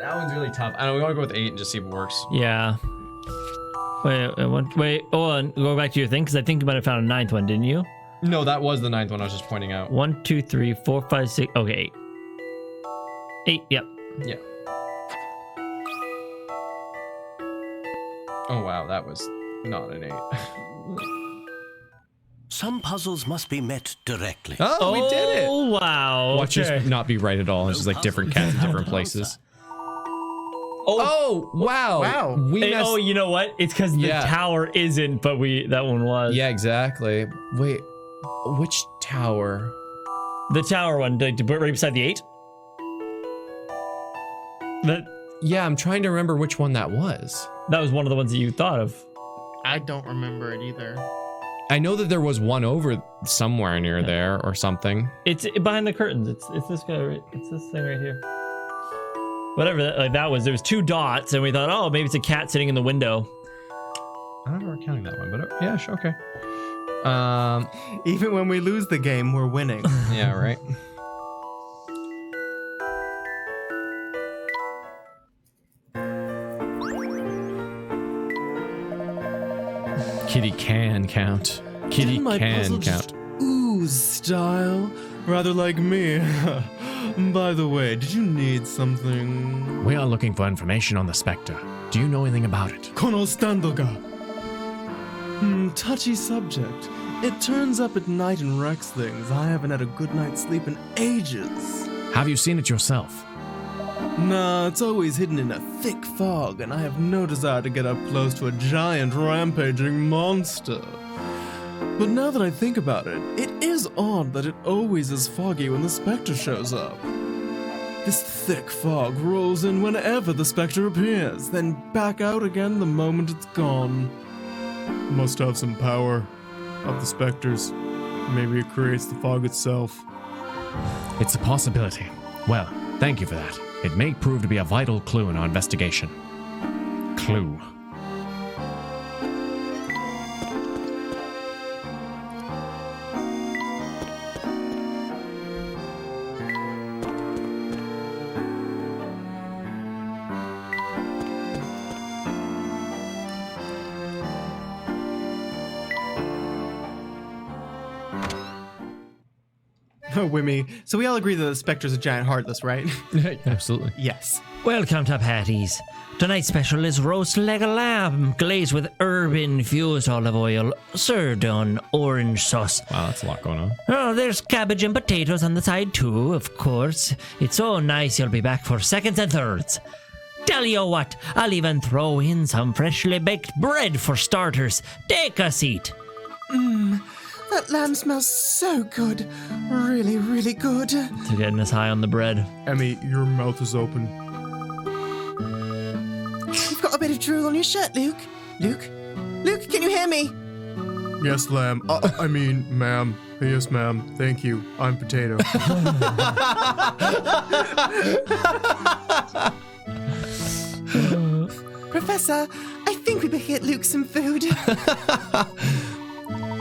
That one's really tough. I don't know. We want to go with 8 and just see if it works. Yeah. Wait. Hold on. Go back to your thing because I think you might have found a 9th one, didn't you? No, that was the 9th one. I was just pointing out. 1, 2, 3, 4, 5, 6. Okay, 8. 8. Yep. Yeah. Oh wow, that was not an 8. Some puzzles must be met directly. Oh, we did it! Oh wow. Watch this not be right at all. It's just like different cats in different places. Oh wow! Wow. Oh, you know what? It's because the tower isn't, but that one was. Yeah, exactly. Wait, which tower? The tower one, right beside the 8. Yeah, I'm trying to remember which one that was. That was one of the ones that you thought of. I don't remember it either. I know that there was one over somewhere near there or something. It's behind the curtains. It's this guy. Right, it's this thing right here. Whatever that was. There was 2 dots, and we thought, oh, maybe it's a cat sitting in the window. I don't know if we're counting that one, but yeah, sure, okay. Even when we lose the game, we're winning. Yeah, right. Kitty can count. Kitty My can puzzle count. just ooze style, rather like me. By the way, did you need something? We are looking for information on the Spectre. Do you know anything about it? Colonel Standoga. Touchy subject. It turns up at night and wrecks things. I haven't had a good night's sleep in ages. Have you seen it yourself? Nah, it's always hidden in a thick fog, and I have no desire to get up close to a giant rampaging monster. But now that I think about it, it is odd that it always is foggy when the Spectre shows up. This thick fog rolls in whenever the Spectre appears, then back out again the moment it's gone. Must have some power of the Spectres. Maybe it creates the fog itself. It's a possibility. Well, thank you for that. It may prove to be a vital clue in our investigation. Clue. Oh, Wimmy. So we all agree that the Spectre's a giant heartless, right? Absolutely. Yes. Welcome to Patty's. Tonight's special is roast leg of lamb glazed with herb-infused olive oil, served on orange sauce. Wow, that's a lot going on. Oh, there's cabbage and potatoes on the side too, of course. It's so nice you'll be back for seconds and thirds. Tell you what, I'll even throw in some freshly baked bread for starters. Take a seat. That lamb smells so good. Really, really good. They're getting us high on the bread. Emmy, your mouth is open. You've got a bit of drool on your shirt, Luke. Luke, can you hear me? Yes, lamb. I mean, ma'am. Yes, ma'am. Thank you. I'm potato. Professor, I think we better get Luke some food.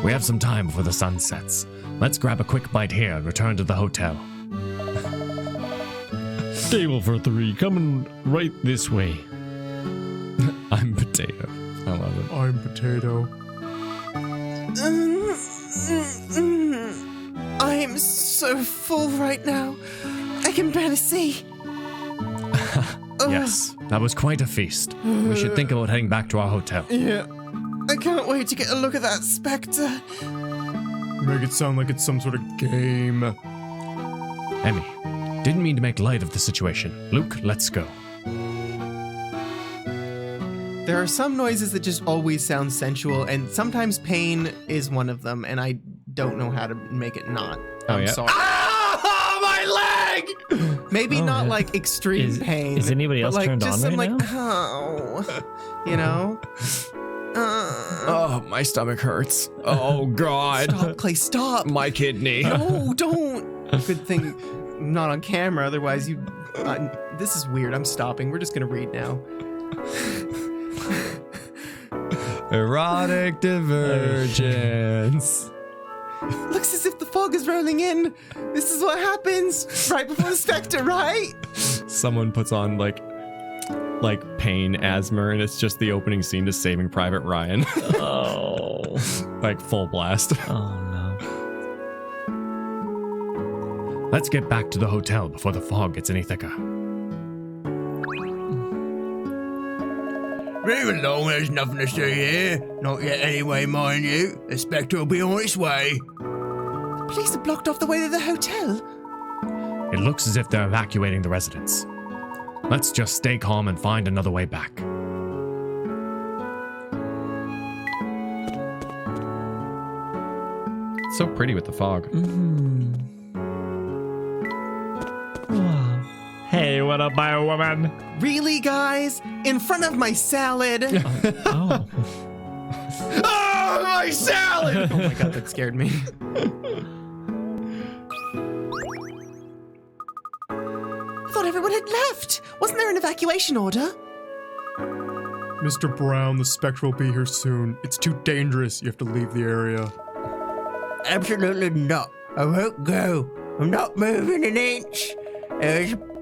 We have some time before the sun sets. Let's grab a quick bite here and return to the hotel. Table for 3, coming right this way. I'm potato. I love it. I'm potato. I'm so full right now. I can barely see. Yes, that was quite a feast. We should think about heading back to our hotel. Yeah. I can't wait to get a look at that Spectre. Make it sound like it's some sort of game. Emmy, didn't mean to make light of the situation. Luke, let's go. There are some noises that just always sound sensual, and sometimes pain is one of them, and I don't know how to make it not. I'm sorry. Ah, my leg! Maybe not like extreme pain. Is anybody else but like turned just on some right like, now? you know? Oh, my stomach hurts. Oh, God. Stop, Clay, stop. My kidney. No, don't. Good thing I'm not on camera, otherwise you... this is weird. I'm stopping. We're just going to read now. Erotic divergence. Looks as if the fog is rolling in. This is what happens right before the Spectre, right? Someone puts on like pain asthma, and it's just the opening scene to Saving Private Ryan. Oh. Like full blast. Oh no. Let's get back to the hotel before the fog gets any thicker. Move along, there's nothing to see here. Not yet anyway, mind you. The Spectre will be on its way. The police have blocked off the way to the hotel. It looks as if they're evacuating the residence. Let's just stay calm and find another way back. It's so pretty with the fog. Wow. Hey, what up, my woman? Really, guys? In front of my salad? Oh. Oh, my salad! Oh my god, that scared me. I thought everyone had left. Wasn't there an evacuation order? Mr. Brown, the Spectre will be here soon. It's too dangerous. You have to leave the area. Absolutely not. I won't go. I'm not moving an inch.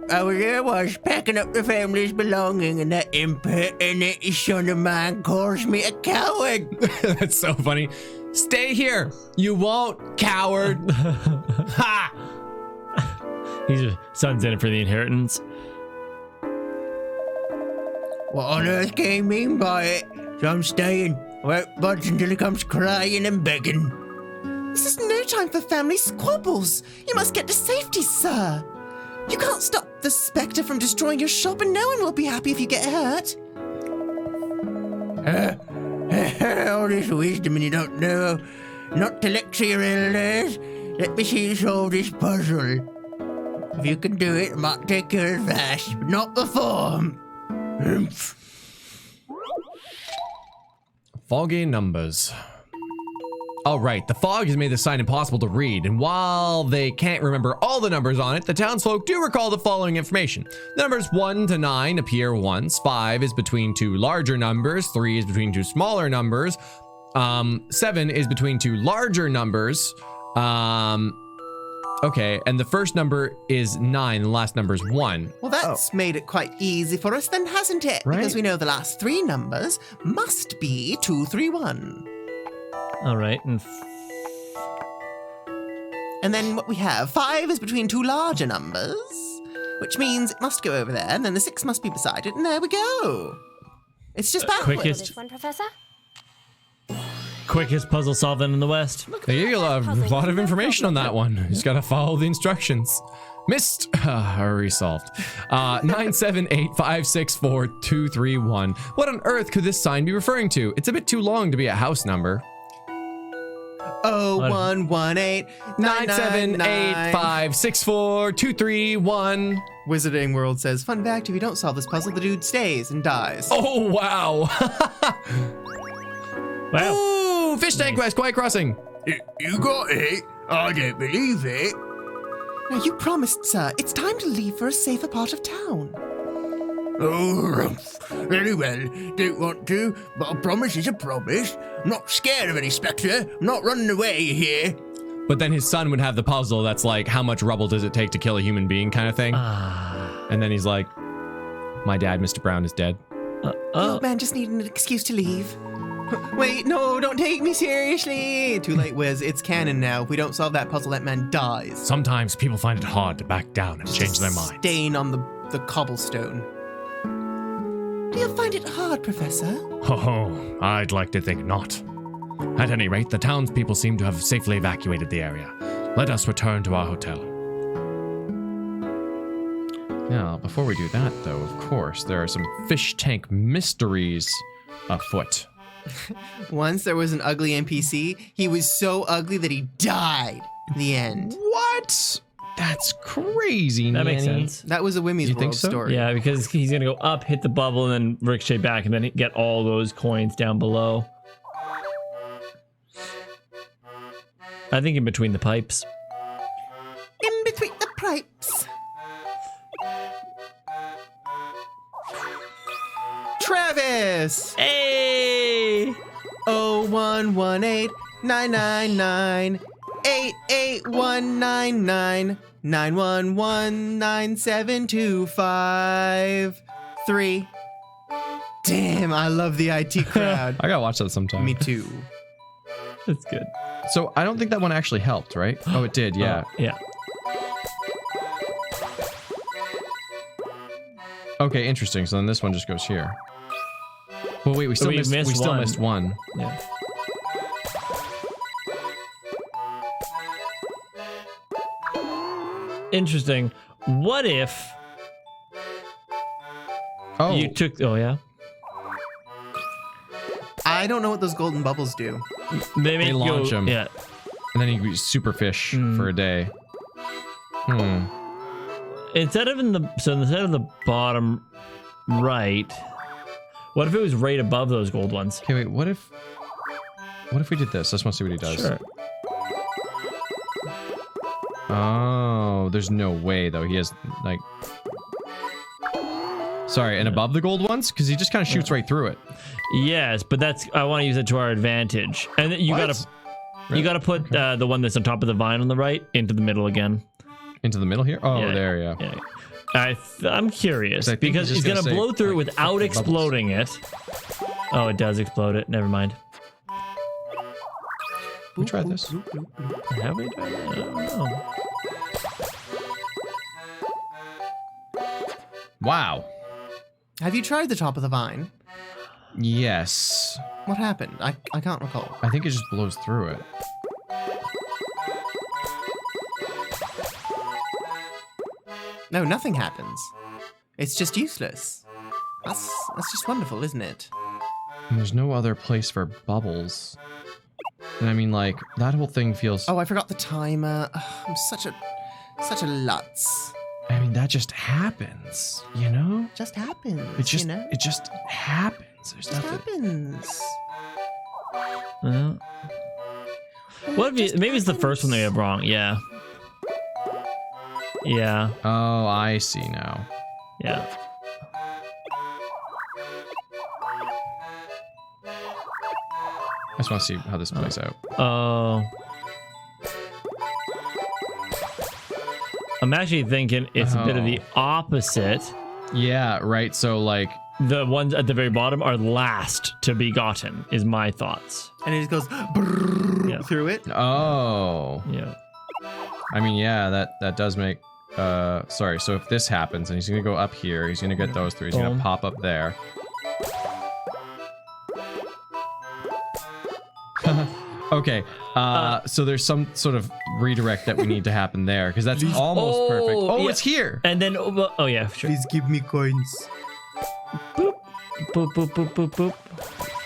I was packing up the family's belonging, and that impertinent son of mine calls me a coward. That's so funny. Stay here. You won't, coward. Ha! His son's in it for the inheritance. What on earth can he mean by it? So I'm staying. I won't budge until he comes crying and begging. This is no time for family squabbles. You must get to safety, sir. You can't stop the Spectre from destroying your shop, and no one will be happy if you get hurt. All this wisdom and you don't know not to lecture your elders. Let me see you solve this puzzle. If you can do it, I might take your advice, but not before. Foggy numbers. All right, the fog has made the sign impossible to read, and while they can't remember all the numbers on it, the townsfolk do recall the following information. The numbers 1 to 9 appear once, 5 is between two larger numbers, 3 is between two smaller numbers, 7 is between two larger numbers, okay, and the first number is 9, the last number is 1. Well, that's made it quite easy for us then, hasn't it? Right. Because we know the last 3 numbers must be 2, 3, 1. All right, And then what we have, 5 is between two larger numbers, which means it must go over there, and then the 6 must be beside it, and there we go. It's just backwards. This one, Professor? quickest puzzle solving in the West. You got a lot of information on that one. You just gotta follow the instructions. Resolved. 978-564-231. What on earth could this sign be referring to? It's a bit too long to be a house number. 0118-978-564-231. Wizarding World says, fun fact, if you don't solve this puzzle, the dude stays and dies. Oh, wow. Wow. Ooh, fish tank quest, Quiet Crossing. You got it? I don't believe it. Now, you promised, sir. It's time to leave for a safer part of town. Oh, very well. Don't want to, but a promise is a promise. I'm not scared of any Spectre. I'm not running away here. But then his son would have the puzzle that's like, how much rubble does it take to kill a human being kind of thing. And then he's like, my dad, Mr. Brown, is dead. The old man just needed an excuse to leave. Wait, no, don't take me seriously. Too late, Wiz. It's canon now. If we don't solve that puzzle, that man dies. Sometimes people find it hard to back down and change their mind. Stain on the cobblestone. Do you find it hard, Professor? Oh, I'd like to think not. At any rate, the townspeople seem to have safely evacuated the area. Let us return to our hotel. Now, before we do that, though, of course, there are some fish tank mysteries afoot. Once there was an ugly NPC. He was so ugly that he died in the end. What? That's crazy, That makes Nanny. sense. That was a Wimmy's World story. Yeah, because he's going to go up, hit the bubble, and then ricochet back, and then get all those coins down below. I think in between the pipes. In between the pipes. Travis! Hey! 0118-999-88199-911-9725-3. Damn, I love the IT crowd. I gotta watch that sometime. Me too. That's good. So I don't think that one actually helped, right? Oh, it did, yeah. Yeah. Okay, interesting. So then this one just goes here. Well, wait, we still missed one. Yeah. Interesting. What if you took... Oh, yeah? I don't know what those golden bubbles do. They launch them. Yeah. And then you can super fish for a day. Instead of the bottom right, what if it was right above those gold ones? Okay, wait, what if we did this? I just want to see what he does. Sure. Oh, there's no way though. He has like... Sorry, and above the gold ones? Because he just kind of shoots right through it. Yes, but I want to use it to our advantage. And you gotta put the one that's on top of the vine on the right into the middle again. Into the middle here? Oh, there, yeah. I'm curious because he's gonna blow through it without exploding it. Oh, it does explode it. Never mind. We tried this. Have we tried that? I don't know. Wow. Have you tried the top of the vine? Yes. What happened? I can't recall. I think it just blows through it. No, nothing happens. It's just useless. That's just wonderful, isn't it? And there's no other place for bubbles. And I mean, like, that whole thing feels... Oh, I forgot the timer. Ugh, I'm such a lutz. I mean, that just happens, you know? Just happens, It just, you know? it just happens. There's Just nothing... happens. What if maybe it's the first one they have wrong? Yeah. Yeah. Oh, I see now. Yeah. I just want to see how this plays out. Oh. I'm actually thinking it's a bit of the opposite. Yeah, right. So, like... The ones at the very bottom are last to be gotten, is my thoughts. And it just goes through it? Oh. Yeah. I mean, yeah, that does make... sorry, so if this happens, and he's going to go up here, he's going to get those three, he's going to pop up Okay, so there's some sort of redirect that we need to happen there because that's almost perfect. Oh, yeah. it's here. And then, oh yeah, sure. Please give me coins. Boop, boop, boop, boop, boop, boop.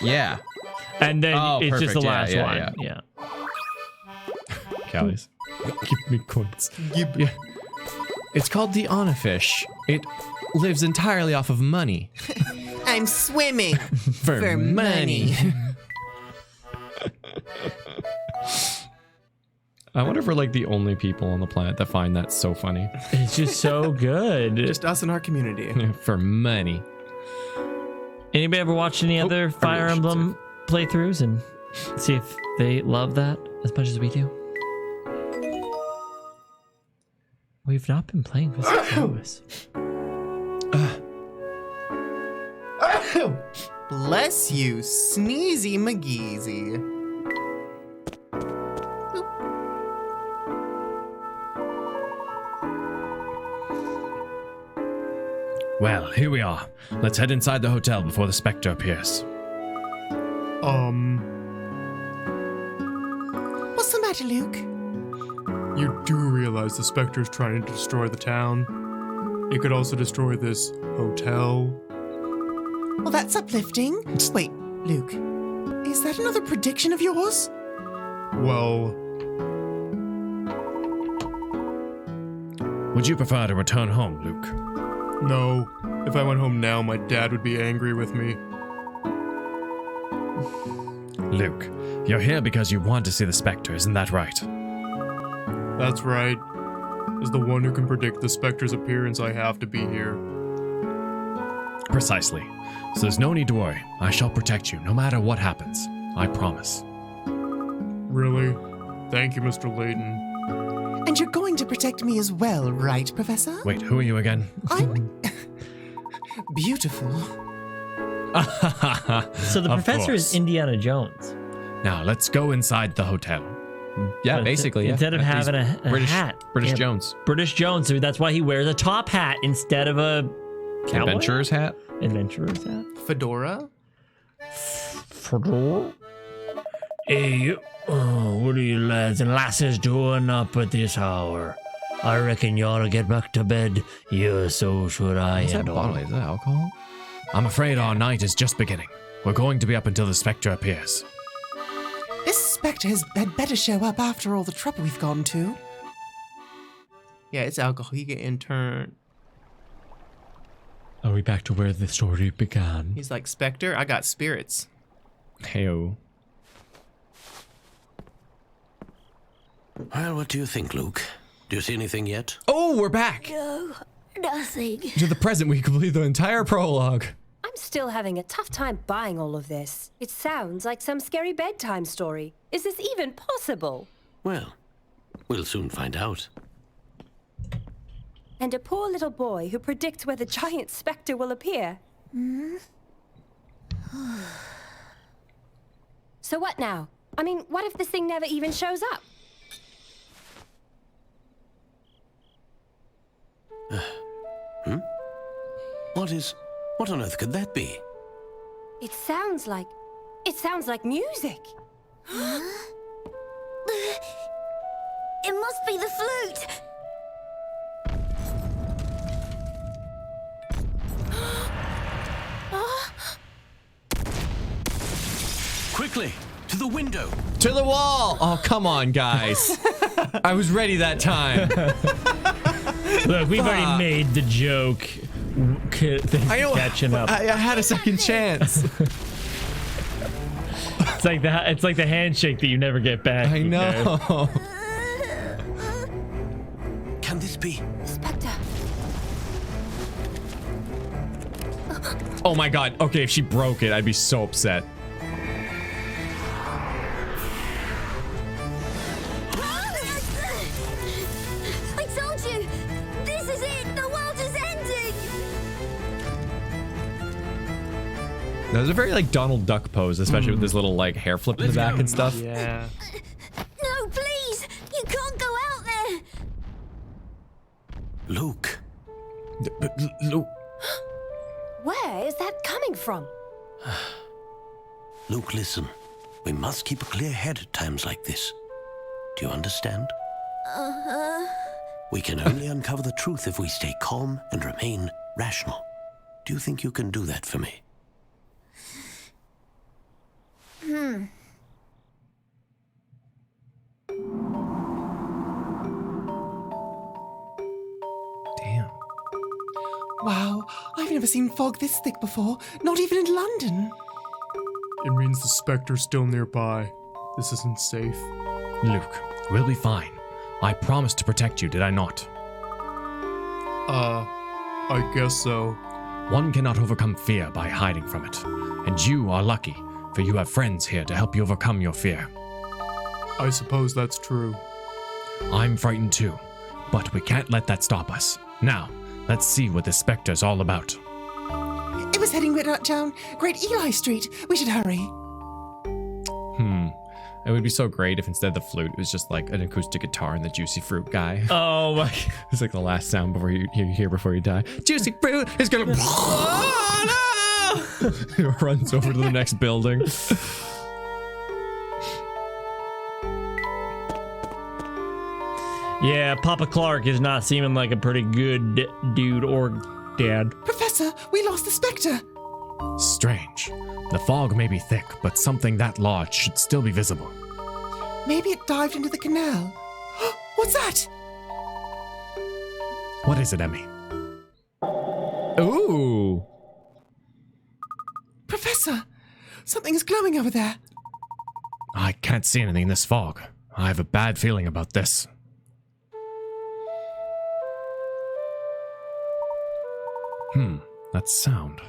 Yeah. And then it's perfect. just the last yeah, one. Yeah. Yeah. Callies. Give me coins. Yeah. It's called the Anna fish. It lives entirely off of money. I'm swimming For money. I wonder if we're like the only people on the planet that find that so funny. It's just so good. Just us in our community. For money. Anybody ever watched any other Fire Emblem playthroughs and see if they love that as much as we do? We've not been playing this service. Bless you, Sneezy McGeezy. Well, here we are. Let's head inside the hotel before the Spectre appears. What's the matter, Luke? You do realize the Spectre's trying to destroy the town? It could also destroy this hotel. Well, that's uplifting. Wait, Luke, is that another prediction of yours? Well... Would you prefer to return home, Luke? No. If I went home now, my dad would be angry with me. Luke, you're here because you want to see the Spectre, isn't that right? That's right. As the one who can predict the Spectre's appearance, I have to be here. Precisely. So there's no need to worry. I shall protect you no matter what happens. I promise. Really? Thank you, Mr. Layton. And you're going to protect me as well, right, Professor? Wait, who are you again? I'm... beautiful. So the professor is Indiana Jones. Now, let's go inside the hotel. Yeah, But basically. Instead of having a British hat. British Jones. British Jones. So that's why he wears a top hat instead of a cowboy? Adventurer's hat? Adventurer's hat. Fedora? Fedora? Hey, what are you lads and lasses doing up at this hour? I reckon you ought to get back to bed. Yeah, so should I. What's that and all. bottle? Is that alcohol? I'm afraid our night is just beginning. We're going to be up until the Spectre appears. This Spectre had better show up after all the trouble we've gone to. Yeah, it's alcohol. You get in turn. Are we back to where the story began? He's like, Spectre, I got spirits. Heyo. Well, what do you think, Luke? Do you see anything yet? Oh, we're back! No, nothing. To the present, we complete the entire prologue. I'm still having a tough time buying all of this. It sounds like some scary bedtime story. Is this even possible? Well, we'll soon find out. And a poor little boy who predicts where the giant Spectre will appear. So what now? I mean, what if this thing never even shows up? What on earth could that be? It sounds like music. It must be the flute. Quickly, to the window. To the wall! Oh, come on, guys. I was ready that time. Look, we've already made the joke. I know. Catching up. I had a second chance. It's like the handshake that you never get back. I know. Can this be? Spectre. Oh my god. Okay, if she broke it, I'd be so upset. I told you! This is it! The world is ending! That was a very like Donald Duck pose, especially with this little like hair flip in the back and stuff. Yeah. No, please! You can't go out there! Luke. Luke. Where is that coming from? Luke, listen. We must keep a clear head at times like this. Do you understand? Uh-huh. We can only uncover the truth if we stay calm and remain rational. Do you think you can do that for me? Damn. Wow, I've never seen fog this thick before, not even in London. It means the Spectre's still nearby. This isn't safe. Luke, we'll be fine. I promised to protect you, did I not? I guess so. One cannot overcome fear by hiding from it. And you are lucky, for you have friends here to help you overcome your fear. I suppose that's true. I'm frightened too, but we can't let that stop us. Now, let's see what this Spectre's all about. It was heading right down Great Eli Street. We should hurry. It would be so great if instead of the flute, it was just like an acoustic guitar and the juicy fruit guy. Oh my. It's like the last sound before you hear before you die. Juicy fruit is gonna. Oh no! It runs over to the next building. Yeah, Papa Clark is not seeming like a pretty good dude or dad. Professor, we lost the Spectre. Strange. The fog may be thick, but something that large should still be visible. Maybe it dived into the canal. What's that? What is it, Emmy? Ooh. Professor, something is glowing over there. I can't see anything in this fog. I have a bad feeling about this. That sound.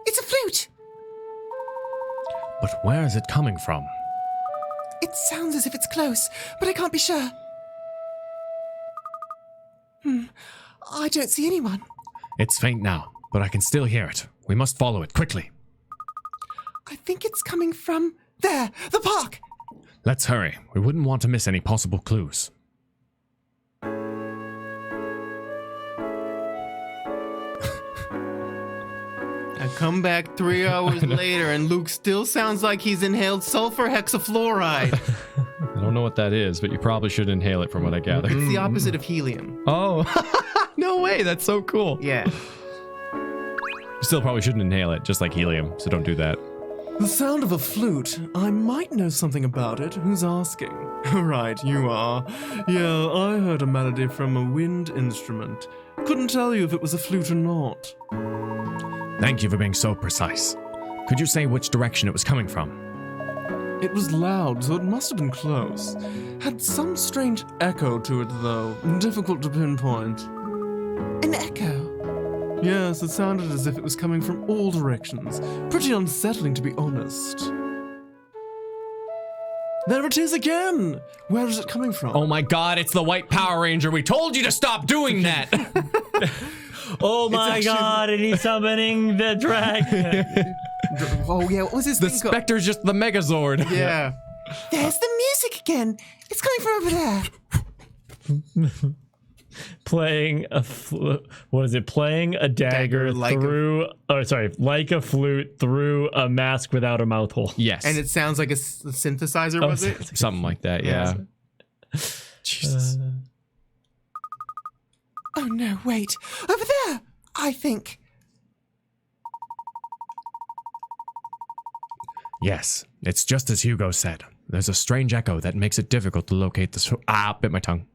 It's a flute. But where is it coming from? It sounds as if it's close, but I can't be sure. I don't see anyone. It's faint now, but I can still hear it. We must follow it quickly. I think it's coming from there, the park. Let's hurry. We wouldn't want to miss any possible clues. I come back 3 hours later and Luke still sounds like he's inhaled sulfur hexafluoride. I don't know what that is, but you probably should inhale it from what I gather. It's the opposite of helium. Oh, no way. That's so cool. Yeah. You still probably shouldn't inhale it, just like helium, so don't do that. The sound of a flute. I might know something about it. Who's asking? Right, you are. Yeah, I heard a melody from a wind instrument. Couldn't tell you if it was a flute or not. Thank you for being so precise. Could you say which direction it was coming from? It was loud, so it must have been close. Had some strange echo to it, though. Difficult to pinpoint. An echo? Yes, it sounded as if it was coming from all directions. Pretty unsettling, to be honest. There it is again! Where is it coming from? Oh my god, it's the White Power Ranger. We told you to stop doing that! Oh my god, and he's summoning the dragon. Oh yeah, what was his The thing called? Spectre's just the Megazord. Yeah. There's the music again. It's coming from over there. Playing a flute. What is it? Playing a dagger like through. Like a flute through a mask without a mouth hole. Yes. And it sounds like a synthesizer, was it? Something like that, yeah. Jesus. Oh no, wait. Over there, I think. Yes, it's just as Hugo said. There's a strange echo that makes it difficult to locate the... bit my tongue.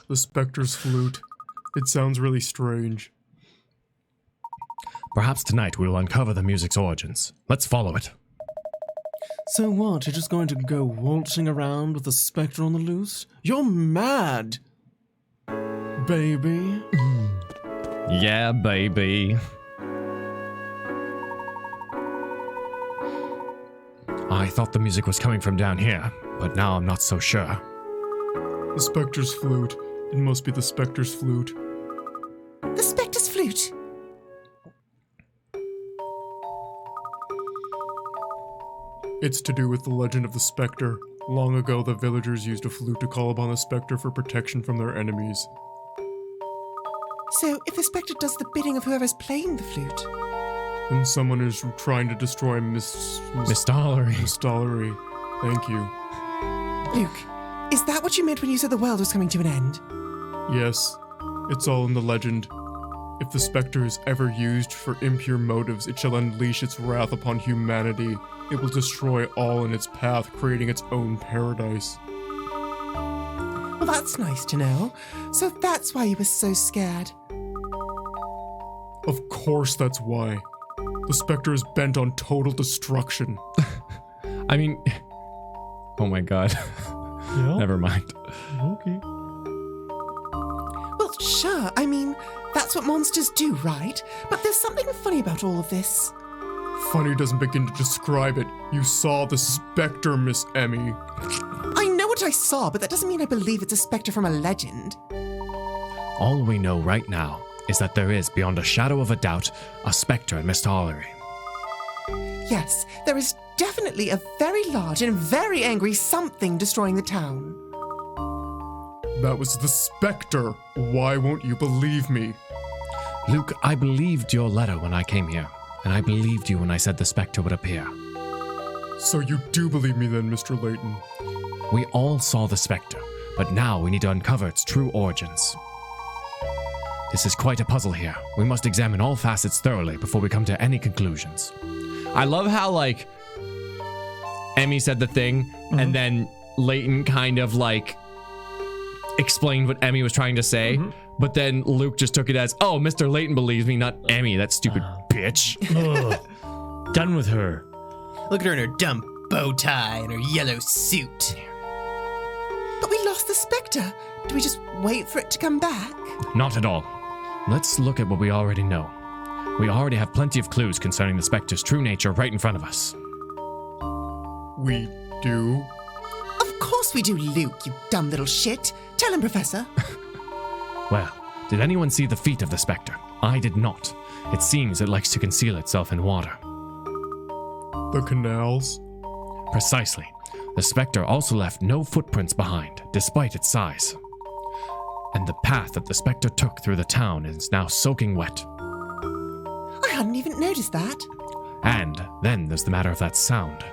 The Spectre's flute. It sounds really strange. Perhaps tonight we will uncover the music's origins. Let's follow it. So what, you're just going to go waltzing around with the Spectre on the loose? You're mad! Baby. Yeah, baby. I thought the music was coming from down here, but now I'm not so sure. The Spectre's flute. It must be the Spectre's flute. The Spectre's flute. It's to do with the legend of the Spectre. Long ago, the villagers used a flute to call upon the Spectre for protection from their enemies. So, if the Spectre does the bidding of whoever's playing the flute, And someone is trying to destroy Misthallery. Misthallery. Thank you. Luke, is that what you meant when you said the world was coming to an end? Yes, it's all in the legend. If the Spectre is ever used for impure motives, it shall unleash its wrath upon humanity. It will destroy all in its path, creating its own paradise. Well, that's nice to know. So that's why you were so scared. Of course that's why. The Spectre is bent on total destruction. I mean... Oh my god. Yeah. Never mind. Okay. Well, sure, I mean, that's what monsters do, right? But there's something funny about all of this. Funny doesn't begin to describe it. You saw the Spectre, Miss Emmy. I know what I saw, but that doesn't mean I believe it's a Spectre from a legend. All we know right now is that there is, beyond a shadow of a doubt, a Spectre in Misthallery. Yes, there is definitely a very large and very angry something destroying the town. That was the Spectre. Why won't you believe me? Luke, I believed your letter when I came here, and I believed you when I said the Spectre would appear. So you do believe me then, Mr. Leighton? We all saw the Spectre, but now we need to uncover its true origins. This is quite a puzzle here. We must examine all facets thoroughly before we come to any conclusions. I love how, like, Emmy said the thing, and then Leighton kind of, like, explained what Emmy was trying to say, but then Luke just took it as, oh, Mr. Leighton believes me, not Emmy, that stupid bitch. Done with her. Look at her in her dumb bow tie and her yellow suit. But we lost the Spectre. Do we just wait for it to come back? Not at all. Let's look at what we already know. We already have plenty of clues concerning the Spectre's true nature right in front of us. We do? Of course we do, Luke, you dumb little shit. Tell him, Professor. Well, did anyone see the feet of the Spectre? I did not. It seems it likes to conceal itself in water. The canals? Precisely. The Spectre also left no footprints behind, despite its size. And the path that the Spectre took through the town is now soaking wet. I hadn't even noticed that. And then there's the matter of that sound.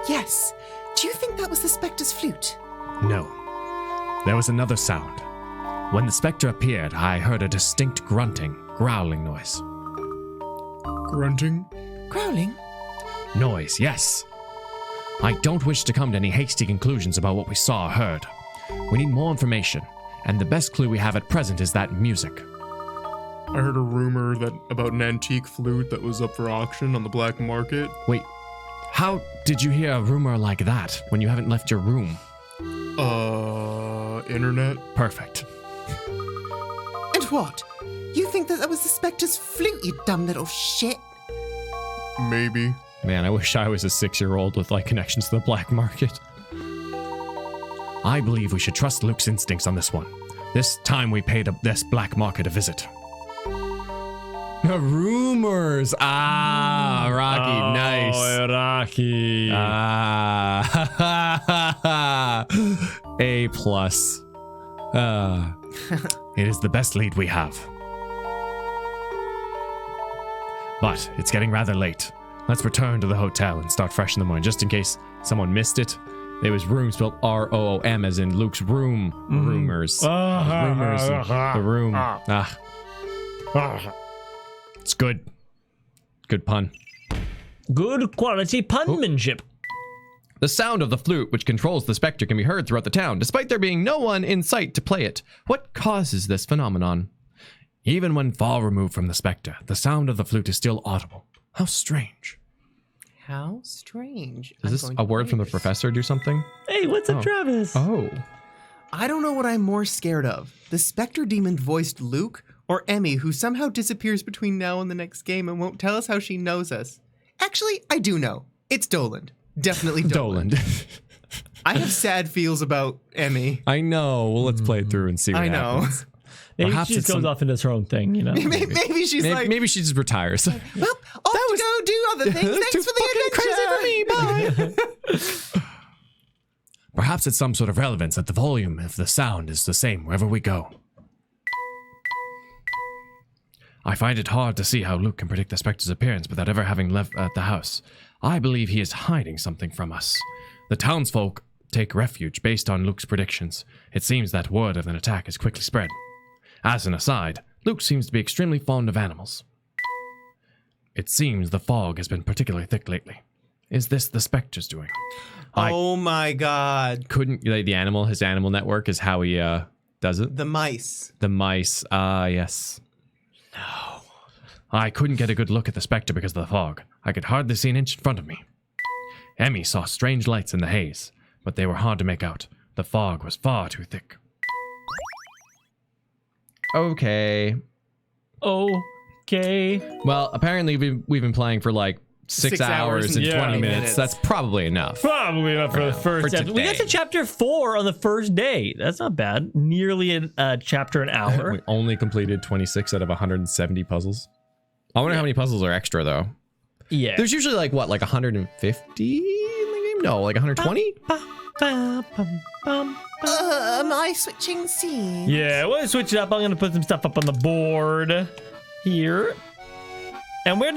Yes. Do you think that was the Spectre's flute? No. There was another sound. When the Spectre appeared, I heard a distinct grunting, growling noise. Grunting? Growling? Noise, yes. I don't wish to come to any hasty conclusions about what we saw or heard. We need more information, and the best clue we have at present is that music. I heard a rumor about an antique flute that was up for auction on the black market. Wait, how did you hear a rumor like that when you haven't left your room? Internet? Perfect. And what? You think that was the Spectre's flute, you dumb little shit? Maybe. Man, I wish I was a 6-year-old with, like, connections to the black market. I believe we should trust Luke's instincts on this one. This time we paid this black market a visit. Rumors. Ah, Rocky, nice. Oh, Rocky. A plus. It is the best lead we have. But it's getting rather late. Let's return to the hotel and start fresh in the morning, just in case someone missed it. It was room spelled R-O-O-M, as in Luke's room. Rumors. Rumors. The room. It's good. Good pun. Good quality punmanship. The sound of the flute, which controls the Spectre, can be heard throughout the town, despite there being no one in sight to play it. What causes this phenomenon? Even when far removed from the Spectre, the sound of the flute is still audible. How strange. How strange. Does this a word from the professor do something? Hey, what's up, Travis? Oh. I don't know what I'm more scared of. The Spectre demon voiced Luke or Emmy, who somehow disappears between now and the next game and won't tell us how she knows us. Actually, I do know. It's Doland. Definitely Doland. I have sad feels about Emmy. I know. Well, let's play it through and see what happens. Maybe she just goes off into her own thing, you know? Maybe she's like... Maybe she just retires. Well, off to go do other things. Thanks for the adventure. Crazy for me. Bye. Perhaps it's some sort of relevance that the volume of the sound is the same wherever we go. I find it hard to see how Luke can predict the Spectre's appearance without ever having left the house. I believe he is hiding something from us. The townsfolk take refuge based on Luke's predictions. It seems that word of an attack is quickly spread. As an aside, Luke seems to be extremely fond of animals. It seems the fog has been particularly thick lately. Is this the Spectre's doing? Oh my god. Couldn't like his animal network is how he does it? The mice. The mice. Yes. No. I couldn't get a good look at the Spectre because of the fog. I could hardly see an inch in front of me. Emmy saw strange lights in the haze, but they were hard to make out. The fog was far too thick. Okay. Okay. Well, apparently we've been playing for like 6 hours and 20 minutes. That's probably enough. Probably enough for the first episode. We got to chapter 4 on the first day. That's not bad. Nearly a chapter an hour. We only completed 26 out of 170 puzzles. I wonder how many puzzles are extra though. Yeah. There's usually like what, like 150 in the game? No, like 120? Am I switching scenes? Yeah, we'll switch it up. I'm gonna put some stuff up on the board here. And we're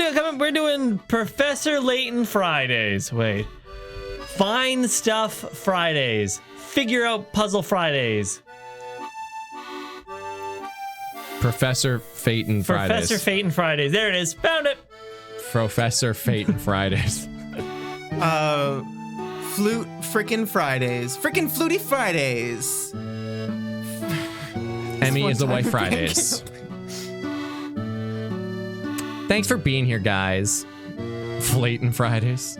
doing Professor Layton Fridays. Wait. Find stuff Fridays. Figure out puzzle Fridays. Professor Phaeton Fridays. Professor Phaeton Fridays. There it is. Found it. Professor Phaeton Fridays. Flute frickin' Fridays. Frickin' Fluty Fridays. Emmy is away Fridays. Thanks for being here, guys. Flatin' Fridays.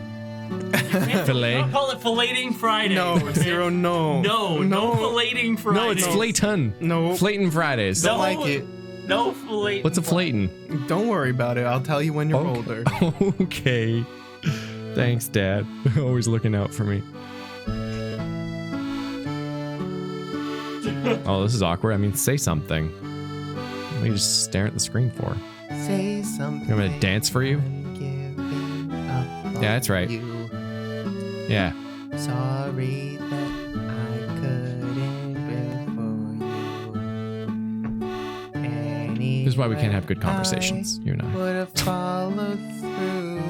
Filet. Don't call it filleting Fridays. No, Zero, no. No filleting Fridays. No, it's Flayton. No. Flatin' Fridays. Don't like it. No filleting. What's a flatin'? Don't worry about it. I'll tell you when you're older. Okay. Thanks, Dad. Always looking out for me. Oh, this is awkward. I mean, say something. What are you just staring at the screen for? Say something. I'm gonna dance for you? Yeah, that's right. Yeah. Sorry that I couldn't before you. This is why we can't have good conversations, you and I. Would have followed through.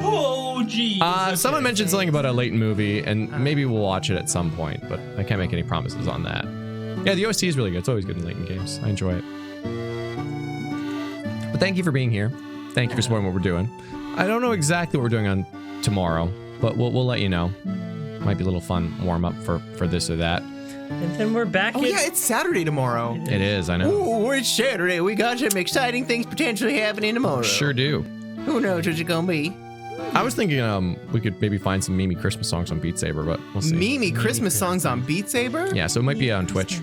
Oh, geez. Someone mentioned something about a Layton movie, and maybe we'll watch it at some point, but I can't make any promises on that. Yeah, the OST is really good. It's always good in Layton games. I enjoy it. But thank you for being here. Thank you for supporting what we're doing. I don't know exactly what we're doing on tomorrow, but we'll let you know. Might be a little fun warm up for this or that. And then we're back. Oh yeah, it's Saturday tomorrow. It is, I know. Ooh, it's Saturday. We got some exciting things potentially happening tomorrow. Sure do. Who knows what's it gonna be? I was thinking we could maybe find some Mimi Christmas songs on Beat Saber, but we'll see. Mimi Christmas songs on Beat Saber? Yeah, so it might be on Twitch.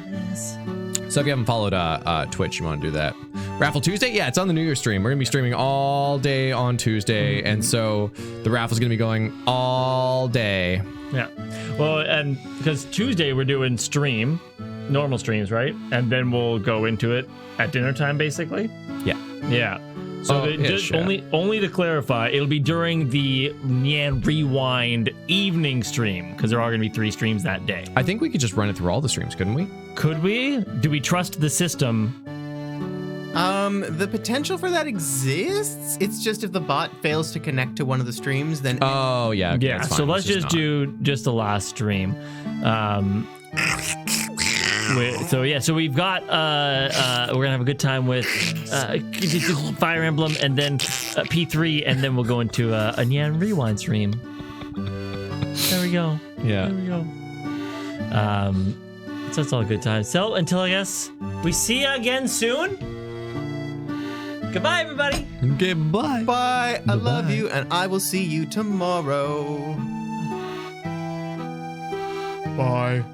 So if you haven't followed Twitch, you want to do that. Raffle Tuesday? Yeah, it's on the New Year's stream. We're going to be streaming all day on Tuesday, and so the raffle's going to be going all day. Yeah. Well, and because Tuesday we're doing normal streams, right? And then we'll go into it at dinner time, basically? Yeah. Yeah. So only to clarify, it'll be during the Nyan Rewind evening stream, because there are going to be 3 streams that day. I think we could just run it through all the streams, couldn't we? Could we? Do we trust the system? The potential for that exists. It's just if the bot fails to connect to one of the streams, then... Oh, yeah. Okay, yeah, so let's just do just the last stream. So we've got we're gonna have a good time with Fire Emblem, and then P3, and then we'll go into a Nyan Rewind stream. There we go. Yeah. There we go. So it's all good times. So until I guess we see you again soon. Goodbye, everybody. Okay, bye. Bye. I love you, and I will see you tomorrow. Bye.